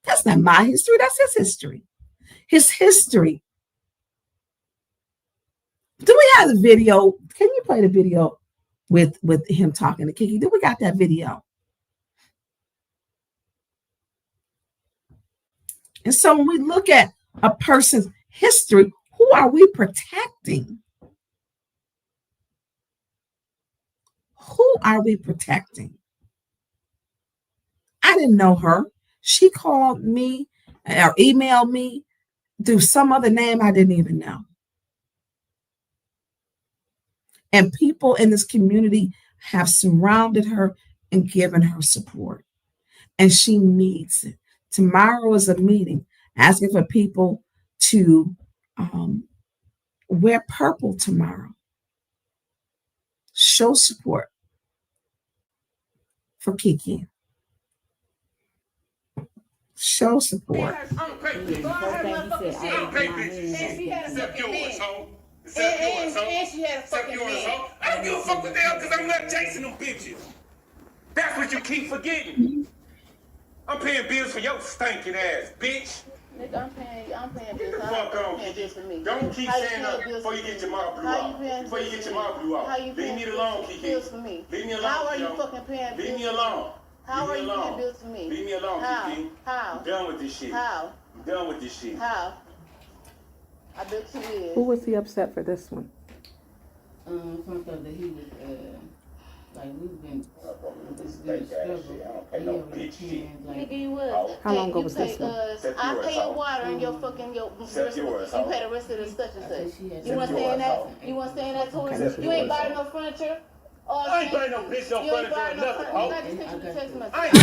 That's not my history, that's his history. His history. Do we have the video? Can you play the video with him talking to Kiki? Do we got that video? And so when we look at a person's history, who are we protecting? Who are we protecting? I didn't know her. She called me or emailed me through some other name I didn't even know. And people in this community have surrounded her and given her support. And she needs it. Tomorrow is a meeting asking for people to wear purple tomorrow. Show support for Kiki. Show support. And she had a fucking man. I don't give a fuck with them because I'm not chasing them bitches. That's what you keep forgetting. I'm paying bills for your stinking ass, bitch. Nigga, I'm paying bills. fuck on, Kiki. Don't keep saying that before you get your mouth blew out. Before you get your mouth blew out. Leave me alone, Kiki. Leave me alone. How are you fucking paying bills? Leave me alone. How are you paying bills to me? Leave me alone, Kiki. How? I'm done with this shit. How? I'm done with this shit. How? I bet you is. Who was he upset for this one? Some stuff that he was, like, we've been, this Fake ass shit. I don't pay no bitch shit. Nigga, you was. How long ago was this one? I pay your water and your fucking, you pay the rest of the such and such. You want to stay in that? You want to stay in that toilet? You ain't buying no furniture? I ain't buying no bitch, no furniture or nothing, ho. I just sent you the text message. I ain't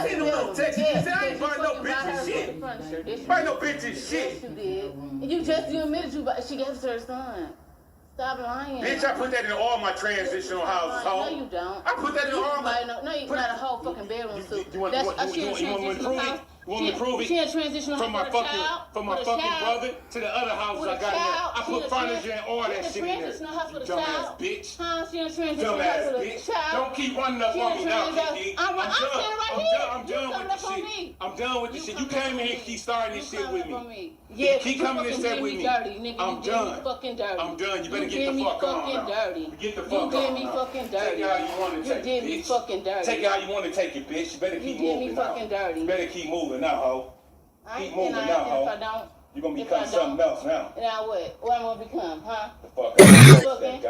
seen no text. You said I ain't buying no bitches shit. Buying no bitches shit. Yes, you did. You admitted she gave it to her son. Stop lying. Bitch, I put that in all my transitional houses, ho. No, you don't. I put that in all my... No, you got a whole fucking bedroom suit. You want me to prove it? You want me to prove it? She had transitional from my fucking brother to the other houses I got in there. I put furniture and all that shit in there. Dumbass bitch. She had transitional house for the child. Don't keep running up on me now, Kiki. I'm standing right here. I'm done with this shit. I'm done with this shit. You came in here and keep starting this shit with me. Yeah, keep coming and say with me. I'm done. I'm done. You better get the fuck on now. Get the fuck on. You did me fucking dirty. Take it how you want to take it, bitch. You did me fucking dirty. Take it how you want to take it, bitch. You better keep moving now. You did me fucking dirty. You better keep moving now, ho. Keep moving now, ho. If I don't, you're going to become something else now. Now what? What I'm going to become, huh? The fuck out. Fucking?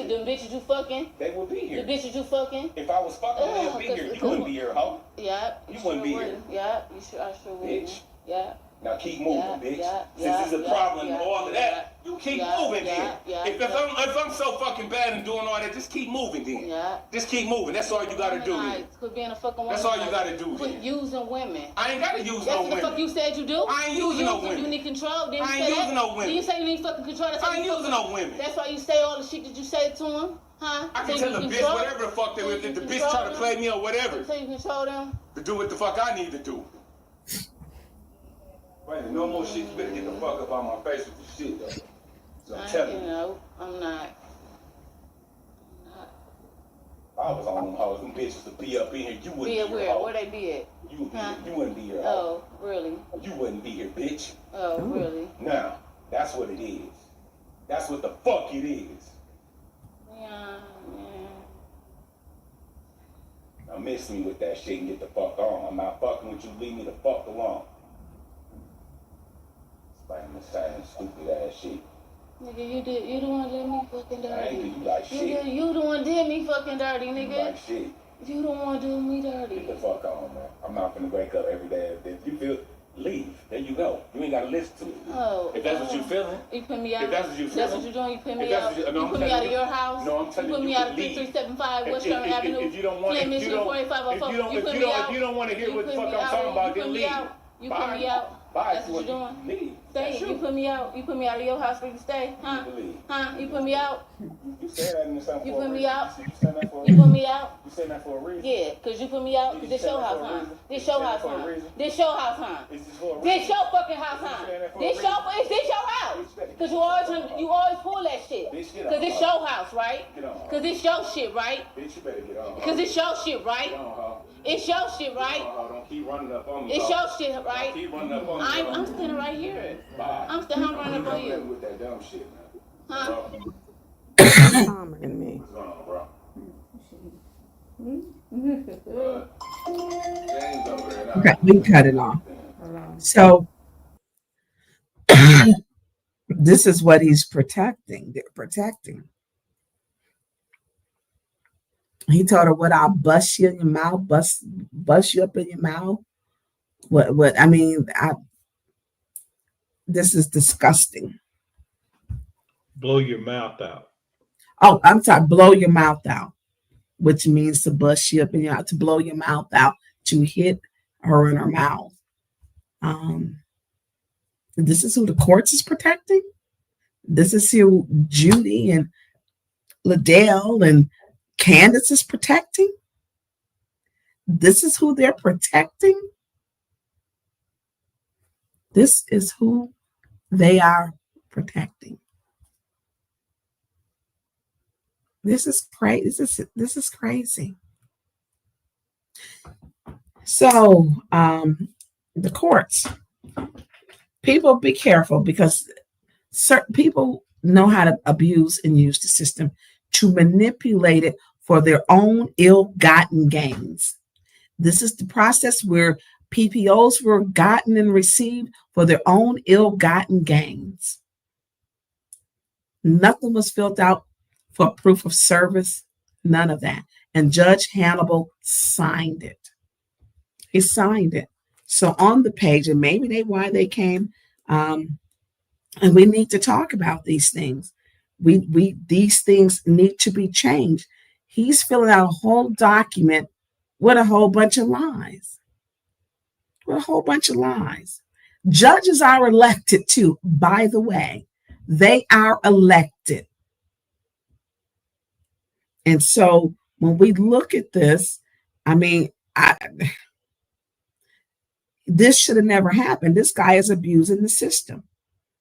Them bitches you fucking? They would be here. The bitches you fucking? If I was fucking, they would be here. You wouldn't be here, ho. Yeah. You wouldn't be here. Yeah. I sure would. Bitch. Yeah. Now keep moving, bitch. Since there's a problem and all of that, you keep moving then. If I'm so fucking bad and doing all that, just keep moving then. Just keep moving. That's all you gotta do then. Quit being a fucking woman. That's all you gotta do then. Quit using women. I ain't gotta use no women. That's what the fuck you said you do. I ain't using no women. You need control. I ain't using no women. Did you say you need fucking control? I ain't using no women. That's why you say all the shit that you say to them, huh? I can tell the bitch whatever the fuck they with. If the bitch try to play me or whatever. So you control them? To do what the fuck I need to do. Right, no more shit. You better get the fuck up on my face with this shit, though. So I'm telling you. No, I'm not. I was on them hoes. Them bitches to be up in here. You wouldn't be here. Where they be at? You wouldn't be here. Oh, really? You wouldn't be here, bitch. Oh, really? Now, that's what it is. That's what the fuck it is. Yeah. Now miss me with that shit and get the fuck on. I'm not fucking with you. Leave me the fuck alone. Like this same stupid ass shit. Nigga, you the one did me fucking dirty. I ain't do you like shit. Nigga, you the one did me fucking dirty, nigga. You like shit. You the one do me dirty. Get the fuck on, man. I'm not gonna wake up every day. If you feel, leave. There you go. You ain't gotta listen to it. Oh. If that's what you feeling. You put me out. If that's what you feeling. That's what you doing. You put me out. You put me out of your house. No, I'm telling you. You put me out of 3375 Western Avenue. If you don't want, if you don't want to hear what the fuck I'm talking about, then leave. You put me out. That's what you doing. Leave. Stay. You put me out. You put me out of your house where you stay, huh? Huh? You put me out. You say that in the same. You put me out. You put me out. You say that for a reason. Yeah, cause you put me out. Cause this your house, huh? This your house, huh? This your house, huh? This your fucking house, huh? This your house. Cause you always pull that shit. Cause it's your house, right? Cause it's your shit, right? Bitch, you better get on. Cause it's your shit, right? It's your shit, right? Don't keep running up on me. It's your shit, right? Keep running up on me. I'm standing right here. I'm running up on you. With that dumb shit, man. Huh? Calmer than me. What's going on, bro? Okay, we can cut it off. So this is what he's protecting. They're protecting. He told her, "What? I'll bust you in your mouth, bust you up in your mouth." What? I mean, this is disgusting. Blow your mouth out. Oh, I'm sorry. Blow your mouth out, which means to bust you up in your mouth, to blow your mouth out, to hit her in her mouth. This is who the courts is protecting. This is who Judy and Liddell and Candace is protecting. This is who they're protecting. This is who they are protecting. This is crazy. This is crazy. So the courts People be careful because certain people know how to abuse and use the system to manipulate it for their own ill-gotten gains. This is the process where PPOs were gotten and received for their own ill-gotten gains. Nothing was filled out for proof of service, none of that. And Judge Hannibal signed it. He signed it. So on the page, and maybe why they came, and we need to talk about these things. These things need to be changed. He's filling out a whole document with a whole bunch of lies. With a whole bunch of lies. Judges are elected too, by the way. They are elected. And so when we look at this, this should have never happened. This guy is abusing the system.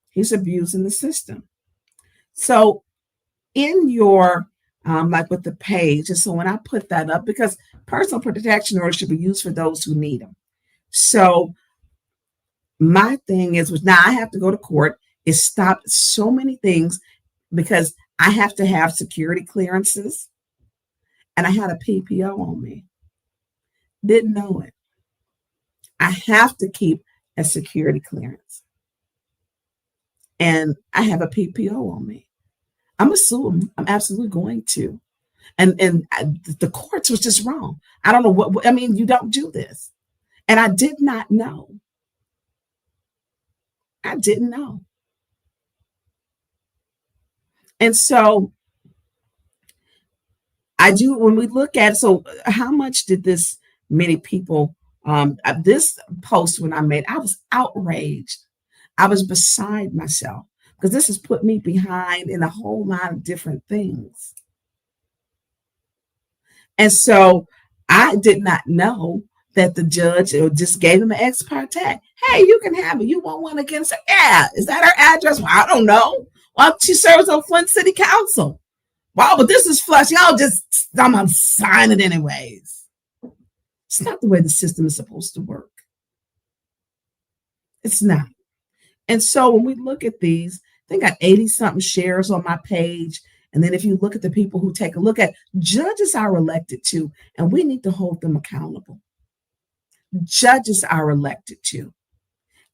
He's abusing the system. So in your, like with the page, and so when I put that up, because personal protection orders should be used for those who need them. So my thing is, which now I have to go to court, is stop so many things because I have to have security clearances and I had a PPO on me. Didn't know it. I have to keep a security clearance. And I have a PPO on me. I'm assuming I'm absolutely going to. And the courts was just wrong. I don't know what, you don't do this. And I did not know. I didn't know. And so I do, when we look at, so how much did this many people, this post when I made, I was outraged. I was beside myself because this has put me behind in a whole lot of different things. And so I did not know that the judge just gave him an ex parte. Hey, you can have it. You want one against her? Yeah. Is that her address? Well, I don't know. Well, she serves on Flint City Council. Wow, but this is flush. Y'all just, I'm gonna sign it anyways. It's not the way the system is supposed to work. It's not. And so when we look at these, they got 80-something shares on my page. And then if you look at the people who take a look at, judges are elected too, and we need to hold them accountable. Judges are elected too.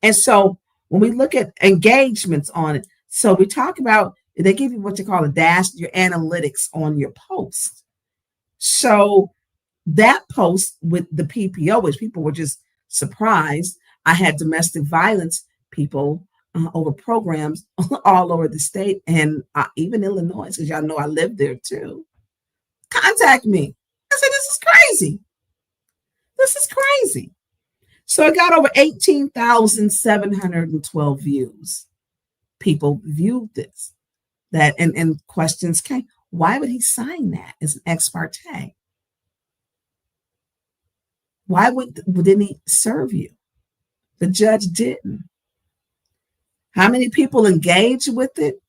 And so when we look at engagements on it, so we talk about, they give you what you call a dash, your analytics on your post. So that post with the PPO, which people were just surprised, I had domestic violence people over programs all over the state and even Illinois, because y'all know I live there too. Contact me. I said, this is crazy. This is crazy. So it got over 18,712 views. People viewed this. That and questions came. Why would he sign that as an ex parte? Why didn't he serve you? The judge didn't. How many people engaged with it?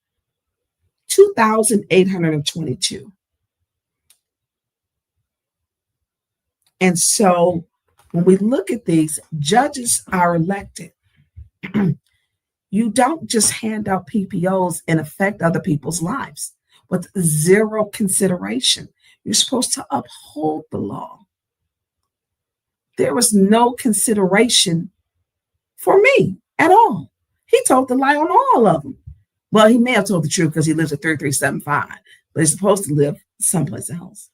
2,822. And so when we look at these, judges are elected. You don't just hand out PPOs and affect other people's lives with zero consideration. You're supposed to uphold the law. There was no consideration for me at all. He told the lie on all of them. Well, he may have told the truth because he lives at 3375, but he's supposed to live someplace else.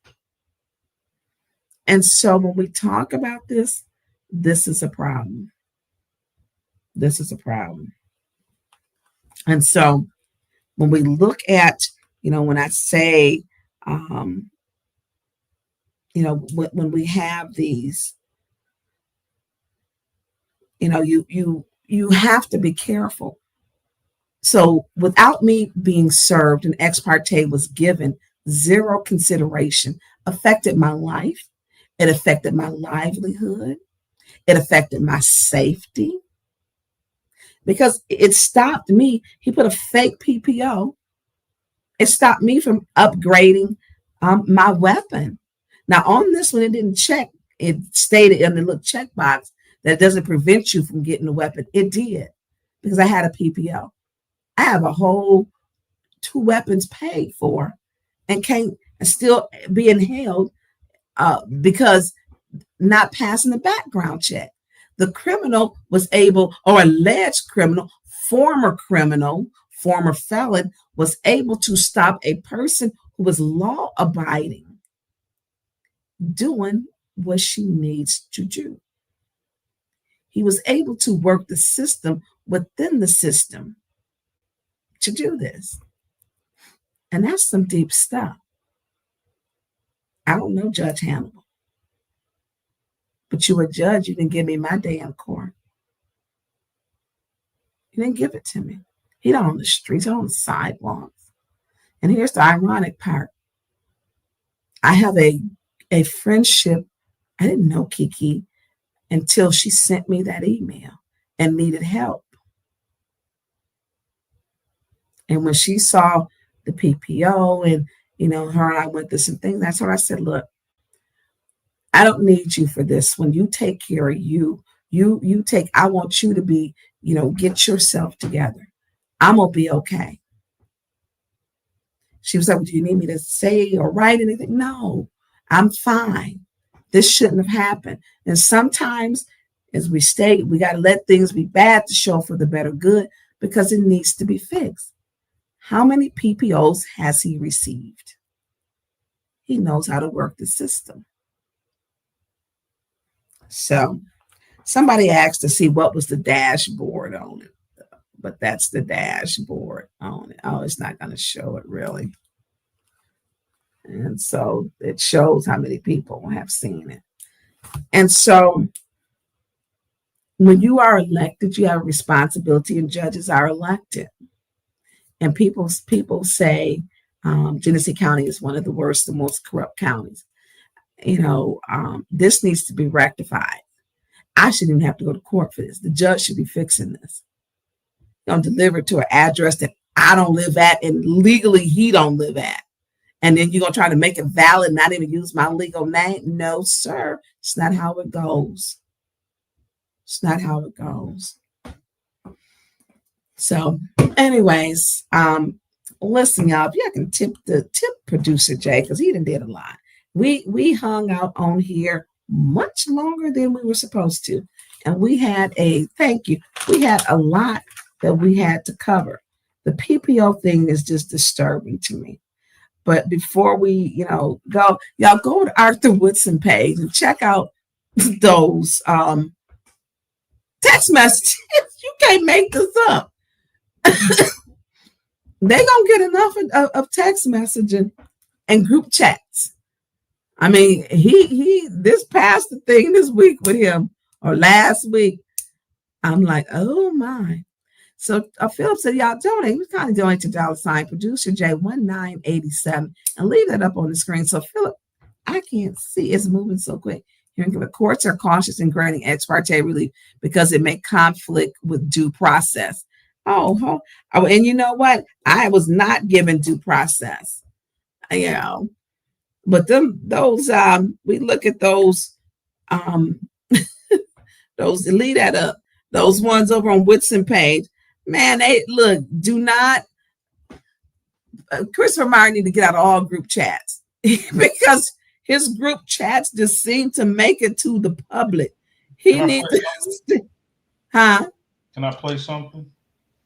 And so when we talk about this, this is a problem. This is a problem. And so when we look at, when I say, when we have these, you have to be careful. So without me being served, an ex parte was given, zero consideration, affected my life. It affected my livelihood. It affected my safety. Because it stopped me. He put a fake PPO. It stopped me from upgrading my weapon. Now on this one, it didn't check. It stated in the little checkbox that it doesn't prevent you from getting a weapon. It did. because I had a PPO. I have a whole 2 weapons paid for and can't still being held because not passing the background check. The criminal was able, or alleged criminal, former felon, was able to stop a person who was law abiding doing what she needs to do. He was able to work the system within the system to do this. And that's some deep stuff. I don't know Judge Hannibal, but you a judge. You didn't give me my day in court. You didn't give it to me. He not on the streets, he on the sidewalks. And here's the ironic part. I have a friendship. I didn't know Kiki until she sent me that email and needed help. And when she saw the PPO and, her and I went through some things, that's what I said, look, I don't need you for this. When you take care of you take, I want you to be, get yourself together. I'm going to be okay. She was like, well, do you need me to say or write anything? No, I'm fine. This shouldn't have happened. And sometimes, as we state, we got to let things be bad to show for the better good because it needs to be fixed. How many PPOs has he received? He knows how to work the system. So somebody asked to see what was the dashboard on it, but that's the dashboard on it. Oh, it's not going to show it really. And so it shows how many people have seen it. And so when you are elected, you have a responsibility, and judges are elected. And people say Genesee County is one of the worst, the most corrupt counties. This needs to be rectified. I shouldn't even have to go to court for this. The judge should be fixing this. Don't deliver it to an address that I don't live at and legally he don't live at. And then you're going to try to make it valid, not even use my legal name? No, sir. It's not how it goes. It's not how it goes. So, anyways, listen, y'all, if you can tip producer Jay, because he did a lot. We hung out on here much longer than we were supposed to. And we had we had a lot that we had to cover. The PPO thing is just disturbing to me. But before we, go, y'all go to Arthur Woodson page and check out those text messages. You can't make this up. They gonna get enough of text messaging and group chats. I mean, he this past the thing this week with him or last week. I'm like, oh my. So Philip said, y'all donate. We kind of donate to $ producer J1987 and leave that up on the screen. So Philip, I can't see. It's moving so quick. The courts are cautious in granting ex parte relief because it may conflict with due process. Oh, and you know what? I was not given due process. But those we look at those those leave that up. Those ones over on Woodson page, man, they look. Do not. Christopher Meyer need to get out of all group chats because his group chats just seem to make it to the public. He needs to. Huh? Can I play something?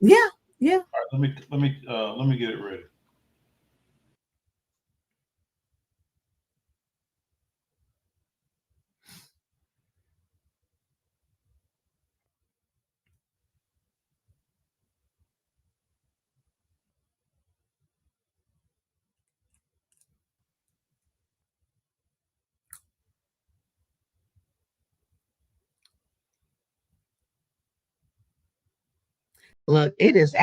Yeah. All right, let me get it ready. Look, it is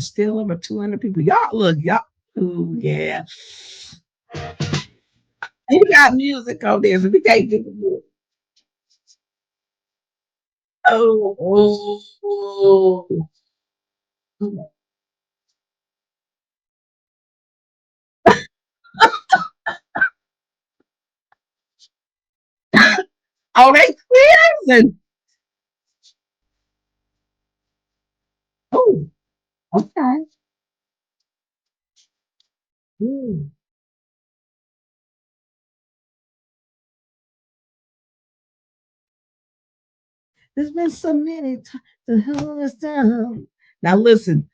still over 200 people. Y'all. Ooh, yeah. We got music on there, so we can't do the music. Oh. Oh, they cleansing. Okay. Mm. There's been so many times to hold us down. Now listen,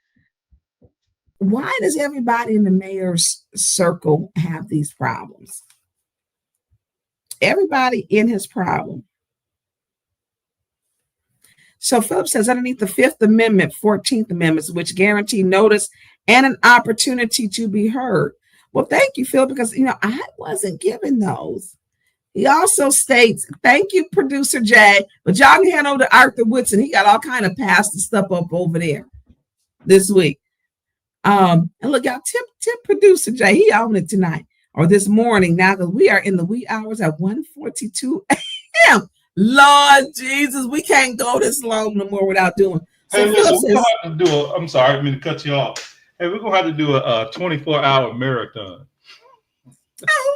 why does everybody in the mayor's circle have these problems? Everybody in his problem. So Phillips says underneath the Fifth Amendment, 14th Amendments, which guarantee notice and an opportunity to be heard. Well, thank you, Phil, because I wasn't given those. He also states, thank you, producer Jay, but y'all can hand over to Arthur Woodson. He got all kind of pastor stuff up over there this week. And look, y'all, tip producer Jay, he on it tonight or this morning now, because we are in the wee hours at 1:42 a.m. Lord Jesus, we can't go this long no more without doing. So hey, listen, we're gonna have to do I'm sorry, I didn't mean to cut you off. Hey, we're gonna have to do a 24-hour marathon.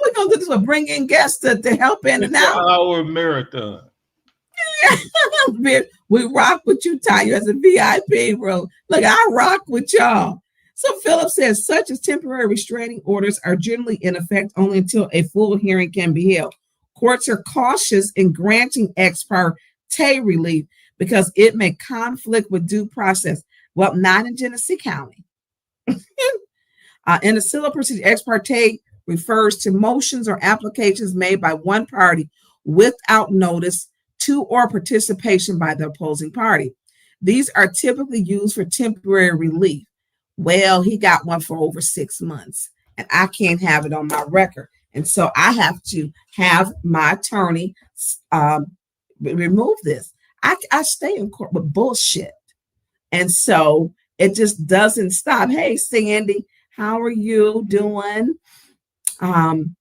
We're gonna do this one, bring in guests to help in and out. 24-hour marathon. We rock with you, Tonya, as a VIP, bro. Look, I rock with y'all. So Phillips says such as temporary restraining orders are generally in effect only until a full hearing can be held. Courts are cautious in granting ex parte relief because it may conflict with due process. Well, not in Genesee County. In the civil procedure, ex parte refers to motions or applications made by one party without notice to or participation by the opposing party. These are typically used for temporary relief. Well, he got one for over 6 months, and I can't have it on my record. And so I have to have my attorney remove this. I stay in court with bullshit. And so it just doesn't stop. Hey, Sandy, how are you doing? And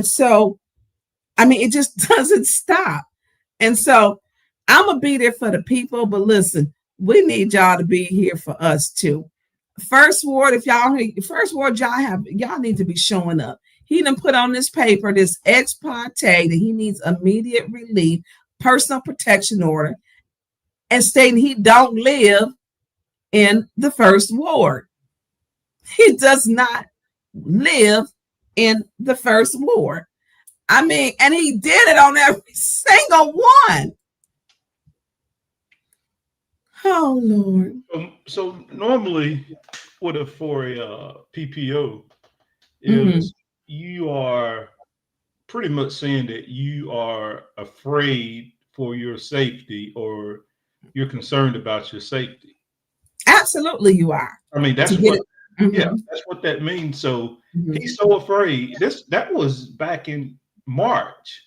so, I mean, it just doesn't stop. And so I'm going to be there for the people, but listen, we need y'all to be here for us too. First ward, y'all need to be showing up. He done put on this paper, this ex parte, that he needs immediate relief, personal protection order, and stating he don't live in the first ward. He does not live in the first ward. I mean, and he did it on every single one. Oh, Lord. So normally for a PPO is you are pretty much saying that you are afraid for your safety or you're concerned about your safety. Absolutely, you are. I mean, that's what that's what that means. So he's so afraid. That was back in March.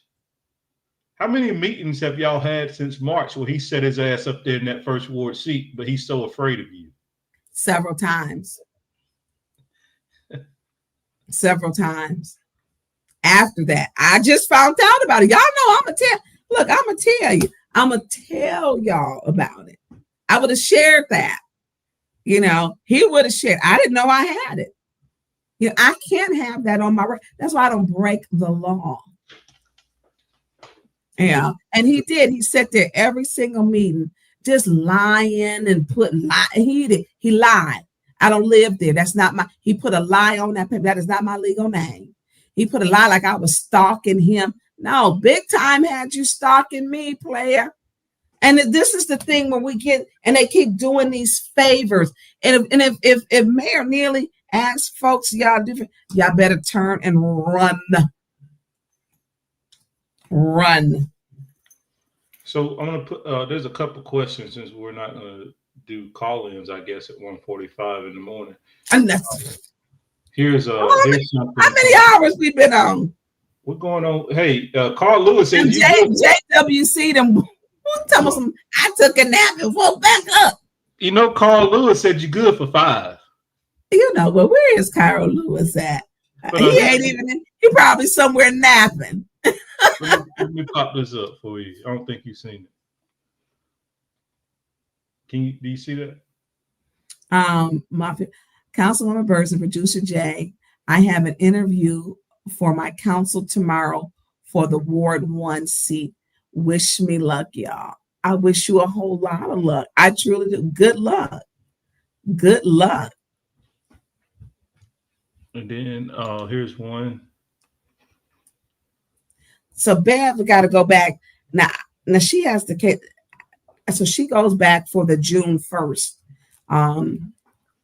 How many meetings have y'all had since March where he set his ass up there in that first ward seat, but he's so afraid of you? Several times. Several times. After that, I just found out about it. Y'all know I'm going to tell you. I'm going to tell y'all about it. I would have shared that. He would have shared. I didn't know I had it. I can't have that on my record. That's why I don't break the law. Yeah. And he did. He sat there every single meeting, just lying and putting he lied. I don't live there. That's not he put a lie on that paper. That is not my legal name. He put a lie like I was stalking him. No, big time had you stalking me, player. And this is the thing when we get, and they keep doing these favors. And if Mayor Neely asks folks, y'all better turn and run. Run. So I'm gonna put. There's a couple questions since we're not gonna do call-ins, I guess, at 1:45 in the morning. And that's here's something. How many hours we been on? We're going on. Hey, Carl Lewis said JWC them. Tell me some. I took a nap and woke back up. Carl Lewis said you're good for 5. But where is Carl Lewis at? He ain't even. He probably somewhere napping. Let me pop this up for you. I don't think you've seen it. Do you see that? My Councilwoman Burns and producer Jay, I have an interview for my council tomorrow for the Ward 1 seat. Wish me luck, y'all. I wish you a whole lot of luck. I truly do. Good luck. Good luck. And then here's one. So Bev got to go back now. Now she has the case, so she goes back for the June 1st.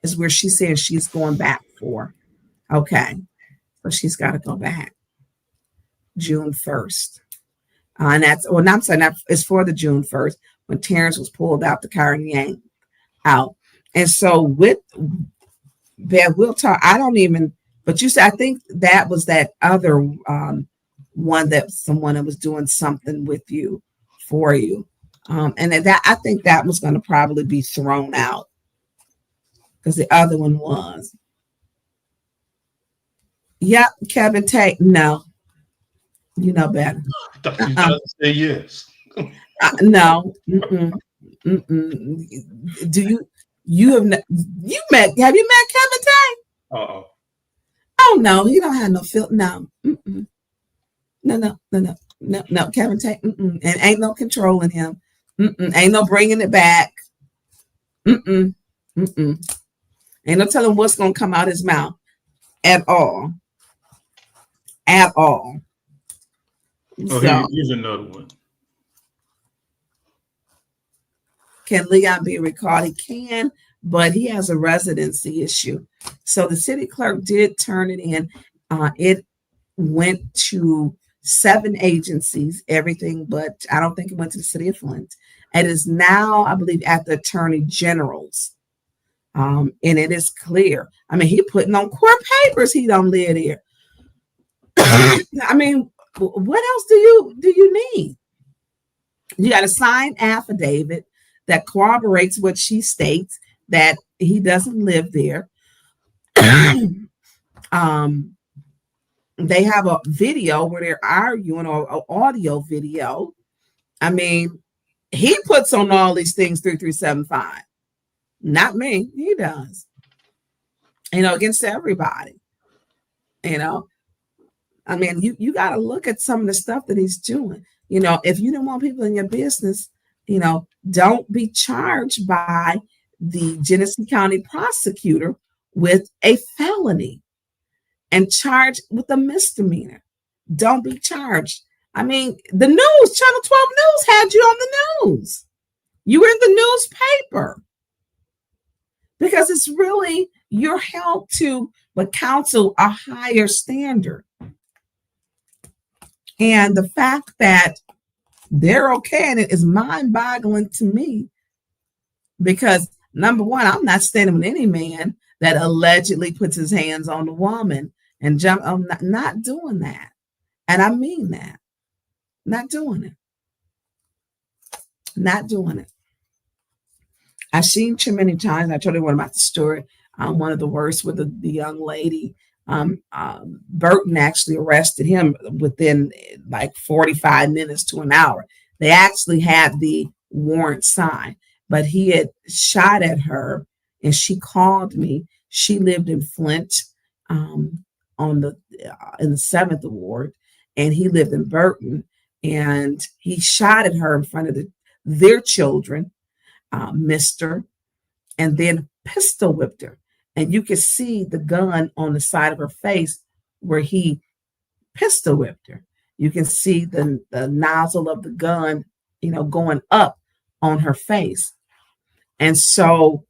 Is where she says she's going back for. Okay, so she's got to go back June 1st. And that's, well, I'm saying that it's for the June 1st when Terrence was pulled out the car and yanked out. And so with Bev, we'll talk. I don't even, but you said, I think that was that other one that someone that was doing something with you, for you. And that I think that was going to probably be thrown out because the other one was. Yep, Kevin Tate. No, you know better. I thought you were going to say yes. No. Mm-mm. Mm-mm. Do you have met Kevin Tate? Uh-oh. Oh no, he don't have no filter. No. Mm-mm. No, Kevin Tate. Mm-mm. And ain't no controlling him. Mm-mm. Ain't no bringing it back. Mm-mm. Mm-mm. Ain't no telling what's gonna come out his mouth at all. At all. Oh, So, here's another one. can Leon be recalled? He can, but he has a residency issue. So the city clerk did turn it in. It went to 7 agencies, everything, but I don't think it went to the city of Flint. It is now, I believe, at the Attorney General's. And it is clear. I mean, he putting on court papers. He don't live there. I mean, what else do you need? You got a signed affidavit that corroborates what she states, that he doesn't live there. They have a video where they're arguing, or an audio video. I mean, he puts on all these things 3375. Not me. He does. Against everybody. I mean, you got to look at some of the stuff that he's doing. If you don't want people in your business, don't be charged by the Genesee County prosecutor with a felony and charged with a misdemeanor. Don't be charged. I mean, the news, Channel 12 News had you on the news. You were in the newspaper. Because it's really, you're held to but counsel a higher standard. And the fact that they're okay in it is mind-boggling to me, because number one, I'm not standing with any man that allegedly puts his hands on the woman and jump. I'm not doing that. And I mean that. Not doing it. Not doing it. I've seen too many times. I told you one about the story. One of the worst with the young lady. Burton actually arrested him within like 45 minutes to an hour. They actually had the warrant signed, but he had shot at her, and she called me. She lived in Flint, in the 7th Ward, and he lived in Burton, and he shot at her in front of their children, Mr., and then pistol whipped her. And you could see the gun on the side of her face where he pistol whipped her. You can see the nozzle of the gun, going up on her face. And so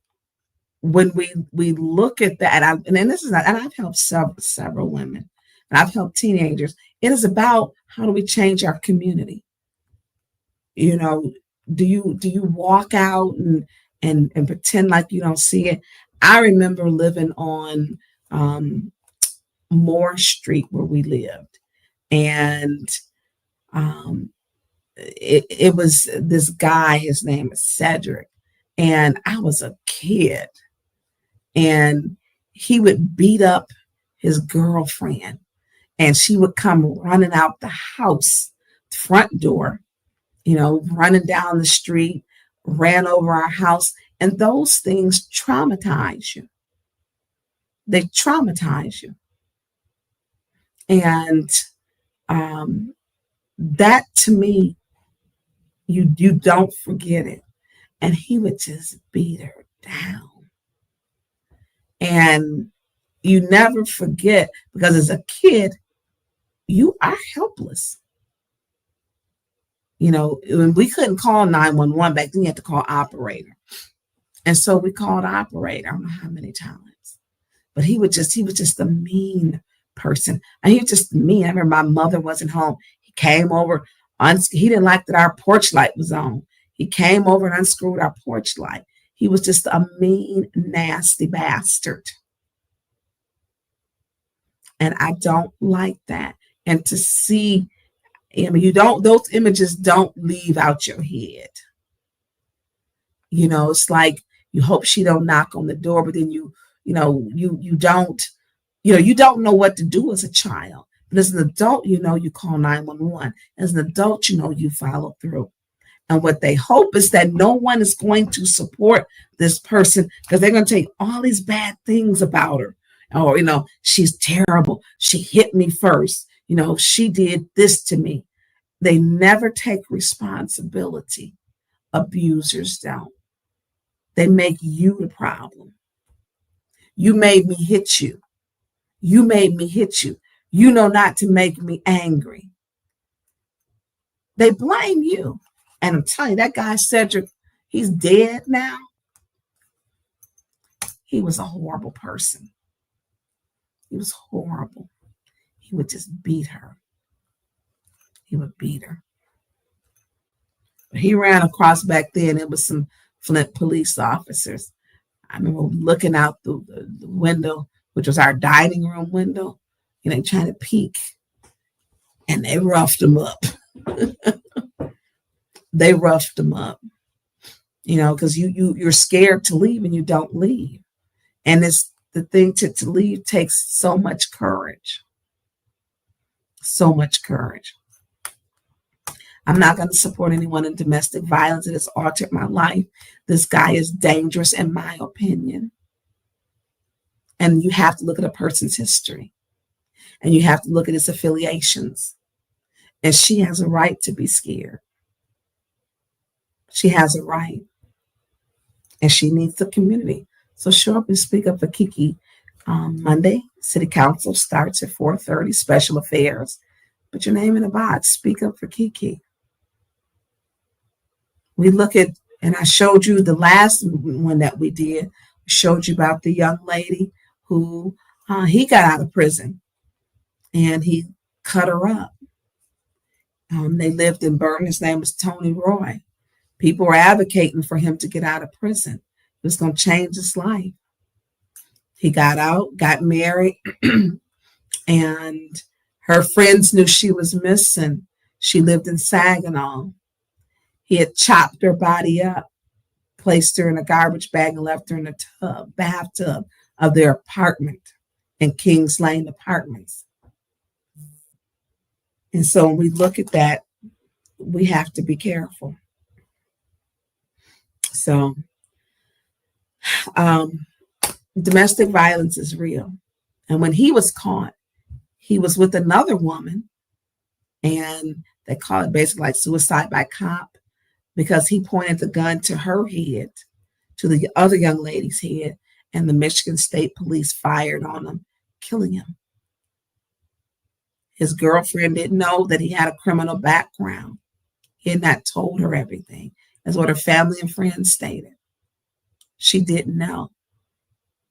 when we look at that, and I've helped several women, and I've helped teenagers. It is about, how do we change our community? Do you walk out and pretend like you don't see it? I remember living on Moore Street where we lived, and it was this guy. His name is Cedric, and I was a kid, and he would beat up his girlfriend, and she would come running out the house front door, running down the street, ran over our house. And those things traumatize you. They traumatize you. And that, to me, you don't forget it. And he would just beat her down. And you never forget, because as a kid, you are helpless. You know, when we couldn't call 911 back then, you had to call operator. And so we called operator, I don't know how many times. But he was just a mean person. And he was just mean. I remember my mother wasn't home. He came over, he didn't like that our porch light was on. He came over and unscrewed our porch light. He was just a mean, nasty bastard. And I don't like that. And to see, I mean, those images don't leave out your head. You know, it's like you hope she don't knock on the door, but then you don't know what to do as a child. But as an adult, you call 911. As an adult, you follow through. And what they hope is that no one is going to support this person, because they're going to take all these bad things about her. Or, she's terrible. She hit me first. She did this to me. They never take responsibility. Abusers don't. They make you the problem. You made me hit you. You made me hit you. You know not to make me angry. They blame you. And I'm telling you, that guy, Cedric, he's dead now. He was a horrible person. He was horrible. He would just beat her. He would beat her. But he ran across back then. It was some Flint police officers. I remember looking out the window, which was our dining room window, trying to peek. And they roughed him up. They roughed him up. Because you're scared to leave and you don't leave. And it's the thing to leave takes so much courage. So much courage. I'm not going to support anyone in domestic violence. It has altered my life. This guy is dangerous, in my opinion. And you have to look at a person's history. And you have to look at his affiliations. And she has a right to be scared. She has a right. And she needs the community. So show up and speak up for Kiki. Monday, City Council starts at 4:30, Special Affairs. Put your name in the box. Speak up for Kiki. We look at, and I showed you the last one that we did. We showed you about the young lady who he got out of prison and he cut her up. They lived in Burton. His name was Tony Roy. People were advocating for him to get out of prison. It was going to change his life. He got out, got married, and her friends knew she was missing. She lived in Saginaw. He had chopped her body up, placed her in a garbage bag, and left her in the bathtub of their apartment in Kings Lane Apartments. And so when we look at that, we have to be careful. So domestic violence is real. And when he was caught, he was with another woman, and they call it basically like suicide by cop, because he pointed the gun to her head, to the other young lady's head, and the Michigan State Police fired on him, killing him. His girlfriend didn't know that he had a criminal background. He had not told her everything. That's what her family and friends stated. She didn't know.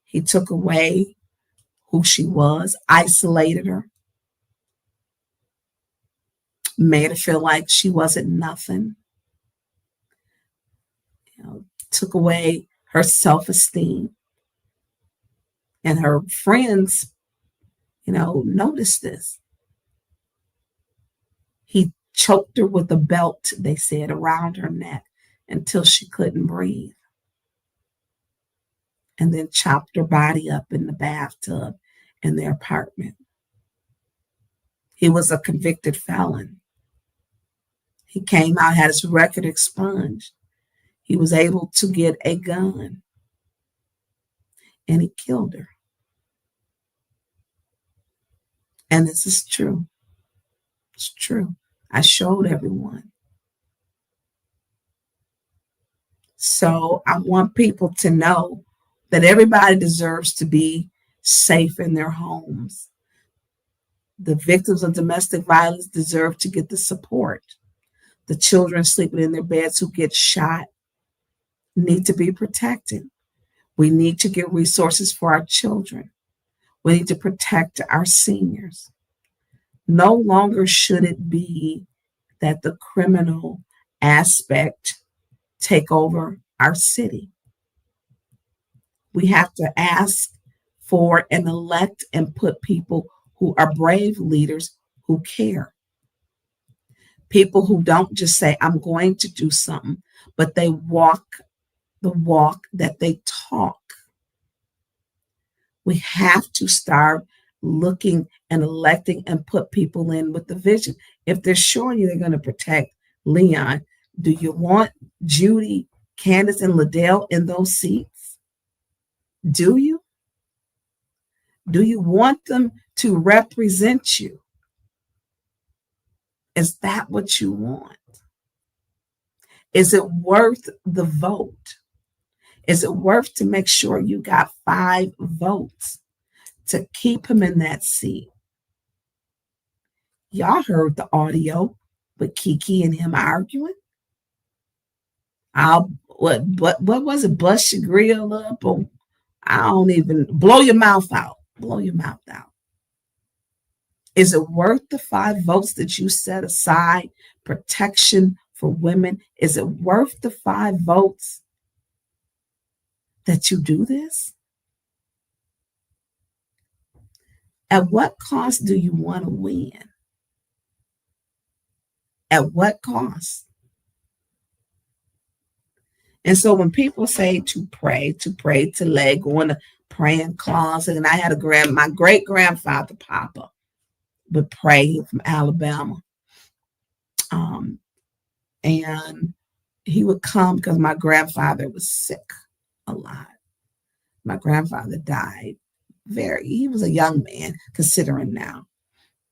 He took away who she was, isolated her, made her feel like she wasn't nothing. Took away her self-esteem. And her friends, noticed this. He choked her with a belt, they said, around her neck until she couldn't breathe. And then chopped her body up in the bathtub in their apartment. He was a convicted felon. He came out, had his record expunged. He was able to get a gun. And he killed her. And this is true. It's true. I showed everyone. So I want people to know that everybody deserves to be safe in their homes. The victims of domestic violence deserve to get the support. The children sleeping in their beds who get shot need to be protected. We need to get resources for our children. We need to protect our seniors. No longer should it be that the criminal aspect take over our city. We have to ask for and elect and put people who are brave leaders who care. People who don't just say, I'm going to do something, but they walk the walk that they talk. We have to start looking and electing and put people in with the vision. If they're showing you they're going to protect Leon, do you want Judy, Candace, and Liddell in those seats? Do you? Do you want them to represent you? Is that what you want? Is it worth the vote? Is it worth to make sure you got 5 votes to keep him in that seat? Y'all heard the audio with Kiki and him arguing. What was it? Bust your grill up, or I don't even blow your mouth out. Blow your mouth out. Is it worth the 5 votes that you set aside? Protection for women. Is it worth the 5 votes that you do this? At what cost do you want to win? At what cost? And so when people say to pray, to lay, go in a praying closet, and I had my great grandfather, Papa, would pray from Alabama. And he would come because my grandfather was sick a lot. My grandfather died he was a young man considering now.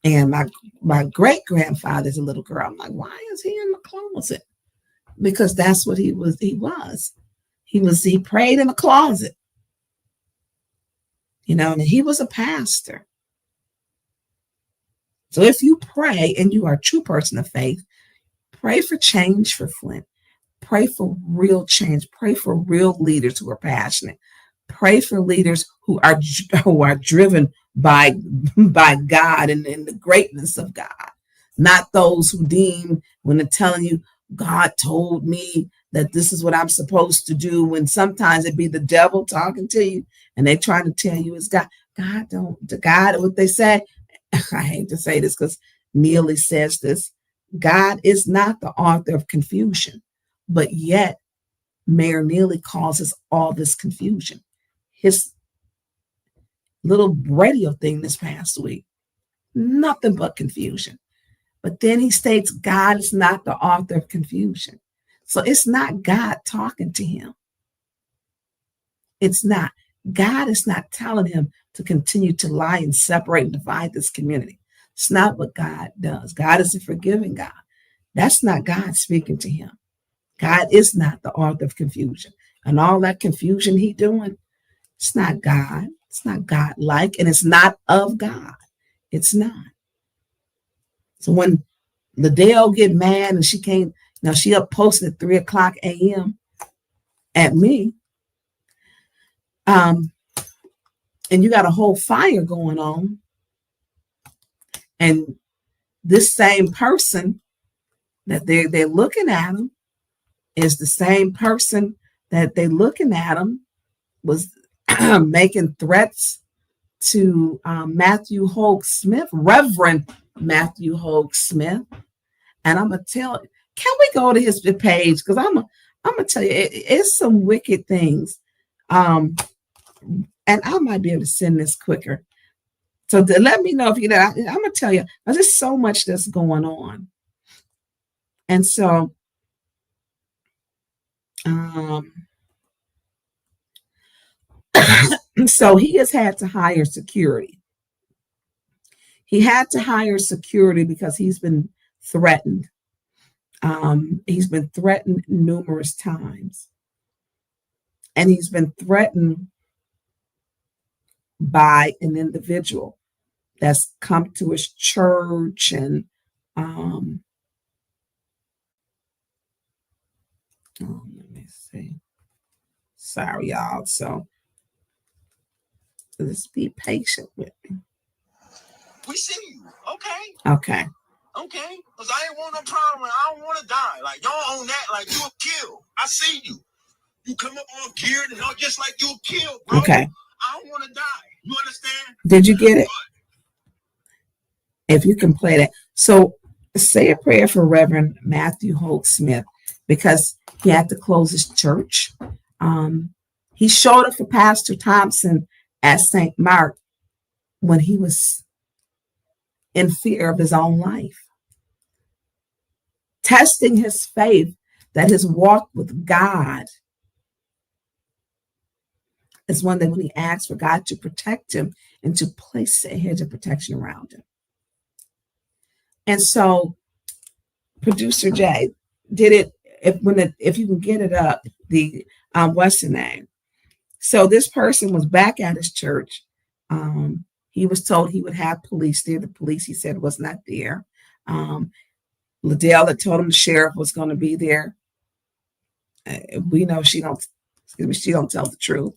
And my great grandfather's a little girl. I'm like, why is he in the closet? Because that's what he was. He prayed in the closet. And he was a pastor. So if you pray and you are a true person of faith, pray for change for Flint. Pray for real change. Pray for real leaders who are passionate. Pray for leaders who are driven by God and the greatness of God. Not those who deem when they're telling you, God told me that this is what I'm supposed to do, when sometimes it be the devil talking to you and they trying to tell you it's God. God, what they say, I hate to say this because Neely says this, God is not the author of confusion, but yet Mayor Neely causes all this confusion. His little radio thing this past week, nothing but confusion. But then he states God is not the author of confusion. So it's not God talking to him. It's not. God is not telling him to continue to lie and separate and divide this community. It's not what God does. God is a forgiving God. That's not God speaking to him. God is not the author of confusion. And all that confusion he doing, it's not God. It's not God-like, and it's not of God. It's not. So when Liddell get mad and she can't, she up posted at 3:00 a.m. at me, and you got a whole fire going on, and this same person that they're looking at him is the same person that they're looking at him was making threats to Matthew Hogue Smith, Reverend Matthew Hogue Smith. And I'm gonna tell, can we go to his page? Because I'm gonna tell you, it's some wicked things. And I might be able to send this quicker. So let me know if you know. I'm gonna tell you, there's just so much that's going on. And so so he has had to hire security. He had to hire security because he's been threatened. He's been threatened numerous times. And he's been threatened by an individual that's come to his church and let me see. Sorry, y'all. So just be patient with me. We see you. Okay. Okay. Okay. Because I ain't want no problem. I don't want to die. Like, y'all on that, like, you a kill. I see you. You come up all geared and all just like you a kill, bro. Okay. I don't want to die. You understand? Did you get it? If you can play that. So say a prayer for Reverend Matthew Holt Smith because he had to close his church. He showed up for Pastor Thompson at St. Mark when he was in fear of his own life, testing his faith that his walk with God is one that when he asked for God to protect him and to place a hedge of protection around him. And so Producer Jay did it. If you can get it up, the what's the name? So this person was back at his church. He was told he would have police there. The police, he said, was not there. Liddell had told him the sheriff was going to be there. We know she don't tell the truth.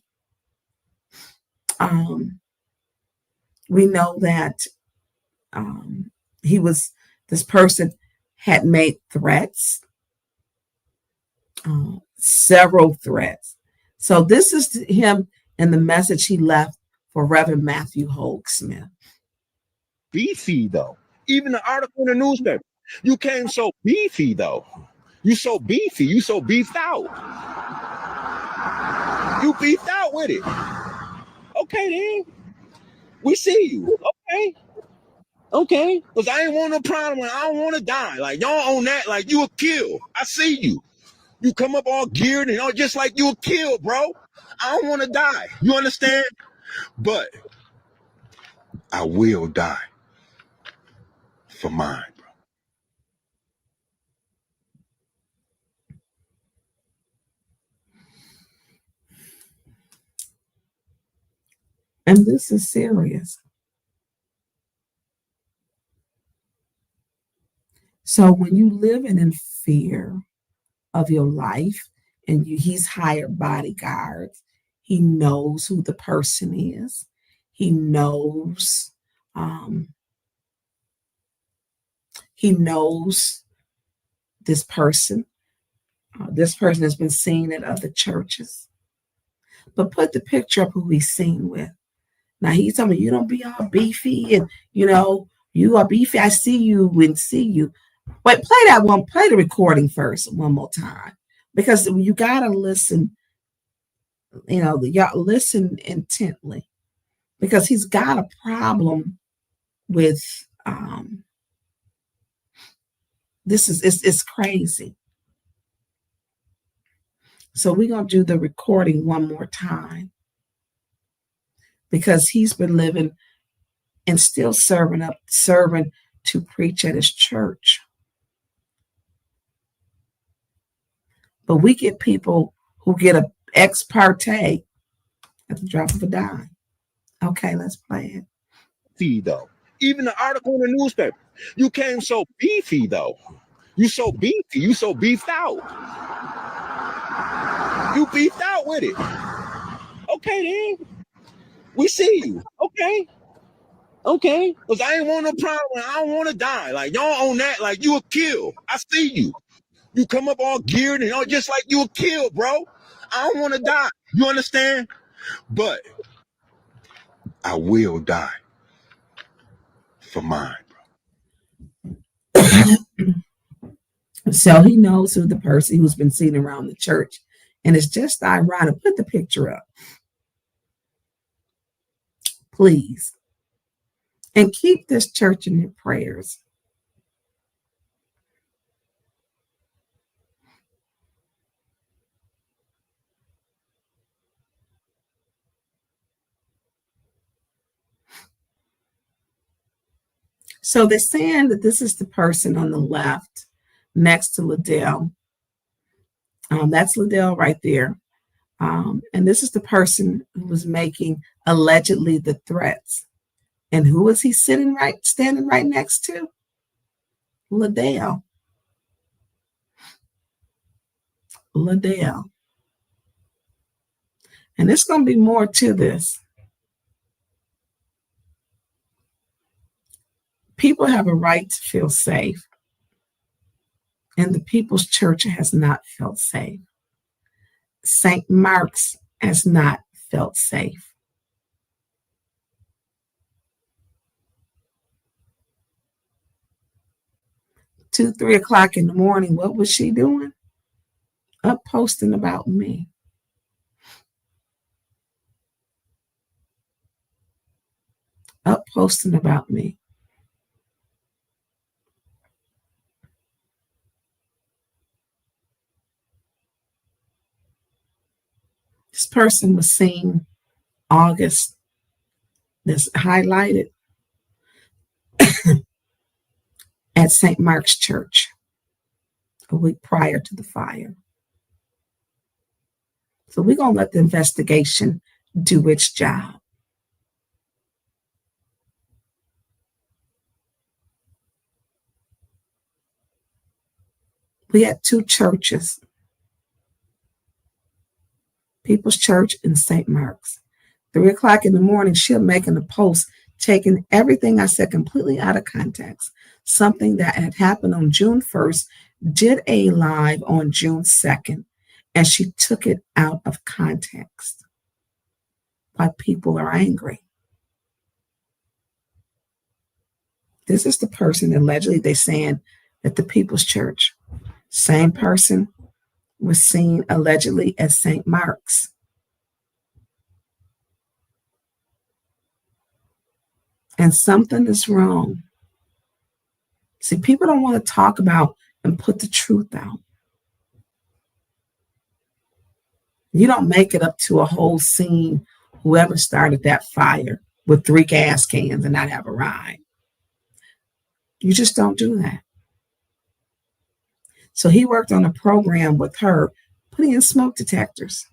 We know that this person had made threats, several threats. So this is him and the message he left for Reverend Matthew Holt Smith. Beefy, though. Even the article in the newspaper. You came so beefy, though. You so beefy. You so beefed out. You beefed out with it. Okay, then. We see you. Okay. Okay. Because I ain't want no problem. I don't want to die. Like, y'all on that, like, you a kill. I see you. You come up all geared and all just like you a kill, bro. I don't want to die. You understand? But I will die for mine, bro. And this is serious. So when you live in fear of your life and he's hired bodyguards, he knows who the person is. He knows this person. This person has been seen at other churches. But put the picture up who he's seen with. Now he's telling me, you don't be all beefy and, you are beefy. I see you and see you. Wait, play the recording first one more time. Because you got to listen, y'all listen intently. Because he's got a problem with, it's crazy. So we're going to do the recording one more time. Because he's been living and still serving to preach at his church. But we get people who get an ex parte at the drop of a dime. Okay, let's play it. Beefy, though. Even the article in the newspaper. You came so beefy, though. You so beefy. You so beefed out. You beefed out with it. Okay, then. We see you. Okay. Okay. Because I ain't want no problem. I don't want to die. Like, y'all on that, like, you a kill. I see you. You come up all geared and all just like you a kill, bro. I don't want to die. You understand? But I will die for mine, bro. So he knows who the person who's been seen around the church. And it's just ironic. Put the picture up. Please. And keep this church in your prayers. So they're saying that this is the person on the left next to Liddell. That's Liddell right there. And this is the person who was making allegedly the threats. And who was he standing right next to? Liddell. Liddell. And there's going to be more to this. People have a right to feel safe. And the People's Church has not felt safe. St. Mark's has not felt safe. Two, 3 o'clock in the morning, what was she doing? Up posting about me. Up posting about me. This person was seen August, that's highlighted, at St. Mark's Church a week prior to the fire. So we're going to let the investigation do its job. We had 2 churches, People's Church and St. Mark's. 3 o'clock in the morning, she'll making a post, taking everything I said completely out of context. Something that had happened on June 1st, did a live on June 2nd, and she took it out of context. Why people are angry. This is the person allegedly they're saying at the People's Church. Same person was seen allegedly at St. Mark's. And something is wrong. See, people don't want to talk about and put the truth out. You don't make it up to a whole scene, whoever started that fire with 3 gas cans and not have a ride. You just don't do that. So he worked on a program with her, putting in smoke detectors.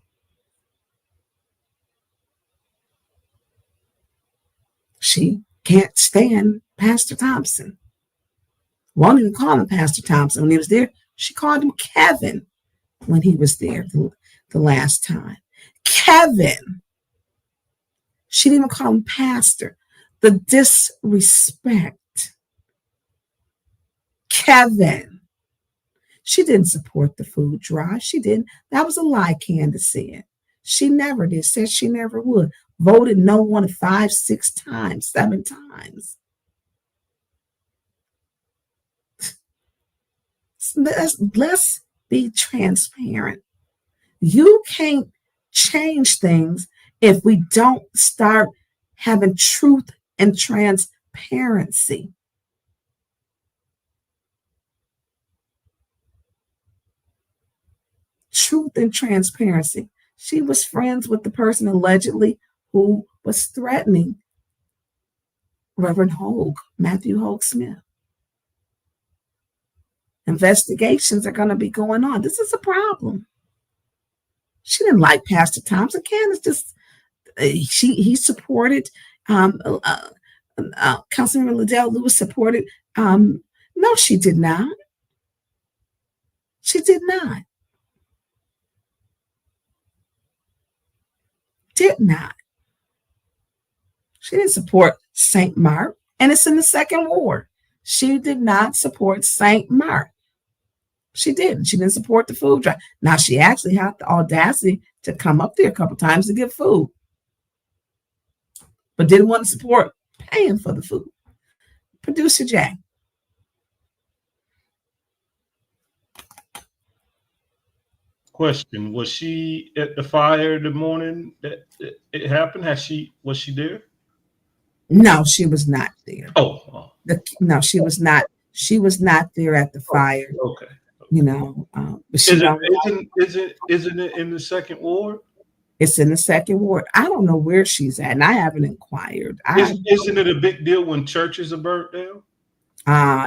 She can't stand Pastor Thompson. Won't even call him Pastor Thompson when he was there. She called him Kevin when he was there the last time. Kevin. She didn't even call him Pastor. The disrespect. Kevin. She didn't support the food drive. She didn't. That was a lie, Candace said. She never did. Said she never would. Voted no 1 of 5, 6 times, 7 times. Let's be transparent. You can't change things if we don't start having truth and transparency. Truth and transparency. She was friends with the person allegedly who was threatening Reverend Hogue, Matthew Hogue Smith. Investigations are going to be going on. This is a problem. She didn't like Pastor Thompson. Candace just, he supported, Councilmember Liddell Lewis supported. No, she did not. She did not. Did not. She didn't support St. Mark, and it's in the 2nd Ward. She did not support St. Mark. She didn't. She didn't support the food drive. Now, she actually had the audacity to come up there a couple times to get food, but didn't want to support paying for the food. Producer Jay. Question: was she at the fire the morning that it happened? Was she there? No, she was not there. Oh. No, she was not. She was not there at the fire. Okay. You know, but Isn't it in the 2nd Ward? It's in the 2nd Ward. I don't know where she's at, and I haven't inquired. Isn't it a big deal when churches are burnt down?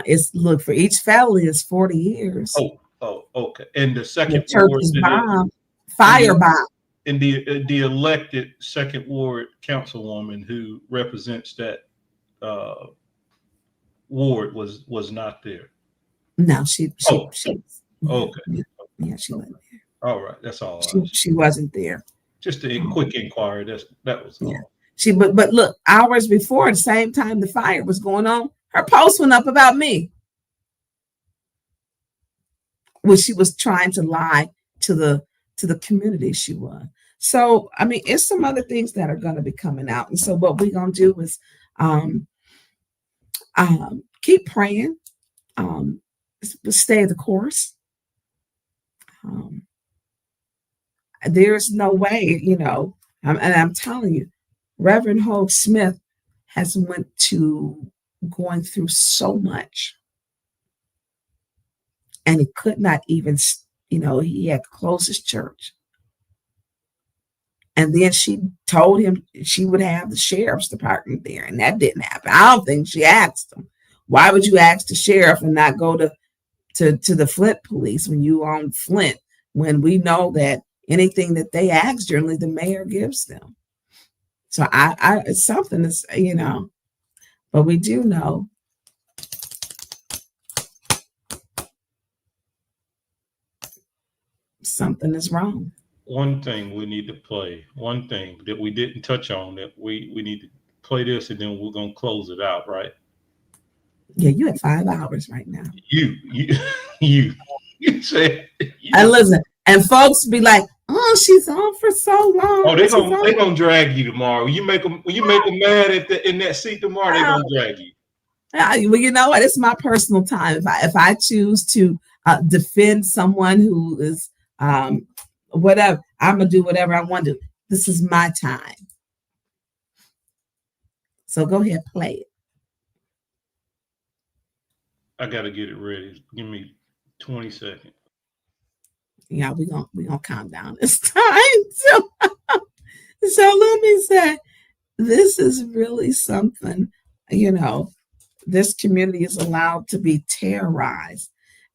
It's look, for each felony is 40 years. Oh, okay. And the 2nd church Ward is bombed, firebomb. and the elected second ward councilwoman who represents that ward was not there. No, she okay. Yeah, she wasn't there. All right, that's all. She wasn't there. Just a quick inquiry. That was all. Yeah. But look, hours before, the same time the fire was going on, her post went up about me, when she was trying to lie to the community she was. So I mean, it's some other things that are going to be coming out, and so what we're going to do is keep praying, stay the course. There's no way, and I'm telling you, Reverend Hope Smith has went to going through so much, and he could not even, he had to close his church. And then she told him she would have the sheriff's department there, and that didn't happen. I don't think she asked him. Why would you ask the sheriff and not go to the Flint police when you on Flint, when we know that anything that they ask, generally the mayor gives them? So it's something that's, but we do know something is wrong. One thing we need to play, one thing that we didn't touch on, that we need to play this, and then we're going to close it out, right? Yeah, you have 5 hours right now. You said. And listen, and folks be like, "Oh, she's on for so long." Oh, they're gonna drag you tomorrow. When you make them mad in that seat tomorrow, they're gonna drag you. Well, you know what? It's my personal time. If I choose to defend someone who is whatever, I'm gonna do whatever I want to do. This is my time. So go ahead, play it. I gotta get it ready. Give me 20 seconds. Yeah, we're gonna calm down this time. So let me say, this is really something, this community is allowed to be terrorized.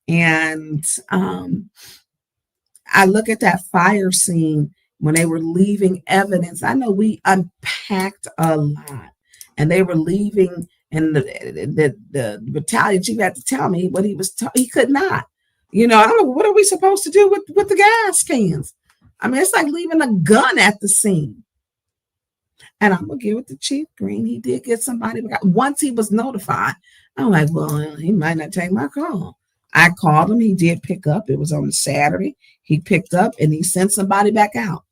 And I look at that fire scene when they were leaving evidence. I know we unpacked a lot, and they were leaving, and the battalion chief had to tell me what he was. He could not. I don't know, what are we supposed to do with the gas cans? I mean, it's like leaving a gun at the scene. And I'm gonna give it to Chief Green. He did get somebody. Once he was notified, I'm like, well, he might not take my call. I called him. He did pick up. It was on a Saturday. He picked up and he sent somebody back out.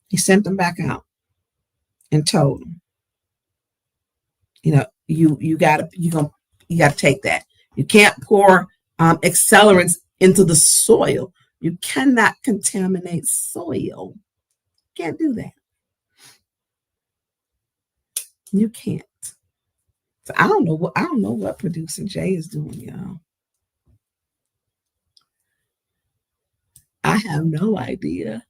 He sent them back out and told them, you gotta take that. You can't pour accelerants into the soil. You cannot contaminate soil. Can't do that. You can't. So I don't know what producer Jay is doing, y'all. I have no idea.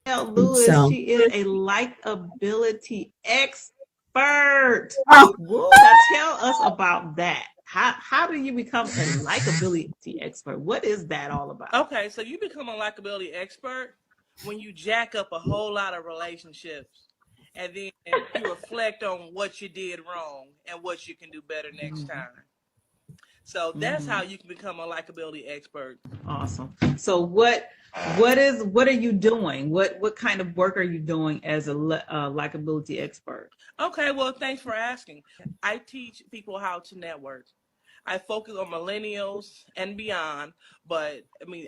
Lewis, she is a likability expert. Oh. Whoa, now tell us about that. How do you become a likability expert? What is that all about? Okay, so you become a likability expert when you jack up a whole lot of relationships, and then you reflect on what you did wrong and what you can do better next time. So that's how you can become a likability expert. Awesome. So what are you doing? What kind of work are you doing as a likability expert? Okay, well, thanks for asking. I teach people how to network. I focus on millennials and beyond, but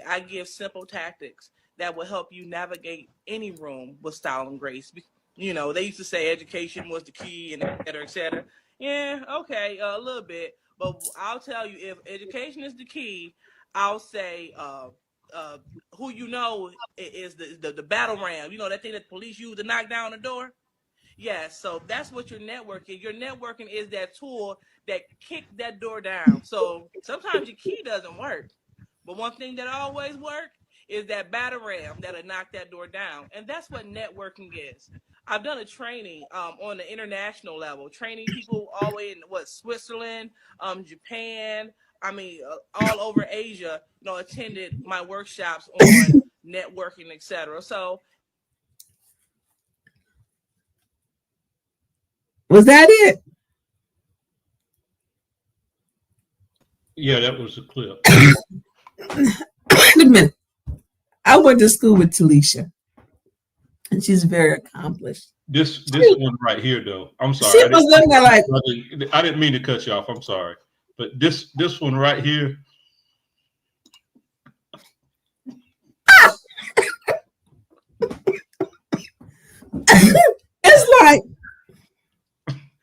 I give simple tactics that will help you navigate any room with style and grace. They used to say education was the key, and et cetera, et cetera. Yeah, okay, a little bit. But I'll tell you, if education is the key, I'll say who is the battle ram. That thing that the police use to knock down the door? Yeah, so that's what your networking. Your networking is that tool that kicks that door down. So sometimes your key doesn't work. But one thing that always works is that battle ram that'll knock that door down. And that's what networking is. I've done a training on the international level, training people all the way in Switzerland, Japan, all over Asia, attended my workshops on networking, etc. So Was that it? Yeah, that was a clip. Wait a minute. I went to school with Talisha, and she's very accomplished. This one right here, though. I'm sorry. She was looking at like, I didn't mean to cut you off. I'm sorry, but this one right here. It's like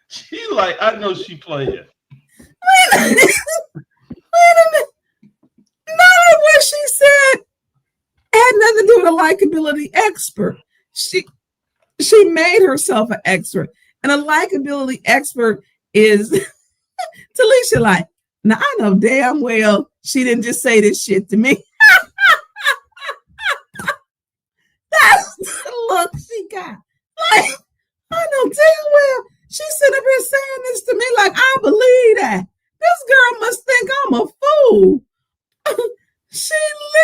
she like, I know she playing. Wait a minute. None of what she said had nothing to do with a likability expert. She made herself an expert, and a likability expert is Talisha. Like, now I know damn well she didn't just say this shit to me. That's the look she got. Like, I know damn well she's sitting up here saying this to me like I believe that. This girl must think I'm a fool. She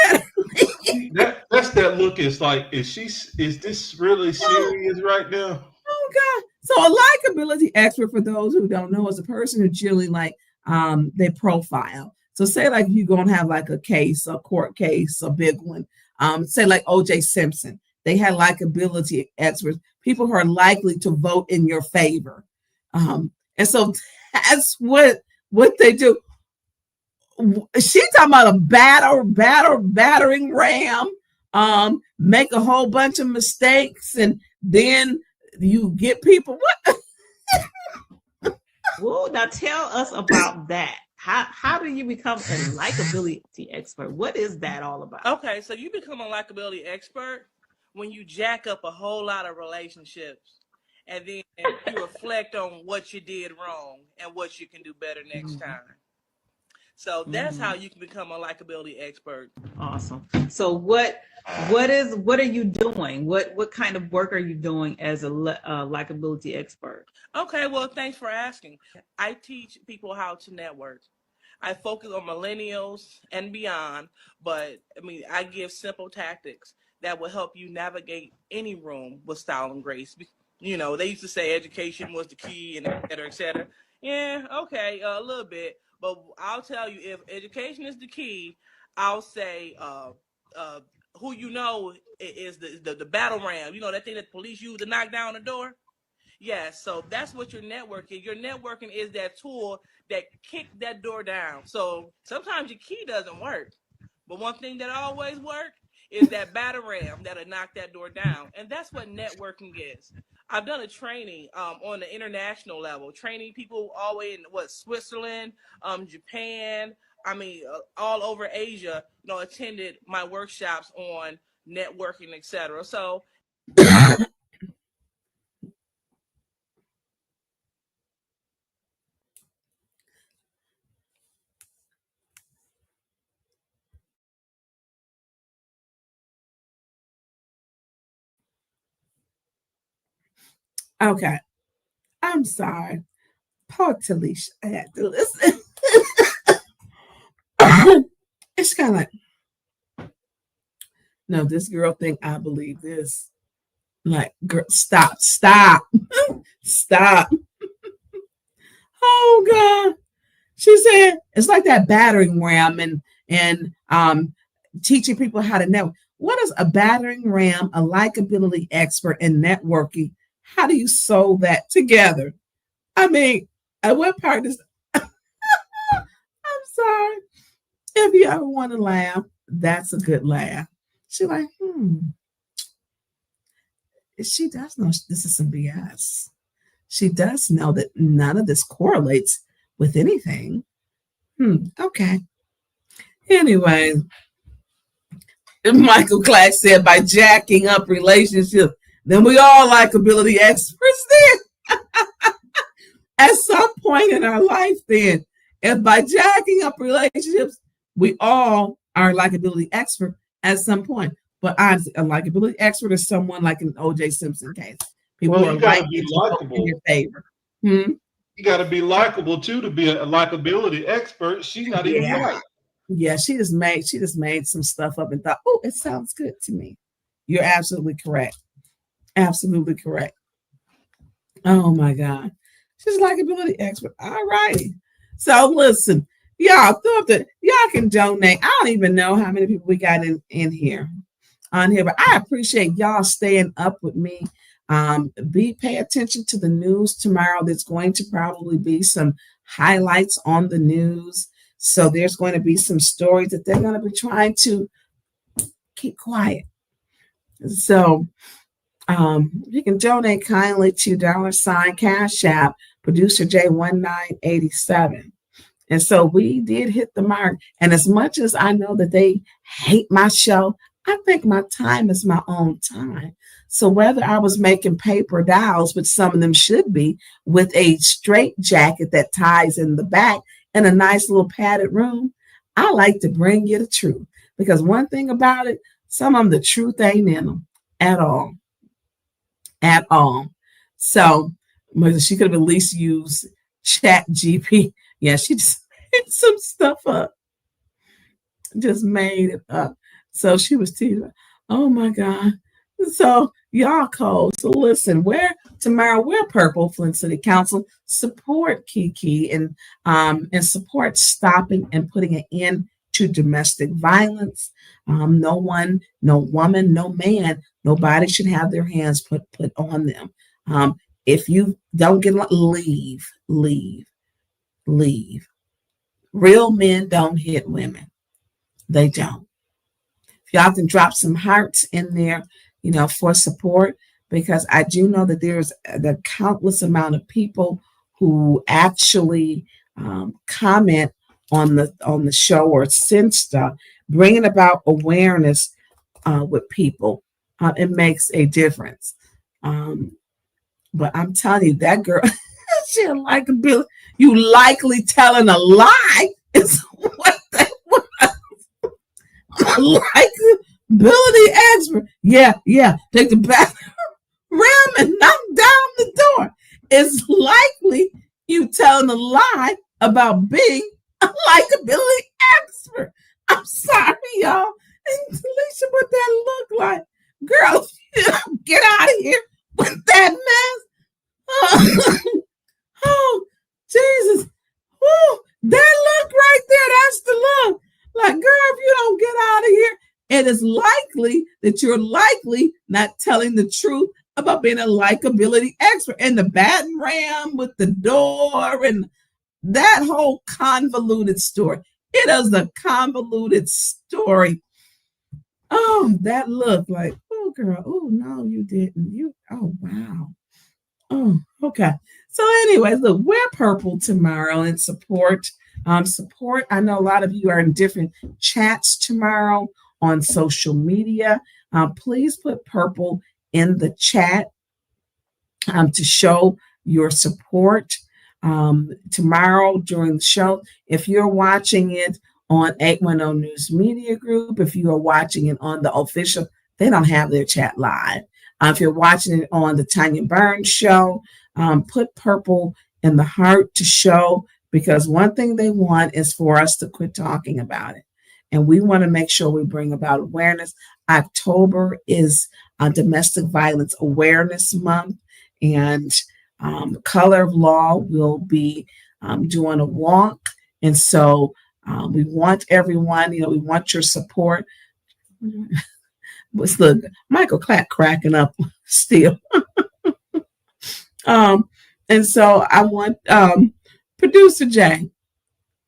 literally. That's that look. It's like, is this really serious right now? Oh God. So a likability expert, for those who don't know, is a person who generally like they profile. So say like you're gonna have like a case, a court case, a big one. Say like O.J. Simpson. They had likability experts, people who are likely to vote in your favor. And so that's what they do. She talking about a battering ram, make a whole bunch of mistakes, and then you get people. What? Whoa, now tell us about that. How do you become a likability expert? What is that all about? Okay, so you become a likability expert when you jack up a whole lot of relationships, and then you reflect on what you did wrong and what you can do better next time. So that's how you can become a likability expert. Awesome. So what are you doing? What kind of work are you doing as a likability expert? Okay, well, thanks for asking. I teach people how to network. I focus on millennials and beyond, but I mean, I give simple tactics that will help you navigate any room with style and grace. You know, they used to say education was the key, and et cetera, et cetera. Yeah, okay, a little bit. But I'll tell you, if education is the key, I'll say who you know is the battle ram. You know, that thing that the police use to knock down the door? Yeah, so that's what your network is. Your networking is that tool that kicks that door down. So sometimes your key doesn't work. But one thing that always works is that battle ram that'll knock that door down. And that's what networking is. I've done a training on the international level, training people all the way in Switzerland, Japan, I mean, all over Asia, you know, attended my workshops on networking, etc. So Okay. I'm sorry. Poor Talisha. I had to listen. It's kind of like, no, this girl think I believe this. Like, girl, stop. Stop. Oh God. She said it's like that battering ram and teaching people how to network. What is a battering ram, a likability expert, and networking? How do you sew that together? I mean, at what part is I'm sorry. If you ever want to laugh, that's a good laugh. She's like, she does know this is some BS. She does know that none of this correlates with anything. Okay. Anyway, Michael Clack said by jacking up relationships, then we all likability experts then. At some point in our life, then, if by jacking up relationships, we all are likability expert at some point. But honestly, a likability expert is someone like an O.J. Simpson case. People who are likely in your favor. You got to be likable too to be a likability expert. She's not even right. Yeah, she just made some stuff up and thought, oh, it sounds good to me. You're absolutely correct. Absolutely correct. Oh my God. She's a likability expert. All righty. So listen, y'all y'all can donate. I don't even know how many people we got in here on here, but I appreciate y'all staying up with me. Pay attention to the news tomorrow. There's going to probably be some highlights on the news. So there's going to be some stories that they're going to be trying to keep quiet. So you can donate kindly to $ Cash App, Producer J1987. And so we did hit the mark. And as much as I know that they hate my show, I think my time is my own time. So whether I was making paper dolls, which some of them should be, with a straight jacket that ties in the back and a nice little padded room, I like to bring you the truth. Because one thing about it, some of them, the truth ain't in them at all. At all. So she could have at least used Chat GP. Yeah, she just made some stuff up. Just made it up. So she was teasing. Oh my God. So y'all cold. So listen, tomorrow we're Purple Flint City Council. Support Kiki and support stopping and putting an end to domestic violence. No one, no woman, no man, nobody should have their hands put on them. If you don't get leave. Real men don't hit women. They don't. If y'all can drop some hearts in there, for support, because I do know that there's the countless amount of people who actually comment on the show or send stuff, bringing about awareness with people. It makes a difference. But I'm telling you, that girl, she likability. You likely telling a lie is what that was. Likability expert. Yeah. Take the back ram and knock down the door. It's likely you telling a lie about being a likability expert. I'm sorry, y'all. And Alicia, what that look like? Girl, get out of here with that mess. Oh, Jesus. Woo, that look right there, that's the look. Like, girl, if you don't get out of here, it is likely that you're likely not telling the truth about being a likability expert. And the baton ram with the door and that whole convoluted story. It is a convoluted story. Oh, that look like, oh, girl. Oh, no, you didn't. Oh, wow. Oh, okay. So anyways, look, wear purple tomorrow and support. Support. I know a lot of you are in different chats tomorrow on social media. Please put purple in the chat to show your support tomorrow during the show. If you're watching it on 810 News Media Group, if you are watching it on the official, they don't have their chat live. If you're watching it on the Tonya Burns show, put purple in the heart to show, because one thing they want is for us to quit talking about it. And we want to make sure we bring about awareness. October is Domestic Violence Awareness Month, and Color of Law will be doing a walk. And so we want everyone, we want your support. Look, Michael Clack cracking up still. And so I want Producer Jay,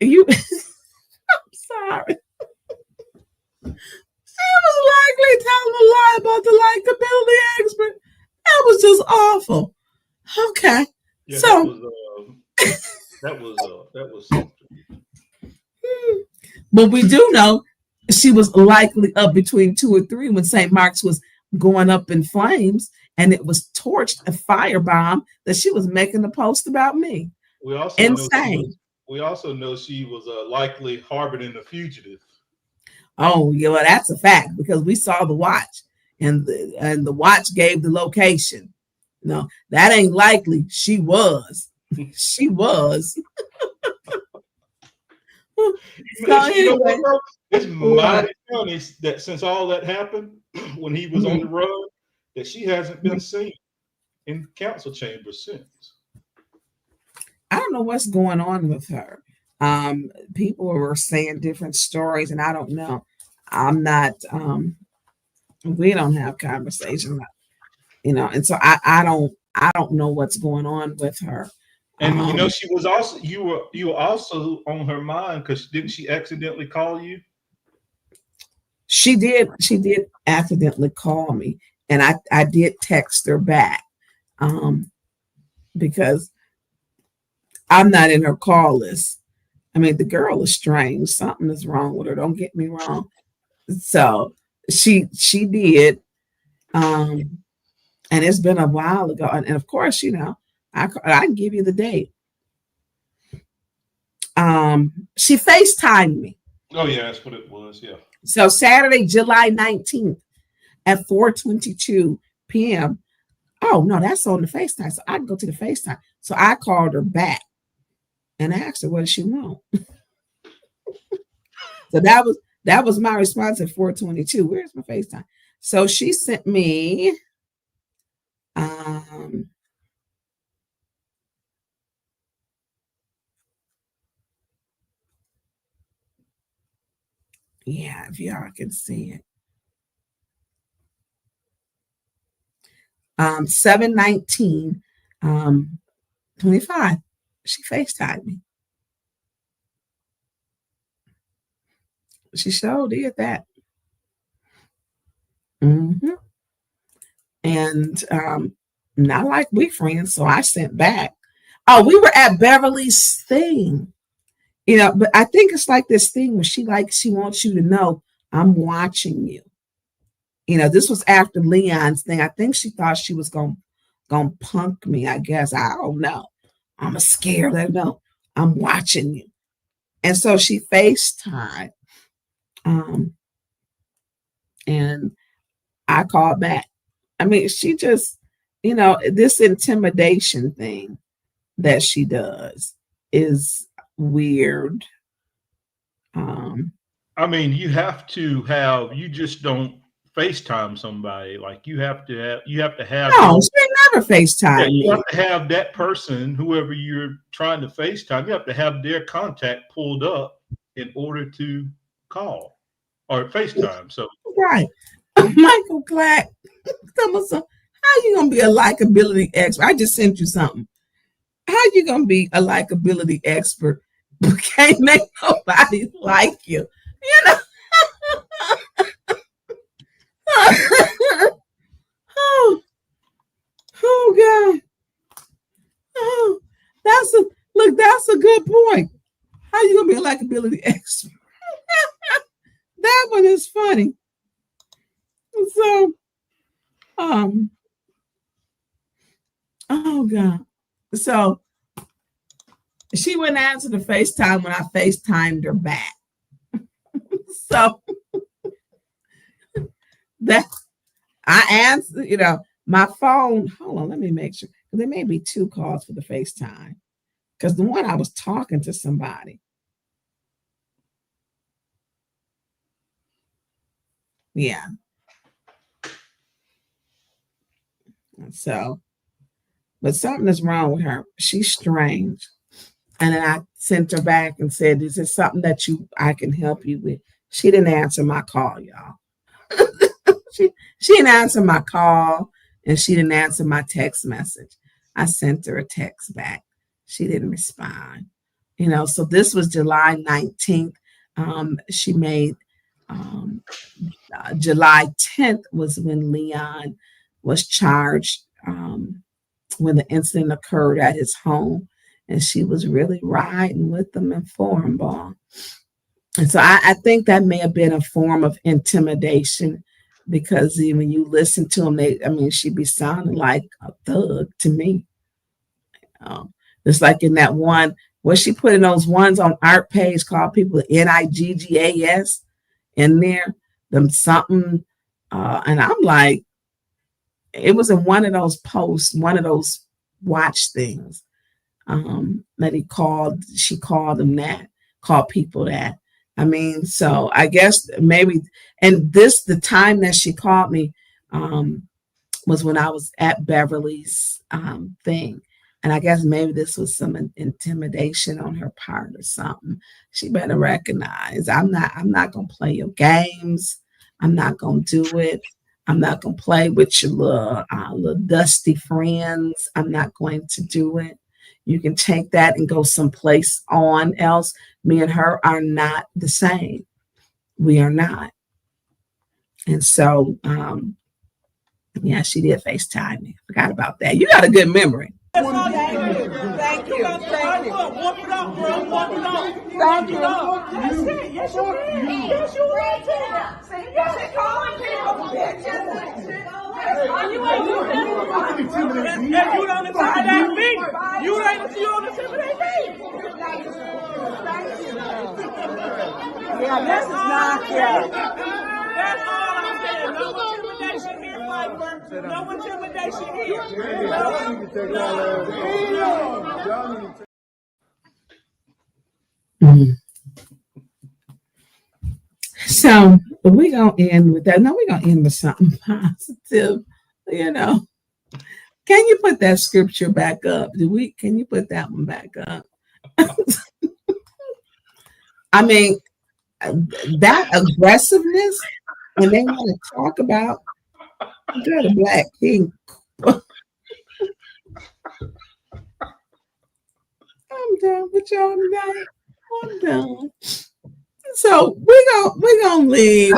I'm sorry. She was likely telling a lie about the likability expert. That was just awful. Okay. Yeah, so that was something. But we do know she was likely up between 2 or 3 when St. Mark's was going up in flames, and it was torched, a firebomb, that she was making a post about me. We also insane. Know she was likely harboring a fugitive. Oh, yeah, well, that's a fact, because we saw the watch, and the watch gave the location. No, that ain't likely. She was. She was. So You know anyway, what, bro? It's what? mighty funny that since all that happened, when he was on the run, that she hasn't been seen in council chambers since. I don't know what's going on with her. People were saying different stories, and I don't know. I'm not. We don't have conversations, and so I don't know what's going on with her. And you know, she was also you were also on her mind because didn't she accidentally call you? She did accidentally call me, and I did text her back, because I'm not in her call list. I mean, the girl is strange. Something is wrong with her. Don't get me wrong. So she did, and it's been a while ago. And of course, I can give you the date. She FaceTimed me. Oh yeah, that's what it was. Yeah. So Saturday, July 19th at 4:22 p.m. Oh no, that's on the FaceTime. So I can go to the FaceTime. So I called her back and asked her what does she want. So that was my response at 4:22. Where's my FaceTime? So she sent me yeah, if y'all can see it. 7/19, 25. She FaceTimed me. She sure did that. And not like we friends, so I sent back. Oh, we were at Beverly's thing. But I think it's like this thing where she wants you to know I'm watching you. This was after Leon's thing. I think she thought she was gonna punk me. I guess I don't know. I'm scared. Let her know I'm watching you. And so she FaceTime, and I called back. I mean, she just, this intimidation thing that she does is weird. I mean, you just don't FaceTime somebody. Like you have to have No, she never FaceTime you me. have to have that person, whoever you're trying to FaceTime, you have to have their contact pulled up in order to call or FaceTime. So Right. Michael Clack, how you gonna be a likability expert? I just sent you something. How you gonna be a likability expert but can't make nobody like you? Oh God. Oh, that's a good point. How you gonna be a likability expert? That one is funny. So, oh God. So she wouldn't answer the FaceTime when I FaceTimed her back. So that I answered, my phone. Hold on, let me make sure. There may be two calls for the FaceTime. Because the one I was talking to somebody. Yeah. So, but something is wrong with her. She's strange. And then I sent her back and said, is there something that I can help you with? She didn't answer my call, y'all. she didn't answer my call, and she didn't answer my text message. I sent her a text back. She didn't respond. So this was July 19th. She made July 10th was when Leon was charged when the incident occurred at his home. And she was really riding with them and for him, ball. And so I think that may have been a form of intimidation because when you listen to him, she'd be sounding like a thug to me. It's like in that one, where she put in those ones on art page called people NIGGAS in there, them something. And I'm like, it was in one of those posts, one of those watch things. That she called him that. call people that. I mean, so I guess maybe, and the time that she called me was when I was at Beverly's thing. And I guess maybe this was some intimidation on her part or something. She better recognize I'm not gonna play your games. I'm not gonna do it. I'm not gonna play with your little dusty friends. I'm not going to do it. You can take that and go someplace on else. Me and her are not the same. We are not. And so, yeah, she did FaceTime me. Forgot about that. You got a good memory. Thank you. Thank you. Thank you. Walk it up, bro. Walk it up. Thank you. That's it. Yes, you did. Yes, you did. Yes, you you ain't do that. If you don't intimidate me, you don't intimidate me. Yeah, this is not fair. That's all I'm saying. No intimidation here, Piper. No intimidation here. So we're gonna end with that. No, we're gonna end with something positive. You know, can you put that scripture back up? Can you put that one back up? I mean, that aggressiveness when they want to talk about the Black King. I'm done with y'all tonight. I'm done. So we're gonna leave.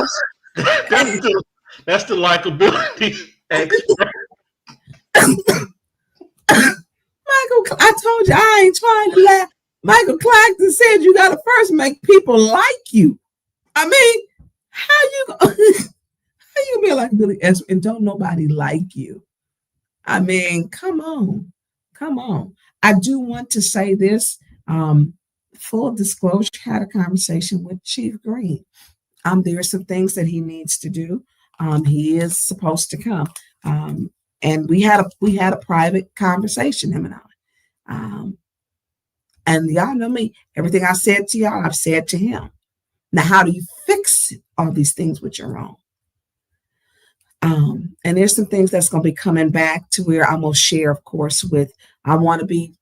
That's the likability expert. Michael, I told you I ain't trying to laugh. Michael Claxton said you gotta first make people like you. I mean, how you be like Billy Expert and don't nobody like you? I mean, come on. I do want to say this. Full disclosure, had a conversation with Chief Green. There are some things that he needs to do. He is supposed to come. And we had a private conversation, him and I. And y'all know me. Everything I said to y'all, I've said to him. Now, how do you fix all these things which are wrong? And there's some things that's going to be coming back to where I'm going to share, of course, I want to be,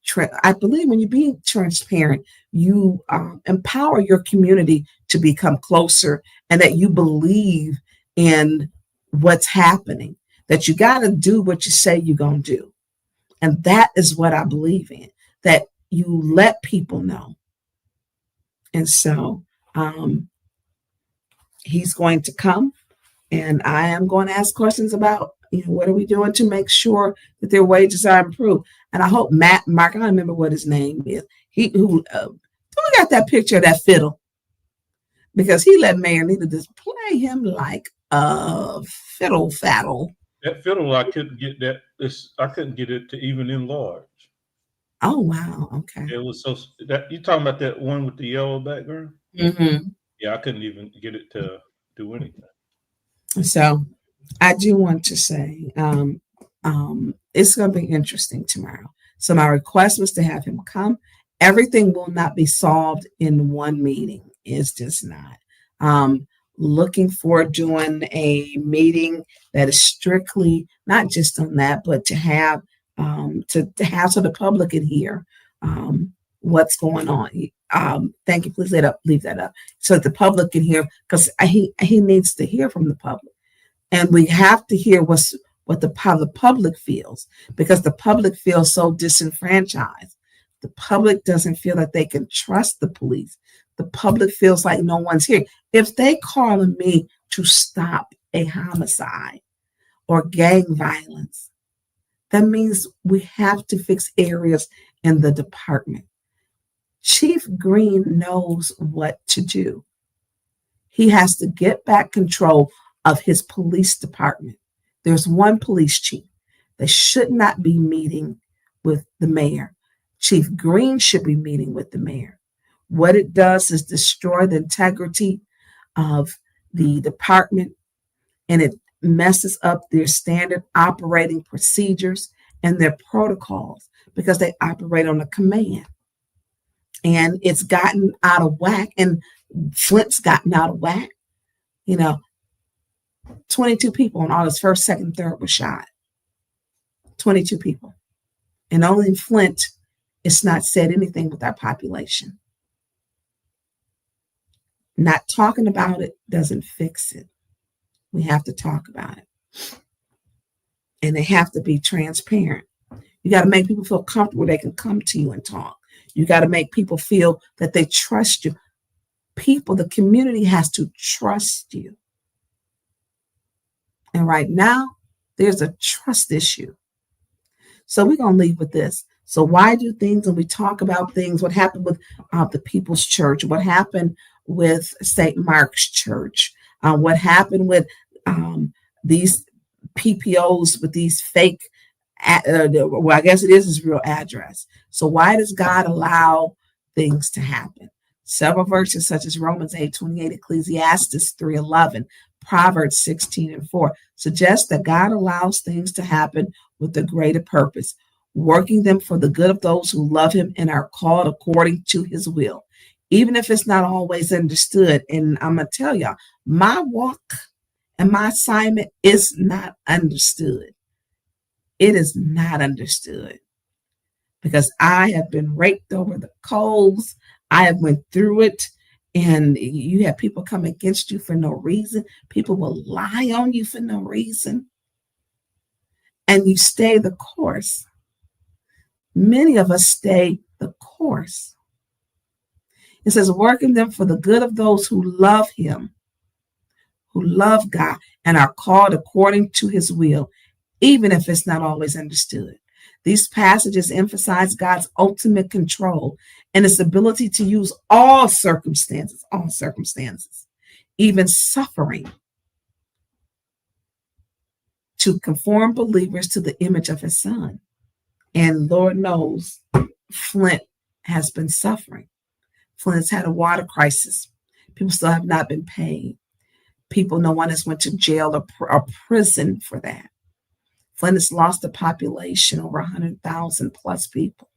I believe when you be transparent, you empower your community to become closer and that you believe in what's happening, that you got to do what you say you're going to do. And that is what I believe in, that you let people know. And so he's going to come. And I am going to ask questions about, what are we doing to make sure that their wages are improved? And I hope Mark, I don't remember what his name is. Who got that picture of that fiddle? Because he let Mayor Nita just play him like a fiddle faddle. That fiddle, I couldn't get that. I couldn't get it to even enlarge. Oh wow! Okay. It was so that you talking about that one with the yellow background? Mm-hmm. Yeah, I couldn't even get it to do anything. So I do want to say it's going to be interesting tomorrow. So my request was to have him come. Everything will not be solved in one meeting. It's just not. Looking for doing a meeting that is strictly not just on that, but to have so the public can hear what's going on. Thank you. Please leave that up so that the public can hear, because he needs to hear from the public, and we have to hear how the public feels, because the public feels so disenfranchised. The public doesn't feel that they can trust the police. The public feels like no one's here. If they calling me to stop a homicide or gang violence, that means we have to fix areas in the department. Chief Green knows what to do. He has to get back control of his police department. There's one police chief that should not be meeting with the mayor. Chief Green should be meeting with the mayor. What it does is destroy the integrity of the department, and it messes up their standard operating procedures and their protocols, because they operate on a command. and it's gotten out of whack, and Flint's gotten out of whack. 22 people on August 1st, 2nd, 3rd were shot. 22 people. And only in Flint, it's not said anything with our population. Not talking about it doesn't fix it. We have to talk about it. And they have to be transparent. You got to make people feel comfortable they can come to you and talk. You got to make people feel that they trust you. People, the community has to trust you. And right now, there's a trust issue. So we're going to leave with this. So why do things, when we talk about things, what happened with the People's Church, what happened with St. Mark's Church, what happened with these PPOs with these fake, well, I guess it is his real address. So why does God allow things to happen? Several verses such as Romans 8:28, Ecclesiastes 3:11, Proverbs 16:4 suggest that God allows things to happen with a greater purpose, working them for the good of those who love him and are called according to his will, even if it's not always understood. And I'm going to tell y'all, my walk and my assignment is not understood. It is not understood because I have been raked over the coals. I have went through it, and you have people come against you for no reason. People will lie on you for no reason, and you stay the course. Many of us stay the course. It says, working them for the good of those who love him, who love God, and are called according to his will, even if it's not always understood. These passages emphasize God's ultimate control and his ability to use all circumstances, even suffering, to conform believers to the image of his son. And Lord knows, Flint has been suffering. Flint has had a water crisis. People still have not been paid. No one has went to jail or prison for that. Flint has lost a population over 100,000 plus people.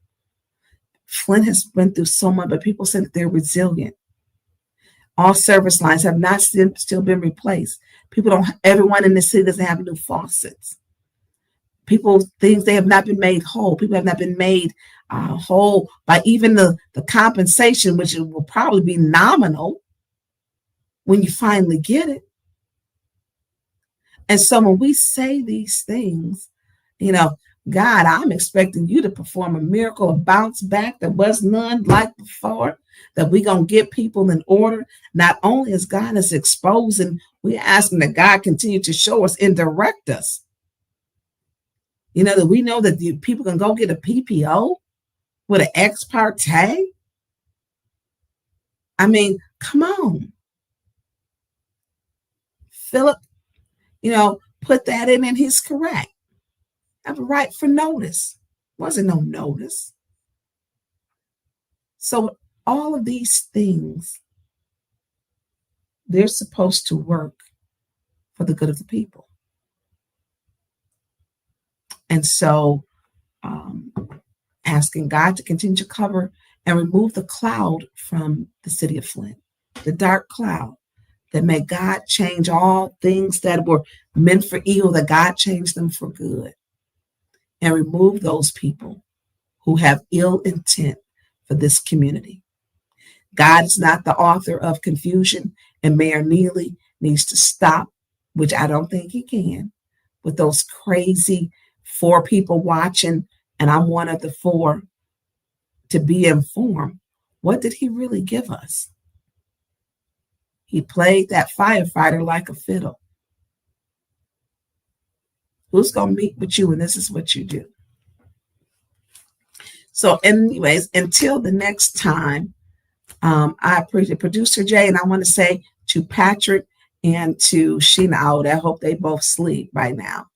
Flint has been through so much, but people say that they're resilient. All service lines have not still been replaced. Everyone in the city doesn't have new faucets. Things they have not been made whole. People have not been made whole by even the compensation, which will probably be nominal when you finally get it. And so when we say these things, God, I'm expecting you to perform a miracle, a bounce back that was none like before, that we're going to get people in order. Not only is God is exposing, we're asking that God continue to show us and direct us. That we know that the people can go get a PPO with an ex parte. I mean, come on. Philip, put that in and he's correct. Have a right for notice. Wasn't no notice. So all of these things, they're supposed to work for the good of the people. And so asking God to continue to cover and remove the cloud from the city of Flint, the dark cloud, that may God change all things that were meant for evil, that God changed them for good, and remove those people who have ill intent for this community. God is not the author of confusion, and Mayor Neely needs to stop, which I don't think he can, with those crazy 4 people watching, and I'm one of the 4, to be informed. What did he really give us? He played that firefighter like a fiddle. Who's going to meet with you, and this is what you do? So anyways, until the next time, I appreciate Producer Jay, and I want to say to Patrick and to Sheena, I hope they both sleep right now.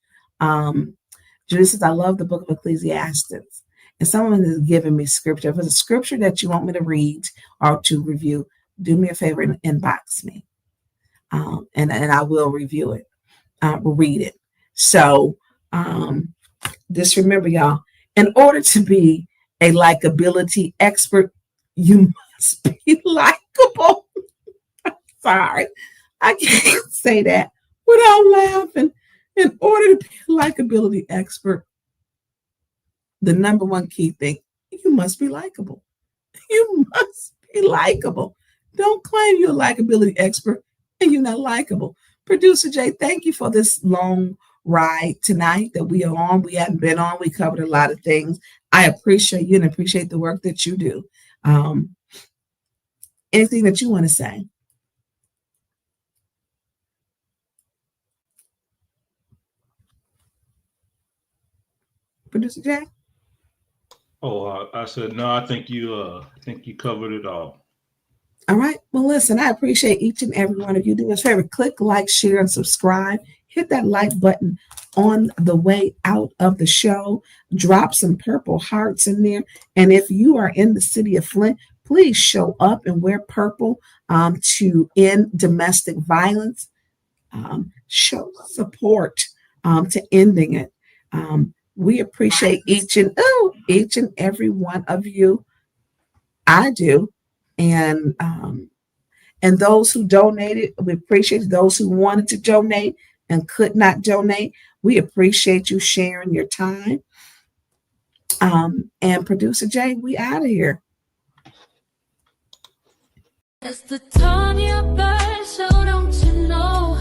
Judy says, I love the book of Ecclesiastes. And someone is giving me scripture. If it's a scripture that you want me to read or to review, do me a favor and inbox me. And I will review it, read it. So just remember, y'all, in order to be a likability expert, You must be likable. Sorry, I can't say that without laughing. In order to be a likability expert, the number one key thing, you must be likable. You must be likable. Don't claim you're a likability expert and you're not likable. Producer Jay, thank you for this long ride tonight that we are on. We haven't been on. We covered a lot of things. I appreciate you and appreciate the work that you do. Anything that you want to say? Producer Jay? Oh, I said no. I think you covered it all. All right. Well, listen, I appreciate each and every one of you. Do us a favor, click like, share, and subscribe. Hit that like button on the way out of the show. Drop some purple hearts in there. And if you are in the city of Flint, please show up and wear purple to end domestic violence. Show support to ending it. We appreciate each and every one of you. I do. And those who donated, we appreciate those who wanted to donate and could not donate. We appreciate you sharing your time. And Producer Jay, we out of here. It's the Tonya bird, so don't you know?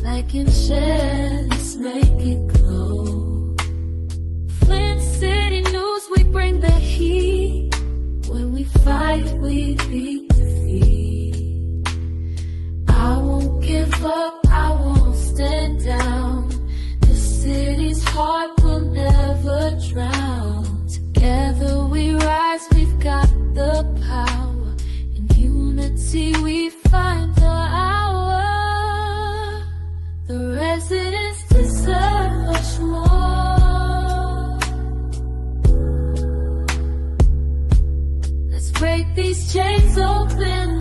Like and share, let's make it glow. Flint City News, we bring the heat. When we fight, we beat defeat. I won't give up, I won't stand down. The city's heart will never drown. Together we rise, we've got the power. In unity we find the hour. The residents deserve much more. Let's break these chains open.